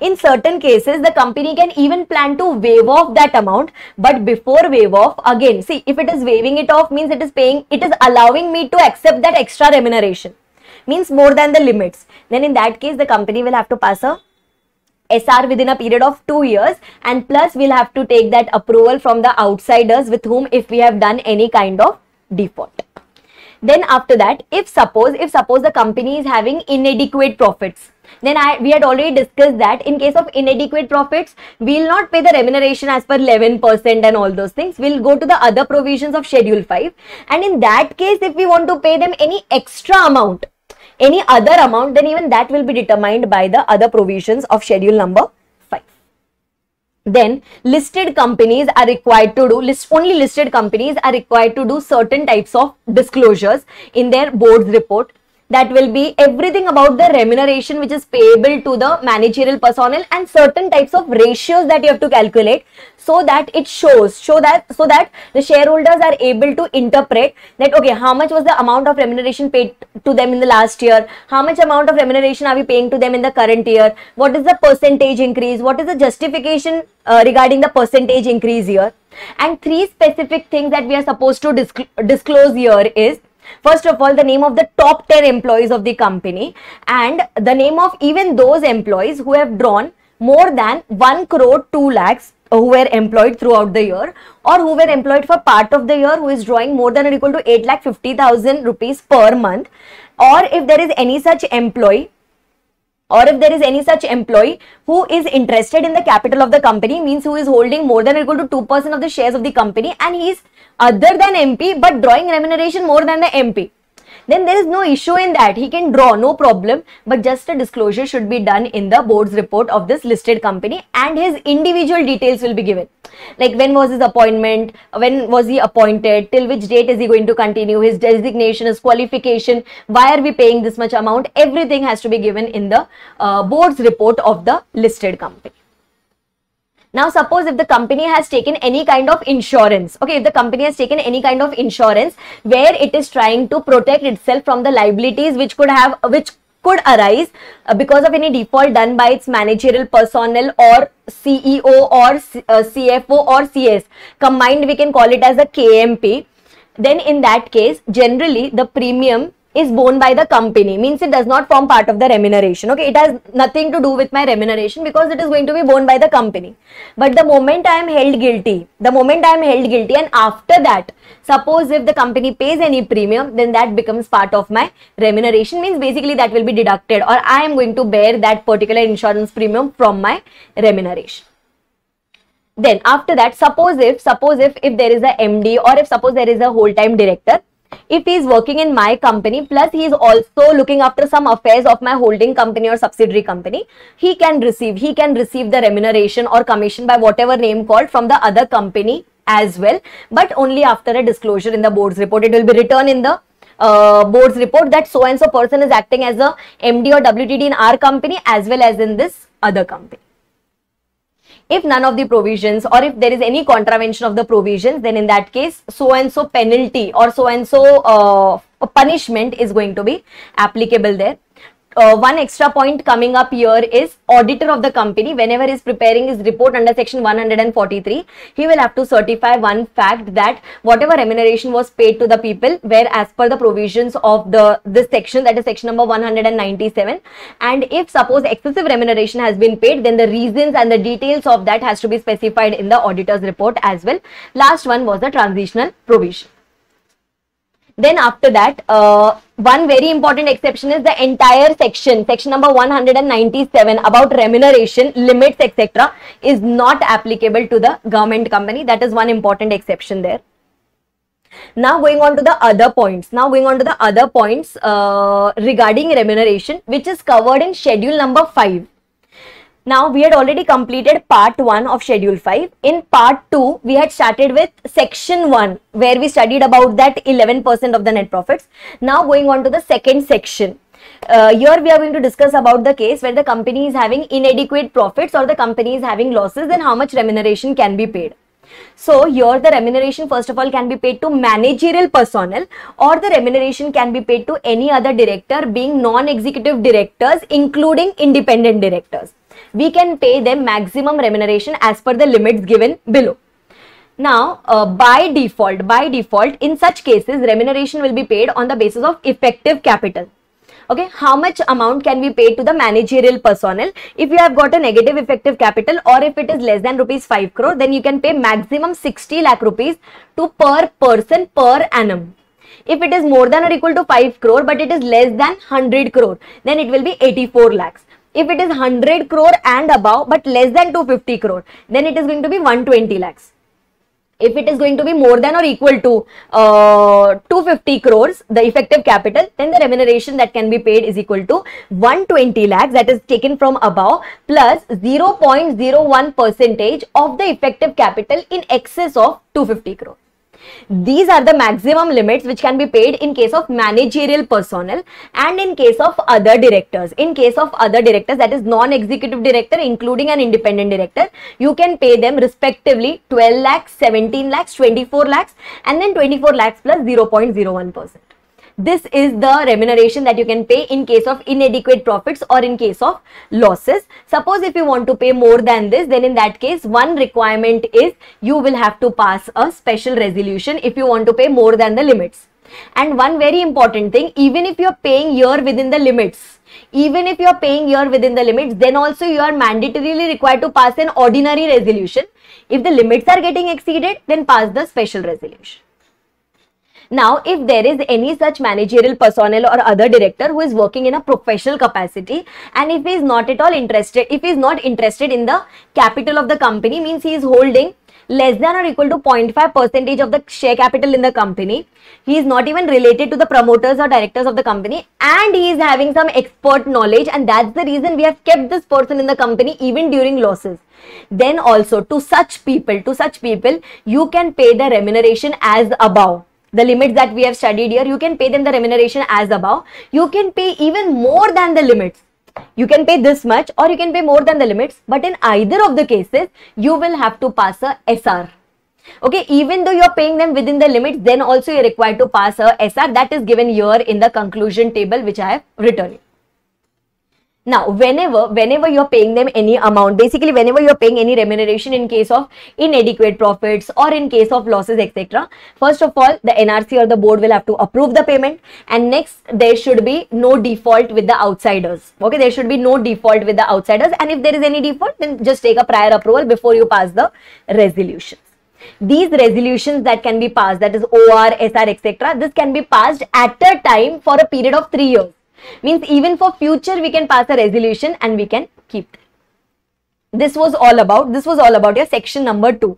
In certain cases, the company can even plan to waive off that amount, but before waive off, again, see, if it is waiving it off, means it is allowing me to accept that extra remuneration, means more than the limits. Then in that case, the company will have to pass a SR within a period of 2 years, and plus we'll have to take that approval from the outsiders with whom if we have done any kind of default. Then after that, if suppose the company is having inadequate profits, then we had already discussed that in case of inadequate profits, we will not pay the remuneration as per 11% and all those things. We'll go to the other provisions of schedule 5, and in that case, if we want to pay them any extra amount, any other amount, then even that will be determined by the other provisions of schedule number 5. Then listed companies are required to do, only listed companies are required to do certain types of disclosures in their board's report. that will be everything about the remuneration which is payable to the managerial personnel and certain types of ratios that you have to calculate, so that it shows that the shareholders are able to interpret that, okay, how much was the amount of remuneration paid to them in the last year, how much amount of remuneration are we paying to them in the current year, what is the percentage increase, what is the justification regarding the percentage increase here. And three specific things that we are supposed to disclose here is, first of all, the name of the top 10 employees of the company and the name of even those employees who have drawn more than 1 crore 2 lakhs who were employed throughout the year, or who were employed for part of the year who is drawing more than or equal to 8,50,000 rupees per month, or if there is any such employee, who is interested in the capital of the company, means who is holding more than or equal to 2% of the shares of the company and he is other than MP but drawing remuneration more than the MP, then there is no issue in that. He can draw, no problem, but just a disclosure should be done in the board's report of this listed company and his individual details will be given. Like when was his appointment, when was he appointed, till which date is he going to continue, his designation, his qualification, why are we paying this much amount, everything has to be given in the board's report of the listed company. Now, suppose if the company has taken any kind of insurance, okay, if the company has taken any kind of insurance where it is trying to protect itself from the liabilities which could arise because of any default done by its managerial personnel or CEO or CFO or CS, combined we can call it as a KMP, then in that case, generally the premium is borne by the company, means it does not form part of the remuneration. Okay, it has nothing to do with my remuneration because it is going to be borne by the company. But the moment I am held guilty, and after that, suppose if the company pays any premium, then that becomes part of my remuneration, means basically that will be deducted, or I am going to bear that particular insurance premium from my remuneration. Then after that, suppose if there is a MD, or if suppose there is a whole-time director, if he is working in my company plus he is also looking after some affairs of my holding company or subsidiary company, he can receive the remuneration or commission by whatever name called from the other company as well, but only after a disclosure in the board's report. It will be written in the board's report that so and so person is acting as a MD or WTD in our company as well as in this other company. If none of the provisions, or if there is any contravention of the provisions, then in that case, so and so penalty or so and so punishment is going to be applicable there. One extra point coming up here is auditor of the company, whenever he is preparing his report under section 143, he will have to certify one fact that whatever remuneration was paid to the people where as per the provisions of this section, that is section number 197, and if suppose excessive remuneration has been paid, then the reasons and the details of that has to be specified in the auditor's report as well. Last one was the transitional provision. Then after that, one very important exception is the entire section number 197 about remuneration, limits, etc. is not applicable to the government company. That is one important exception there. Now going on to the other points. Regarding remuneration, which is covered in schedule number 5. Now, we had already completed part 1 of schedule 5. In part 2, we had started with section 1, where we studied about that 11% of the net profits. Now, going on to the second section. Here, we are going to discuss about the case where the company is having inadequate profits or the company is having losses, then how much remuneration can be paid. So, here the remuneration first of all can be paid to managerial personnel, or the remuneration can be paid to any other director being non-executive directors including independent directors. We can pay them maximum remuneration as per the limits given below. Now, by default, in such cases, remuneration will be paid on the basis of effective capital. Okay, how much amount can be paid to the managerial personnel? If you have got a negative effective capital, or if it is less than rupees 5 crore, then you can pay maximum 60 lakh rupees to per person per annum. If it is more than or equal to 5 crore, but it is less than 100 crore, then it will be 84 lakhs. If it is 100 crore and above, but less than 250 crore, then it is going to be 120 lakhs. If it is going to be more than or equal to 250 crores, the effective capital, then the remuneration that can be paid is equal to 120 lakhs, that is taken from above, plus 0.01% of the effective capital in excess of 250 crore. These are the maximum limits which can be paid in case of managerial personnel and in case of other directors. In case of other directors, that is non-executive director including an independent director, you can pay them respectively 12 lakhs, 17 lakhs, 24 lakhs and then 24 lakhs plus 0.01%. This is the remuneration that you can pay in case of inadequate profits or in case of losses. Suppose if you want to pay more than this, then in that case, one requirement is you will have to pass a special resolution if you want to pay more than the limits. And one very important thing, even if you are paying here within the limits, then also you are mandatorily required to pass an ordinary resolution. If the limits are getting exceeded, then pass the special resolution. Now, if there is any such managerial personnel or other director who is working in a professional capacity and if he is not at all interested, if he is not interested in the capital of the company, means he is holding less than or equal to 0.5% of the share capital in the company, he is not even related to the promoters or directors of the company and he is having some expert knowledge, and that's the reason we have kept this person in the company even during losses. Then also to such people, you can pay the remuneration as above. The limits that we have studied here, you can pay them the remuneration as above. You can pay even more than the limits. You can pay this much or you can pay more than the limits, but in either of the cases, you will have to pass a SR. Okay, even though you are paying them within the limits, then also you are required to pass a SR. That is given here in the conclusion table which I have written. Now, whenever you are paying them any amount, basically whenever you are paying any remuneration in case of inadequate profits or in case of losses, etc., first of all, the NRC or the board will have to approve the payment, and next there should be no default with the outsiders. Okay, there should be no default with the outsiders, and if there is any default, then just take a prior approval before you pass the resolutions. These resolutions that can be passed, that is OR, SR, etc., this can be passed at a time for a period of 3 years. Means even for future we can pass a resolution and we can keep it. This was all about your section number 2.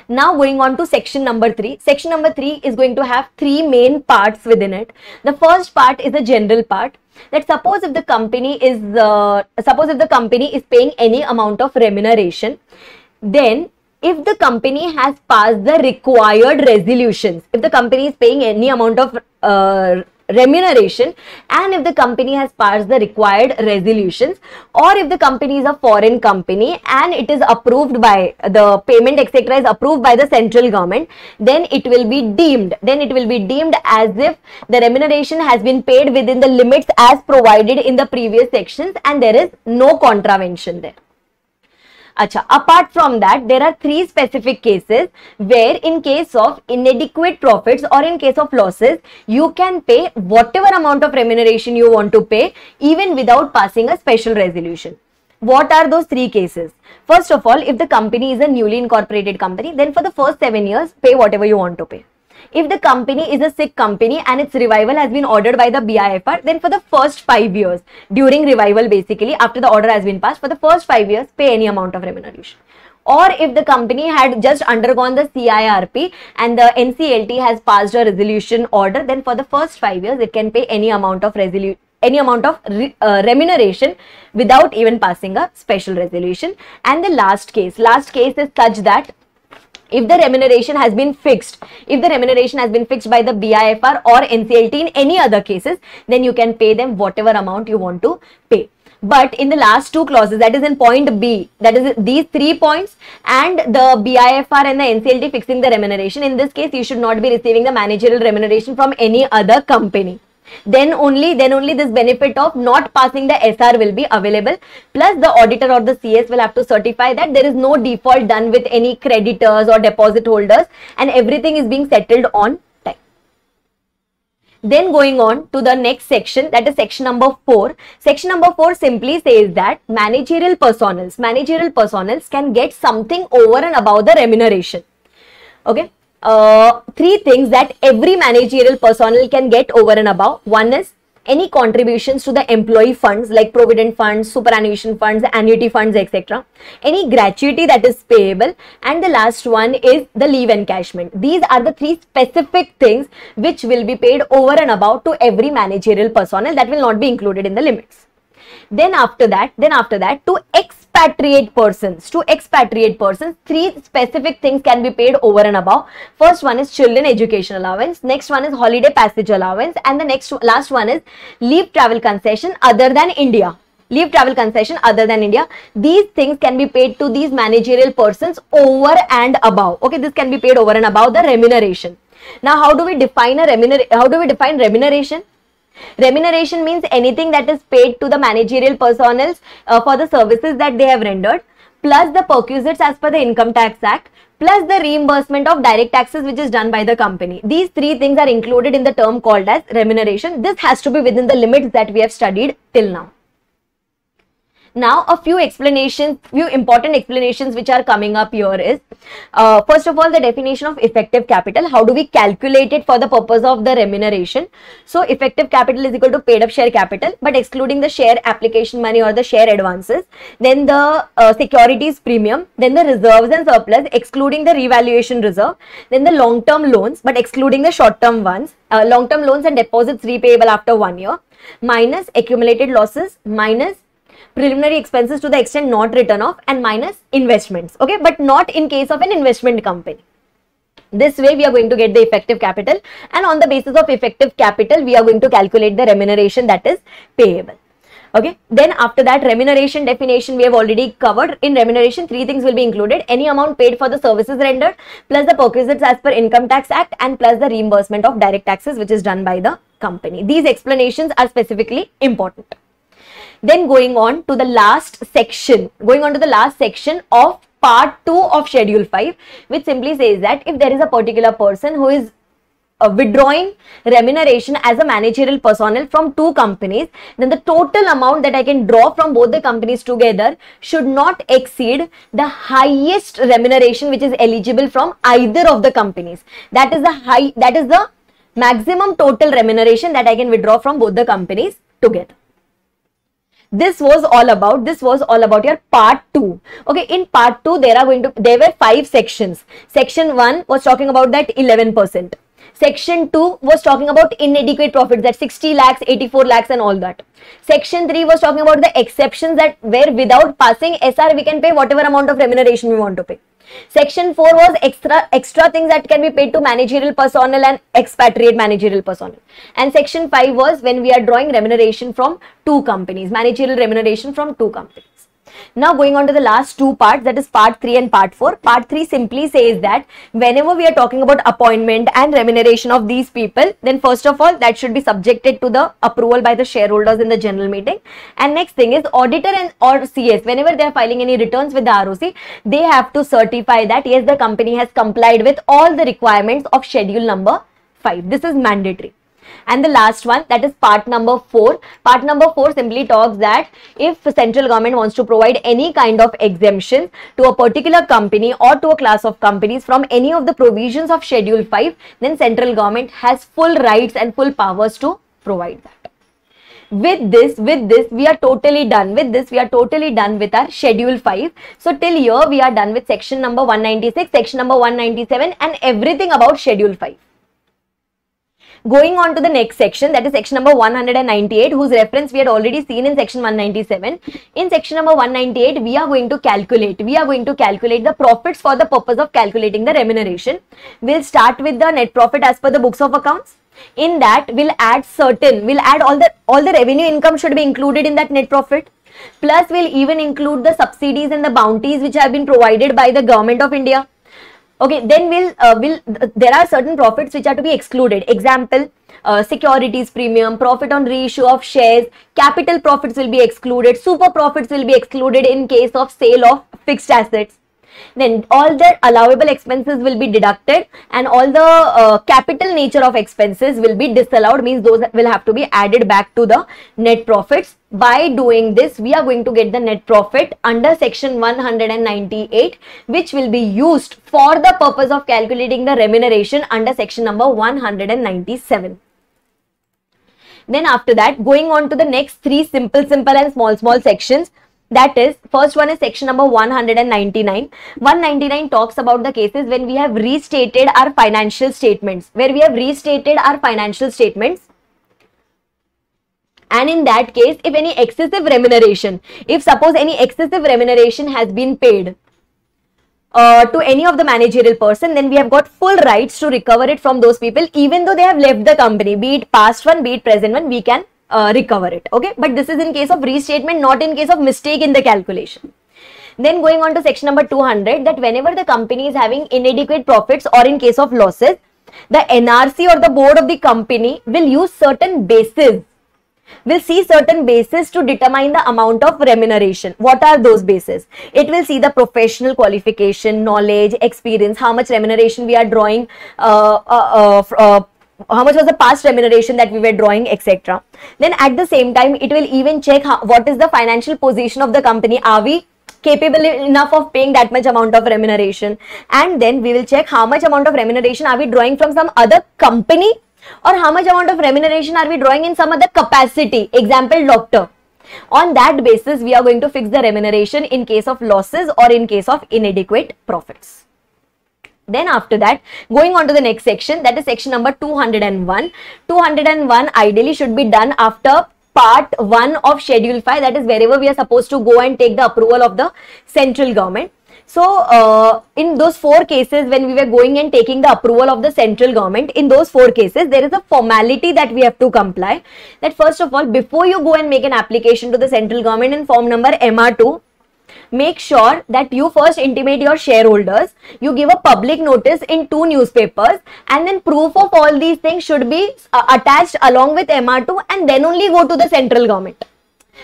Now going on to section number 3. Section number 3 is going to have 3 main parts within it. The first part is the general part, that suppose if the company is paying any amount of remuneration, then if the company has passed the required resolutions, if the company is paying any amount of remuneration and if the company has passed the required resolutions, or if the company is a foreign company and it is approved by the payment, etc., is approved by the central government, then it will be deemed as if the remuneration has been paid within the limits as provided in the previous sections and there is no contravention there. Acha, apart from that, there are 3 specific cases where in case of inadequate profits or in case of losses, you can pay whatever amount of remuneration you want to pay even without passing a special resolution. What are those 3 cases? First of all, if the company is a newly incorporated company, then for the first 7 years, pay whatever you want to pay. If the company is a sick company and its revival has been ordered by the BIFR, then for the first 5 years, during revival basically, after the order has been passed, for the first 5 years, pay any amount of remuneration. Or if the company had just undergone the CIRP and the NCLT has passed a resolution order, then for the first 5 years, it can pay any amount of remuneration without even passing a special resolution. And the last case is such that if the remuneration has been fixed, by the BIFR or NCLT in any other cases, then you can pay them whatever amount you want to pay. But in the last 2 clauses, that is in point B, that is these 3 points and the BIFR and the NCLT fixing the remuneration, in this case you should not be receiving the managerial remuneration from any other company. Then only this benefit of not passing the SR will be available, plus the auditor or the CS will have to certify that there is no default done with any creditors or deposit holders and everything is being settled on time. Then going on to the next section, that is section number 4. Section number 4 simply says that managerial personnels can get something over and above the remuneration. Okay. 3 things that every managerial personnel can get over and above. One is any contributions to the employee funds like provident funds, superannuation funds, annuity funds, etc. Any gratuity that is payable, and the last one is the leave encashment. These are the 3 specific things which will be paid over and above to every managerial personnel, that will not be included in the limits. Then after that, to expedite expatriate persons, three specific things can be paid over and above. First one is children education allowance, next one is holiday passage allowance, and the last one is leave travel concession other than India. These things can be paid to these managerial persons over and above. Okay, this can be paid over and above the remuneration. Now, how do we define remuneration? Remuneration means anything that is paid to the managerial personnel for the services that they have rendered, plus the perquisites as per the Income Tax Act, plus the reimbursement of direct taxes which is done by the company. These three things are included in the term called as remuneration. This has to be within the limits that we have studied till now. Now, a few important explanations which are coming up here is, first of all, the definition of effective capital. How do we calculate it for the purpose of the remuneration? So, effective capital is equal to paid up share capital, but excluding the share application money or the share advances, then the securities premium, then the reserves and surplus, excluding the revaluation reserve, then the long-term loans, but excluding the short-term ones, long-term loans and deposits repayable after 1 year, minus accumulated losses, minus preliminary expenses to the extent not written off, and minus investments. Okay, but not in case of an investment company. This way we are going to get the effective capital, and on the basis of effective capital we are going to calculate the remuneration that is payable. Okay, then after that, remuneration definition we have already covered. In remuneration, three things will be included: any amount paid for the services rendered, plus the perquisites as per Income Tax Act, and plus the reimbursement of direct taxes which is done by the company. These explanations are specifically important. Then going on to the last section of part 2 of schedule 5, which simply says that if there is a particular person who is withdrawing remuneration as a managerial personnel from two companies, then the total amount that I can draw from both the companies together should not exceed the highest remuneration which is eligible from either of the companies. That is the maximum total remuneration that I can withdraw from both the companies together. This was all about your part 2. Okay, in part 2 there were 5 sections. Section 1 was talking about that 11%. Section 2 was talking about inadequate profits, that 60 lakhs, 84 lakhs and all that. Section 3 was talking about the exceptions, that where without passing SR we can pay whatever amount of remuneration we want to pay. Section 4 was extra things that can be paid to managerial personnel and expatriate managerial personnel. And section 5 was when we are drawing remuneration from two companies, managerial remuneration from two companies. Now going on to the last two parts, that is part 3 and part 4. Part 3 simply says that whenever we are talking about appointment and remuneration of these people, then first of all that should be subjected to the approval by the shareholders in the general meeting. And next thing is auditor and or CS, whenever they are filing any returns with the ROC, they have to certify that yes, the company has complied with all the requirements of schedule number 5. This is mandatory. And the last one, that is part number 4. Part number 4 simply talks that if central government wants to provide any kind of exemption to a particular company or to a class of companies from any of the provisions of schedule 5, then central government has full rights and full powers to provide that. With this we are totally done. With our schedule 5. So till here we are done with section number 196, section number 197 and everything about schedule 5. Going on to the next section, that is section number 198, whose reference we had already seen in section 197. In section number 198, we are going to calculate the profits for the purpose of calculating the remuneration. We'll start with the net profit as per the books of accounts. In that, we'll add all the revenue income should be included in that net profit. Plus, we'll even include the subsidies and the bounties which have been provided by the government of India. Okay, then there are certain profits which are to be excluded. Example, securities premium, profit on reissue of shares, capital profits will be excluded, super profits will be excluded in case of sale of fixed assets. Then all the allowable expenses will be deducted and all the capital nature of expenses will be disallowed, means those will have to be added back to the net profits. By doing this, we are going to get the net profit under section 198, which will be used for the purpose of calculating the remuneration under section number 197. Then after that, going on to the next 3 simple and small sections. That is, first one is section number 199. 199 talks about the cases when we have restated our financial statements. And in that case, if any excessive remuneration, if suppose any excessive remuneration has been paid to any of the managerial person, then we have got full rights to recover it from those people, even though they have left the company, be it past one, be it present one, we can recover it. Okay, but this is in case of restatement, not in case of mistake in the calculation. Then going on to section number 200, that whenever the company is having inadequate profits or in case of losses, the NRC or the board of the company will use certain bases, will see certain bases to determine the amount of remuneration. What are those bases? It will see the professional qualification, knowledge, experience, how much remuneration we are drawing, how much was the past remuneration that we were drawing, etc. Then at the same time, it will even check what is the financial position of the company. Are we capable enough of paying that much amount of remuneration? And then we will check how much amount of remuneration are we drawing from some other company, or how much amount of remuneration are we drawing in some other capacity, example doctor. On that basis, we are going to fix the remuneration in case of losses or in case of inadequate profits. Then after that, going on to the next section, that is section number 201. 201 ideally should be done after part 1 of schedule 5, that is wherever we are supposed to go and take the approval of the central government. So in those 4 cases, when we were going and taking the approval of the central government, in those 4 cases, there is a formality that we have to comply. That first of all, before you go and make an application to the central government in form number MR2, make sure that you first intimate your shareholders, you give a public notice in 2 newspapers, and then proof of all these things should be attached along with MR2, and then only go to the central government.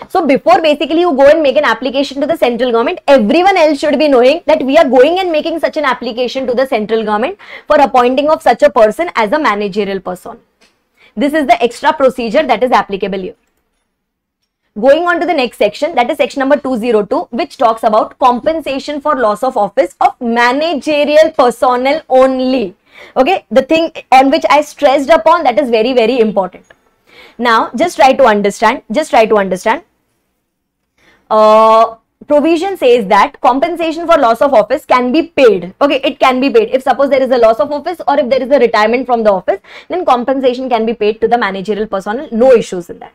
So before basically you go and make an application to the central government, everyone else should be knowing that we are going and making such an application to the central government for appointing of such a person as a managerial person. This is the extra procedure that is applicable here. Going on to the next section, that is section number 202, which talks about compensation for loss of office of managerial personnel only. Okay, the thing on which I stressed upon, that is very, very important. Now, just try to understand, provision says that compensation for loss of office can be paid. Okay, it can be paid. If suppose there is a loss of office or if there is a retirement from the office, then compensation can be paid to the managerial personnel. No issues in that.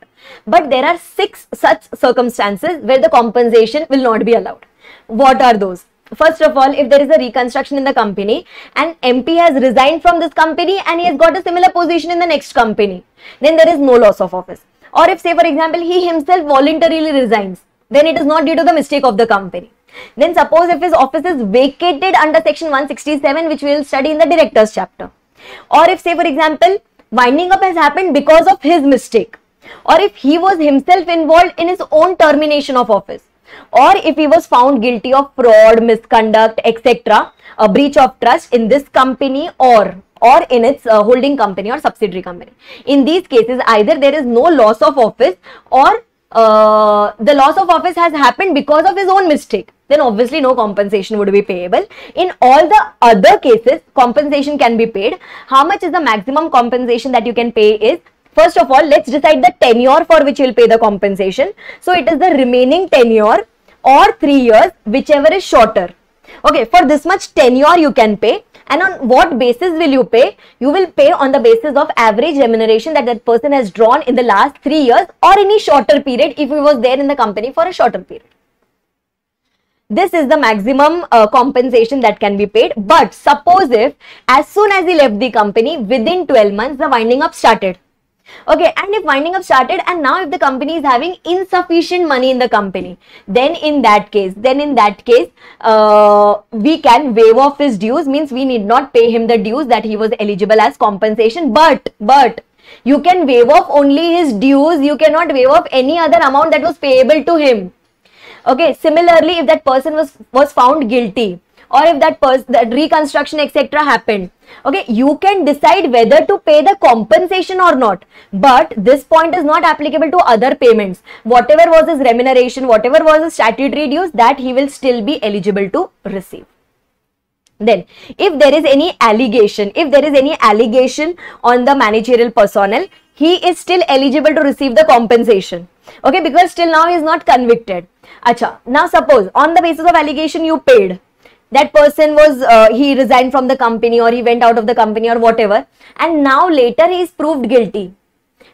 But there are 6 such circumstances where the compensation will not be allowed. What are those? First of all, if there is a reconstruction in the company and MP has resigned from this company and he has got a similar position in the next company, then there is no loss of office. Or if, say for example, he himself voluntarily resigns, then it is not due to the mistake of the company. Then suppose if his office is vacated under section 167, which we will study in the directors chapter. Or if, say for example, winding up has happened because of his mistake. Or if he was himself involved in his own termination of office. Or if he was found guilty of fraud, misconduct, etc., a breach of trust in this company or in its holding company or subsidiary company. In these cases, either there is no loss of office or the loss of office has happened because of his own mistake. Then obviously no compensation would be payable. In all the other cases, compensation can be paid. How much is the maximum compensation that you can pay is, first of all, let's decide the tenure for which you will pay the compensation. So it is the remaining tenure or 3 years, whichever is shorter. Okay, for this much tenure you can pay. And on what basis will you pay? You will pay on the basis of average remuneration that that person has drawn in the last 3 years or any shorter period if he was there in the company for a shorter period. This is the maximum compensation that can be paid. But suppose if as soon as he left the company, within 12 months, the winding up started. Okay, and if winding up started and now if the company is having insufficient money in the company, then in that case, we can waive off his dues, means we need not pay him the dues that he was eligible as compensation, but you can waive off only his dues, you cannot waive off any other amount that was payable to him. Okay, similarly, if that person was found guilty, or if that reconstruction etc. happened, okay, you can decide whether to pay the compensation or not. But this point is not applicable to other payments. Whatever was his remuneration, whatever was his statutory dues, that he will still be eligible to receive. Then, if there is any allegation, on the managerial personnel, he is still eligible to receive the compensation. Okay, because still now he is not convicted. Acha, now suppose on the basis of allegation you paid. That person was, he resigned from the company or he went out of the company or whatever, and now later he is proved guilty.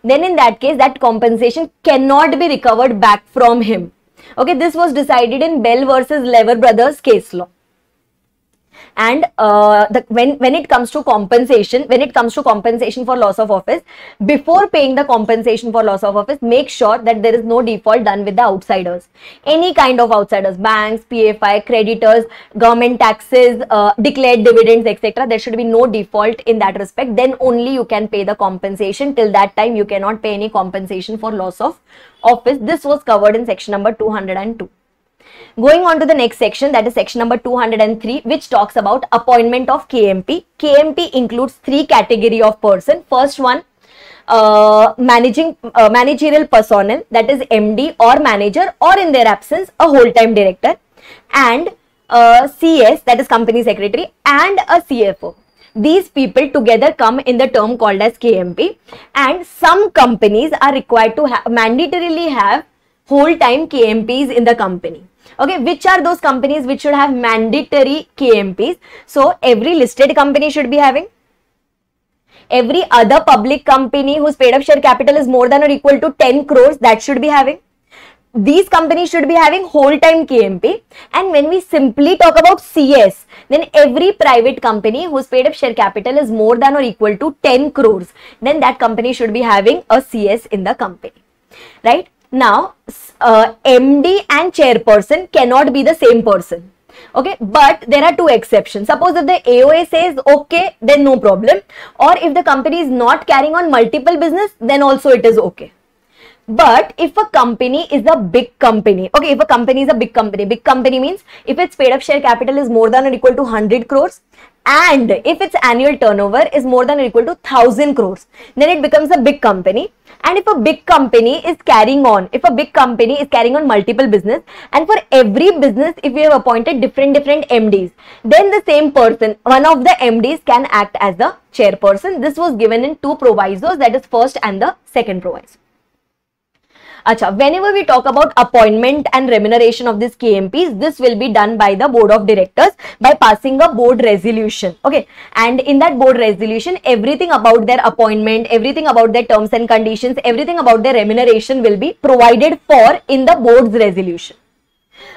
then in that case, that compensation cannot be recovered back from him. Okay, this was decided in Bell versus Lever Brothers case law. And when it comes to compensation, for loss of office, before paying the compensation for loss of office, make sure that there is no default done with the outsiders. Any kind of outsiders, banks, PFI, creditors, government taxes, declared dividends, etc. There should be no default in that respect. Then only you can pay the compensation. Till that time, you cannot pay any compensation for loss of office. This was covered in section number 202. Going on to the next section, that is section number 203, which talks about appointment of KMP. KMP includes three category of person. First one, managerial personnel, that is MD or manager, or in their absence, a whole-time director, and CS, that is company secretary, and a CFO. These people together come in the term called as KMP, and some companies are required to mandatorily have whole-time KMPs in the company. Okay, which are those companies which should have mandatory KMPs? So, every listed company should be having. Every other public company whose paid up share capital is more than or equal to 10 crores, that should be having. These companies should be having whole-time KMP. And when we simply talk about CS, then every private company whose paid up share capital is more than or equal to 10 crores, then that company should be having a CS in the company, right? Now, MD and chairperson cannot be the same person. Okay, but there are two exceptions. Suppose if the AOA says okay, then no problem. Or if the company is not carrying on multiple business, then also it is okay. But if a company is a big company, okay, if a company is a big company means if its paid up share capital is more than or equal to 100 crores and if its annual turnover is more than or equal to 1000 crores, then it becomes a big company. And if a big company is carrying on multiple business, and for every business, if we have appointed different MDs, then the same person, one of the MDs can act as the chairperson. This was given in two provisos, that is first and the second proviso. Acha, whenever we talk about appointment and remuneration of these KMPs, this will be done by the board of directors by passing a board resolution. Okay, and in that board resolution, everything about their appointment, everything about their terms and conditions, everything about their remuneration will be provided for in the board's resolution.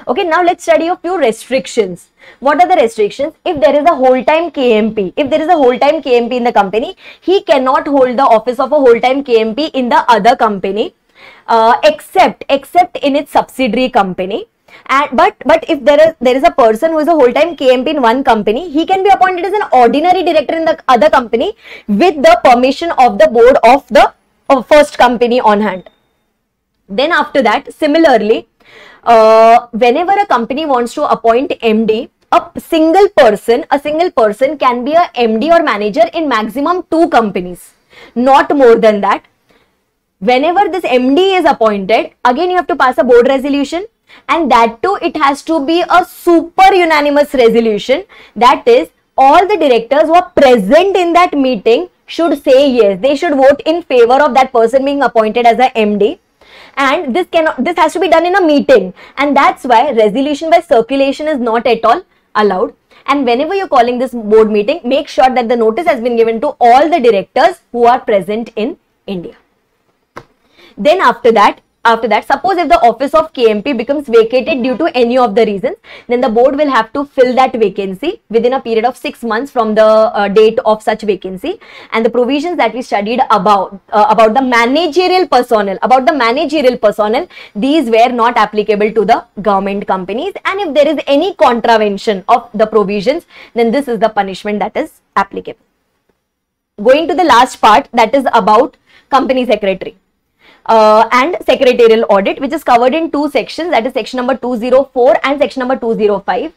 Okay, now let's study a few restrictions. What are the restrictions? If there is a whole-time KMP, in the company, he cannot hold the office of a whole-time KMP in the other company. Except in its subsidiary company, and but if there is a person who is a whole-time KMP in one company, he can be appointed as an ordinary director in the other company with the permission of the board of the first company on hand. Then after that, similarly, whenever a company wants to appoint MD, a single person can be a MD or manager in maximum 2 companies, not more than that. Whenever this MD is appointed, again you have to pass a board resolution, and that too it has to be a super unanimous resolution. That is, all the directors who are present in that meeting should say yes. They should vote in favor of that person being appointed as a MD. And this has to be done in a meeting, and that's why resolution by circulation is not at all allowed. And whenever you're calling this board meeting, make sure that the notice has been given to all the directors who are present in India. Then after that, suppose if the office of KMP becomes vacated due to any of the reasons, then the board will have to fill that vacancy within a period of 6 months from the date of such vacancy. And the provisions that we studied about the managerial personnel, these were not applicable to the government companies. And if there is any contravention of the provisions, then this is the punishment that is applicable. Going to the last part, that is about company secretary. And secretarial audit, which is covered in 2 sections, that is section number 204 and section number 205.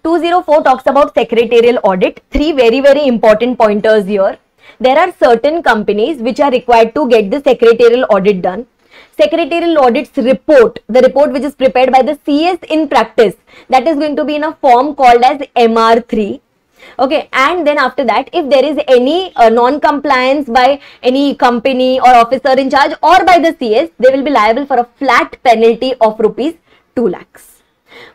204 talks about secretarial audit. 3 very, very important pointers here. There are certain companies which are required to get the secretarial audit done. Secretarial audit's report, the report which is prepared by the CS in practice, that is going to be in a form called as MR3. Okay, and then after that, if there is any non-compliance by any company or officer in charge or by the CS, they will be liable for a flat penalty of rupees 2 lakhs.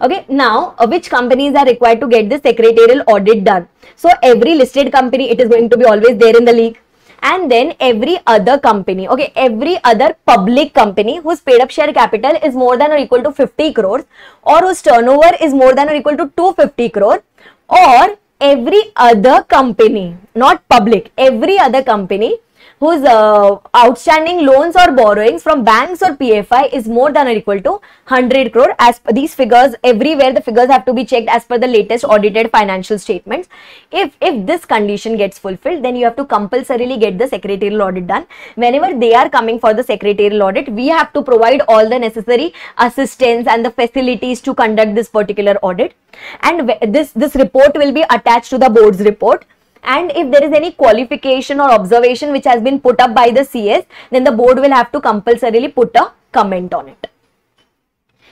Okay, now which companies are required to get the secretarial audit done? So every listed company, it is going to be always there in the league. and then every other company, okay, every other public company whose paid up share capital is more than or equal to 50 crores or whose turnover is more than or equal to 250 crore, or every other company, not public, every other company whose outstanding loans or borrowings from banks or PFI is more than or equal to 100 crore. As per these figures, everywhere the figures have to be checked as per the latest audited financial statements. If this condition gets fulfilled, then you have to compulsorily get the secretarial audit done. Whenever they are coming for the secretarial audit, we have to provide all the necessary assistance and the facilities to conduct this particular audit, and this report will be attached to the board's report. And if there is any qualification or observation which has been put up by the CS, then the board will have to compulsorily put a comment on it.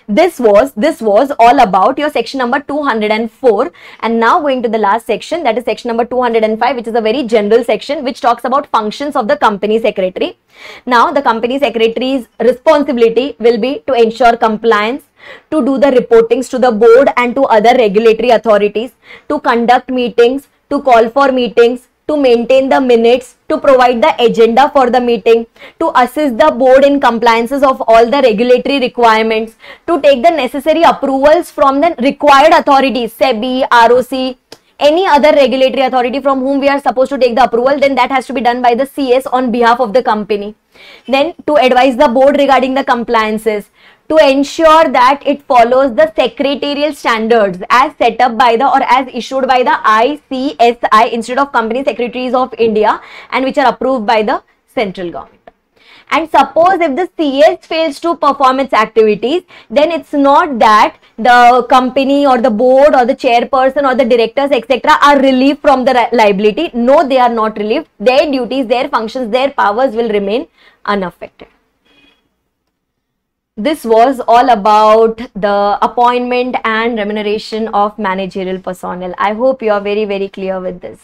This was all about your section number 204, and now going to the last section, that is section number 205, which is a very general section which talks about functions of the company secretary. Now the company secretary's responsibility will be to ensure compliance, to do the reportings to the board and to other regulatory authorities, to conduct meetings, to call for meetings, to maintain the minutes, to provide the agenda for the meeting, to assist the board in compliances of all the regulatory requirements, to take the necessary approvals from the required authorities, SEBI, ROC, any other regulatory authority from whom we are supposed to take the approval, then that has to be done by the CS on behalf of the company. Then to advise the board regarding the compliances, to ensure that it follows the secretarial standards as set up by the or as issued by the ICSI, Institute of Company Secretaries of India, and which are approved by the central government. And suppose if the CS fails to perform its activities, then it's not that the company or the board or the chairperson or the directors etc. are relieved from the liability. No, they are not relieved. Their duties, their functions, their powers will remain unaffected. This was all about the appointment and remuneration of managerial personnel. I hope you are very, very clear with this.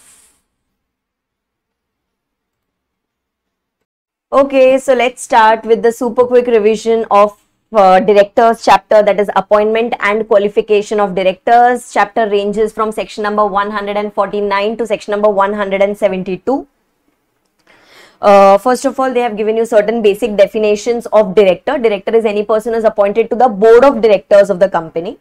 Okay, so let's start with the super quick revision of directors chapter, that is appointment and qualification of directors. Chapter ranges from section number 149 to section number 172. First of all, they have given you certain basic definitions of director. Director is any person who is appointed to the board of directors of the company.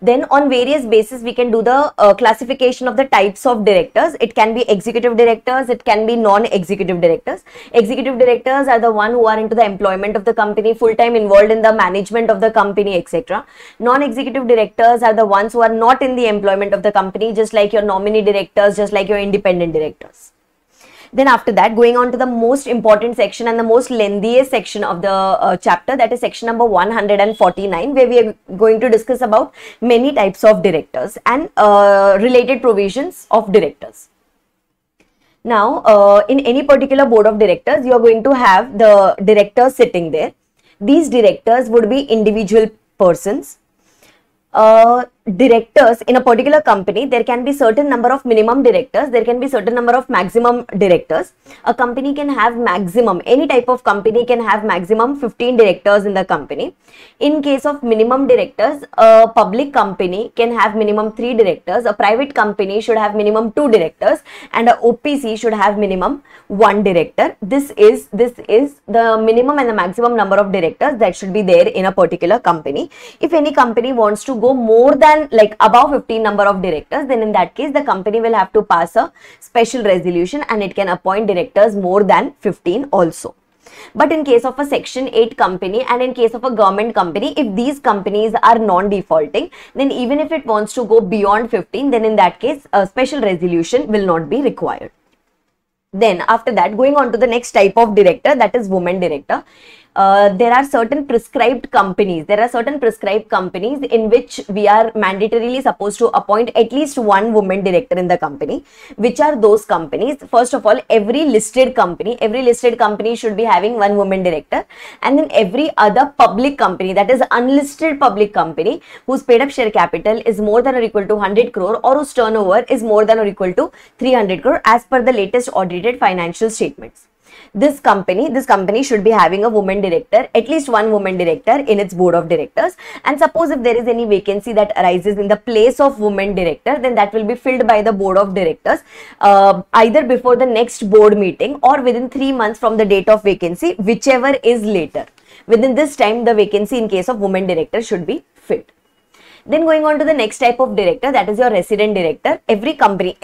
Then on various bases, we can do the classification of the types of directors. It can be executive directors, it can be non-executive directors. Executive directors are the one who are into the employment of the company, full-time involved in the management of the company, etc. Non-executive directors are the ones who are not in the employment of the company, just like your nominee directors, just like your independent directors. Then after that, going on to the most important section and the most lengthiest section of the chapter, that is section number 149, where we are going to discuss about many types of directors and related provisions of directors. Now, in any particular board of directors, you are going to have the directors sitting there. These directors would be individual persons. Directors in a particular company, there can be certain number of minimum directors, there can be certain number of maximum directors. A company can have maximum, any type of company can have maximum 15 directors in the company. In case of minimum directors, a public company can have minimum 3 directors, a private company should have minimum 2 directors, and a OPC should have minimum 1 director. This is the minimum and the maximum number of directors that should be there in a particular company. If any company wants to go more than like above 15 number of directors, then in that case the company will have to pass a special resolution and it can appoint directors more than 15 also. But in case of a section 8 company and in case of a government company, if these companies are non-defaulting, then even if it wants to go beyond 15, then in that case a special resolution will not be required. Then after that, going on to the next type of director, that is woman director. There are certain prescribed companies. There are certain prescribed companies in which we are mandatorily supposed to appoint at least one woman director in the company. Which are those companies? First of all, every listed company should be having one woman director, and then every other public company, that is unlisted public company, whose paid up share capital is more than or equal to 100 crore or whose turnover is more than or equal to 300 crore as per the latest audited financial statements. this company should be having a woman director, at least one woman director in its board of directors. And suppose if there is any vacancy that arises in the place of woman director, then that will be filled by the board of directors either before the next board meeting or within 3 months from the date of vacancy, whichever is later. Within this time, the vacancy in case of woman director should be filled. Then going on to the next type of director, that is your resident director. Every company,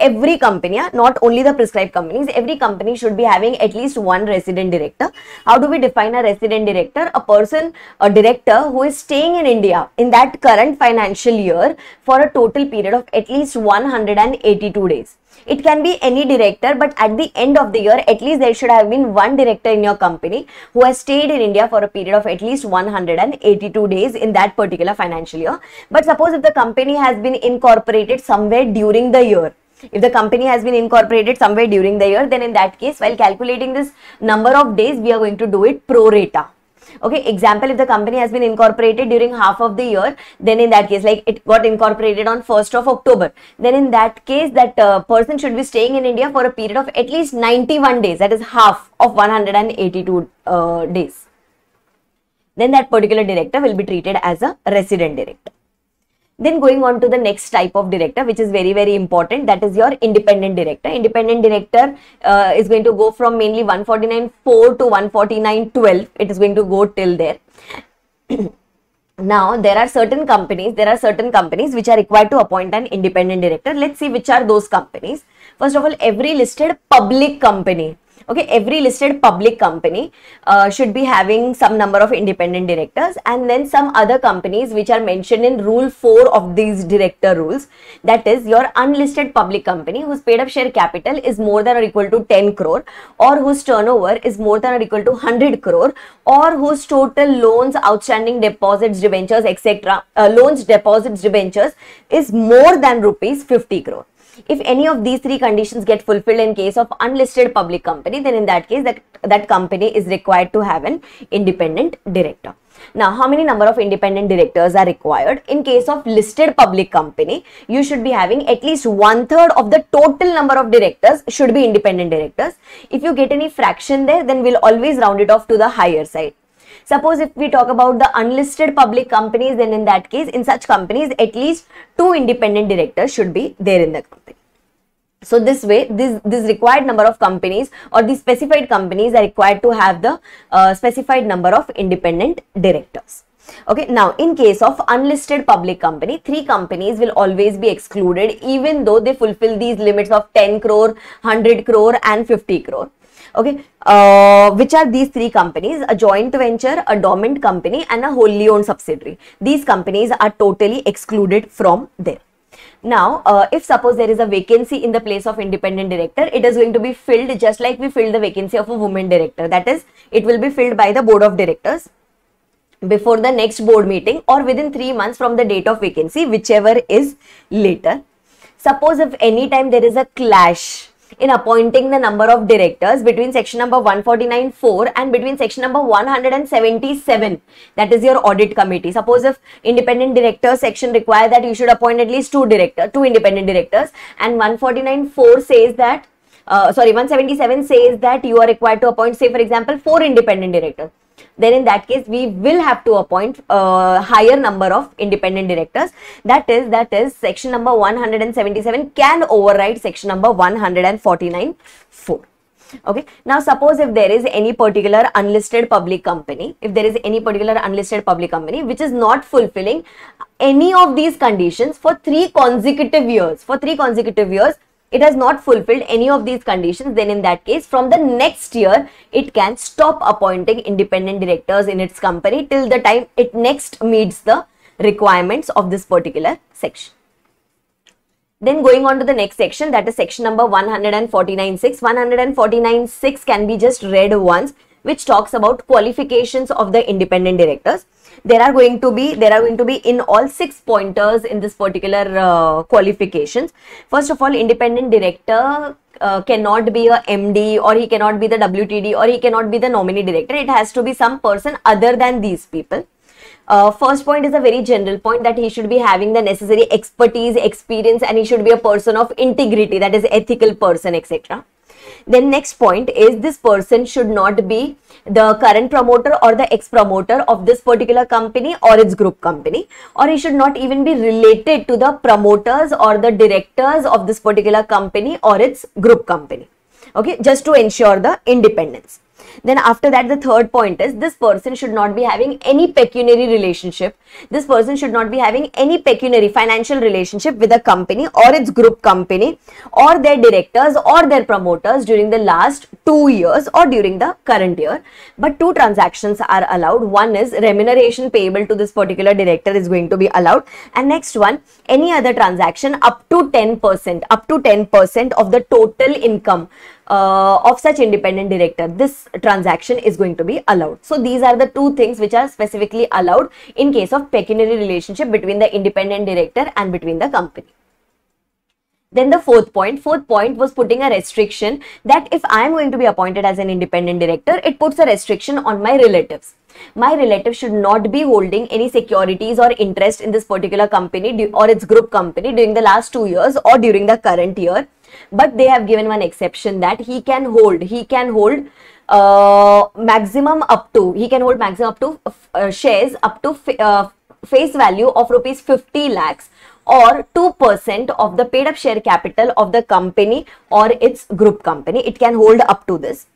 not only the prescribed companies, every company should be having at least one resident director. How do we define a resident director? A director who is staying in India in that current financial year for a total period of at least 182 days. It can be any director, but at the end of the year, at least there should have been one director in your company who has stayed in India for a period of at least 182 days in that particular financial year. But suppose if the company has been incorporated somewhere during the year, then in that case, while calculating this number of days, we are going to do it pro rata. Okay, example, if the company has been incorporated during half of the year, then in that case, like it got incorporated on 1st of October, then in that case, that person should be staying in India for a period of at least 91 days, that is half of 182 days. Then that particular director will be treated as a resident director. Then going on to the next type of director, which is very, very important, that is your independent director. Independent director is going to go from mainly 149.4 to 149.12. It is going to go till there. Now, there are certain companies which are required to appoint an independent director. Let's see which are those companies. First of all, every listed public company. Okay, every listed public company should be having some number of independent directors, and then some other companies which are mentioned in rule 4 of these director rules. That is your unlisted public company whose paid up share capital is more than or equal to 10 crore or whose turnover is more than or equal to 100 crore or whose total loans, outstanding deposits, debentures, etc. Loans, deposits, debentures is more than rupees 50 crore. If any of these three conditions get fulfilled in case of unlisted public company, then in that case, that company is required to have an independent director. Now, how many number of independent directors are required? In case of listed public company, you should be having at least 1/3 of the total number of directors should be independent directors. If you get any fraction there, then we'll always round it off to the higher side. Suppose if we talk about the unlisted public companies, then in that case, in such companies, at least 2 independent directors should be there in the company. So this way, this required number of companies or the specified companies are required to have the specified number of independent directors. Okay, now in case of unlisted public company, 3 companies will always be excluded even though they fulfill these limits of 10 crore, 100 crore and 50 crore. Okay, which are these 3 companies? A joint venture, a dormant company and a wholly owned subsidiary. These companies are totally excluded from there. Now, if suppose there is a vacancy in the place of independent director, it is going to be filled just like we filled the vacancy of a woman director. That is, it will be filled by the board of directors before the next board meeting or within 3 months from the date of vacancy, whichever is later. Suppose if any time there is a clash in appointing the number of directors between section number 149(4) and between section number 177, that is your audit committee. Suppose if independent directors section require that you should appoint at least 2 independent directors, and 149(4) says that 177 says that you are required to appoint, say for example, 4 independent directors. Then in that case, we will have to appoint a higher number of independent directors. That is section number 177 can override section number 149(4). Okay. Now, suppose if there is any particular unlisted public company, which is not fulfilling any of these conditions for 3 consecutive years, it has not fulfilled any of these conditions, then in that case, from the next year, it can stop appointing independent directors in its company till the time it next meets the requirements of this particular section. Then going on to the next section, that is section number 149(6). 149(6) can be just read once, which talks about qualifications of the independent directors. There are going to be in all 6 pointers in this particular qualifications. First of all, independent director cannot be a MD, or he cannot be the WTD, or he cannot be the nominee director. It has to be some person other than these people. First point is a very general point, that he should be having the necessary expertise, experience, and he should be a person of integrity, that is ethical person, etc. Then next point is this person should not be the current promoter or the ex-promoter of this particular company or its group company, or he should not even be related to the promoters or the directors of this particular company or its group company. Okay, just to ensure the independence. Then after that, the third point is this person should not be having any pecuniary relationship. This person should not be having any pecuniary financial relationship with a company or its group company or their directors or their promoters during the last 2 years or during the current year. But two transactions are allowed. One is remuneration payable to this particular director is going to be allowed, and next one, any other transaction up to 10% of the total income of such independent director, this transaction is going to be allowed. So these are the two things which are specifically allowed in case of pecuniary relationship between the independent director and between the company. Then the fourth point was putting a restriction that if I am going to be appointed as an independent director, it puts a restriction on my relatives. My relative should not be holding any securities or interest in this particular company or its group company during the last 2 years or during the current year. But they have given one exception that he can hold maximum up to shares up to face value of rupees 50 lakhs or 2% of the paid up share capital of the company or its group company. It can hold up to this.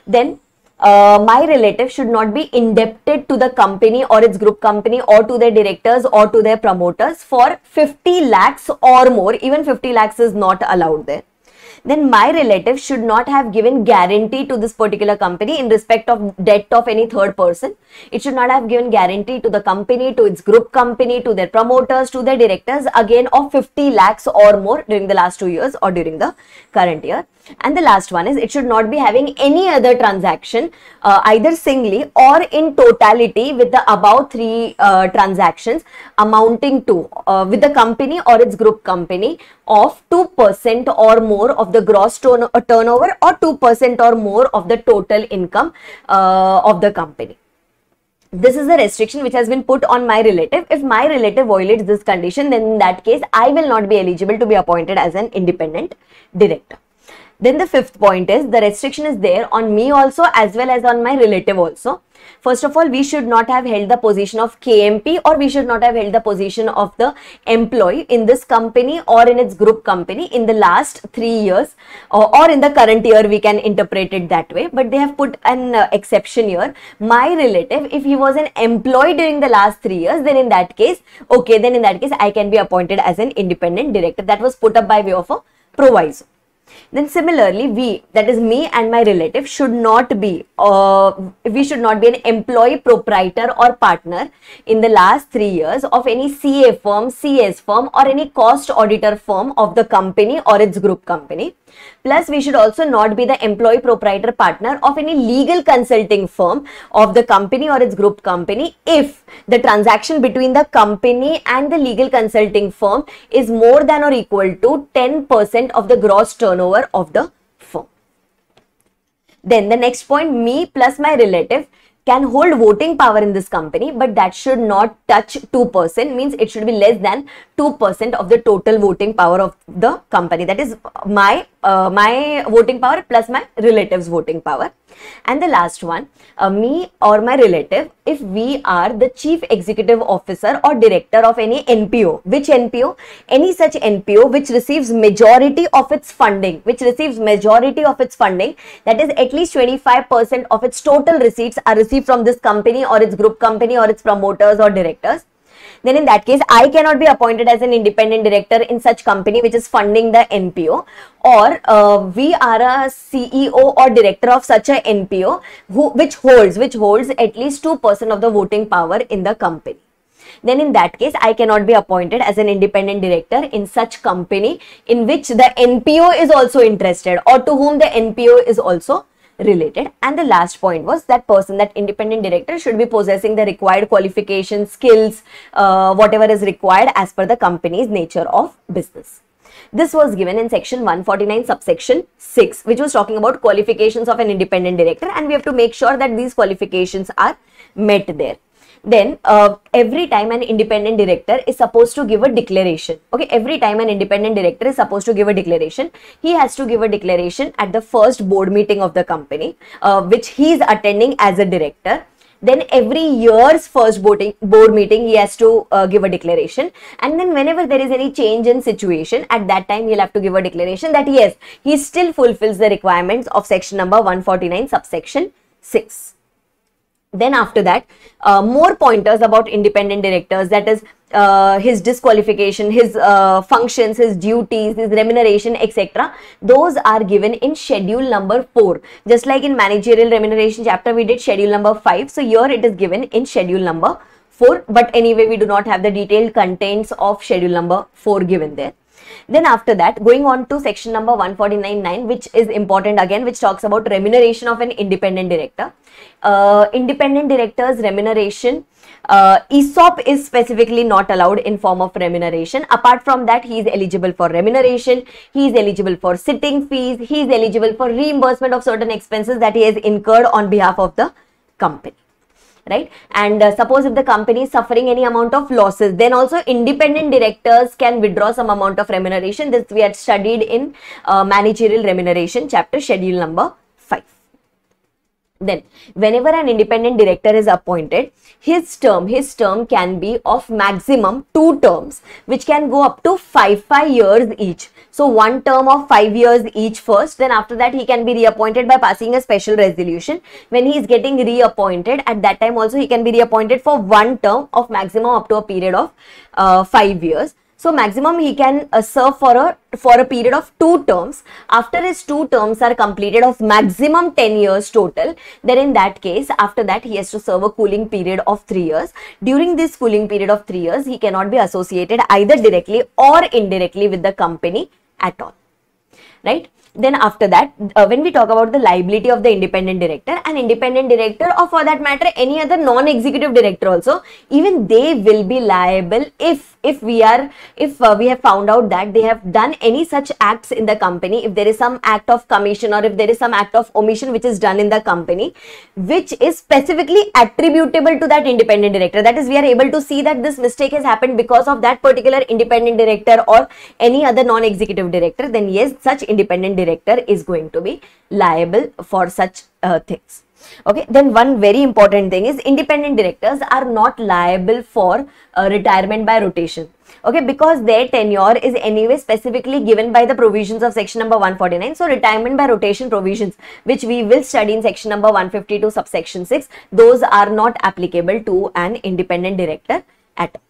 Then my relative should not be indebted to the company or its group company or to their directors or to their promoters for 50 lakhs or more. Even 50 lakhs is not allowed there. Then my relative should not have given guarantee to this particular company in respect of debt of any third person. It should not have given guarantee to the company, to its group company, to their promoters, to their directors, again of 50 lakhs or more during the last 2 years or during the current year. And the last one is it should not be having any other transaction either singly or in totality with the above three transactions amounting to with the company or its group company of 2% or more of the gross turnover or 2% or more of the total income of the company. This is a restriction which has been put on my relative. If my relative violates this condition, then in that case, I will not be eligible to be appointed as an independent director. Then the fifth point is the restriction is there on me also as well as on my relative also. First of all, we should not have held the position of KMP or we should not have held the position of the employee in this company or in its group company in the last 3 years or in the current year, we can interpret it that way. But they have put an exception here. My relative, if he was an employee during the last 3 years, then in that case, okay, then in that case, I can be appointed as an independent director. That was put up by way of a proviso. Then similarly, we, that is me and my relative, should not be, we should not be an employee, proprietor or partner in the last 3 years of any CA firm, CS firm or any cost auditor firm of the company or its group company. Plus, we should also not be the employee, proprietor, partner of any legal consulting firm of the company or its group company if the transaction between the company and the legal consulting firm is more than or equal to 10% of the gross turnover of the firm. Then the next point, me plus my relative can hold voting power in this company, but that should not touch 2%, means it should be less than 2% of the total voting power of the company. That is my voting power plus my relative's voting power. And the last one, me or my relative, if we are the chief executive officer or director of any NPO, which NPO? Any such NPO which receives majority of its funding, that is at least 25% of its total receipts are received from this company or its group company or its promoters or directors. Then in that case, I cannot be appointed as an independent director in such company which is funding the NPO, or we are a CEO or director of such a NPO which holds at least 2% of the voting power in the company. Then in that case, I cannot be appointed as an independent director in such company in which the NPO is also interested or to whom the NPO is also related. And the last point was that independent director should be possessing the required qualifications, skills, whatever is required as per the company's nature of business. This was given in section 149 subsection 6, which was talking about qualifications of an independent director, and we have to make sure that these qualifications are met there. then every time an independent director is supposed to give a declaration. Okay, every time an independent director is supposed to give a declaration, he has to give a declaration at the first board meeting of the company, which he is attending as a director. Then every year's first board meeting, he has to give a declaration. And then whenever there is any change in situation, at that time he'll have to give a declaration that yes, he still fulfills the requirements of section number 149 subsection 6. Then after that, more pointers about independent directors, that is his disqualification, his functions, his duties, his remuneration, etc. Those are given in schedule number 4. Just like in managerial remuneration chapter, we did schedule number 5. So here it is given in schedule number 4. But anyway, we do not have the detailed contents of schedule number 4 given there. Then after that, going on to section number 149.9, which is important again, which talks about remuneration of an independent director. Independent director's remuneration, ESOP is specifically not allowed in form of remuneration. Apart from that, he is eligible for remuneration, he is eligible for sitting fees, he is eligible for reimbursement of certain expenses that he has incurred on behalf of the company. Right? And suppose if the company is suffering any amount of losses, then also independent directors can withdraw some amount of remuneration. This we had studied in managerial remuneration chapter, schedule number 5. Then whenever an independent director is appointed, his term can be of maximum 2 terms, which can go up to 5 years each. So one term of 5 years each first, then after that he can be reappointed by passing a special resolution. When he is getting reappointed, at that time also he can be reappointed for one term of maximum up to a period of 5 years. So maximum he can serve for a period of 2 terms. After his 2 terms are completed of maximum 10 years total, then in that case, after that he has to serve a cooling period of 3 years. During this cooling period of 3 years, he cannot be associated either directly or indirectly with the company at all. Right? Then after that, when we talk about the liability of the independent director, an independent director, or for that matter any other non-executive director also, even they will be liable if we have found out that they have done any such acts in the company, if there is some act of commission or if there is some act of omission which is done in the company, which is specifically attributable to that independent director. That is, we are able to see that this mistake has happened because of that particular independent director or any other non-executive director, then yes, such independent director is going to be liable for such things. Okay, then one very important thing is independent directors are not liable for retirement by rotation. Okay, because their tenure is anyway specifically given by the provisions of section number 149. So retirement by rotation provisions, which we will study in section number 152 subsection 6, those are not applicable to an independent director at all.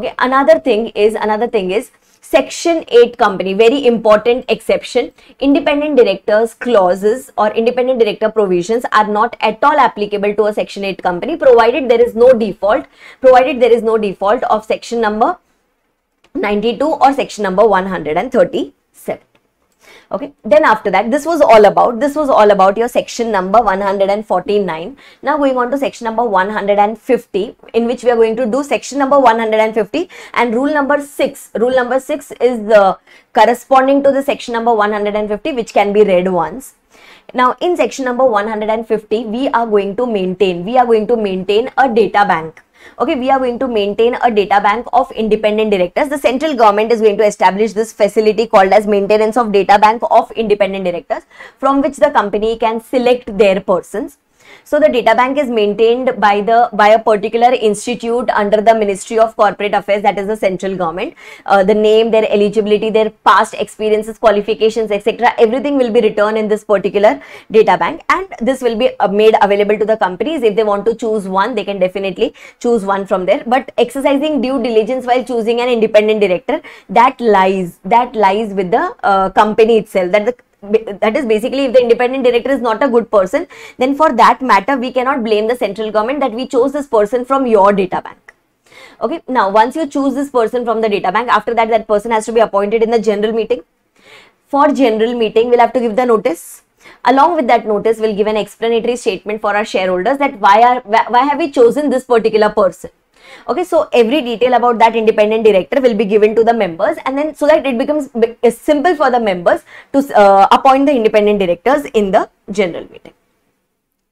Okay, another thing is Section 8 company, very important exception. Independent directors clauses or independent director provisions are not at all applicable to a Section 8 company, provided there is no default of section number 92 or section number 137. Okay, then after that, this was all about your section number 149. Now going on to section number 150, in which we are going to do section number 150 and rule number 6. Rule number 6 is corresponding to the section number 150, which can be read once. Now in section number 150, we are going to maintain a data bank. Okay, we are going to maintain a data bank of independent directors. The central government is going to establish this facility called as maintenance of data bank of independent directors, from which the company can select their persons. So the data bank is maintained by a particular institute under the Ministry of Corporate Affairs, that is the central government. The name, their eligibility, their past experiences, qualifications, etc. everything will be written in this particular data bank, and this will be made available to the companies. If they want to choose one, they can definitely choose one from there. But exercising due diligence while choosing an independent director, that lies with the company itself. That is basically, if the independent director is not a good person, then for that matter we cannot blame the central government that we chose this person from your data bank. Okay, now once you choose this person from the data bank, after that, that person has to be appointed in the general meeting. For general meeting, we'll have to give the notice. Along with that notice, we'll give an explanatory statement for our shareholders that why have we chosen this particular person. Okay, so every detail about that independent director will be given to the members, and then so that it becomes simple for the members to appoint the independent directors in the general meeting.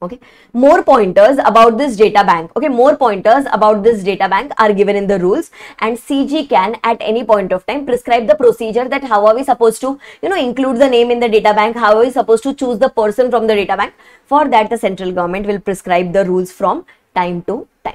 Okay, more pointers about this data bank. Okay, more pointers about this data bank are given in the rules, and CG can at any point of time prescribe the procedure that how are we supposed to, include the name in the data bank, how are we supposed to choose the person from the data bank. For that, the central government will prescribe the rules from time to time.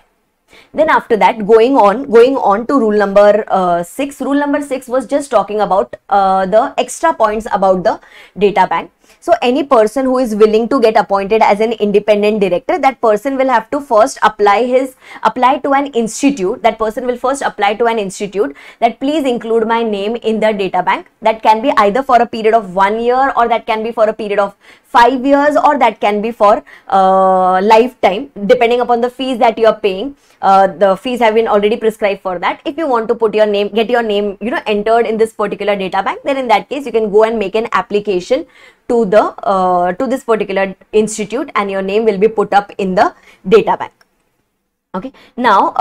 Then after that, going on to rule number 6. Rule number 6 was just talking about the extra points about the data bank. So any person who is willing to get appointed as an independent director, that person will have to first apply to an institute. That person will first apply to an institute that please include my name in the data bank. That can be either for a period of 1 year, or that can be for a period of 5 years, or that can be for lifetime, depending upon the fees that you are paying. The fees have been already prescribed for that. If you want to put your name, get your name, entered in this particular data bank, then in that case you can go and make an application to this particular institute, and your name will be put up in the data bank. Okay, now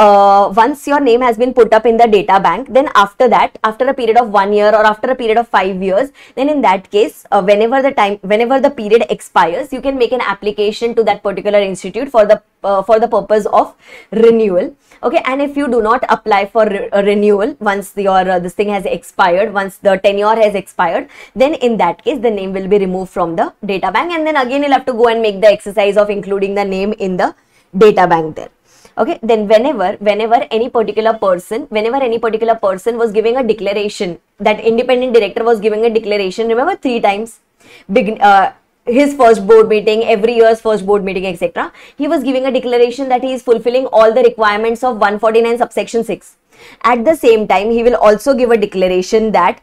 once your name has been put up in the data bank, then after that, after a period of 1 year or after a period of 5 years, then in that case, whenever the period expires, you can make an application to that particular institute for the purpose of renewal. Okay, and if you do not apply for a renewal once your this thing has expired, once the tenure has expired, then in that case the name will be removed from the data bank, and then again you'll have to go and make the exercise of including the name in the data bank there. Okay, then whenever any particular person was giving a declaration, that independent director was giving a declaration, remember 3 times, his first board meeting, every year's first board meeting, etc. He was giving a declaration that he is fulfilling all the requirements of 149 subsection 6. At the same time, he will also give a declaration that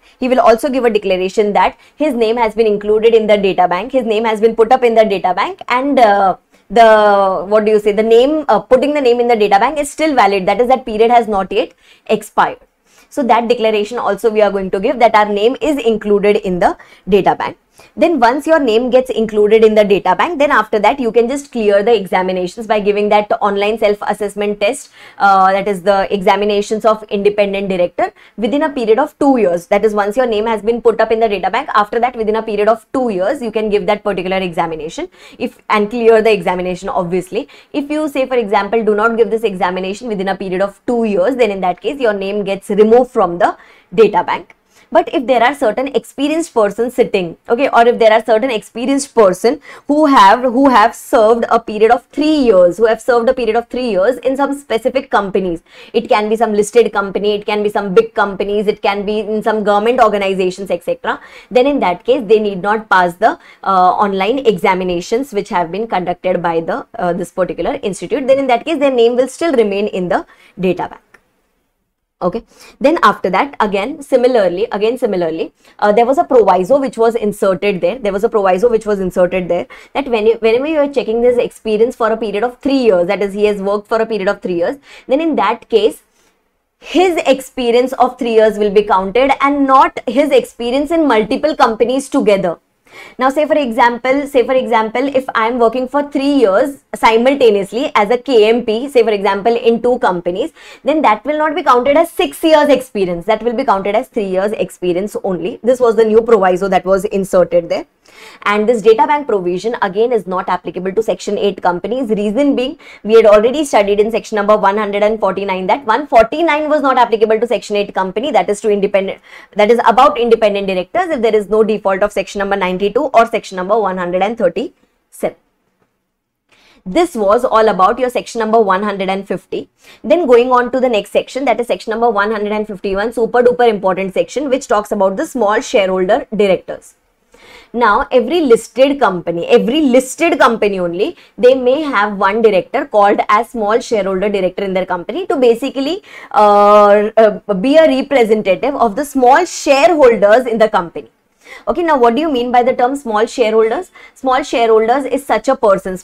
his name has been included in the data bank, his name has been put up in the data bank, and the name, putting the name in the data bank is still valid. That is, that period has not yet expired. So that declaration also we are going to give, that our name is included in the data bank. Then once your name gets included in the data bank, then after that you can just clear the examinations by giving that online self-assessment test, that is the examinations of independent director, within a period of 2 years. That is, once your name has been put up in the data bank, after that within a period of 2 years you can give that particular examination and clear the examination. Obviously, if you say for example do not give this examination within a period of 2 years, then in that case your name gets removed from the data bank. But if there are certain experienced persons sitting, okay, or if there are certain experienced person who have served a period of 3 years, in some specific companies, it can be some listed company, it can be some big companies, it can be in some government organizations, etc. Then in that case, they need not pass the online examinations which have been conducted by the this particular institute. Then in that case, their name will still remain in the data bank. Okay, then after that, again similarly, there was a proviso which was inserted there. That whenever you are checking this experience for a period of 3 years, that is, he has worked for a period of 3 years, then in that case, his experience of 3 years will be counted and not his experience in multiple companies together. Now, say for example, if I am working for 3 years simultaneously as a KMP, say for example in 2 companies, then that will not be counted as 6 years experience. That will be counted as 3 years experience only. This was the new proviso that was inserted there. And this data bank provision again is not applicable to section 8 companies. Reason being, we had already studied in section number 149 that 149 was not applicable to section 8 company, that is about independent directors, if there is no default of section number 92 or section number 137. This was all about your section number 150. Then going on to the next section, that is section number 151, super duper important section, which talks about the small shareholder directors. Now, every listed company only, they may have one director called as small shareholder director in their company to basically be a representative of the small shareholders in the company. Okay, now what do you mean by the term small shareholders? Small shareholders is such a person.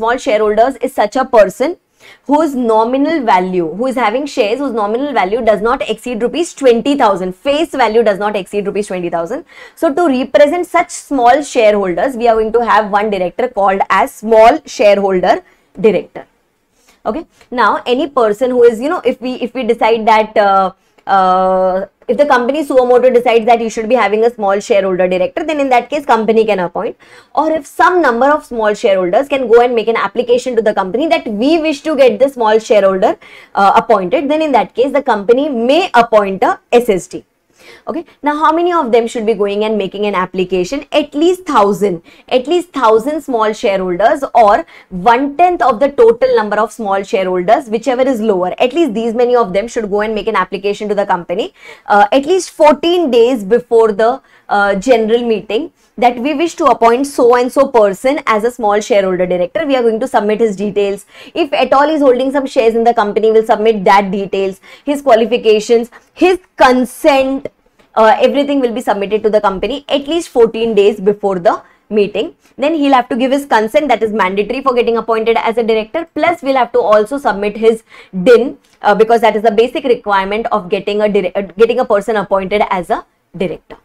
Whose nominal value, who is having shares whose nominal value does not exceed rupees 20,000. Face value does not exceed rupees 20,000. So to represent such small shareholders, we are going to have one director called as small shareholder director. Okay. Now, any person who is, if we decide that if the company suo motu decides that you should be having a small shareholder director, then in that case company can appoint. Or if some number of small shareholders can go and make an application to the company that we wish to get the small shareholder appointed, then in that case the company may appoint a SSD. Okay, now how many of them should be going and making an application? At least 1,000 small shareholders, or 1/10 of the total number of small shareholders, whichever is lower. At least these many of them should go and make an application to the company at least 14 days before the general meeting, that we wish to appoint so and so person as a small shareholder director. We are going to submit his details. If at all is holding some shares in the company, we'll submit that details, his qualifications, his consent, everything will be submitted to the company at least 14 days before the meeting. Then he'll have to give his consent, that is mandatory for getting appointed as a director, plus we'll have to also submit his DIN because that is the basic requirement of getting a person appointed as a director.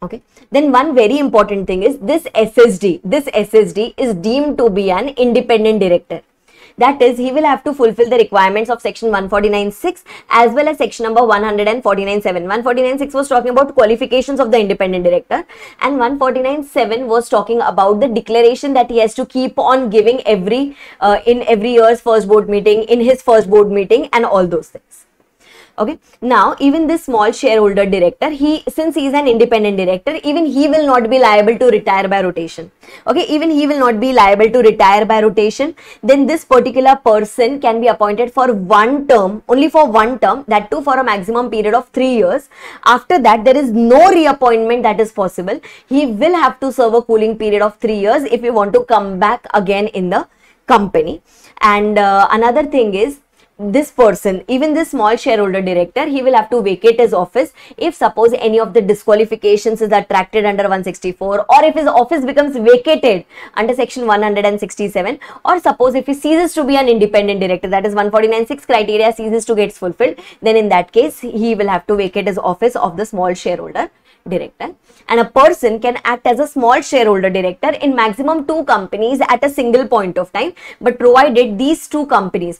Okay, then one very important thing is this SSD is deemed to be an independent director. That is, he will have to fulfill the requirements of section 149(6) as well as section number 149(7). 149(6) was talking about qualifications of the independent director, and 149(7) was talking about the declaration that he has to keep on giving in every year's first board meeting, in his first board meeting, and all those things. Okay, now even this small shareholder director, since he is an independent director, even he will not be liable to retire by rotation. Okay, even he will not be liable to retire by rotation. Then this particular person can be appointed for one term, only for one term, that too for a maximum period of 3 years. After that, there is no reappointment that is possible. He will have to serve a cooling period of 3 years if you want to come back again in the company. And another thing is, this person, even this small shareholder director, he will have to vacate his office if suppose any of the disqualifications is attracted under 164, or if his office becomes vacated under section 167, or suppose if he ceases to be an independent director, that is 149(6) criteria ceases to get fulfilled, then in that case he will have to vacate his office of the small shareholder director. And a person can act as a small shareholder director in maximum 2 companies at a single point of time, but provided these two companies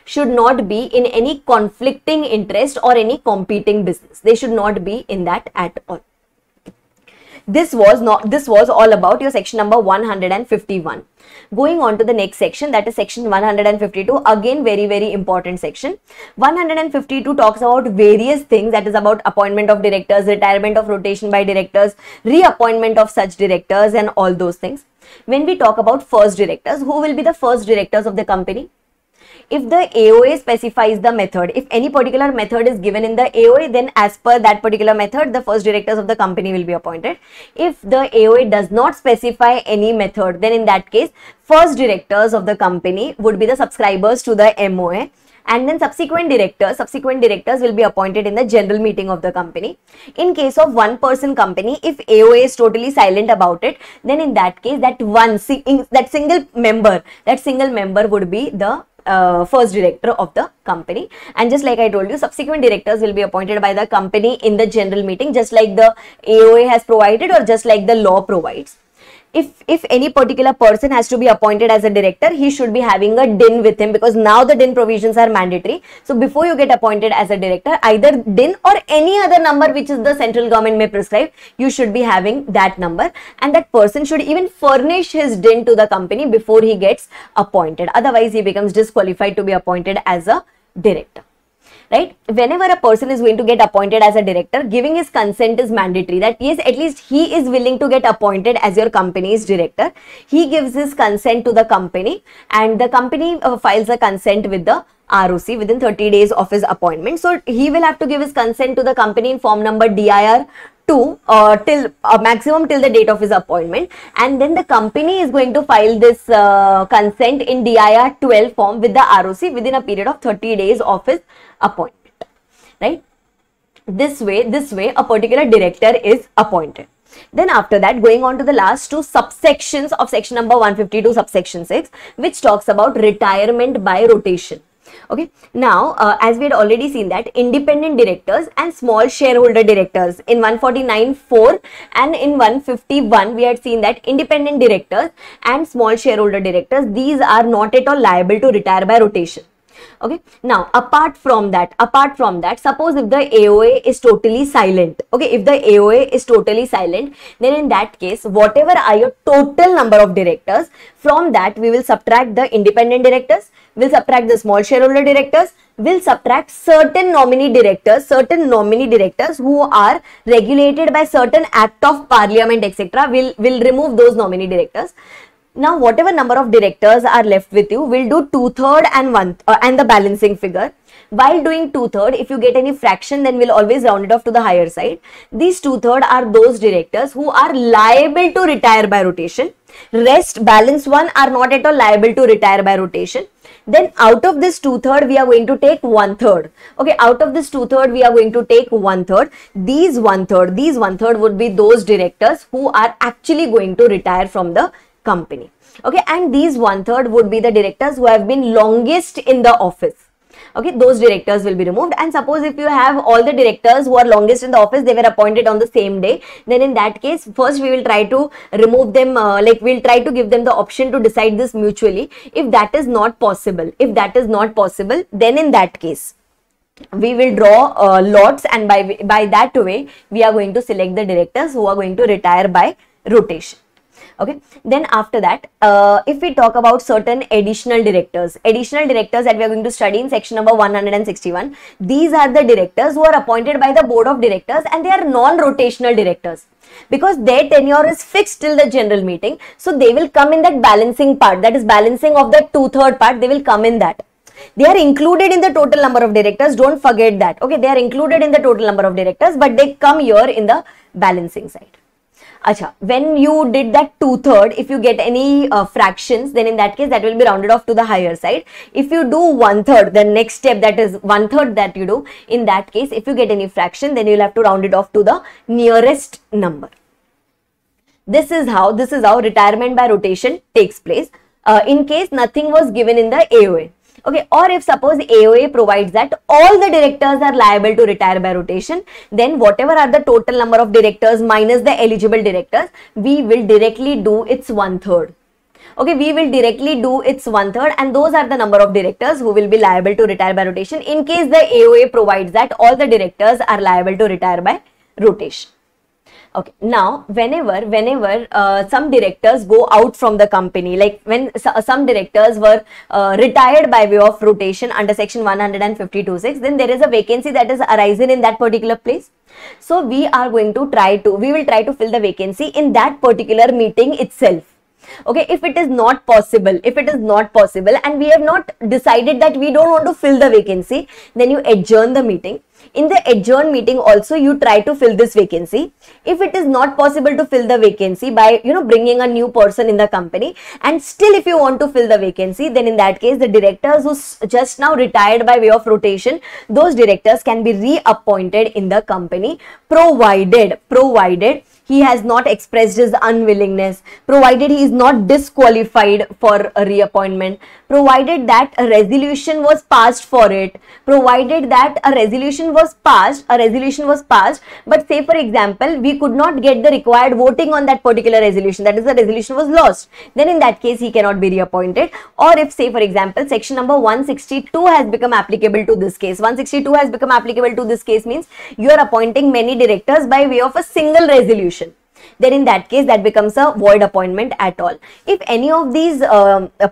should not be in any conflicting interest or any competing business. They should not be in that at all. This was all about your section number 151. Going on to the next section, that is section 152. Again, very important section. 152 talks about various things, that is about appointment of directors, retirement of rotation by directors, reappointment of such directors, and all those things. When we talk about first directors, who will be the first directors of the company? If the AOA specifies the method, if any particular method is given in the AOA, then as per that particular method, the first directors of the company will be appointed. If the AOA does not specify any method, then in that case, first directors of the company would be the subscribers to the MOA. And then subsequent directors will be appointed in the general meeting of the company. In case of one person company, if AOA is totally silent about it, then in that case, that single member would be the first director of the company. And just like I told you, subsequent directors will be appointed by the company in the general meeting, just like the AOA has provided, or just like the law provides. If any particular person has to be appointed as a director, he should be having a DIN with him, because now the DIN provisions are mandatory. So before you get appointed as a director, either DIN or any other number which is the central government may prescribe, you should be having that number, and that person should even furnish his DIN to the company before he gets appointed. Otherwise, he becomes disqualified to be appointed as a director. Right? Whenever a person is going to get appointed as a director, giving his consent is mandatory. That yes, at least he is willing to get appointed as your company's director. He gives his consent to the company, and the company files a consent with the ROC within 30 days of his appointment. So he will have to give his consent to the company in form number DIR 2 till maximum till the date of his appointment, and then the company is going to file this consent in DIR 12 form with the ROC within a period of 30 days of his appointment. Right? This way a particular director is appointed. Then after that, going on to the last two subsections of section number 152 subsection 6, which talks about retirement by rotation. Okay, now as we had already seen that independent directors and small shareholder directors in 149(4) and in 151 we had seen that independent directors and small shareholder directors, these are not at all liable to retire by rotation. Okay, now apart from that, suppose if the AOA is totally silent, okay, if the AOA is totally silent, then in that case, whatever are your total number of directors, from that we will subtract the independent directors, we'll subtract the small shareholder directors, will subtract certain nominee directors who are regulated by certain act of parliament, etc. Will remove those nominee directors. Now, whatever number of directors are left with you, will do 2/3 and the balancing figure. While doing 2/3, if you get any fraction, then we'll always round it off to the higher side. These 2/3 are those directors who are liable to retire by rotation. Rest, balance one, are not at all liable to retire by rotation. Then out of this 2/3, we are going to take 1/3. Okay, out of this 2/3, we are going to take 1/3. These 1/3 would be those directors who are actually going to retire from the company. Okay, and these 1/3 would be the directors who have been longest in the office. Okay, those directors will be removed. And suppose if you have all the directors who are longest in the office, they were appointed on the same day, then in that case, first we will try to remove them, we'll try to give them the option to decide this mutually. If that is not possible, then in that case, we will draw lots, and by that way, we are going to select the directors who are going to retire by rotation. Okay, then after that, if we talk about certain additional directors that we are going to study in section number 161, these are the directors who are appointed by the board of directors, and they are non-rotational directors because their tenure is fixed till the general meeting. So they will come in that balancing part, that is balancing of the 2/3 part, they will come in that. They are included in the total number of directors, don't forget that. Okay, they are included in the total number of directors, but they come here in the balancing side. Acha, when you did that 2/3, if you get any fractions, then in that case, that will be rounded off to the higher side. If you do 1/3, the next step, that is 1/3 that you do, in that case, if you get any fraction, then you will have to round it off to the nearest number. This is how retirement by rotation takes place in case nothing was given in the AOA. Okay, or if suppose AOA provides that all the directors are liable to retire by rotation, then whatever are the total number of directors minus the eligible directors, we will directly do its 1/3. Okay, we will directly do its 1/3, and those are the number of directors who will be liable to retire by rotation in case the AOA provides that all the directors are liable to retire by rotation. Okay, now whenever some directors go out from the company, like when some directors were retired by way of rotation under section 152(6), then there is a vacancy that is arisen in that particular place. So we will try to fill the vacancy in that particular meeting itself. Okay, if it is not possible, and we have not decided that we don't want to fill the vacancy, then you adjourn the meeting. In the adjourned meeting also, you try to fill this vacancy. If it is not possible to fill the vacancy by, bringing a new person in the company, and still if you want to fill the vacancy, then in that case, the directors who just now retired by way of rotation, those directors can be reappointed in the company, provided he has not expressed his unwillingness, provided he is not disqualified for a reappointment, provided that a resolution was passed for it, provided that a resolution was passed, but say for example, we could not get the required voting on that particular resolution, that is the resolution was lost, then in that case he cannot be reappointed. Or if say for example, section number 162 has become applicable to this case, means you are appointing many directors by way of a single resolution. Then in that case, that becomes a void appointment at all. If any of these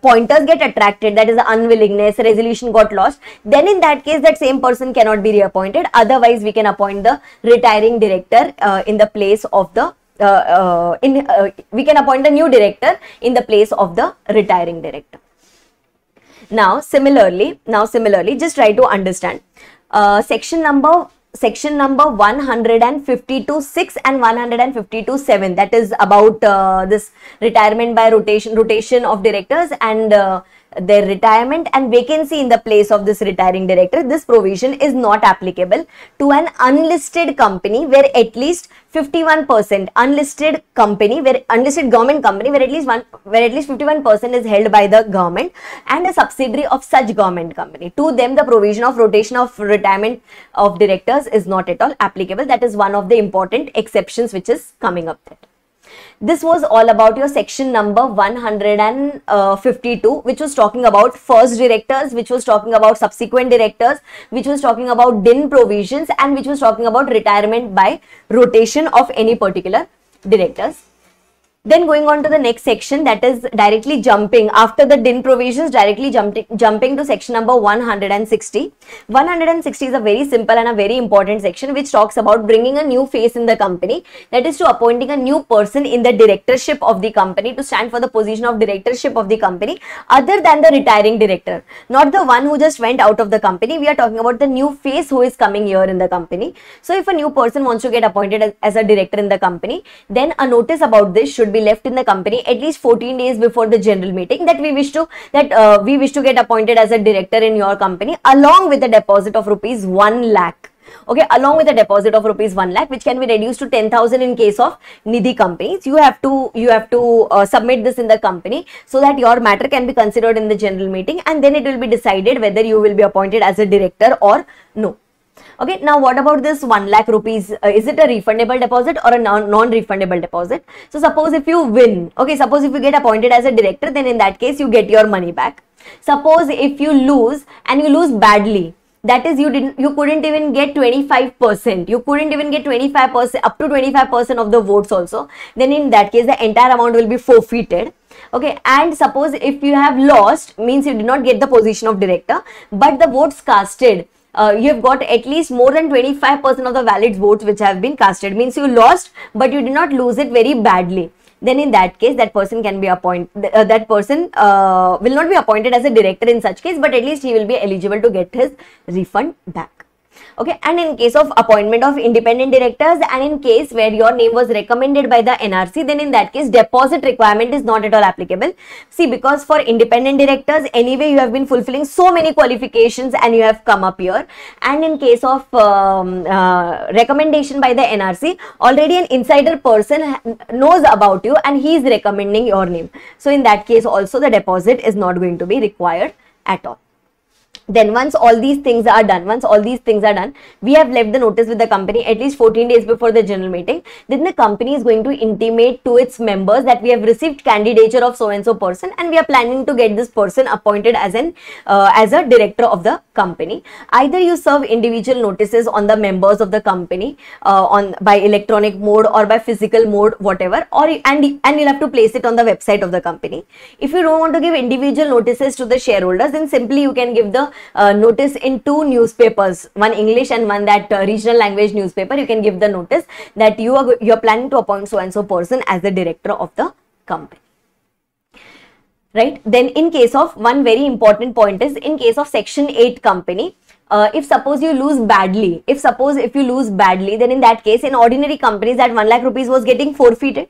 pointers get attracted, that is the unwillingness, resolution got lost, then in that case, that same person cannot be reappointed. Otherwise, we can appoint the retiring director in the place of the we can appoint the new director in the place of the retiring director. Now similarly, just try to understand section number 152(6) and 152(7), that is about this retirement by rotation of directors and their retirement and vacancy in the place of this retiring director. This provision is not applicable to an unlisted company where at least 51%, unlisted government company where at least 51% is held by the government and a subsidiary of such government company. To them, the provision of rotation of retirement of directors is not at all applicable. That is one of the important exceptions which is coming up there. This was all about your section number 152, which was talking about first directors, which was talking about subsequent directors, which was talking about DIN provisions, and which was talking about retirement by rotation of any particular directors. Then going on to the next section, that is directly jumping after the DIN provisions, directly jumping to section number 160. 160 is a very simple and a very important section which talks about bringing a new face in the company, that is to appointing a new person in the directorship of the company to stand for the position of directorship of the company other than the retiring director, not the one who just went out of the company. We are talking about the new face who is coming here in the company. So if a new person wants to get appointed as a director in the company, then a notice about this should be left in the company at least 14 days before the general meeting that we wish to get appointed as a director in your company, along with a deposit of rupees 1 lakh. Okay, along with a deposit of rupees 1 lakh, which can be reduced to 10,000 in case of Nidhi companies. You have to submit this in the company so that your matter can be considered in the general meeting, and then it will be decided whether you will be appointed as a director or no. Okay, now what about this 1 lakh rupees? Is it a refundable deposit or a non-refundable deposit? So suppose if you win, okay, suppose if you get appointed as a director, then in that case you get your money back. Suppose if you lose, and you lose badly, that is you couldn't even get 25%, you couldn't even get 25%, up to 25% of the votes also, then in that case the entire amount will be forfeited. Okay, and suppose if you have lost, means you did not get the position of director, but the votes casted, you have got at least more than 25% of the valid votes which have been casted, means you lost but you did not lose it very badly. Then in that case that person can be appointed, that person will not be appointed as a director in such case, but at least he will be eligible to get his refund back. Okay, and in case of appointment of independent directors, and in case where your name was recommended by the NRC, then in that case deposit requirement is not at all applicable. See, because for independent directors anyway you have been fulfilling so many qualifications and you have come up here, and in case of recommendation by the NRC, already an insider person knows about you and he is recommending your name. So in that case also the deposit is not going to be required at all. Then once all these things are done, we have left the notice with the company at least 14 days before the general meeting. Then the company is going to intimate to its members that we have received candidature of so and so person and we are planning to get this person appointed as a director of the company. Either you serve individual notices on the members of the company by electronic mode or by physical mode, whatever, and you'll have to place it on the website of the company. If you don't want to give individual notices to the shareholders, then simply you can give the notice in 2 newspapers, one English and one that regional language newspaper. You can give the notice that you are planning to appoint so and so person as the director of the company. Right? Then in case of, one very important point is, in case of section 8 company, if suppose you lose badly, if you lose badly, then in that case in ordinary companies that 1 lakh rupees was getting forfeited.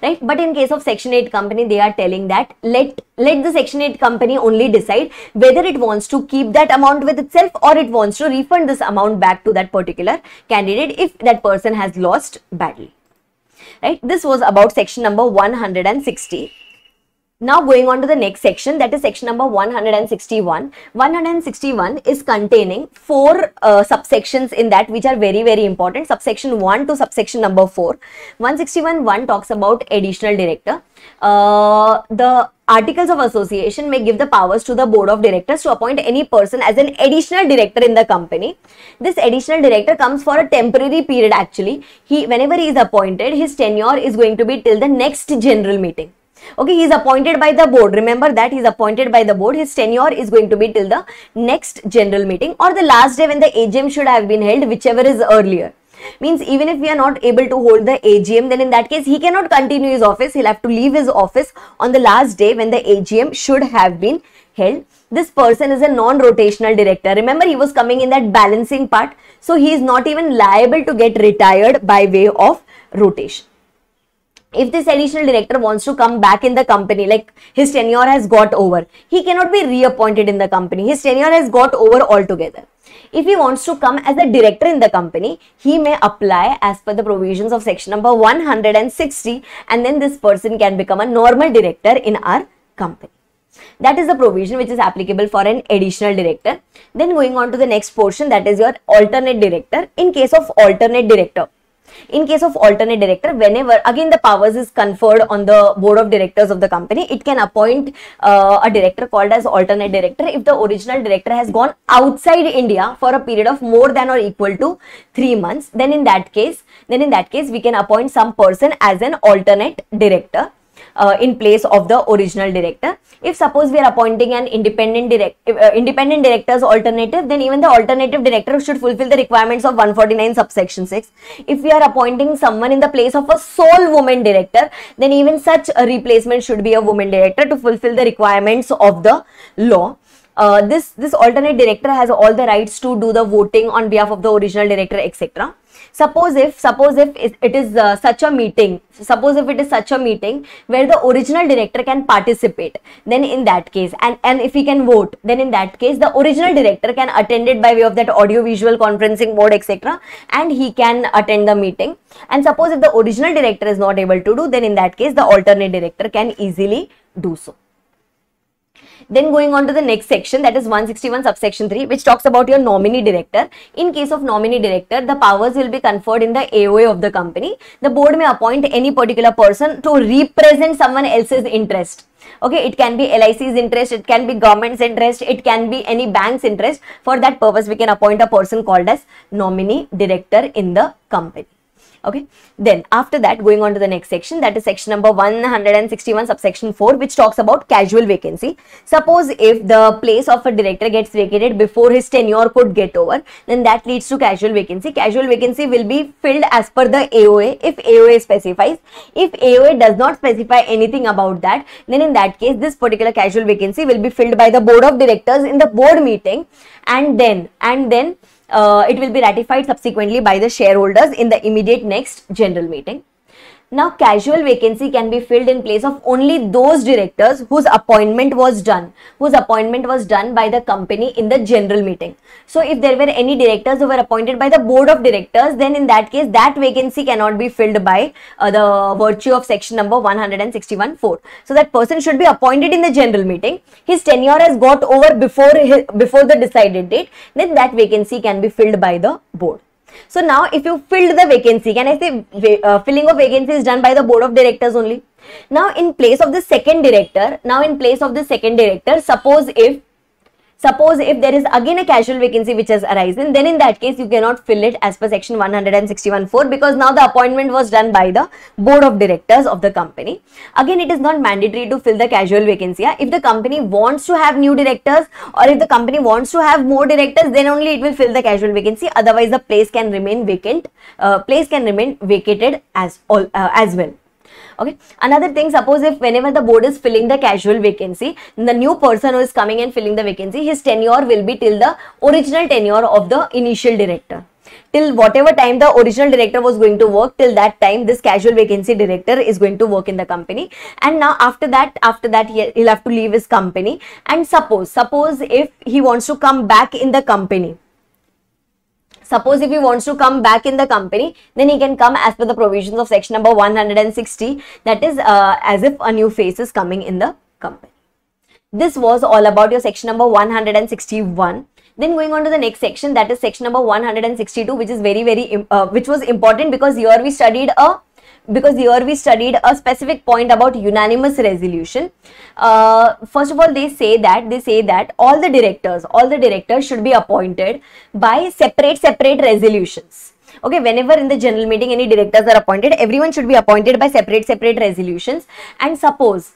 Right, but in case of section 8 company, they are telling that let the section 8 company only decide whether it wants to keep that amount with itself or it wants to refund this amount back to that particular candidate if that person has lost badly. Right, this was about section number 160. Now going on to the next section, that is section number 161. 161 is containing 4 subsections in that which are very, very important. Subsection 1 to subsection number 4. 161.1 talks about additional director. The Articles of Association may give the powers to the board of directors to appoint any person as an additional director in the company. This additional director comes for a temporary period actually. Whenever he is appointed, his tenure is going to be till the next general meeting. Okay, he is appointed by the board. Remember that he is appointed by the board. His tenure is going to be till the next general meeting or the last day when the AGM should have been held, whichever is earlier. Means even if we are not able to hold the AGM, then in that case he cannot continue his office. He'll have to leave his office on the last day when the AGM should have been held. This person is a non-rotational director. Remember, he was coming in that balancing part. So he is not even liable to get retired by way of rotation. If this additional director wants to come back in the company, like his tenure has got over, he cannot be reappointed in the company. His tenure has got over altogether. If he wants to come as a director in the company, he may apply as per the provisions of section number 160 and then this person can become a normal director in our company. That is the provision which is applicable for an additional director. Then going on to the next portion, that is your alternate director. In case of alternate director, In case of alternate director, whenever again the powers is conferred on the board of directors of the company, it can appoint a director called as alternate director if the original director has gone outside India for a period of more than or equal to 3 months. Then in that case we can appoint some person as an alternate director in place of the original director. If suppose we are appointing an independent director's alternative, then even the alternative director should fulfill the requirements of 149 subsection 6. If we are appointing someone in the place of a sole woman director, then even such a replacement should be a woman director to fulfill the requirements of the law. This alternate director has all the rights to do the voting on behalf of the original director, etc. Suppose if it is such a meeting, where the original director can participate, then in that case, and if he can vote, then in that case the original director can attend it by way of that audio visual conferencing mode, etc., and he can attend the meeting. And suppose if the original director is not able to do, then in that case the alternate director can easily do so. Then going on to the next section, that is 161 subsection 3, which talks about your nominee director. In case of nominee director, the powers will be conferred in the AOA of the company. The board may appoint any particular person to represent someone else's interest. Okay, it can be LIC's interest, it can be government's interest, it can be any bank's interest. For that purpose, we can appoint a person called as nominee director in the company. Okay, then after that, going on to the next section, that is section number 161 subsection 4, which talks about casual vacancy. Suppose if the place of a director gets vacated before his tenure could get over, then that leads to casual vacancy. Casual vacancy will be filled as per the AOA if AOA specifies. If AOA does not specify anything about that, then in that case this particular casual vacancy will be filled by the board of directors in the board meeting, and then it will be ratified subsequently by the shareholders in the immediate next general meeting. Now, casual vacancy can be filled in place of only those directors whose appointment was done by the company in the general meeting. So, if there were any directors who were appointed by the board of directors, then in that case, that vacancy cannot be filled by the virtue of section number 161(4). So, that person should be appointed in the general meeting. His tenure has got over before the decided date, then that vacancy can be filled by the board. So now if you filled the vacancy, can I say filling of vacancy is done by the board of directors only? Now in place of the second director, suppose if there is again a casual vacancy which has arisen, then in that case you cannot fill it as per section 161(4), because now the appointment was done by the board of directors of the company. Again, it is not mandatory to fill the casual vacancy. If the company wants to have new directors, or if the company wants to have more directors, then only it will fill the casual vacancy. Otherwise, the place can remain vacant. Vacated as well. Okay. Another thing, suppose if whenever the board is filling the casual vacancy, the new person who is coming and filling the vacancy, his tenure will be till the original tenure of the initial director. Till whatever time the original director was going to work, till that time this casual vacancy director is going to work in the company. And now after that he'll have to leave his company. And suppose if he wants to come back in the company, suppose if he wants to come back in the company, then he can come as per the provisions of section number 160, that is as if a new face is coming in the company. This was all about your section number 161. Then going on to the next section, that is section number 162, which is which was important because here we studied a specific point about unanimous resolution. First of all, they say that all the directors should be appointed by separate resolutions. Okay, whenever in the general meeting any directors are appointed, everyone should be appointed by separate resolutions. And suppose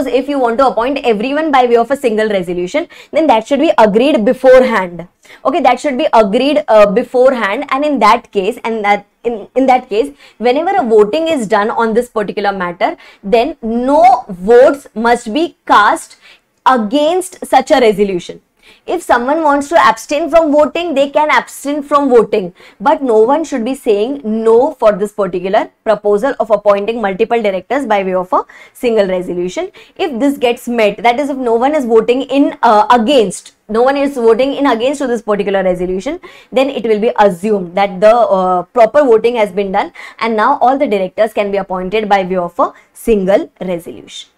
if you want to appoint everyone by way of a single resolution, then that should be agreed beforehand. Okay, that should be agreed beforehand, and in that case, whenever a voting is done on this particular matter, then no votes must be cast against such a resolution. If someone wants to abstain from voting, they can abstain from voting, but no one should be saying no for this particular proposal of appointing multiple directors by way of a single resolution. If this gets met, that is if no one is voting in against to this particular resolution, then it will be assumed that the proper voting has been done, and now all the directors can be appointed by way of a single resolution.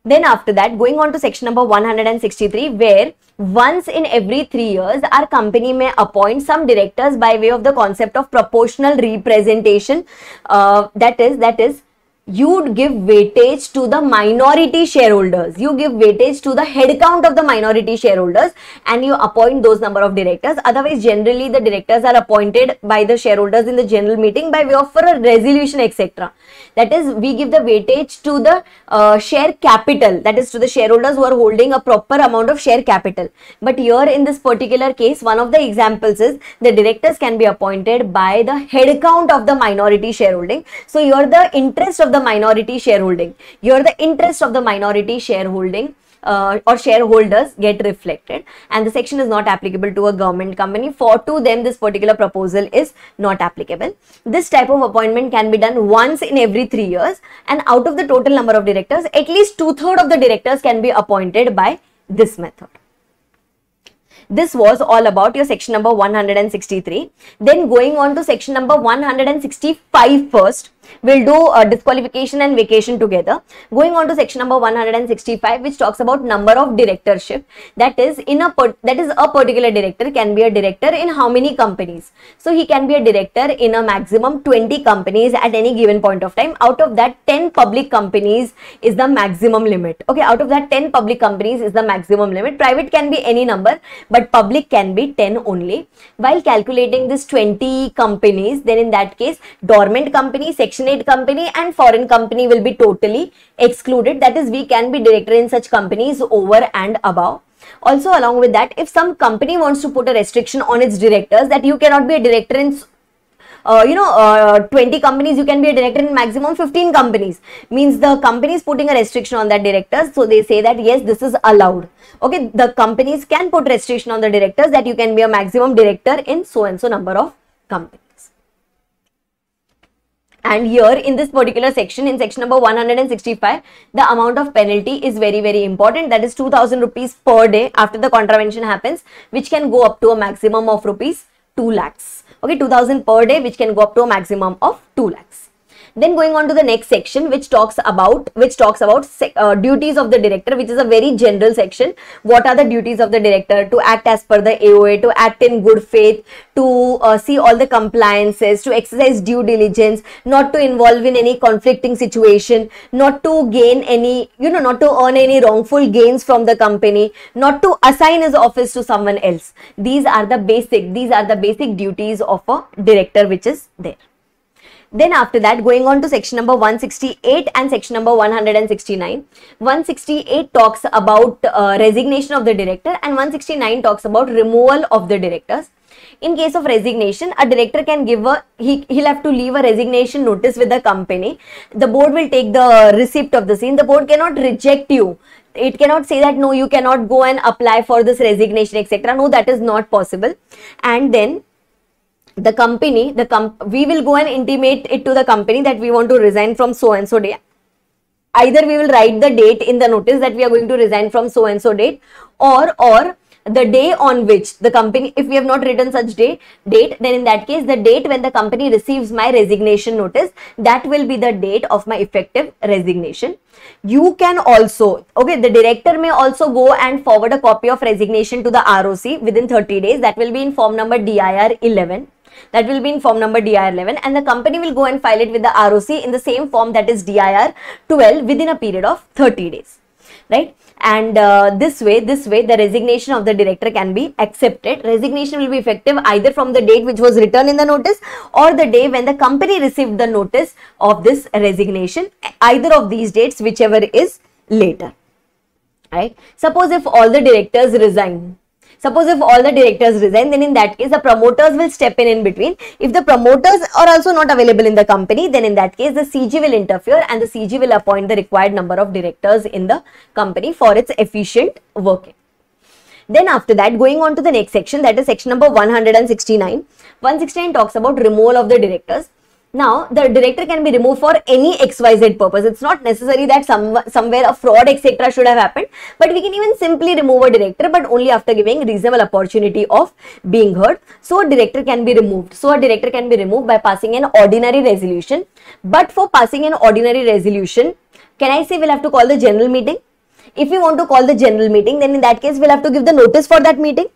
Then after that, going on to section number 163, where once in every 3 years, our company may appoint some directors by way of the concept of proportional representation. That is, you give weightage to the minority shareholders. You give weightage to the head count of the minority shareholders and you appoint those number of directors. Otherwise, generally the directors are appointed by the shareholders in the general meeting by way of for a resolution, etc. That is, we give the weightage to the share capital, that is to the shareholders who are holding a proper amount of share capital. But here in this particular case, one of the examples is the directors can be appointed by the head count of the minority shareholding. So here the interest of the minority shareholding, here the interest of the minority shareholding or shareholders get reflected, and the section is not applicable to a government company. For to them, this particular proposal is not applicable. This type of appointment can be done once in every 3 years, and out of the total number of directors, at least 2/3 of the directors can be appointed by this method. This was all about your section number 163. Then going on to section number 165 first. We'll do disqualification and vacation together. Going on to section number 165, which talks about number of directorship. That is, a particular director can be a director in how many companies? So he can be a director in a maximum 20 companies at any given point of time. Out of that, 10 public companies is the maximum limit. Okay, out of that, 10 public companies is the maximum limit. Private can be any number, but public can be 10 only. While calculating this 20 companies, then in that case, dormant company, section 8 company and foreign company will be totally excluded. That is, we can be director in such companies over and above. Also, along with that, if some company wants to put a restriction on its directors that you cannot be a director in 20 companies, you can be a director in maximum 15 companies, means the company is putting a restriction on that directors. So they say that yes, this is allowed. Okay, the companies can put restriction on the directors that you can be a maximum director in so and so number of companies. And here in this particular section, in section number 165, the amount of penalty is very, very important. That is 2,000 rupees per day after the contravention happens, which can go up to a maximum of rupees 2 lakhs. Okay, 2,000 per day, which can go up to a maximum of 2 lakhs. Then going on to the next section, which talks about duties of the director, which is a very general section. What are the duties of the director? To act as per the AOA, to act in good faith, to see all the compliances, to exercise due diligence, not to involve in any conflicting situation, not to gain any, not to earn any wrongful gains from the company, not to assign his office to someone else. These are the basic duties of a director which is there. Then after that, going on to section number 168 and section number 169. 168 talks about resignation of the director and 169 talks about removal of the directors. In case of resignation, a director can give he'll have to leave a resignation notice with the company. The board will take the receipt of the same. The board cannot reject you. It cannot say that no, you cannot go and apply for this resignation, etc. No, that is not possible. And then the company, we will go and intimate it to the company that we want to resign from so and so day. Either we will write the date in the notice that we are going to resign from so and so date, or the day on which the company, if we have not written such date, then in that case, the date when the company receives my resignation notice, that will be the date of my effective resignation. You can also, okay, the director may also go and forward a copy of resignation to the ROC within 30 days. That will be in form number DIR 11. That will be in form number DIR 11, and the company will go and file it with the ROC in the same form, that is DIR 12, within a period of 30 days, right? And this way the resignation of the director can be accepted. Resignation will be effective either from the date which was written in the notice or the day when the company received the notice of this resignation, either of these dates, whichever is later, right? Suppose if all the directors resign, then in that case, the promoters will step in between. If the promoters are also not available in the company, then in that case, the CG will interfere and the CG will appoint the required number of directors in the company for its efficient working. Then after that, going on to the next section, that is section number 169. 169 talks about removal of the directors. Now, the director can be removed for any XYZ purpose. It's not necessary that somewhere a fraud, etc. should have happened, but we can even simply remove a director, but only after giving reasonable opportunity of being heard. So, a director can be removed. So, a director can be removed by passing an ordinary resolution. But for passing an ordinary resolution, can I say we'll have to call the general meeting? If we want to call the general meeting, then in that case, we'll have to give the notice for that meeting.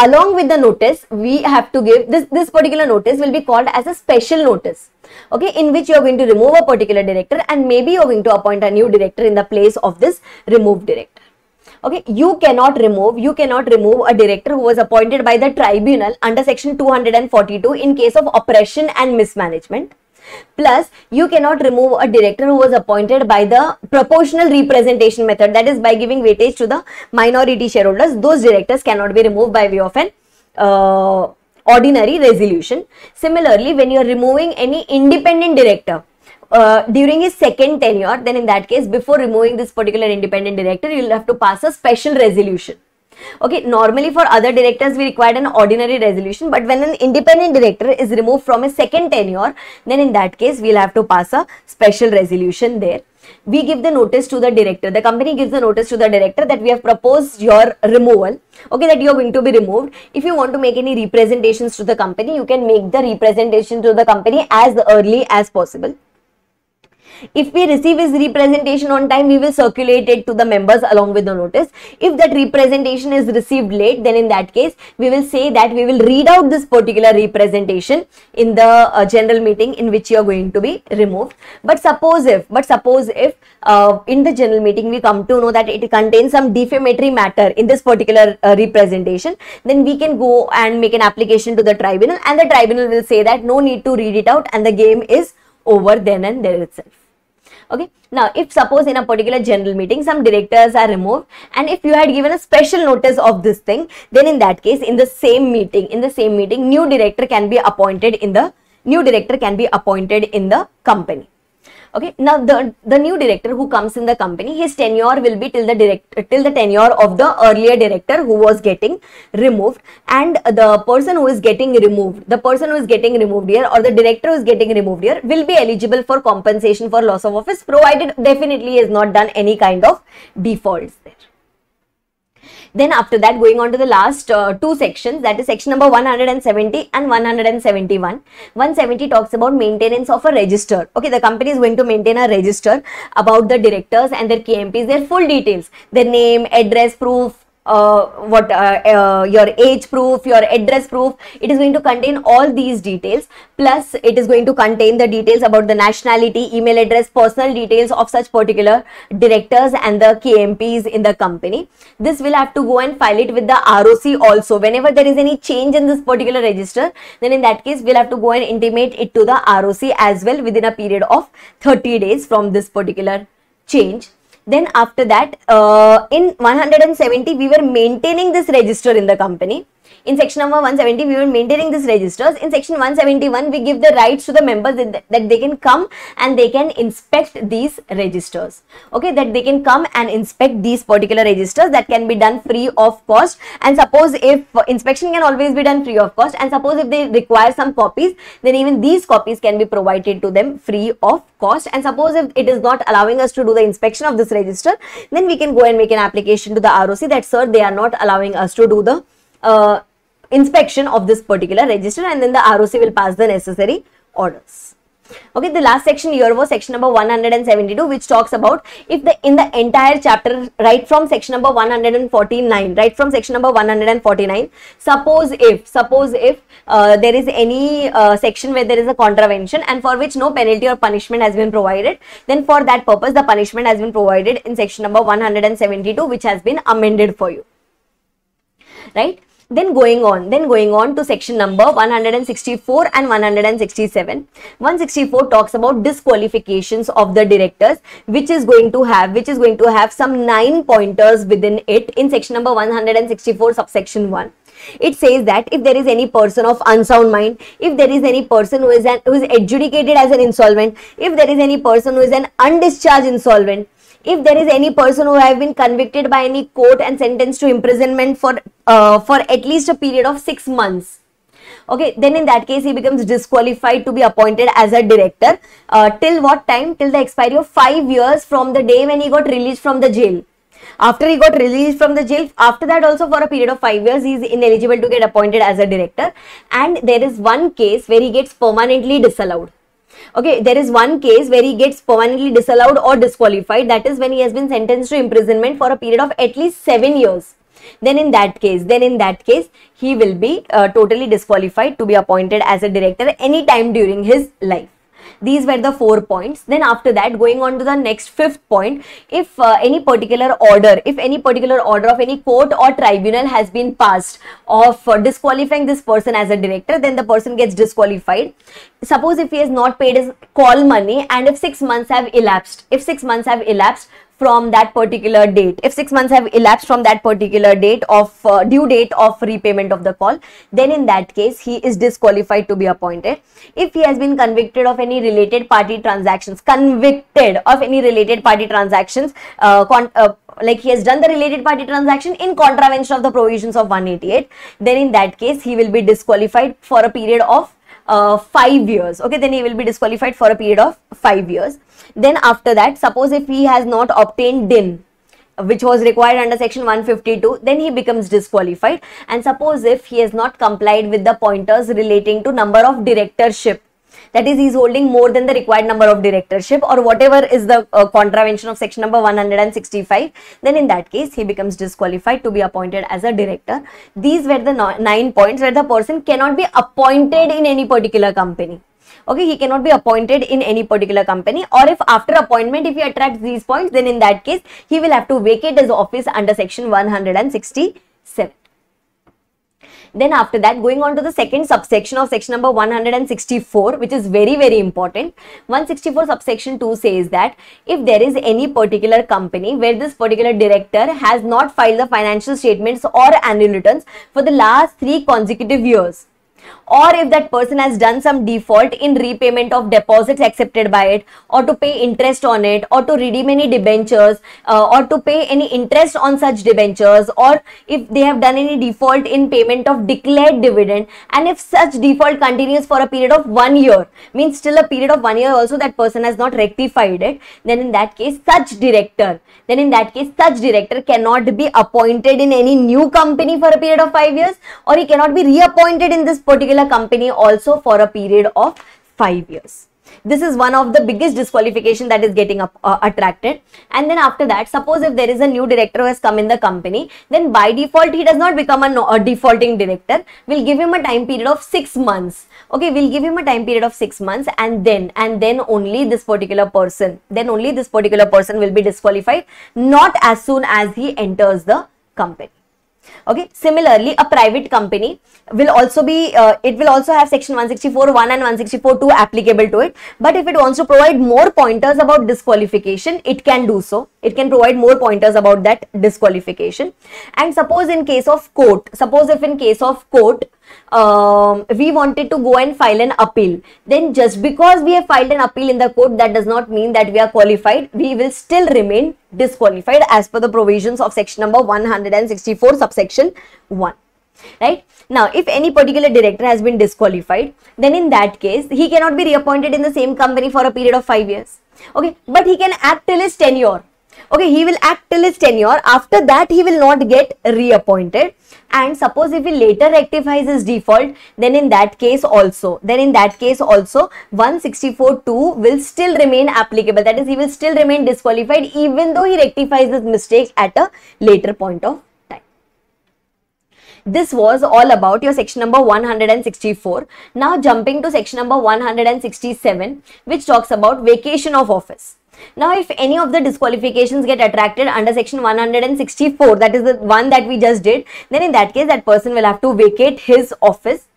Along with the notice, we have to give this particular notice will be called as a special notice, okay, in which you are going to remove a particular director and maybe you are going to appoint a new director in the place of this removed director. Okay, you cannot remove a director who was appointed by the tribunal under section 242 in case of oppression and mismanagement. Plus, you cannot remove a director who was appointed by the proportional representation method, that is by giving weightage to the minority shareholders. Those directors cannot be removed by way of an ordinary resolution. Similarly, when you are removing any independent director during his second tenure, then in that case, before removing this particular independent director, you will have to pass a special resolution. Okay, normally for other directors we required an ordinary resolution, but when an independent director is removed from a second tenure, then in that case we will have to pass a special resolution there. We give the notice to the director, the company gives the notice to the director that we have proposed your removal, okay, that you are going to be removed. If you want to make any representations to the company, you can make the representation to the company as early as possible. If we receive his representation on time, we will circulate it to the members along with the notice. If that representation is received late, then in that case, we will say that we will read out this particular representation in the general meeting in which you are going to be removed. But suppose if in the general meeting we come to know that it contains some defamatory matter in this particular representation, then we can go and make an application to the tribunal, and the tribunal will say that no need to read it out and the game is over then and there itself. Okay, now if suppose in a particular general meeting some directors are removed, and if you had given a special notice of this thing, then in that case, in the same meeting, new director can be appointed in the company. Okay, now the new director who comes in the company, his tenure will be till the tenure of the earlier director who was getting removed, and the person who is getting removed here, or the director who is getting removed here, will be eligible for compensation for loss of office, provided definitely he has not done any kind of defaults there. Then after that, going on to the last two sections, that is section number 170 and 171. 170 talks about maintenance of a register. Okay, the company is going to maintain a register about the directors and their KMPs, their full details, their name, address proof, your age proof, your address proof. It is going to contain all these details, plus it is going to contain the details about the nationality, email address, personal details of such particular directors and the KMPs in the company. This will have to go and file it with the ROC also. Whenever there is any change in this particular register, then in that case we'll have to go and intimate it to the ROC as well within a period of 30 days from this particular change. Then after that, in 170, we were maintaining this register in the company. In section number 170, we were maintaining these registers. In section 171, we give the rights to the members that they can come and they can inspect these registers. Okay, that they can come and inspect these particular registers, that can be done free of cost. And suppose if inspection can always be done free of cost, and suppose if they require some copies, then even these copies can be provided to them free of cost. And suppose if it is not allowing us to do the inspection of this register, then we can go and make an application to the ROC that, sir, they are not allowing us to do the inspection of this particular register, and then the ROC will pass the necessary orders. Okay, the last section here was section number 172, which talks about if in the entire chapter, right from section number 149, suppose if there is any section where there is a contravention and for which no penalty or punishment has been provided, then for that purpose the punishment has been provided in section number 172, which has been amended for you, right? Then going on to section number 164 and 167. 164 talks about disqualifications of the directors, which is going to have some 9 pointers within it in section number 164 subsection 1. It says that if there is any person of unsound mind, if there is any person who is adjudicated as an insolvent, if there is any person who is an undischarged insolvent, if there is any person who have been convicted by any court and sentenced to imprisonment for at least a period of 6 months, okay, then in that case he becomes disqualified to be appointed as a director till what time? Till the expiry of 5 years from the day when he got released from the jail. After he got released from the jail, after that also for a period of 5 years, he is ineligible to get appointed as a director. And there is one case where he gets permanently disallowed. Okay, there is one case where he gets permanently disallowed or disqualified. That is when he has been sentenced to imprisonment for a period of at least 7 years. Then in that case, he will be totally disqualified to be appointed as a director any time during his life. These were the 4 points. Then after that, going on to the next 5th point, if any particular order of any court or tribunal has been passed of disqualifying this person as a director, then the person gets disqualified. Suppose if he has not paid his call money, and if 6 months have elapsed, from that particular date, if 6 months have elapsed from that particular date of due date of repayment of the call, then in that case he is disqualified to be appointed. If he has been convicted of any related party transactions, like he has done the related party transaction in contravention of the provisions of 188, then in that case he will be disqualified for a period of 5 years. Okay, then he will be disqualified for a period of 5 years. Then after that, suppose if he has not obtained DIN, which was required under section 152, then he becomes disqualified. And suppose if he has not complied with the pointers relating to number of directorship, that is, he is holding more than the required number of directorship, or whatever is the contravention of section number 165, then in that case he becomes disqualified to be appointed as a director. These were the 9 points where the person cannot be appointed in any particular company. Okay, he cannot be appointed in any particular company, or if after appointment, if he attracts these points, then in that case he will have to vacate his office under section 167. Then after that, going on to the second subsection of section number 164, which is very, very important. 164 subsection 2 says that if there is any particular company where this particular director has not filed the financial statements or annual returns for the last 3 consecutive years, or if that person has done some default in repayment of deposits accepted by it, or to pay interest on it, or to redeem any debentures, or to pay any interest on such debentures, or if they have done any default in payment of declared dividend, and if such default continues for a period of 1 year, means still a period of 1 year also that person has not rectified it, then in that case such director cannot be appointed in any new company for a period of 5 years, or he cannot be reappointed in this particular company also for a period of 5 years. This is one of the biggest disqualification that is getting attracted. And then after that, suppose if there is a new director who has come in the company, then by default he does not become a defaulting director. We'll give him a time period of 6 months. Okay, we'll give him a time period of 6 months, and then only this particular person will be disqualified, not as soon as he enters the company. Okay, similarly, a private company will also be, it will also have section 164(1) and 164(2) applicable to it. But if it wants to provide more pointers about disqualification, it can do so. It can provide more pointers about that disqualification. And suppose in case of court, we wanted to go and file an appeal, then just because we have filed an appeal in the court, that does not mean that we are qualified. We will still remain disqualified as per the provisions of section number 164 subsection 1. Right? Now, if any particular director has been disqualified, then in that case, he cannot be reappointed in the same company for a period of 5 years. Okay, but he can act till his tenure. Okay, he will act till his tenure. After that, he will not get reappointed. And suppose if he later rectifies his default, then in that case also 164(2) will still remain applicable. That is, he will still remain disqualified even though he rectifies his mistake at a later point of time. This was all about your section number 164. Now jumping to section number 167, which talks about vacation of office. Now, if any of the disqualifications get attracted under section 164, that is the one that we just did, then in that case, that person will have to vacate his office,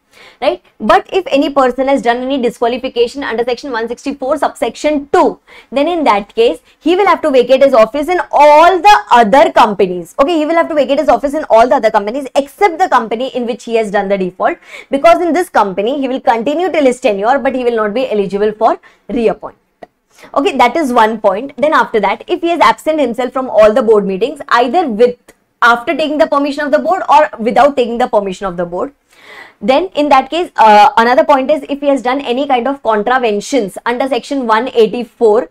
right? But if any person has done any disqualification under section 164 subsection 2, then in that case, he will have to vacate his office in all the other companies. Okay, he will have to vacate his office in all the other companies except the company in which he has done the default, because in this company, he will continue till his tenure, but he will not be eligible for reappointment. Okay, that is one point. Then after that, if he has absent himself from all the board meetings, either after taking the permission of the board or without taking the permission of the board, then in that case, another point is if he has done any kind of contraventions under section 184,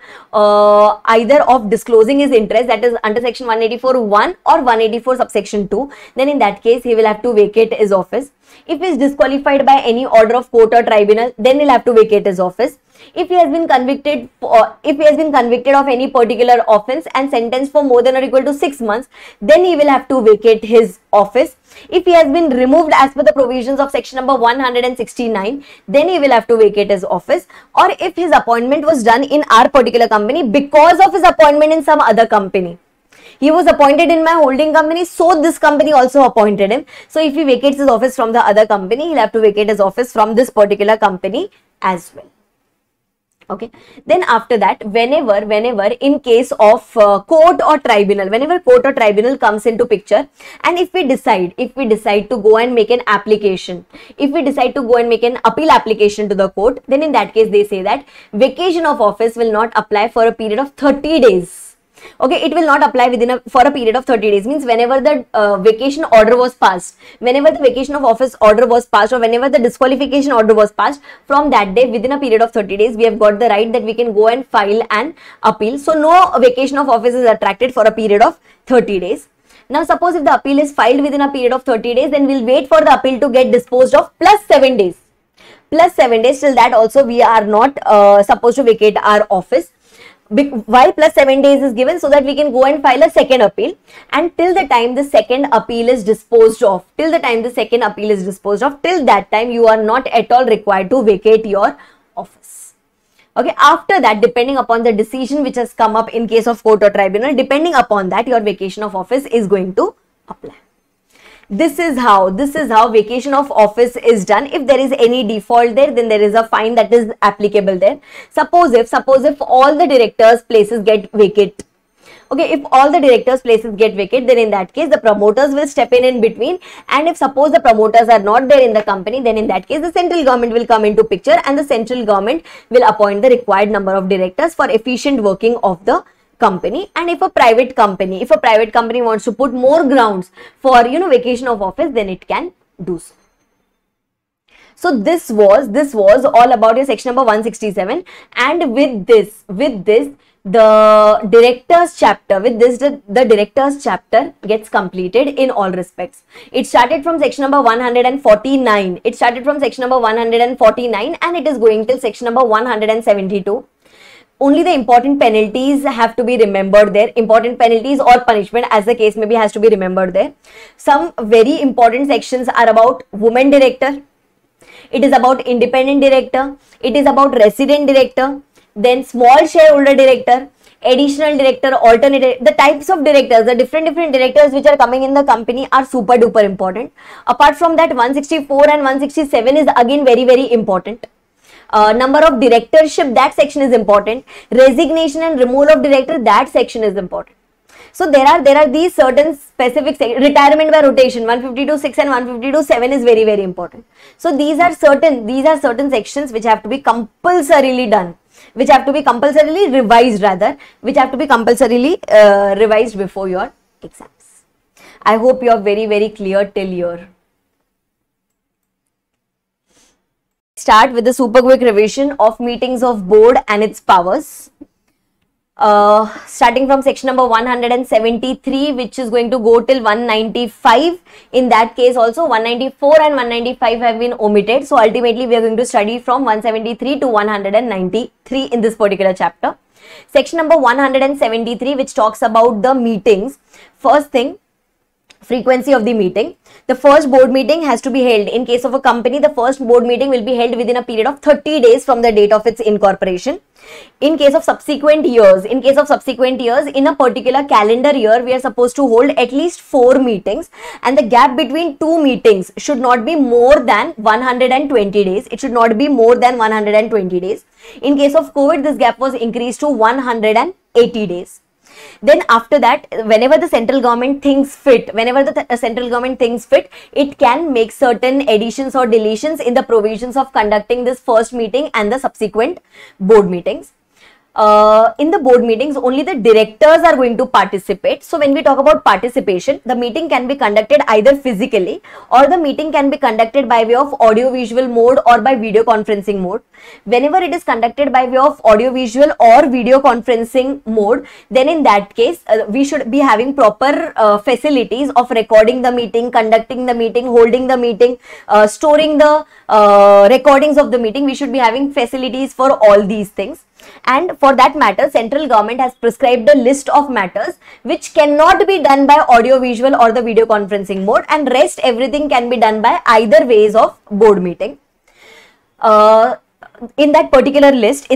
either of disclosing his interest, that is under section 184(1) or 184 subsection 2, then in that case, he will have to vacate his office. If he is disqualified by any order of court or tribunal, then he'll have to vacate his office. If he has been convicted of any particular offence and sentenced for more than or equal to 6 months, then he will have to vacate his office. If he has been removed as per the provisions of section number 169, then he will have to vacate his office. Or if his appointment was done in our particular company because of his appointment in some other company. He was appointed in my holding company, so this company also appointed him. So if he vacates his office from the other company, he'll have to vacate his office from this particular company as well. Okay, then after that, whenever in case of court or tribunal, whenever court or tribunal comes into picture, and if we decide to go and make an application, if we decide to go and make an appeal application to the court, then in that case they say that vacation of office will not apply for a period of 30 days. Okay, it will not apply for a period of 30 days, means whenever the vacation order was passed, whenever the vacation of office order was passed, or whenever the disqualification order was passed, from that day within a period of 30 days, we have got the right that we can go and file an appeal. So no vacation of office is attracted for a period of 30 days. Now suppose if the appeal is filed within a period of 30 days, then we'll wait for the appeal to get disposed of plus 7 days. Plus 7 days, till that also we are not supposed to vacate our office. Why plus 7 days is given? So that we can go and file a second appeal, and till the time the second appeal is disposed of, till that time you are not at all required to vacate your office. Okay, after that, depending upon the decision which has come up in case of court or tribunal, depending upon that, your vacation of office is going to apply. This is how vacation of office is done. If there is any default there, then there is a fine that is applicable there. Suppose if all the directors' places get vacant. Okay, if all the directors' places get vacant, then in that case the promoters will step in between, and if suppose the promoters are not there in the company, then in that case the central government will come into picture, and the central government will appoint the required number of directors for efficient working of the company. And if a private company wants to put more grounds for vacation of office, then it can do so. So this was all about your section number 167, and with this the directors chapter gets completed in all respects. It started from section number 149. And it is going till section number 172. Only the important penalties have to be remembered there. Important penalties or punishment, as the case may be, has to be remembered there. Some very important sections are about women director. It is about independent director. It is about resident director. Then small shareholder director, additional director, alternate. The types of directors, the different directors which are coming in the company are super duper important. Apart from that, 164 and 167 is again very important. Number of directorship, that section is important. Resignation and removal of director, that section is important. So there are these certain specific retirement by rotation, 152.6 and 152.7 is very important. So these are certain sections which have to be compulsorily done, which have to be compulsorily revised before your exams. I hope you are very clear till here. Start with the super quick revision of meetings of board and its powers. Starting from section number 173, which is going to go till 195. In that case also 194 and 195 have been omitted. So ultimately we are going to study from 173 to 193 in this particular chapter. Section number 173, which talks about the meetings. First thing, frequency of the meeting. The first board meeting has to be held. In case of a company, the first board meeting will be held within a period of 30 days from the date of its incorporation. In case of subsequent years, in a particular calendar year, we are supposed to hold at least 4 meetings, and the gap between 2 meetings should not be more than 120 days. It should not be more than 120 days. In case of COVID, this gap was increased to 180 days. Then after that, whenever the central government thinks fit, it can make certain additions or deletions in the provisions of conducting this first meeting and the subsequent board meetings. in the board meetings, only the directors are going to participate. So when we talk about participation, the meeting can be conducted either physically, or the meeting can be conducted by way of audio-visual mode or by video conferencing mode. Whenever it is conducted by way of audio-visual or video conferencing mode, then in that case, we should be having proper facilities of recording the meeting, conducting the meeting, holding the meeting, storing the recordings of the meeting. We should be having facilities for all these things. And for that matter, central government has prescribed a list of matters which cannot be done by audio visual or the video conferencing mode, and rest everything can be done by either ways of board meeting. In that particular list,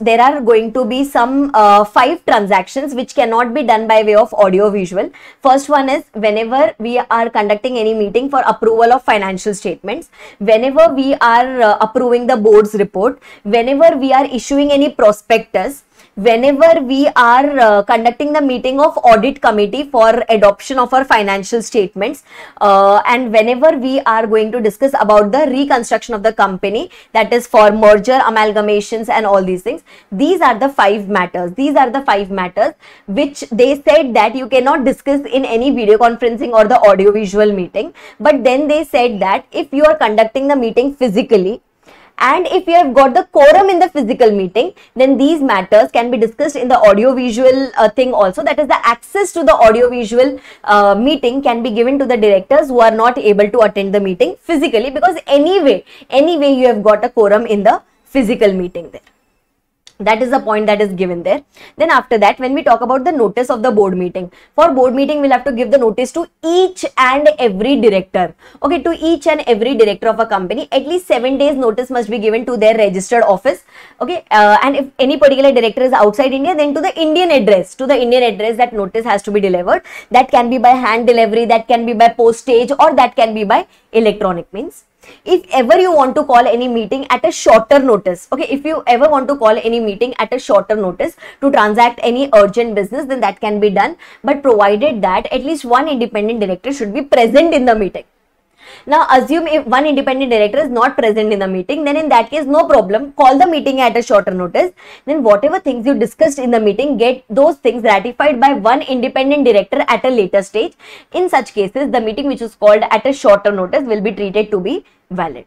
there are going to be some 5 transactions which cannot be done by way of audio visual. First one is whenever we are conducting any meeting for approval of financial statements, whenever we are approving the board's report, whenever we are issuing any prospectus, whenever we are conducting the meeting of audit committee for adoption of our financial statements, and whenever we are going to discuss about the reconstruction of the company, that is for merger, amalgamations and all these things. These are the 5 matters. These are the 5 matters which they said that you cannot discuss in any video conferencing or the audio visual meeting. But then they said that if you are conducting the meeting physically, and if you have got the quorum in the physical meeting, then these matters can be discussed in the audio visual thing also. That is, the access to the audio visual meeting can be given to the directors who are not able to attend the meeting physically, because anyway you have got a quorum in the physical meeting there. That is the point that is given there. Then after that, when we talk about the notice of the board meeting, for board meeting we'll have to give the notice to each and every director. Okay, to each and every director of a company, at least 7 days notice must be given to their registered office. Okay, and if any particular director is outside India, then to the Indian address, that notice has to be delivered. That can be by hand delivery, that can be by postage, or that can be by electronic means. If ever you want to call any meeting at a shorter notice, okay, if you ever want to call any meeting at a shorter notice to transact any urgent business, then that can be done, but provided that at least one independent director should be present in the meeting. Now assume if one independent director is not present in the meeting, then in that case no problem, call the meeting at a shorter notice. Then whatever things you discussed in the meeting, get those things ratified by one independent director at a later stage. In such cases, the meeting which is called at a shorter notice will be treated to be valid.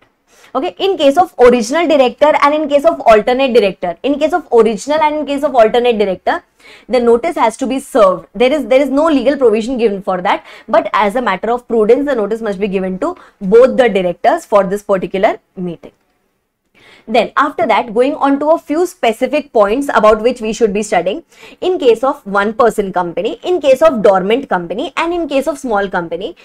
Okay, in case of original director and in case of alternate director, in case of original and in case of alternate director, the notice has to be served. There is no legal provision given for that, but as a matter of prudence, the notice must be given to both the directors for this particular meeting. Then after that, going on to a few specific points about which we should be studying. In case of one-person company, in case of dormant company, and in case of small company,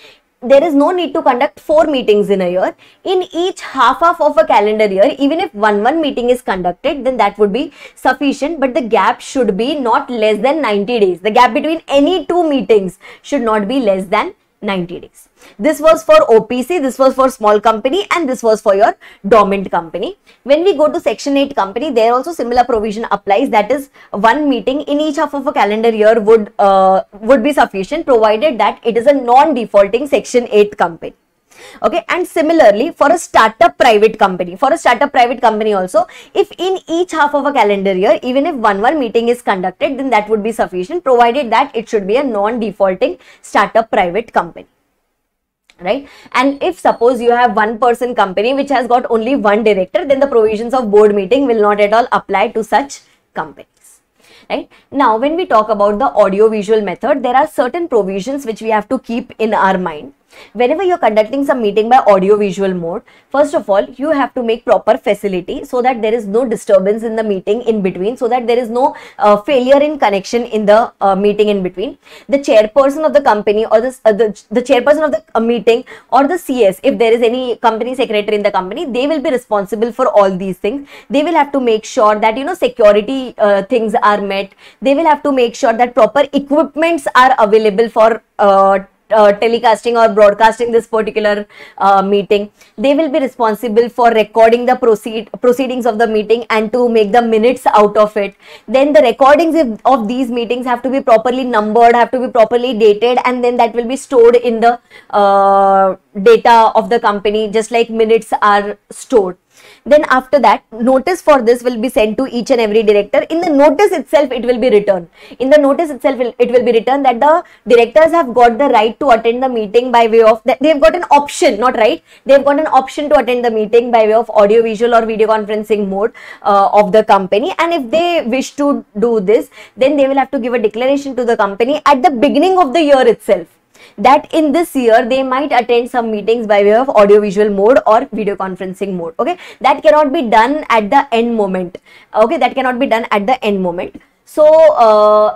there is no need to conduct 4 meetings in a year. In each half of a calendar year, even if one meeting is conducted, then that would be sufficient, but the gap should be not less than 90 days. The gap between any 2 meetings should not be less than 90 days. This was for OPC, this was for small company, and this was for your dormant company. When we go to section 8 company, there also similar provision applies, that is 1 meeting in each half of a calendar year would be sufficient, provided that it is a non-defaulting section 8 company. Okay, and similarly for a startup private company, also, if in each half of a calendar year, even if one meeting is conducted, then that would be sufficient, provided that it should be a non-defaulting startup private company. Right? And if suppose you have one-person company which has got only 1 director, then the provisions of board meeting will not at all apply to such companies. Right? Now, when we talk about the audio-visual method, there are certain provisions which we have to keep in our mind. Whenever you are conducting some meeting by audio-visual mode, first of all, you have to make proper facility so that there is no disturbance in the meeting in between, so that there is no failure in connection in the meeting in between. The chairperson of the company or the chairperson of the meeting or the CS, if there is any company secretary in the company, they will be responsible for all these things. They will have to make sure that, you know, security things are met. They will have to make sure that proper equipments are available for telecasting or broadcasting this particular meeting. They will be responsible for recording the proceedings of the meeting and to make the minutes out of it. Then the recordings of these meetings have to be properly numbered, have to be properly dated, and then that will be stored in the data of the company, just like minutes are stored. Then after that, notice for this will be sent to each and every director. In the notice itself, it will be written. In the notice itself, it will be written that the directors have got the right to attend the meeting by way of, that they have got an option, not right, they have got an option to attend the meeting by way of audio visual or video conferencing mode of the company. And if they wish to do this, then they will have to give a declaration to the company at the beginning of the year itself, that in this year they might attend some meetings by way of audiovisual mode or video conferencing mode. Okay, that cannot be done at the end moment. Okay, that cannot be done at the end moment. So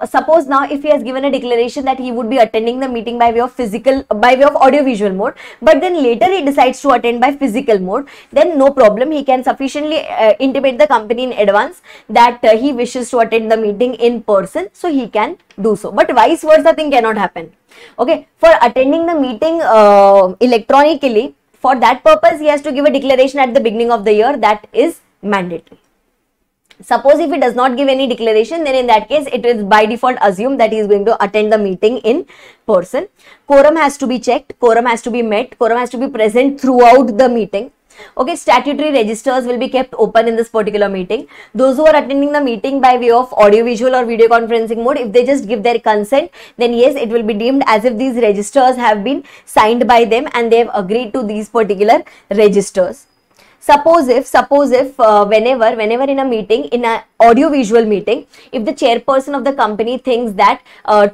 suppose now if he has given a declaration that he would be attending the meeting by way of audiovisual mode, but then later he decides to attend by physical mode, then no problem, he can sufficiently intimate the company in advance that he wishes to attend the meeting in person, so he can do so. But vice versa thing cannot happen. Okay, for attending the meeting electronically, for that purpose he has to give a declaration at the beginning of the year. That is mandatory. Suppose if he does not give any declaration, then in that case it is by default assumed that he is going to attend the meeting in person. Quorum has to be checked, quorum has to be met, quorum has to be present throughout the meeting. Okay, statutory registers will be kept open in this particular meeting. Those who are attending the meeting by way of audiovisual or video conferencing mode, if they just give their consent, then yes, it will be deemed as if these registers have been signed by them and they have agreed to these particular registers. Suppose if whenever in a meeting, in an audio-visual meeting, if the chairperson of the company thinks that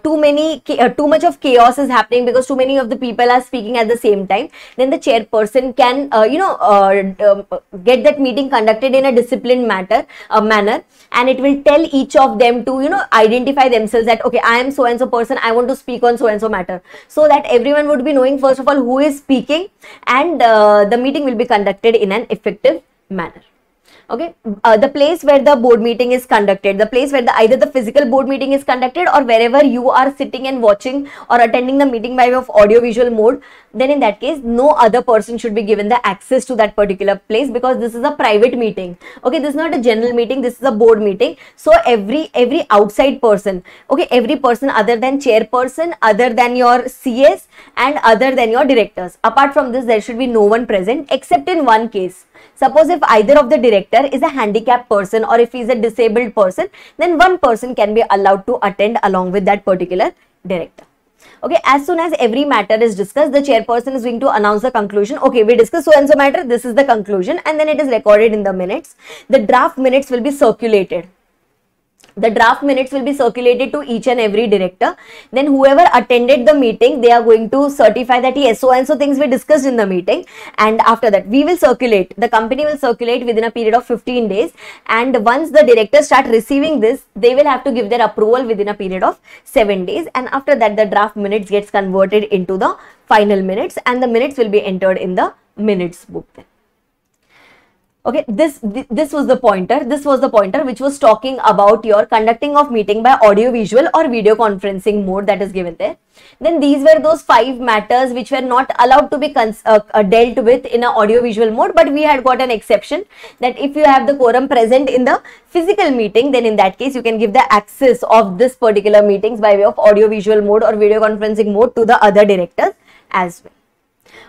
too much of chaos is happening because too many of the people are speaking at the same time, then the chairperson can get that meeting conducted in a disciplined manner, and it will tell each of them to identify themselves that okay, I am so and so person, I want to speak on so and so matter, so that everyone would be knowing first of all who is speaking, and the meeting will be conducted in an effective manner. Okay, the place where the board meeting is conducted, the place where either the physical board meeting is conducted or wherever you are sitting and watching or attending the meeting by way of audio-visual mode, then in that case, no other person should be given the access to that particular place, because this is a private meeting. Okay, this is not a general meeting, this is a board meeting. So every outside person, okay, every person other than chairperson, other than your CS and other than your directors, apart from this, there should be no one present except in one case. Suppose if either of the director is a handicapped person or if he is a disabled person, then one person can be allowed to attend along with that particular director. Okay, as soon as every matter is discussed, the chairperson is going to announce the conclusion. Okay, we discussed so and so matter, this is the conclusion, and then it is recorded in the minutes. The draft minutes will be circulated. The draft minutes will be circulated to each and every director. Then whoever attended the meeting, they are going to certify that yes, so and so things were discussed in the meeting, and after that we will circulate, the company will circulate within a period of 15 days, and once the directors start receiving this, they will have to give their approval within a period of 7 days, and after that the draft minutes gets converted into the final minutes, and the minutes will be entered in the minutes book then. Okay, this was the pointer. This was the pointer which was talking about your conducting of meeting by audio visual or video conferencing mode, that is given there. Then these were those 5 matters which were not allowed to be dealt with in an audio visual mode, but we had got an exception that if you have the quorum present in the physical meeting, then in that case you can give the access of this particular meetings by way of audio visual mode or video conferencing mode to the other directors as well.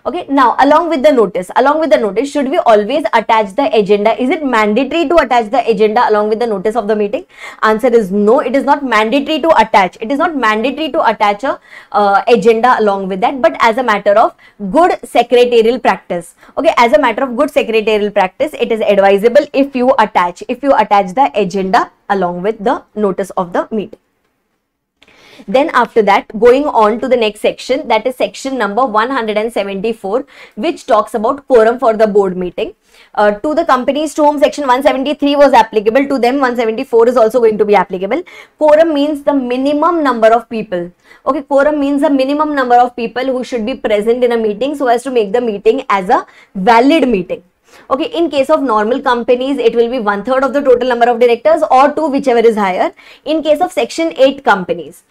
Okay, now along with the notice, should we always attach the agenda? Is it mandatory to attach the agenda along with the notice of the meeting? Answer is no, it is not mandatory to attach. It is not mandatory to attach a agenda along with that, but as a matter of good secretarial practice. Okay, as a matter of good secretarial practice, it is advisable if you attach the agenda along with the notice of the meeting. Then after that, going on to the next section, that is section number 174, which talks about quorum for the board meeting. To the companies to whom section 173 was applicable, to them 174 is also going to be applicable. Quorum means the minimum number of people. Okay, quorum means the minimum number of people who should be present in a meeting so as to make the meeting as a valid meeting. Okay, in case of normal companies, it will be 1/3 of the total number of directors or 2, whichever is higher. In case of section 8 companies,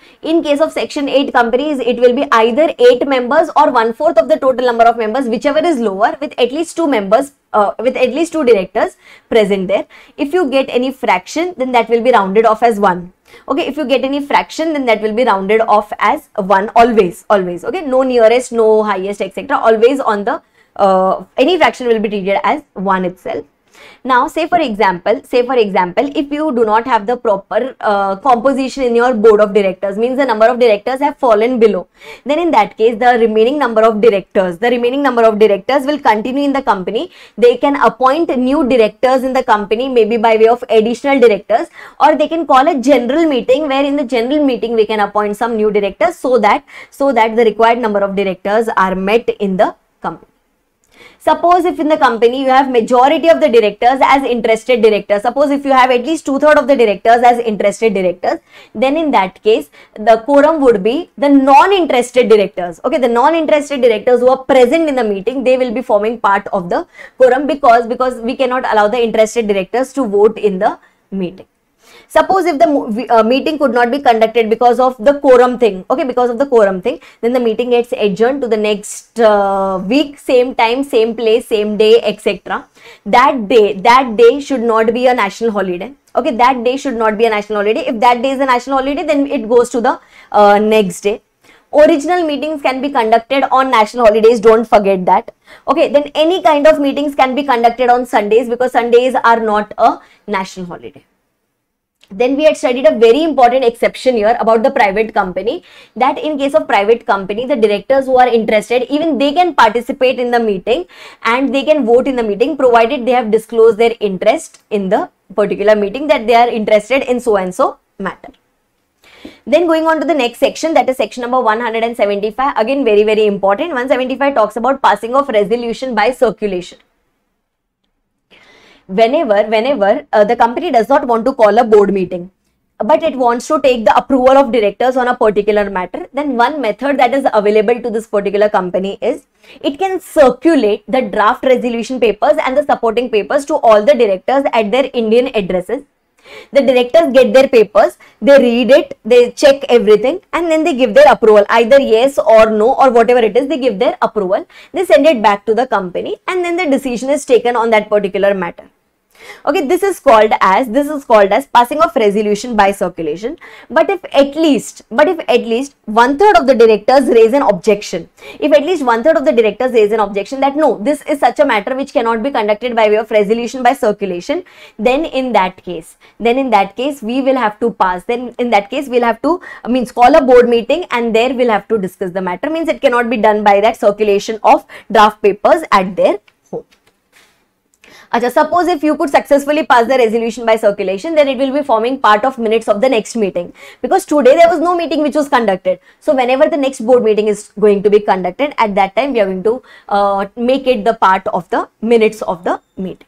it will be either 8 members or 1/4 of the total number of members, whichever is lower, with at least 2 members, with at least 2 directors present there. If you get any fraction, then that will be rounded off as 1. Okay, if you get any fraction, then that will be rounded off as 1 always. Okay, no nearest, no highest, etc. Always on the any fraction will be treated as 1 itself. Now, say for example, if you do not have the proper composition in your board of directors, means the number of directors have fallen below, then in that case, the remaining number of directors will continue in the company. They can appoint new directors in the company, maybe by way of additional directors, or they can call a general meeting, where in the general meeting we can appoint some new directors, so that the required number of directors are met in the company. Suppose if in the company you have majority of the directors as interested directors, suppose if you have at least 2/3 of the directors as interested directors, then in that case, the quorum would be the non-interested directors. Okay, the non-interested directors who are present in the meeting, they will be forming part of the quorum, because we cannot allow the interested directors to vote in the meeting. Suppose if the meeting could not be conducted because of the quorum thing, okay, then the meeting gets adjourned to the next week, same time, same place, same day, etc. That day should not be a national holiday. Okay, that day should not be a national holiday. If that day is a national holiday, then it goes to the next day. Original meetings can be conducted on national holidays, don't forget that. Okay, then any kind of meetings can be conducted on Sundays, because Sundays are not a national holiday. Then we had studied a very important exception here about the private company, that in case of private company, the directors who are interested, even they can participate in the meeting and they can vote in the meeting, provided they have disclosed their interest in the particular meeting, that they are interested in so and so matter. Then going on to the next section, that is section number 175. Again, very, very important. 175 talks about passing of resolution by circulation. Whenever the company does not want to call a board meeting, but it wants to take the approval of directors on a particular matter, then one method that is available to this particular company is, it can circulate the draft resolution papers and the supporting papers to all the directors at their Indian addresses. The directors get their papers, they read it, they check everything, and then they give their approval, either yes or no, or whatever it is, they give their approval. They send it back to the company, and then the decision is taken on that particular matter. Okay, this is called as passing of resolution by circulation. But if at least 1/3 of the directors raise an objection, that no, this is such a matter which cannot be conducted by way of resolution by circulation, then in that case we will have to pass. Then in that case we'll have to call a board meeting, and there we'll have to discuss the matter. Means it cannot be done by that circulation of draft papers at their home. Suppose if you could successfully pass the resolution by circulation, then it will be forming part of minutes of the next meeting, because today there was no meeting which was conducted. So whenever the next board meeting is going to be conducted, at that time we are going to make it the part of the minutes of the meeting.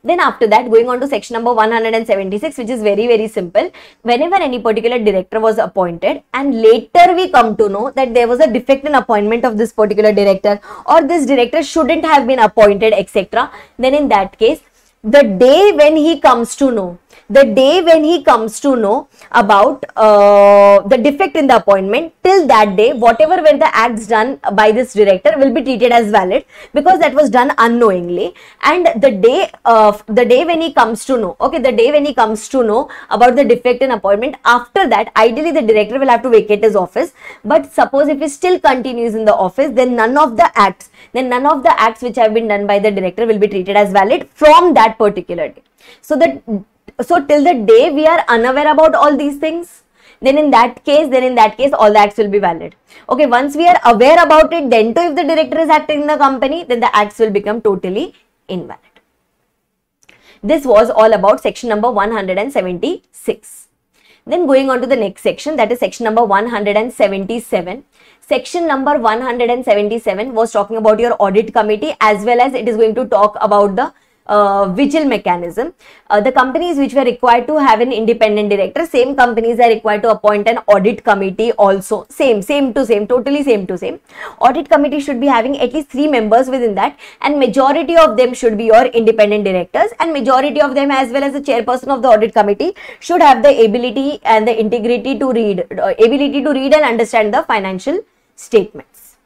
Then after that, going on to section number 176, which is very, very simple. Whenever any particular director was appointed, and later we come to know that there was a defect in appointment of this particular director, or this director shouldn't have been appointed, etc., then in that case, the day when he comes to know about the defect in the appointment, till that day, whatever were the acts done by this director will be treated as valid, because that was done unknowingly. And the day when he comes to know, okay, the day when he comes to know about the defect in appointment, after that, ideally the director will have to vacate his office. But suppose if he still continues in the office, then none of the acts which have been done by the director will be treated as valid from that particular day. So till the day we are unaware about all these things, then in that case all the acts will be valid. Okay, once we are aware about it, then too, if the director is acting in the company, then the acts will become totally invalid. This was all about section number 176. Then going on to the next section, that is section number 177. Section number 177 was talking about your audit committee, as well as it is going to talk about the vigil mechanism. The companies which were required to have an independent director, same companies are required to appoint an audit committee also. Totally same to same. Audit committee should be having at least 3 members within that, and majority of them should be your independent directors, and majority of them, as well as the chairperson of the audit committee, should have the ability and the integrity to read and understand the financial statements,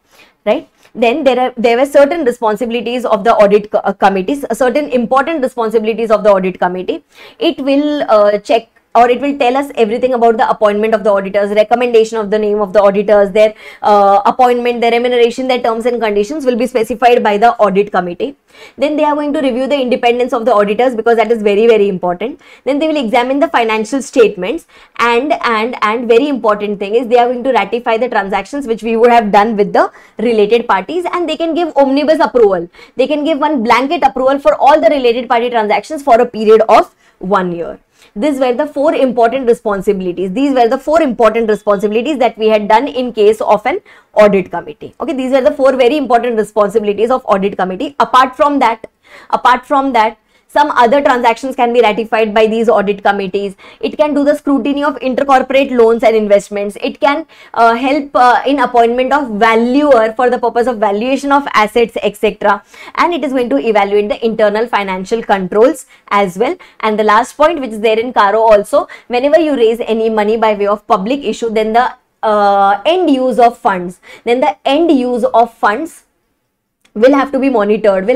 right? Then there were certain responsibilities of the audit committees, certain important responsibilities of the audit committee. It will check or it will tell us everything about the appointment of the auditors, recommendation of the name of the auditors, their appointment, their remuneration, their terms and conditions will be specified by the audit committee. Then they are going to review the independence of the auditors, because that is very, very important. Then they will examine the financial statements, and very important thing is they are going to ratify the transactions which we would have done with the related parties, and they can give omnibus approval. They can give one blanket approval for all the related party transactions for a period of 1 year. These were the 4 important responsibilities. These were the 4 important responsibilities that we had done in case of an audit committee. Okay, these are the 4 very important responsibilities of audit committee. Apart from that, some other transactions can be ratified by these audit committees. It can do the scrutiny of intercorporate loans and investments. It can help in appointment of valuer for the purpose of valuation of assets, etc. And it is going to evaluate the internal financial controls as well. And the last point, which is there in Caro also, whenever you raise any money by way of public issue, then the end use of funds, will have to be monitored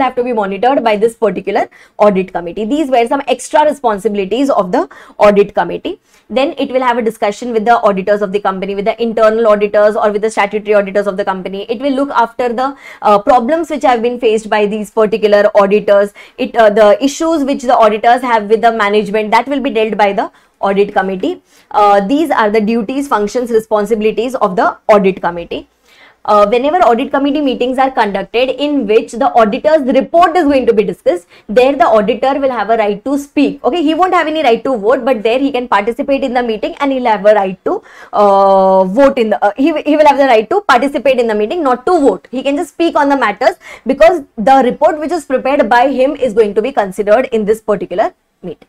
by this particular audit committee. These were some extra responsibilities of the audit committee. Then it will have a discussion with the auditors of the company, with the internal auditors or with the statutory auditors of the company. It will look after the problems which have been faced by these particular auditors. The issues which the auditors have with the management, that will be dealt by the audit committee. These are the duties, functions, responsibilities of the audit committee. Whenever audit committee meetings are conducted in which the auditor's report is going to be discussed, there the auditor will have a right to speak. Okay, he won't have any right to vote, but there he can participate in the meeting and he'll have a right to vote in the, he will have the right to participate in the meeting, not to vote. He can just speak on the matters, because the report which is prepared by him is going to be considered in this particular meeting.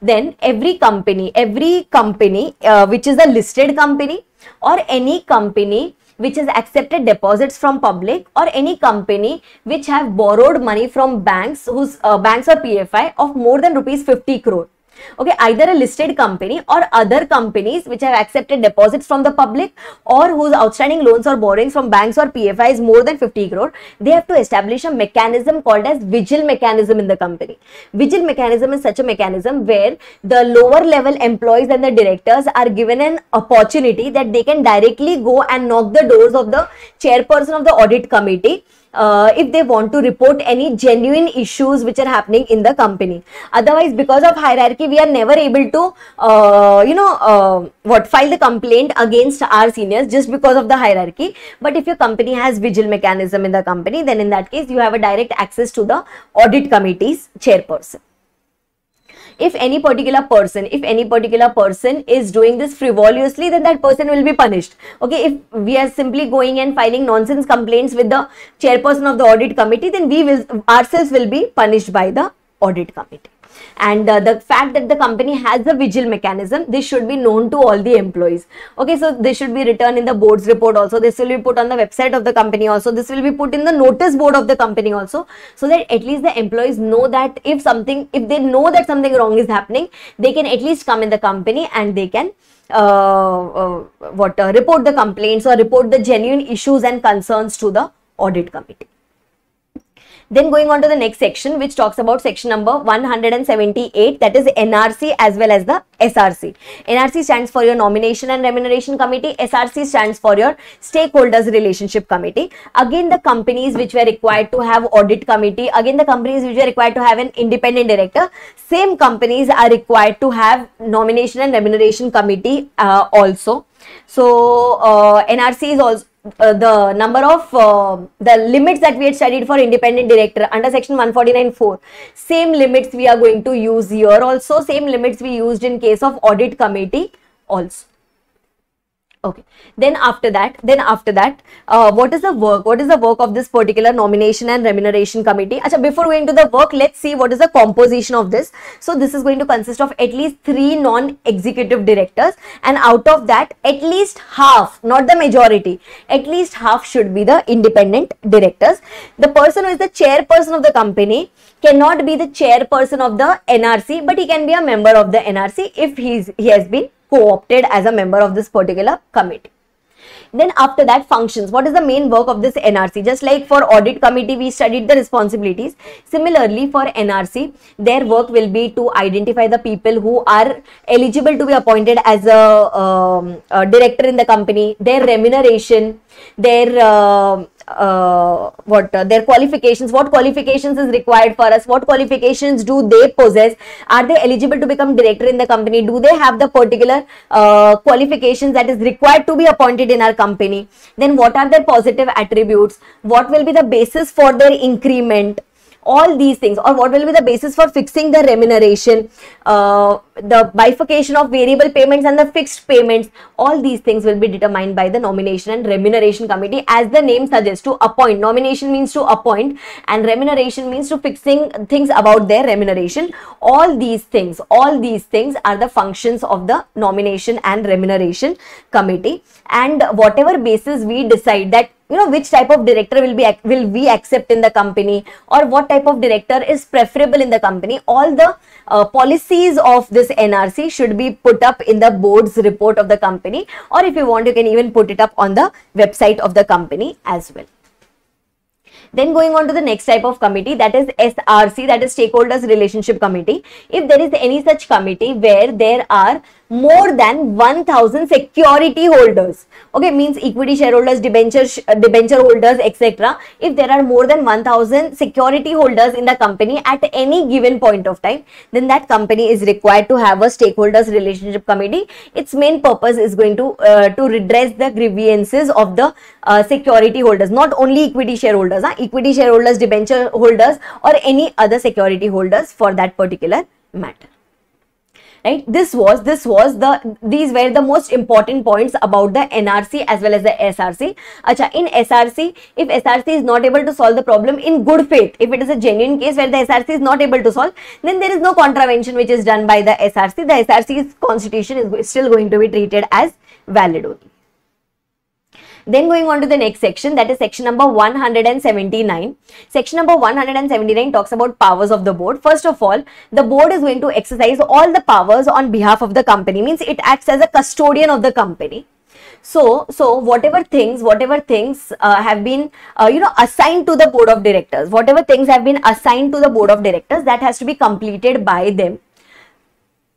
Then every company which is a listed company, or any company which has accepted deposits from public, or any company which have borrowed money from banks, whose banks or PFI of more than rupees 50 crore. Okay, either a listed company or other companies which have accepted deposits from the public, or whose outstanding loans or borrowings from banks or PFI is more than 50 crore, they have to establish a mechanism called as vigil mechanism in the company. Vigil mechanism is such a mechanism where the lower level employees and the directors are given an opportunity that they can directly go and knock the doors of the chairperson of the audit committee if they want to report any genuine issues which are happening in the company. Otherwise, because of hierarchy, we are never able to file the complaint against our seniors, just because of the hierarchy. But if your company has vigil mechanism in the company, then in that case you have a direct access to the audit committee's chairperson. If any particular person is doing this frivolously, then that person will be punished. Okay, if we are simply going and filing nonsense complaints with the chairperson of the audit committee, then we will ourselves will be punished by the audit committee. And the fact that the company has a vigil mechanism, this should be known to all the employees. Okay, so this should be written in the board's report also. This will be put on the website of the company also. This will be put in the notice board of the company also, so that at least the employees know that if they know that something wrong is happening, they can at least come in the company and they can report the complaints or report the genuine issues and concerns to the audit committee. Then going on to the next section, which talks about section number 178, that is NRC as well as the SRC. NRC stands for your Nomination and Remuneration Committee. SRC stands for your Stakeholders Relationship Committee. Again, the companies which were required to have audit committee, again the companies which were required to have an independent director, same companies are required to have Nomination and Remuneration Committee also. So NRC is also the number of the limits that we had studied for independent director under section 149(4), same limits we are going to use here also, same limits we used in case of audit committee also. Okay, then after that, what is the work of this particular Nomination and Remuneration Committee? Achha, before going to the work, let's see what is the composition of this. So this is going to consist of at least 3 non-executive directors, and out of that, at least half, not the majority, at least half should be the independent directors. The person who is the chairperson of the company cannot be the chairperson of the NRC, but he can be a member of the NRC if he has been co-opted as a member of this particular committee. Then after that, functions. What is the main work of this NRC? Just like for audit committee, we studied the responsibilities. Similarly, for NRC, their work will be to identify the people who are eligible to be appointed as a director in the company, their remuneration, their their qualifications, what qualifications is required for us, what qualifications do they possess, are they eligible to become director in the company, do they have the particular qualifications that is required to be appointed in our company, then what are their positive attributes, what will be the basis for their increment, all these things, or what will be the basis for fixing the remuneration, the bifurcation of variable payments and the fixed payments, all these things will be determined by the nomination and remuneration committee. As the name suggests, to appoint. Nomination means to appoint and remuneration means to fixing things about their remuneration. All these things are the functions of the nomination and remuneration committee, and whatever basis we decide that which type of director will we accept in the company, or what type of director is preferable in the company, all the policies of this NRC should be put up in the board's report of the company, or if you want, you can even put it up on the website of the company as well. Then going on to the next type of committee, that is SRC, that is Stakeholders Relationship Committee. If there is any such committee where there are more than 1000 security holders, okay, means equity shareholders, debenture holders, etc. If there are more than 1000 security holders in the company at any given point of time, then that company is required to have a Stakeholders Relationship Committee. Its main purpose is going to redress the grievances of the security holders, not only equity shareholders, equity shareholders, debenture holders, or any other security holders for that particular matter. Right? These were the most important points about the NRC as well as the SRC. Acha, in SRC, if SRC is not able to solve the problem in good faith, if it is a genuine case where the SRC is not able to solve, then there is no contravention which is done by the SRC. The SRC's constitution is still going to be treated as valid only. Then going on to the next section, that is section number 179. Section number 179 talks about powers of the board. First of all, the board is going to exercise all the powers on behalf of the company, means it acts as a custodian of the company. So whatever things have been assigned to the board of directors, that has to be completed by them.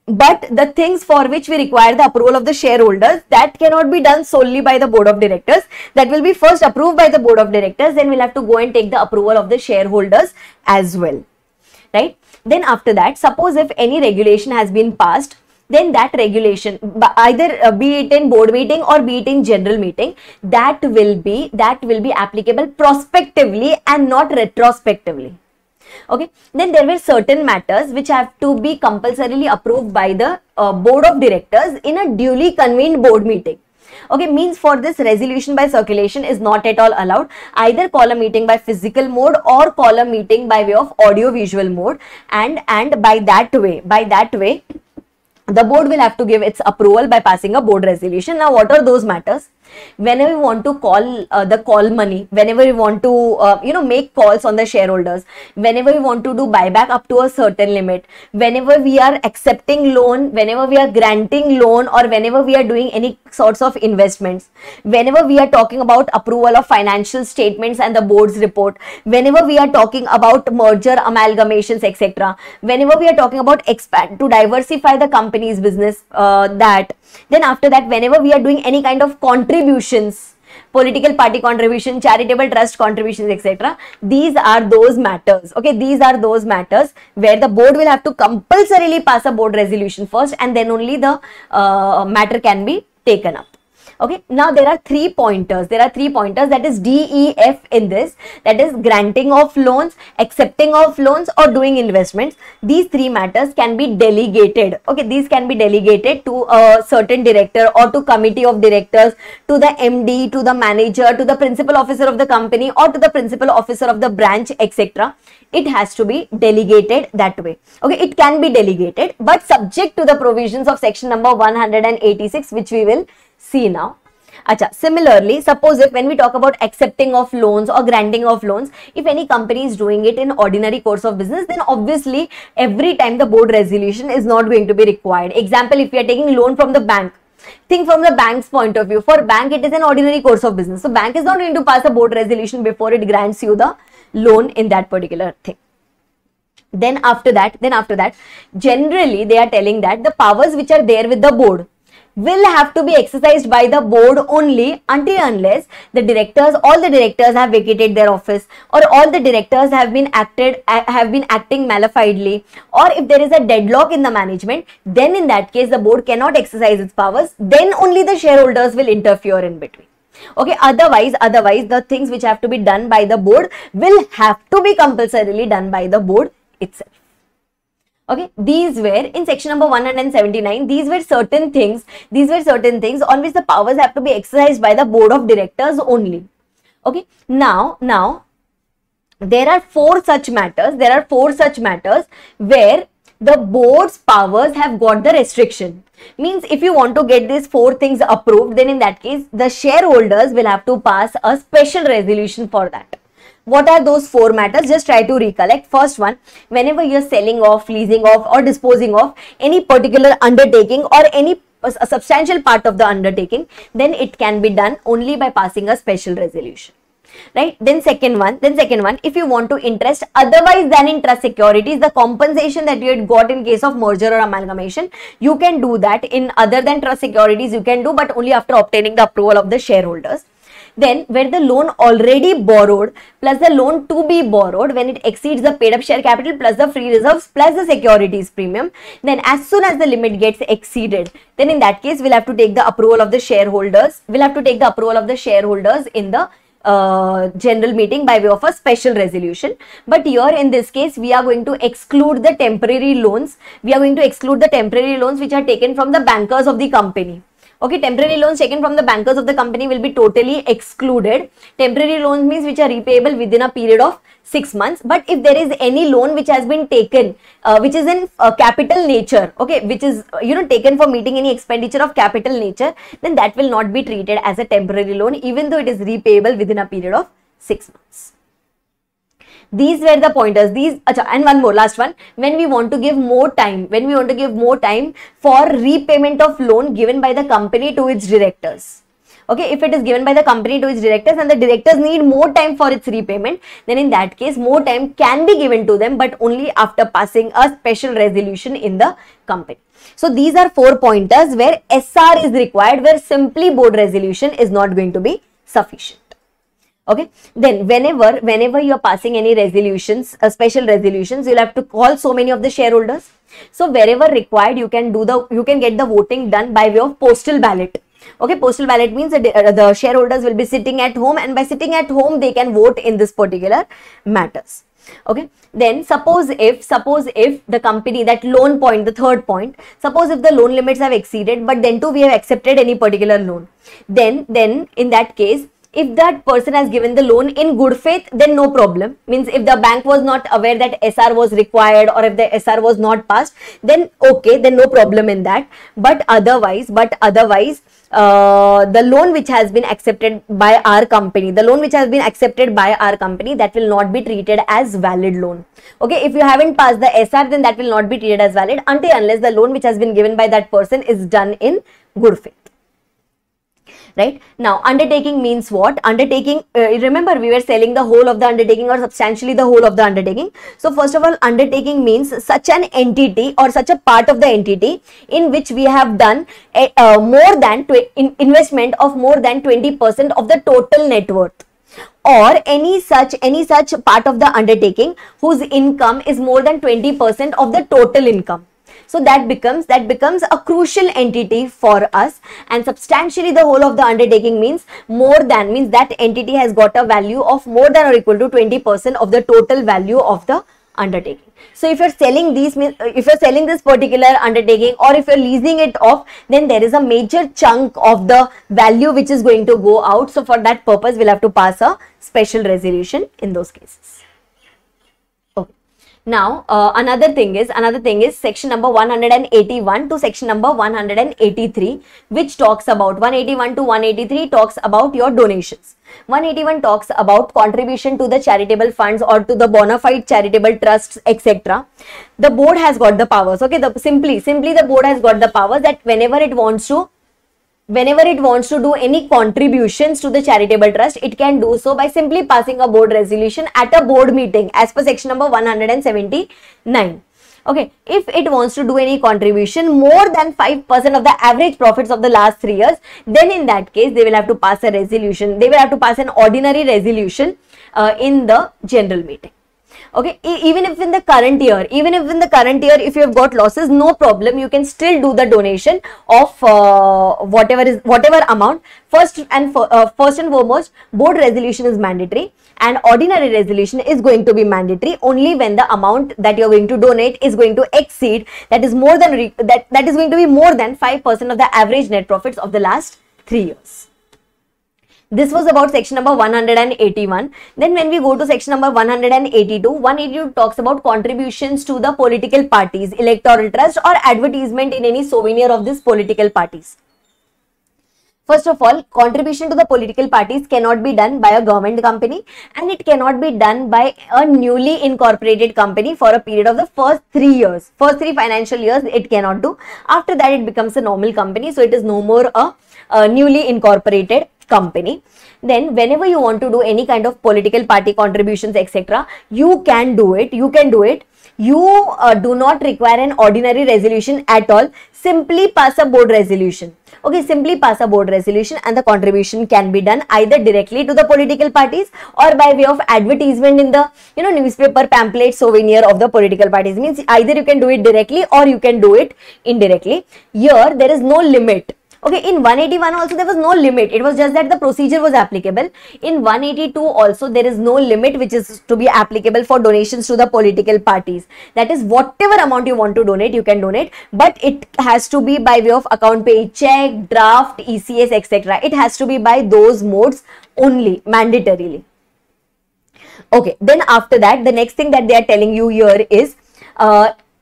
But the things for which we require the approval of the shareholders, that cannot be done solely by the board of directors. That will be first approved by the board of directors, then we'll have to go and take the approval of the shareholders as well, right? Then after that, suppose if any regulation has been passed, then that regulation, either be it in board meeting or be it in general meeting, that will be applicable prospectively and not retrospectively. Okay, then there were certain matters which have to be compulsorily approved by the board of directors in a duly convened board meeting. Okay, means for this, resolution by circulation is not at all allowed. Either call a meeting by physical mode or call a meeting by way of audio visual mode, and by that way the board will have to give its approval by passing a board resolution. Now, what are those matters? Whenever we want to call the call money, whenever we want to make calls on the shareholders, whenever we want to do buyback up to a certain limit, whenever we are accepting loan, whenever we are granting loan, or whenever we are doing any sorts of investments, whenever we are talking about approval of financial statements and the board's report, whenever we are talking about merger amalgamations, etc., whenever we are talking about expand to diversify the company's business, then after that, whenever we are doing any kind of contributions, political party contribution, charitable trust contributions, etc., these are those matters. Okay, these are those matters where the board will have to compulsorily pass a board resolution first, and then only the matter can be taken up. Okay, now there are three pointers, that is D, E, F in this, that is granting of loans, accepting of loans, or doing investments. These three matters can be delegated. Okay, these can be delegated to a certain director or to committee of directors, to the MD, to the manager, to the principal officer of the company, or to the principal officer of the branch, etc. It has to be delegated that way. Okay, it can be delegated, but subject to the provisions of section number 186, which we will see now. Acha, similarly, suppose if when we talk about accepting of loans or granting of loans, if any company is doing it in ordinary course of business, then obviously every time the board resolution is not going to be required. Example, if we are taking loan from the bank, Think from the bank's point of view. For bank, it is an ordinary course of business. So bank is not going to pass a board resolution before it grants you the loan in that particular thing. Then after that, generally they are telling that the powers which are there with the board will have to be exercised by the board only until unless the directors, all the directors have vacated their office, or all the directors have been acting malafidely, or if there is a deadlock in the management, then in that case the board cannot exercise its powers. Then only the shareholders will interfere in between. Okay, otherwise the things which have to be done by the board will have to be compulsorily done by the board itself. Okay, these were in section number 179. These were certain things on which the powers have to be exercised by the board of directors only. Okay, now there are four such matters where the board's powers have got the restriction. Means if you want to get these four things approved, then in that case the shareholders will have to pass a special resolution for that. What are those four matters? Just try to recollect. First one, whenever you're selling off, leasing off, or disposing of any particular undertaking or any a substantial part of the undertaking, then it can be done only by passing a special resolution. Right? Then second one, if you want to interest otherwise than in trust securities, the compensation that you had got in case of merger or amalgamation, you can do that in other than trust securities, you can do, but only after obtaining the approval of the shareholders. Then where the loan already borrowed plus the loan to be borrowed, when it exceeds the paid up share capital plus the free reserves plus the securities premium, then as soon as the limit gets exceeded, then in that case we'll have to take the approval of the shareholders. We'll have to take the approval of the shareholders in the general meeting by way of a special resolution. But here in this case we are going to exclude the temporary loans. We are going to exclude the temporary loans which are taken from the bankers of the company. Okay, temporary loans taken from the bankers of the company will be totally excluded. Temporary loans means which are repayable within a period of 6 months. But if there is any loan which has been taken, which is in capital nature, okay, which is taken for meeting any expenditure of capital nature, then that will not be treated as a temporary loan, even though it is repayable within a period of 6 months. These were the pointers. And one more, last one. When we want to give more time, for repayment of loan given by the company to its directors. Okay, if it is given by the company to its directors and the directors need more time for its repayment, then in that case more time can be given to them, but only after passing a special resolution in the company. So these are 4 pointers where SR is required, where simply board resolution is not going to be sufficient. Okay, then whenever you are passing any resolutions, special resolutions, you'll have to call so many of the shareholders. So wherever required, you can get the voting done by way of postal ballot. Okay, postal ballot means the shareholders will be sitting at home, and by sitting at home they can vote in this particular matters. Okay, then suppose if the company, that loan point, the third point, suppose if the loan limits have exceeded, but then too we have accepted any particular loan, then in that case, if that person has given the loan in good faith, then no problem. Means if the bank was not aware that SR was required, or if the SR was not passed, then okay, then no problem in that. But otherwise, the loan which has been accepted by our company, that will not be treated as valid loan. Okay, if you haven't passed the SR, then that will not be treated as valid until unless the loan which has been given by that person is done in good faith. Right, now undertaking means what? Undertaking, remember we were selling the whole of the undertaking or substantially the whole of the undertaking. So first of all, undertaking means such an entity or such a part of the entity in which we have done investment of more than 20% of the total net worth, or any such part of the undertaking whose income is more than 20% of the total income. So that becomes a crucial entity for us, and substantially the whole of the undertaking means that entity has got a value of more than or equal to 20% of the total value of the undertaking. So if you're selling this particular undertaking, or if you're leasing it off, then there is a major chunk of the value which is going to go out. So for that purpose, we'll have to pass a special resolution in those cases. Now, another thing is section number 181 to section number 183, which talks about 181 to 183 talks about your donations. 181 talks about contribution to the charitable funds or to the bona fide charitable trusts, etc. The board has got the powers. Okay, simply the board has got the powers that whenever it wants to whenever it wants to do any contributions to the charitable trust, it can do so by simply passing a board resolution at a board meeting as per section number 179. Okay, if it wants to do any contribution more than 5% of the average profits of the last 3 years, then in that case, they will have to pass a resolution. They will have to pass an ordinary resolution in the general meeting. Okay, even if in the current year, if you have got losses, no problem, you can still do the donation of whatever amount. First and foremost, board resolution is mandatory and ordinary resolution is going to be mandatory only when the amount that you are going to donate is going to exceed, that is more than that is going to be more than 5% of the average net profits of the last 3 years. This was about section number 181. Then when we go to section number 182 talks about contributions to the political parties, electoral trust or advertisement in any souvenir of these political parties. First of all, contribution to the political parties cannot be done by a government company and it cannot be done by a newly incorporated company for a period of the first 3 years. First 3 financial years it cannot do. After that it becomes a normal company, so it is no more a newly incorporated company. Then whenever you want to do any kind of political party contributions, etc., you can do it. You do not require an ordinary resolution at all. Simply pass a board resolution. Okay, simply pass a board resolution and the contribution can be done either directly to the political parties or by way of advertisement in the newspaper, pamphlet, souvenir of the political parties. Means either you can do it directly or you can do it indirectly. Here there is no limit. Okay, in 181 also there was no limit. It was just that the procedure was applicable. In 182 also there is no limit which is to be applicable for donations to the political parties. That is, whatever amount you want to donate, you can donate, but it has to be by way of account pay, check, draft, ECS, etc. It has to be by those modes only, mandatorily. Okay, then after that, the next thing that they are telling you here is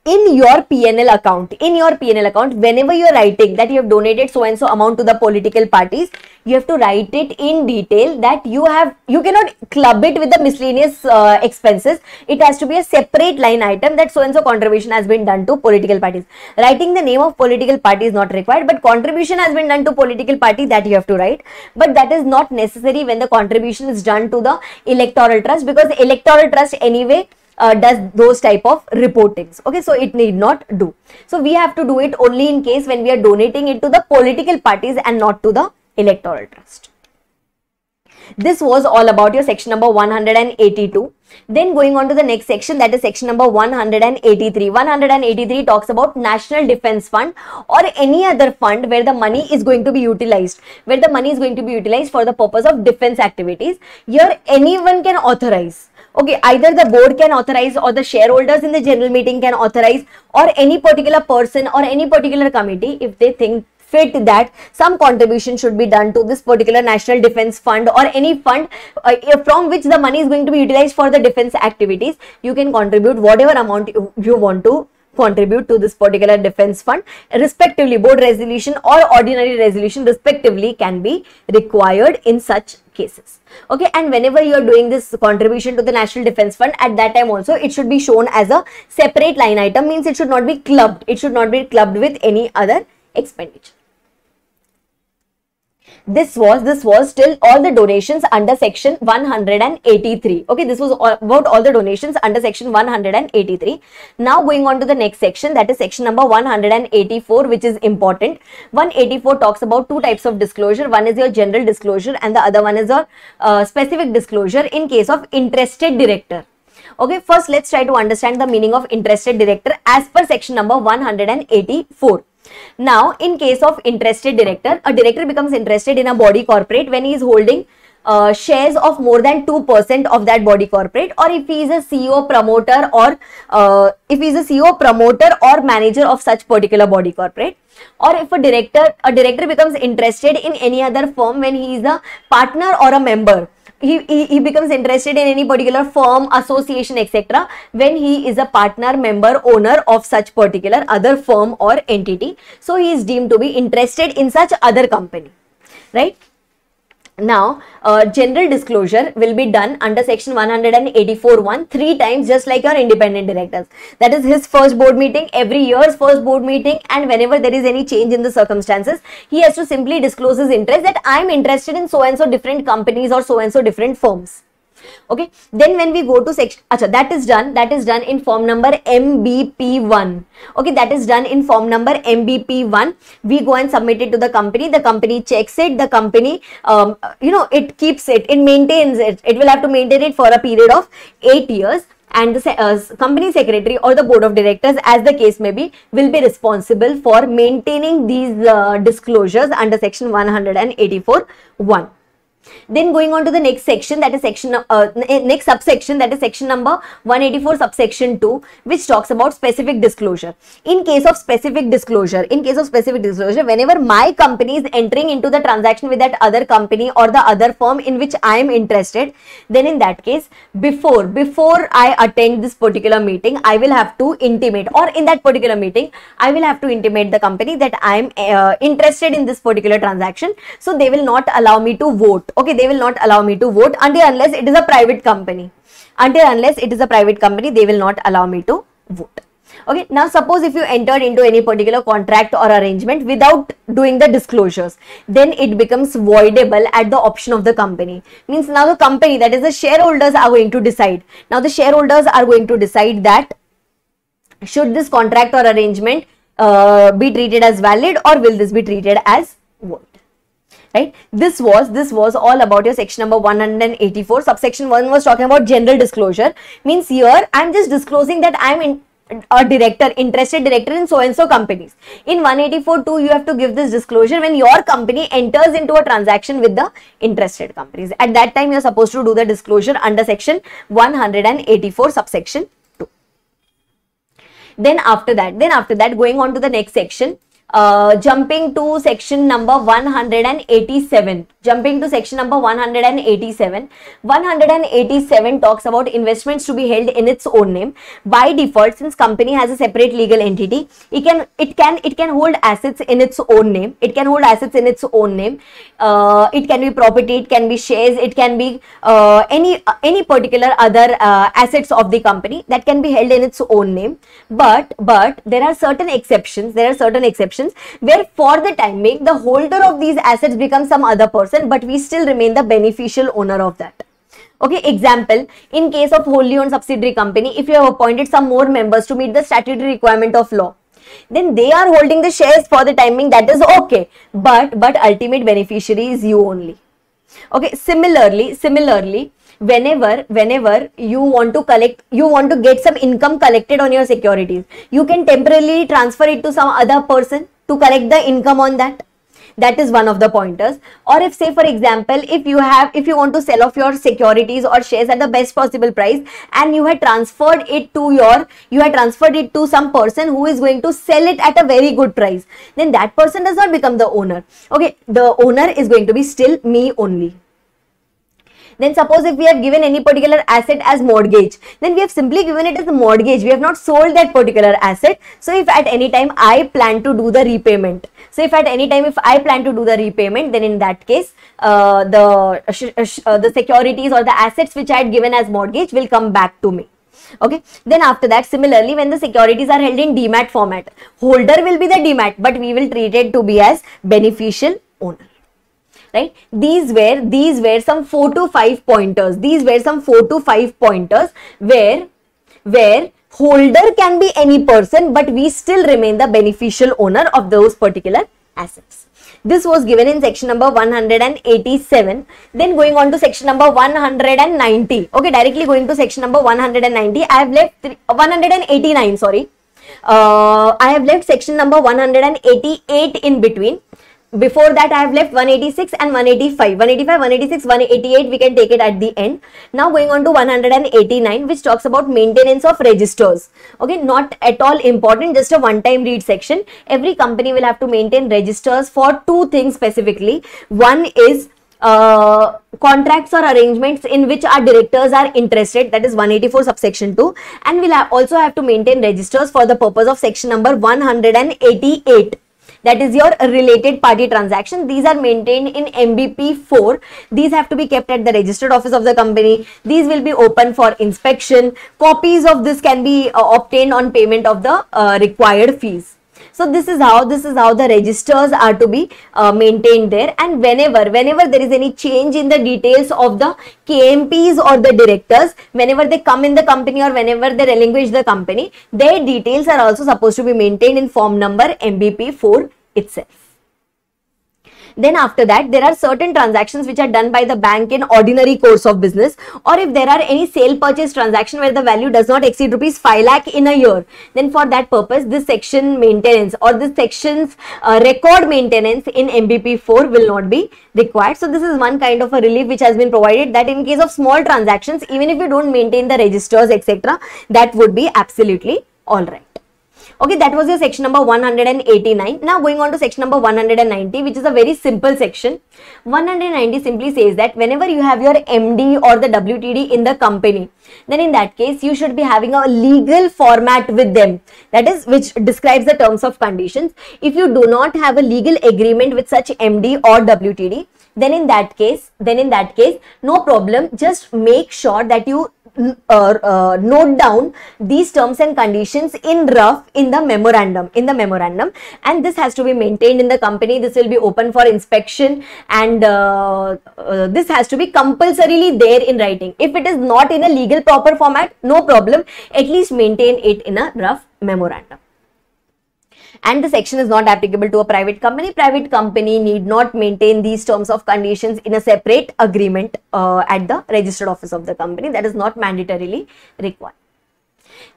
in your PNL account, whenever you are writing that you have donated so and so amount to the political parties, you have to write it in detail that you cannot club it with the miscellaneous expenses. It has to be a separate line item that so and so contribution has been done to political parties. Writing the name of political party is not required, but contribution has been done to political party, that you have to write. But that is not necessary when the contribution is done to the electoral trust, because electoral trust anyway does those type of reportings. Okay, so it need not do. So we have to do it only in case when we are donating it to the political parties and not to the electoral trust. This was all about your section number 182. Then going on to the next section, that is section number 183. 183 talks about National Defence Fund or any other fund where the money is going to be utilized, for the purpose of defence activities. Here anyone can authorize. Okay, either the board can authorize or the shareholders in the general meeting can authorize, or any particular person or any particular committee, if they think fit that some contribution should be done to this particular National Defence Fund or any fund from which the money is going to be utilized for the defence activities, you can contribute whatever amount you want to contribute to this particular defence fund. Respectively, board resolution or ordinary resolution respectively can be required in such cases. Okay, and whenever you are doing this contribution to the National Defence Fund, at that time also it should be shown as a separate line item, means it should not be clubbed. It should not be clubbed with any other expenditure. This was till all the donations under section 183. Okay, this was about all the donations under section 183. Now going on to the next section, that is section number 184, which is important. 184 talks about two types of disclosure. One is your general disclosure and the other one is a specific disclosure in case of interested director. Okay, first let's try to understand the meaning of interested director as per section number 184. Now, in case of interested director, a director becomes interested in a body corporate when he is holding shares of more than 2% of that body corporate, or if he is a CEO promoter or manager of such particular body corporate, or if a director becomes interested in any other firm when he is a partner or a member. He becomes interested in any particular firm, association, etc. when he is a partner, member, owner of such particular other firm or entity. So he is deemed to be interested in such other company, right? Now, general disclosure will be done under section 184(1) 3 times, just like your independent directors. That is his first board meeting, every year's first board meeting, and whenever there is any change in the circumstances, he has to simply disclose his interest that I am interested in so and so different companies or so and so different firms. Okay, then when we go to section, that is done in form number MBP1. Okay, that is done in form number MBP1. We go and submit it to the company checks it, the company, it keeps it, it maintains it, it will have to maintain it for a period of 8 years. And the company secretary or the board of directors, as the case may be, will be responsible for maintaining these disclosures under section 184(1). Then going on to the next section, that is next subsection, that is section number 184 subsection 2, which talks about specific disclosure. In case of specific disclosure, whenever my company is entering into the transaction with that other company or the other firm in which I am interested, then in that case, before I attend this particular meeting, I will have to intimate, or in that particular meeting, I will have to intimate the company that I am interested in this particular transaction. So they will not allow me to vote. Okay, they will not allow me to vote unless it is a private company. They will not allow me to vote. Okay, now suppose if you entered into any particular contract or arrangement without doing the disclosures, then it becomes voidable at the option of the company. Means now the company, that is the shareholders, are going to decide. Now the shareholders are going to decide that should this contract or arrangement be treated as valid, or will this be treated as void. Right, this was all about your section number 184. Subsection 1 was talking about general disclosure. Means here I am just disclosing that I am interested director in so and so companies. In 184(2), you have to give this disclosure when your company enters into a transaction with the interested companies. At that time, you are supposed to do the disclosure under section 184 subsection 2. Then after that, going on to the next section. Jumping to section number 187. 187 talks about investments to be held in its own name. By default, since company has a separate legal entity, it can hold assets in its own name. It can be property, it can be shares, it can be any particular other assets of the company that can be held in its own name. But there are certain exceptions. Where for the time being, the holder of these assets becomes some other person, but we still remain the beneficial owner of that. Okay, example, in case of wholly owned subsidiary company, if you have appointed some more members to meet the statutory requirement of law, then they are holding the shares for the time being, that is okay, but ultimate beneficiary is you only. Okay, similarly, whenever you want to get some income collected on your securities, you can temporarily transfer it to some other person to collect the income on that. That is one of the pointers. Or if, say for example, if you want to sell off your securities or shares at the best possible price, and you had transferred it to some person who is going to sell it at a very good price, then that person does not become the owner. Okay, the owner is going to be still me only. Then suppose if we have given any particular asset as mortgage, then we have simply given it as a mortgage. We have not sold that particular asset. So if at any time I plan to do the repayment, if I plan to do the repayment, then in that case, the securities or the assets which I had given as mortgage will come back to me. Okay, then after that, similarly, when the securities are held in demat format, holder will be the demat, but we will treat it to be as beneficial owner. Right, these were some 4 to 5 pointers. Where holder can be any person, but we still remain the beneficial owner of those particular assets. This was given in section number 187. Then going on to section number 190. Okay, directly going to section number 190. I have left 189. Sorry, I have left section number 188 in between. Before that, I have left 186 and 185. 186, 188, we can take it at the end. Now going on to 189, which talks about maintenance of registers. Okay, not at all important, just a one-time read section. Every company will have to maintain registers for 2 things specifically. One is contracts or arrangements in which our directors are interested, that is 184 subsection 2, and we'll also have to maintain registers for the purpose of section number 188. that is your related party transaction. These are maintained in MBP 4. These have to be kept at the registered office of the company. These will be open for inspection. Copies of this can be obtained on payment of the required fees. So this is how the registers are to be maintained there, and whenever there is any change in the details of the KMPs or the directors, whenever they come in the company or whenever they relinquish the company, their details are also supposed to be maintained in form number MBP 4 itself. Then after that, there are certain transactions which are done by the bank in ordinary course of business, or if there are any sale purchase transaction where the value does not exceed rupees 5 lakh in a year, then for that purpose this section maintenance or this section's record maintenance in MBP 4 will not be required. So this is one kind of a relief which has been provided, that in case of small transactions, even if you don't maintain the registers etc., that would be absolutely all right. Okay, that was your section number 189. Now going on to section number 190, which is a very simple section. 190 simply says that whenever you have your MD or the WTD in the company, then in that case you should be having a legal format with them, that is, which describes the terms of conditions. If you do not have a legal agreement with such MD or WTD, then in that case no problem, just make sure that you note down these terms and conditions in rough in the memorandum, and this has to be maintained in the company. This will be open for inspection, and this has to be compulsorily there in writing. If it is not in a legal proper format, no problem, at least maintain it in a rough memorandum. And the section is not applicable to a private company. Private company need not maintain these terms of conditions in a separate agreement at the registered office of the company. That is not mandatorily required.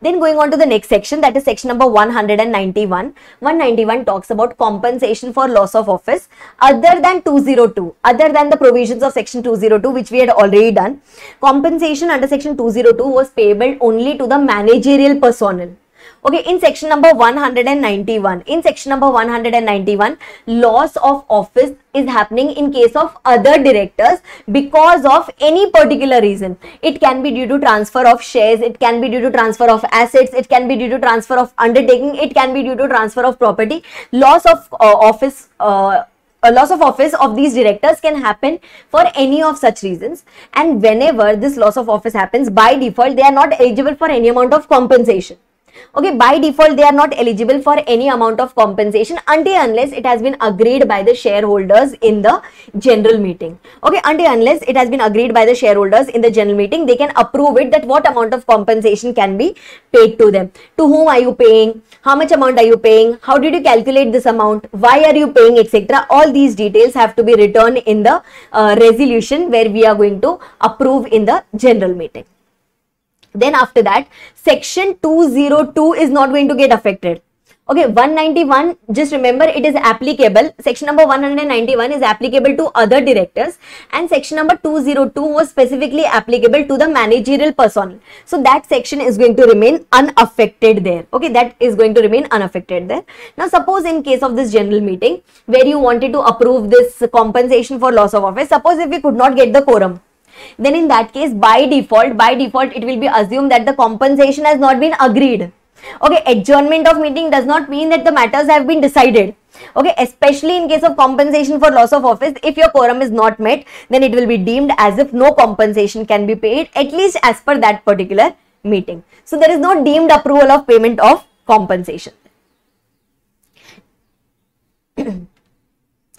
Then going on to the next section, that is section number 191. 191 talks about compensation for loss of office other than 202, other than the provisions of section 202 which we had already done. Compensation under section 202 was payable only to the managerial personnel. Okay, in section number 191, loss of office is happening in case of other directors because of any particular reason. It can be due to transfer of shares, it can be due to transfer of assets, it can be due to transfer of undertaking, it can be due to transfer of property. Loss of office of these directors can happen for any of such reasons, and whenever this loss of office happens, by default they are not eligible for any amount of compensation. Okay, by default they are not eligible for any amount of compensation until unless it has been agreed by the shareholders in the general meeting. Okay, until unless it has been agreed by the shareholders in the general meeting, they can approve it, that what amount of compensation can be paid to them. To whom are you paying? How much amount are you paying? How did you calculate this amount? Why are you paying, etc. All these details have to be written in the resolution where we are going to approve in the general meeting. Then after that, section 202 is not going to get affected. Okay, 191, just remember it is applicable. Section number 191 is applicable to other directors, and section number 202 was specifically applicable to the managerial personnel. So that section is going to remain unaffected there. Okay, that is going to remain unaffected there. Now suppose in case of this general meeting where you wanted to approve this compensation for loss of office, suppose if we could not get the quorum, then in that case by default it will be assumed that the compensation has not been agreed. Okay, adjournment of meeting does not mean that the matters have been decided. Okay, especially in case of compensation for loss of office, if your quorum is not met, then it will be deemed as if no compensation can be paid, at least as per that particular meeting. So there is no deemed approval of payment of compensation.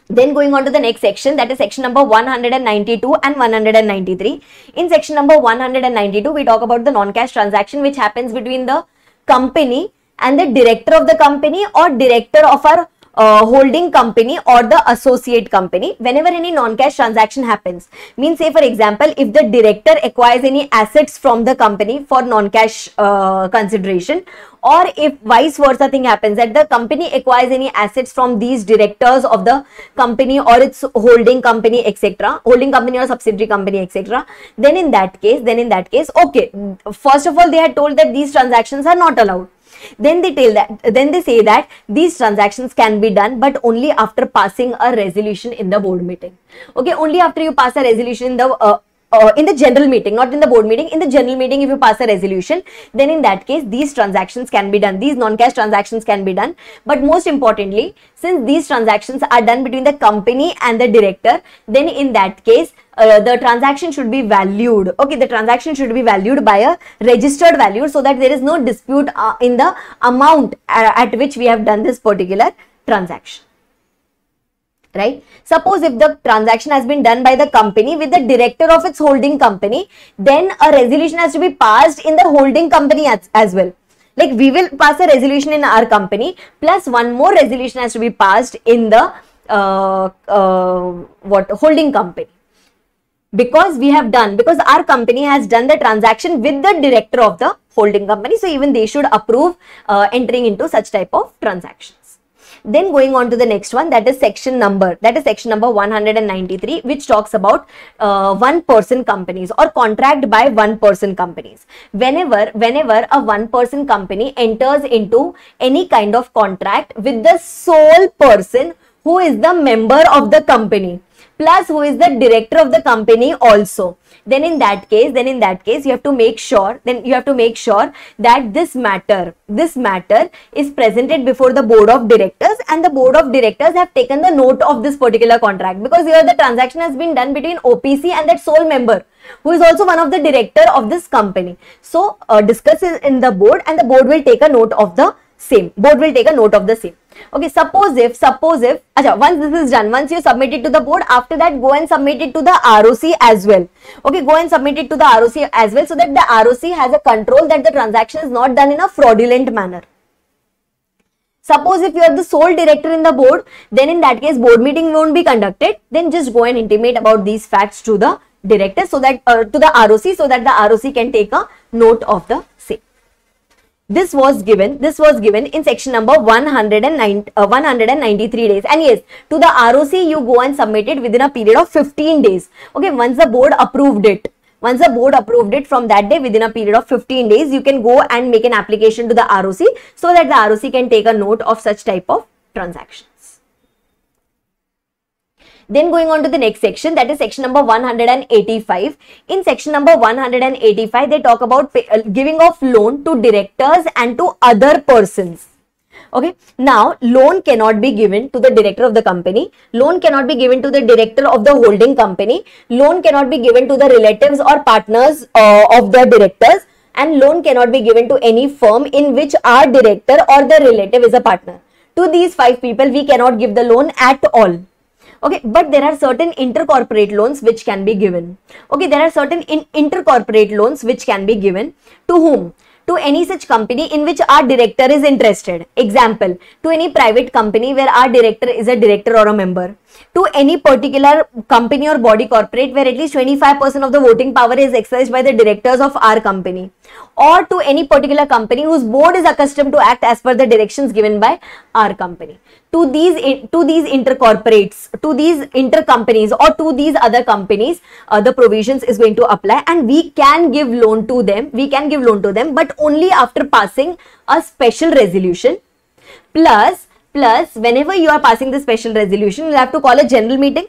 Then going on to the next section, that is section number 192 and 193. In section number 192, we talk about the non-cash transaction which happens between the company and the director of the company or director of our holding company or the associate company. Whenever any non-cash transaction happens, means say for example, if the director acquires any assets from the company for non-cash consideration, or if vice versa thing happens, that the company acquires any assets from these directors of the company or its holding company etc., holding company or subsidiary company etc., then in that case, okay, first of all they had told that these transactions are not allowed. Then they say that these transactions can be done, but only after passing a resolution in the board meeting. Okay, only after you pass a resolution in the in the general meeting, not in the board meeting, in the general meeting, if you pass a resolution, then in that case, these transactions can be done. These non-cash transactions can be done. But most importantly, since these transactions are done between the company and the director, then in that case, the transaction should be valued. Okay, the transaction should be valued by a registered value so that there is no dispute in the amount at which we have done this particular transaction. Right? Suppose if the transaction has been done by the company with the director of its holding company, then a resolution has to be passed in the holding company as well. Like we will pass a resolution in our company, plus one more resolution has to be passed in the holding company. Because our company has done the transaction with the director of the holding company, so even they should approve entering into such type of transactions. Then going on to the next one, that is section number 193, which talks about one-person companies or contract by one-person companies. Whenever a one-person company enters into any kind of contract with the sole person who is the member of the company, plus who is the director of the company also, then in that case you have to make sure that this matter is presented before the board of directors, and the board of directors have taken the note of this particular contract, because here the transaction has been done between OPC and that sole member who is also one of the director of this company. So discuss it in the board, and the board will take a note of the same. Okay, suppose if once this is done, once you submit it to the board, after that go and submit it to the ROC as well. Okay, go and submit it to the ROC as well, so that the ROC has a control that the transaction is not done in a fraudulent manner. Suppose if you are the sole director in the board, then in that case board meeting won't be conducted. Then just go and intimate about these facts to the director, so that to the ROC, so that the ROC can take a note of the same. This was given in section number 193 days, and yes, to the ROC you go and submit it within a period of 15 days. Okay, once the board approved it, from that day, within a period of 15 days, you can go and make an application to the ROC, so that the ROC can take a note of such type of transactions. Then going on to the next section, that is section number 185. In section number 185, they talk about giving of loan to directors and to other persons. Okay, now loan cannot be given to the director of the company, loan cannot be given to the director of the holding company, loan cannot be given to the relatives or partners of the directors, and loan cannot be given to any firm in which our director or the relative is a partner. To these 5 people, we cannot give the loan at all. Okay, but there are certain intercorporate loans which can be given. Okay, there are certain intercorporate loans which can be given to whom? To any such company in which our director is interested. Example, to any private company where our director is a director or a member. To any particular company or body corporate where at least 25% of the voting power is exercised by the directors of our company. Or to any particular company whose board is accustomed to act as per the directions given by our company. To these intercorporates, to these intercompanies, or to these other companies, the provisions is going to apply, and we can give loan to them. But only after passing a special resolution. Plus, whenever you are passing the special resolution, you have to call a general meeting.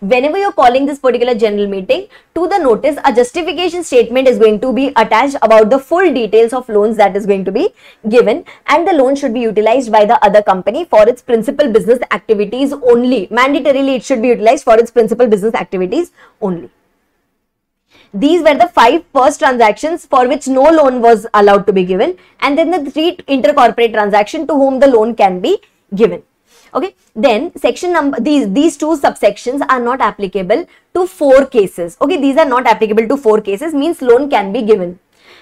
Whenever you are calling this particular general meeting, to the notice, a justification statement is going to be attached about the full details of loans that is going to be given, and the loan should be utilized by the other company for its principal business activities only. Mandatorily, it should be utilized for its principal business activities only. These were the 5 first transactions for which no loan was allowed to be given, and then the 3 intercorporate transactions to whom the loan can be given. Okay, then section number, these 2 subsections are not applicable to 4 cases. Okay, these are not applicable to 4 cases, means loan can be given.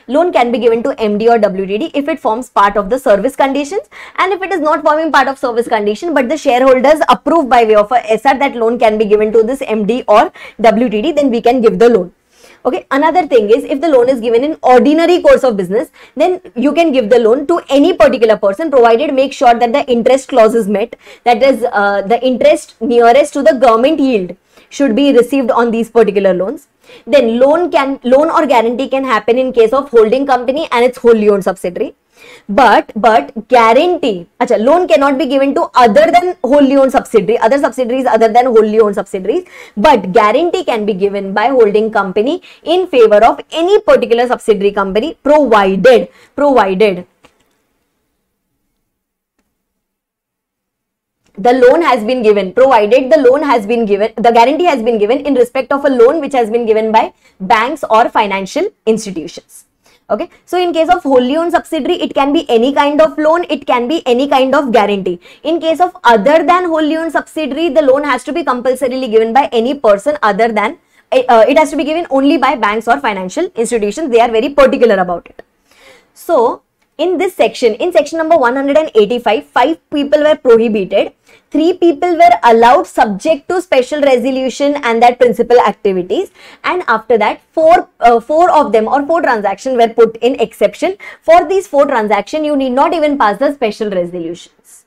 Loan can be given to MD or WTD if it forms part of the service conditions, and if it is not forming part of service condition but the shareholders approve by way of a SR that loan can be given to this MD or WTD, then we can give the loan. Okay, another thing is, if the loan is given in ordinary course of business, then you can give the loan to any particular person, provided make sure that the interest clause is met, that is the interest nearest to the government yield should be received on these particular loans. Then loan or guarantee can happen in case of holding company and its wholly owned subsidiary. But guarantee, acha, loan cannot be given to other than wholly owned subsidiary, other subsidiaries other than wholly owned subsidiaries, but guarantee can be given by holding company in favor of any particular subsidiary company, provided the loan has been given, provided the loan has been given, the guarantee has been given in respect of a loan which has been given by banks or financial institutions. Okay, so in case of wholly owned subsidiary, it can be any kind of loan, it can be any kind of guarantee. In case of other than wholly owned subsidiary, the loan has to be compulsorily given by any person other than, it has to be given only by banks or financial institutions. They are very particular about it. So in this section, in section number 185, 5 people were prohibited, 3 people were allowed subject to special resolution and that principal activities, and after that 4 of them or 4 transactions were put in exception. For these 4 transactions, you need not even pass the special resolutions.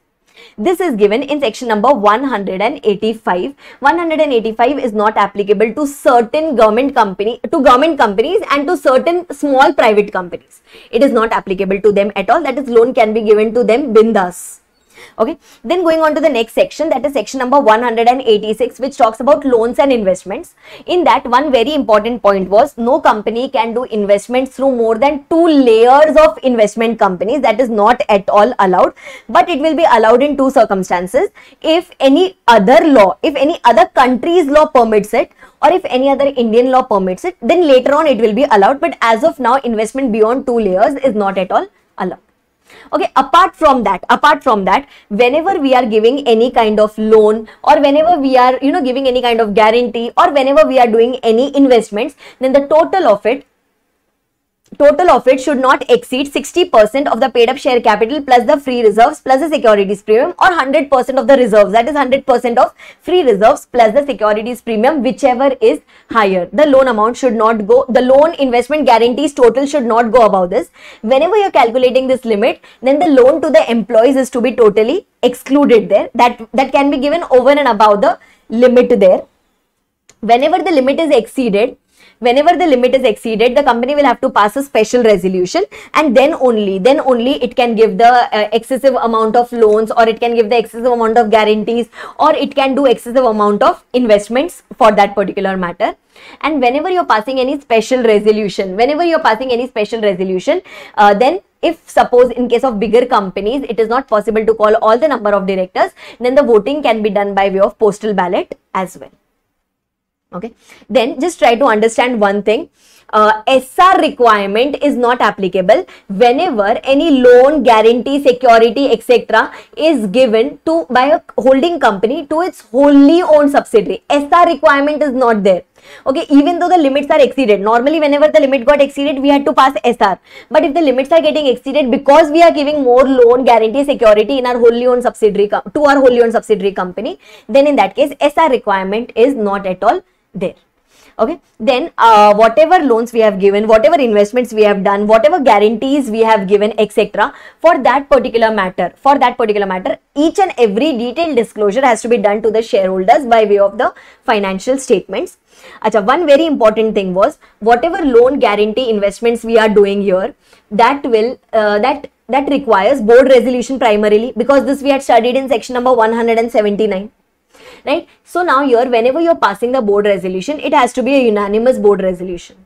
This is given in section number 185. 185 is not applicable to certain government companies and to certain small private companies. It is not applicable to them at all. That is, loan can be given to them bindas. Okay, then going on to the next section, that is section number 186, which talks about loans and investments. In that, one very important point was, no company can do investments through more than 2 layers of investment companies. That is not at all allowed, but it will be allowed in 2 circumstances. If any other law, if any other country's law permits it, or if any other Indian law permits it, then later on it will be allowed. But as of now, investment beyond 2 layers is not at all allowed. Okay, apart from that, whenever we are giving any kind of loan, or whenever we are, giving any kind of guarantee, or whenever we are doing any investments, then the total of it should not exceed 60% of the paid up share capital plus the free reserves plus the securities premium, or 100% of the reserves, that is 100% of free reserves plus the securities premium, whichever is higher. The loan amount should not go, the loan investment guarantees total should not go above this. Whenever you are calculating this limit, then the loan to the employees is to be totally excluded there. That can be given over and above the limit there. Whenever the limit is exceeded, the company will have to pass a special resolution, and then only it can give the excessive amount of loans, or it can give the excessive amount of guarantees, or it can do excessive amount of investments for that particular matter. And whenever you're passing any special resolution, then if suppose in case of bigger companies, it is not possible to call all the number of directors, then the voting can be done by way of postal ballot as well. Okay, then just try to understand one thing. SR requirement is not applicable whenever any loan, guarantee, security, etc. is given to by a holding company to its wholly owned subsidiary. SR requirement is not there. Okay, even though the limits are exceeded, normally whenever the limit got exceeded, we had to pass SR. But if the limits are getting exceeded because we are giving more loan, guarantee, security in our wholly owned subsidiary to our wholly owned subsidiary company, then in that case, SR requirement is not at all there. Okay, then whatever loans we have given, whatever investments we have done, whatever guarantees we have given, etc., for that particular matter, each and every detailed disclosure has to be done to the shareholders by way of the financial statements. Acha, one very important thing was, whatever loan, guarantee, investments we are doing here, that requires board resolution primarily, because this we had studied in section number 179. Right? So now here, whenever you're passing the board resolution, it has to be a unanimous board resolution.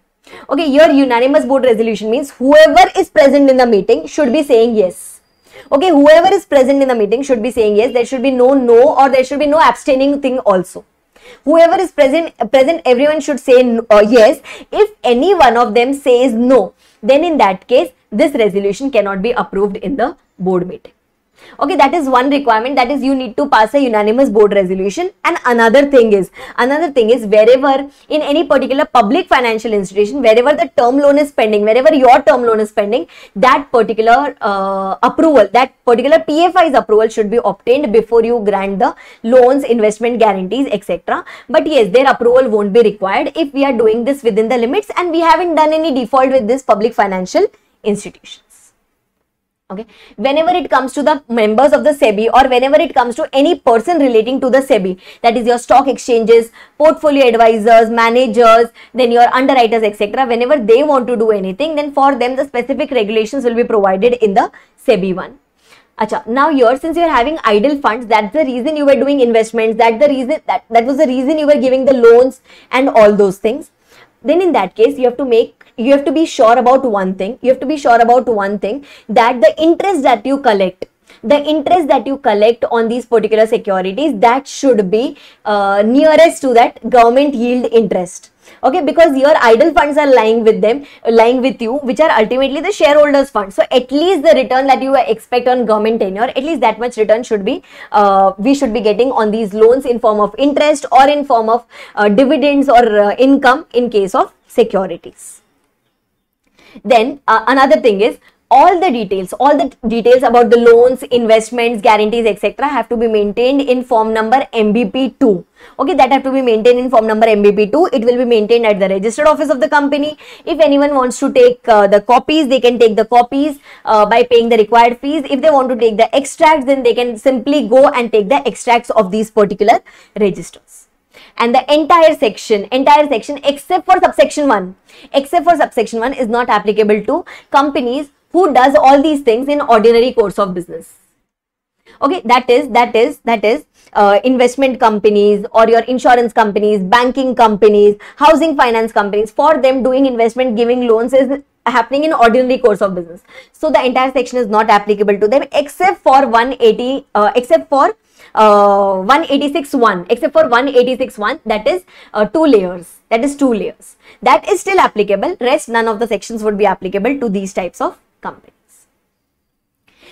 Okay, your unanimous board resolution means whoever is present in the meeting should be saying yes. Okay, whoever is present in the meeting should be saying yes. There should be no, or there should be no abstaining thing also. Whoever is present, everyone should say yes. If any one of them says no, then in that case, this resolution cannot be approved in the board meeting. Okay, that is one requirement, that is you need to pass a unanimous board resolution. And another thing is wherever in any particular public financial institution, wherever the term loan is pending, wherever your term loan is pending, that particular approval, that particular PFI's approval should be obtained before you grant the loans, investment guarantees, etc. But yes, their approval won't be required if we are doing this within the limits and we haven't done any default with this public financial institutions. Okay, whenever it comes to the members of the SEBI, or whenever it comes to any person relating to the SEBI, that is your stock exchanges, portfolio advisors, managers, then your underwriters, etc., whenever they want to do anything, then for them the specific regulations will be provided in the SEBI one. Acha, now here, since you are having idle funds, that's the reason you were doing investments, that was the reason you were giving the loans and all those things. Then in that case, you have to be sure about one thing. You have to be sure about one thing, that the interest that you collect, on these particular securities, that should be nearest to that government yield interest. Okay, because your idle funds are lying with you, which are ultimately the shareholders' funds. So at least the return that you expect on government tenure, at least that much return should be, we should be getting on these loans in form of interest or in form of dividends or income in case of securities. Then another thing is, all the details about the loans, investments, guarantees, etc. have to be maintained in form number MBP2. Okay, that have to be maintained in form number MBP2. It will be maintained at the registered office of the company. If anyone wants to take the copies, they can take the copies by paying the required fees. If they want to take the extracts, then they can simply go and take the extracts of these particular registers. And the entire section except for subsection 1, is not applicable to companies who does all these things in ordinary course of business. Okay, that is investment companies, or your insurance companies, banking companies, housing finance companies. For them, doing investment, giving loans is happening in ordinary course of business. So the entire section is not applicable to them, except for 186.1, that is 2 layers. That is still applicable. Rest, none of the sections would be applicable to these types of companies.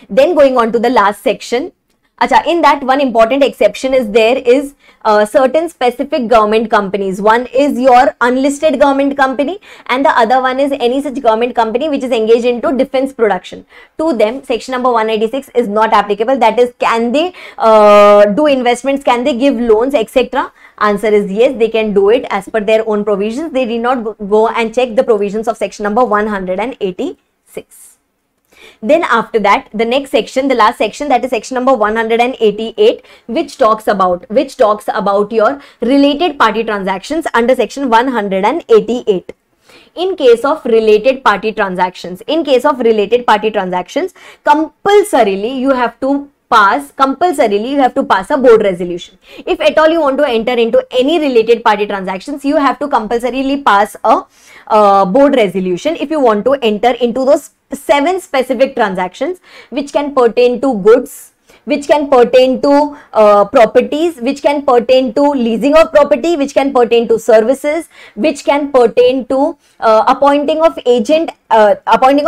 Then going on to the last section. Acha, in that, one important exception is there is certain specific government companies. One is your unlisted government company, and the other one is any such government company which is engaged into defense production. To them, section number 186 is not applicable. That is, can they do investments, can they give loans, etc.? Answer is yes, they can do it as per their own provisions. They did not go and check the provisions of section number 186. Then after that, the next section, the last section, that is section number 188, which talks about your related party transactions under section 188. In case of related party transactions, compulsorily you have to pass a board resolution. If at all you want to enter into any related party transactions, you have to compulsorily pass a board resolution if you want to enter into those 7 specific transactions, which can pertain to goods, which can pertain to properties, which can pertain to leasing of property, which can pertain to services, which can pertain to appointing of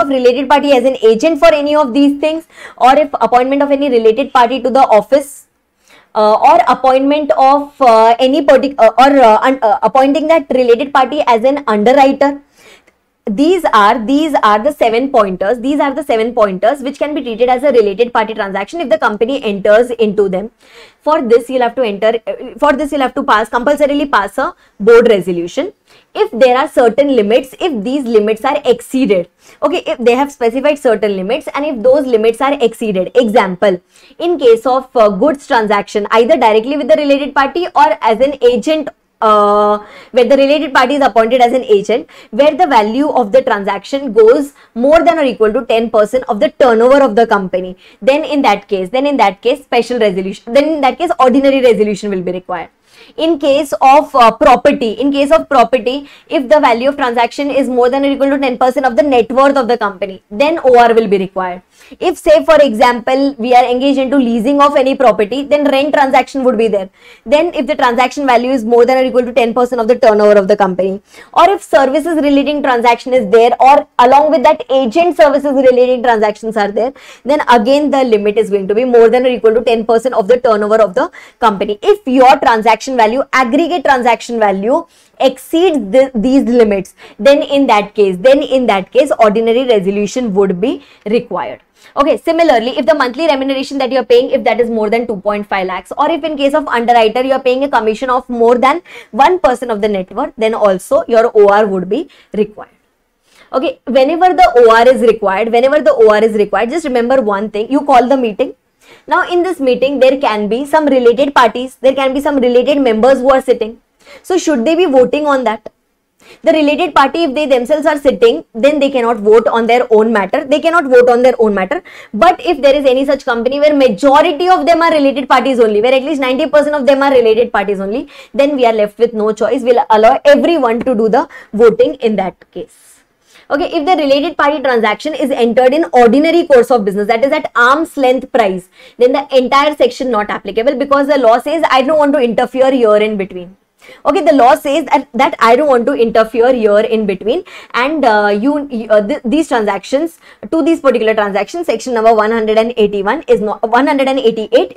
related party as an agent for any of these things, or if appointment of any related party to the office, or appointment of appointing that related party as an underwriter. These are the 7 pointers. These are the 7 pointers which can be treated as a related party transaction if the company enters into them. For this, you'll have to compulsorily pass a board resolution. If there are certain limits, if these limits are exceeded, okay, if they have specified certain limits and if those limits are exceeded, example, in case of goods transaction, either directly with the related party or as an agent, where the related party is appointed as an agent, where the value of the transaction goes more than or equal to 10% of the turnover of the company, then in that case ordinary resolution will be required. In case of property, if the value of transaction is more than or equal to 10% of the net worth of the company, then OR will be required. If, say for example, we are engaged into leasing of any property, then rent transaction would be there. Then if the transaction value is more than or equal to 10% of the turnover of the company, or if services relating transaction is there, or along with that agent services relating transactions are there, then again the limit is going to be more than or equal to 10% of the turnover of the company. If your transaction value, aggregate transaction value, exceeds these limits, then in that case ordinary resolution would be required. Okay, similarly, if the monthly remuneration that you are paying, if that is more than 2.5 lakhs, or if in case of underwriter you are paying a commission of more than 1% of the net worth, then also your OR would be required. Okay, whenever the OR is required, just remember one thing, you call the meeting. Now in this meeting, there can be some related parties, there can be some related members who are sitting. So should they be voting on that? The related party, if they themselves are sitting, then they cannot vote on their own matter. But if there is any such company where majority of them are related parties only, where at least 90% of them are related parties only, then we are left with no choice. We'll allow everyone to do the voting in that case. Okay, if the related party transaction is entered in ordinary course of business, that is at arm's length price, then the entire section not applicable, because the law says I don't want to interfere here in between. Okay, the law says that I don't want to interfere here in between, and these transactions, to these particular transactions, section number 188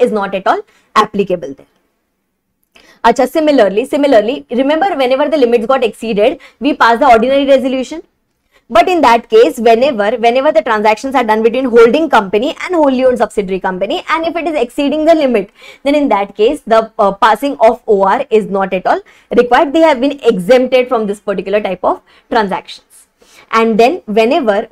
is not at all applicable there. Acha, similarly, remember whenever the limits got exceeded, we pass the ordinary resolution. But in that case, whenever the transactions are done between holding company and wholly owned subsidiary company, and if it is exceeding the limit, then in that case, the passing of OR is not at all required. They have been exempted from this particular type of transactions. And then whenever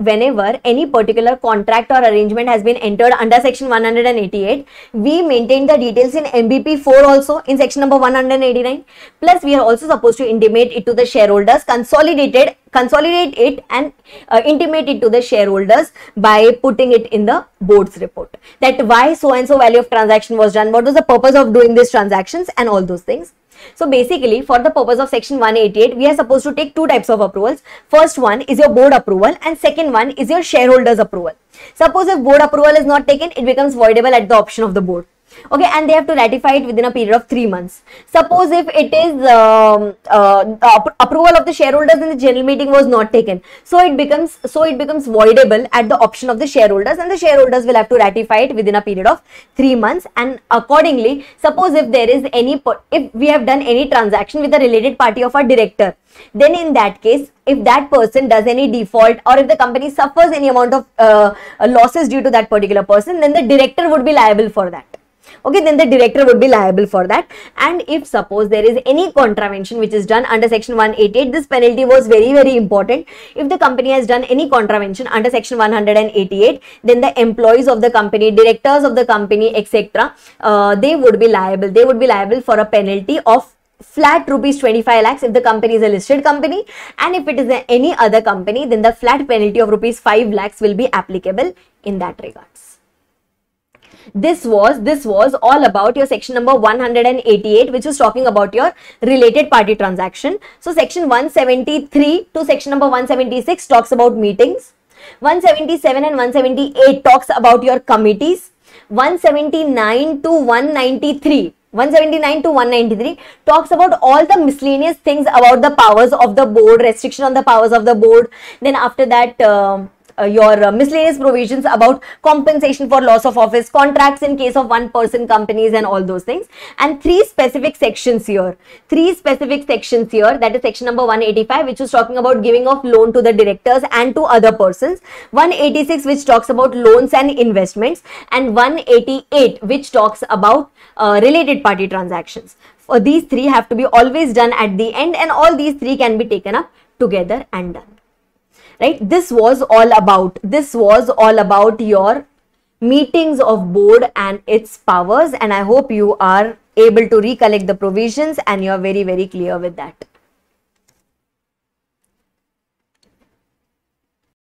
any particular contract or arrangement has been entered under section 188, we maintain the details in MBP 4 also in section number 189. Plus we are also supposed to intimate it to the shareholders, consolidate it and intimate it to the shareholders by putting it in the board's report, that why so and so value of transaction was done, what was the purpose of doing these transactions, and all those things. So basically, for the purpose of section 188, we are supposed to take two types of approvals. First one is your board approval, and second one is your shareholders approval. Suppose if board approval is not taken, it becomes voidable at the option of the board. Okay, and they have to ratify it within a period of 3 months. Suppose if it is approval of the shareholders in the general meeting was not taken, so it becomes voidable at the option of the shareholders, and the shareholders will have to ratify it within a period of 3 months. And accordingly, suppose if there is if we have done any transaction with a related party of our director, then in that case, if that person does any default, or if the company suffers any amount of losses due to that particular person, then the director would be liable for that. Okay, then the director would be liable for that. And if suppose there is any contravention which is done under section 188, this penalty was very, very important. If the company has done any contravention under section 188, then the employees of the company, directors of the company, etc., they would be liable. They would be liable for a penalty of flat rupees 25 lakhs if the company is a listed company, and if it is any other company, then the flat penalty of rupees 5 lakhs will be applicable in that regards. This was all about your section number 188, which is talking about your related party transaction. So section 173 to section number 176 talks about meetings. 177 and 178 talks about your committees. 179 to 193 talks about all the miscellaneous things about the powers of the board, restriction on the powers of the board. Then after that, your miscellaneous provisions about compensation for loss of office, contracts in case of one-person companies, and all those things. And three specific sections here, that is section number 185, which is talking about giving of loan to the directors and to other persons, 186, which talks about loans and investments, and 188, which talks about related party transactions. For these three have to be always done at the end, and all these three can be taken up together and done. Right, this was all about your meetings of board and its powers, and I hope you are able to recollect the provisions and you are very, very clear with that.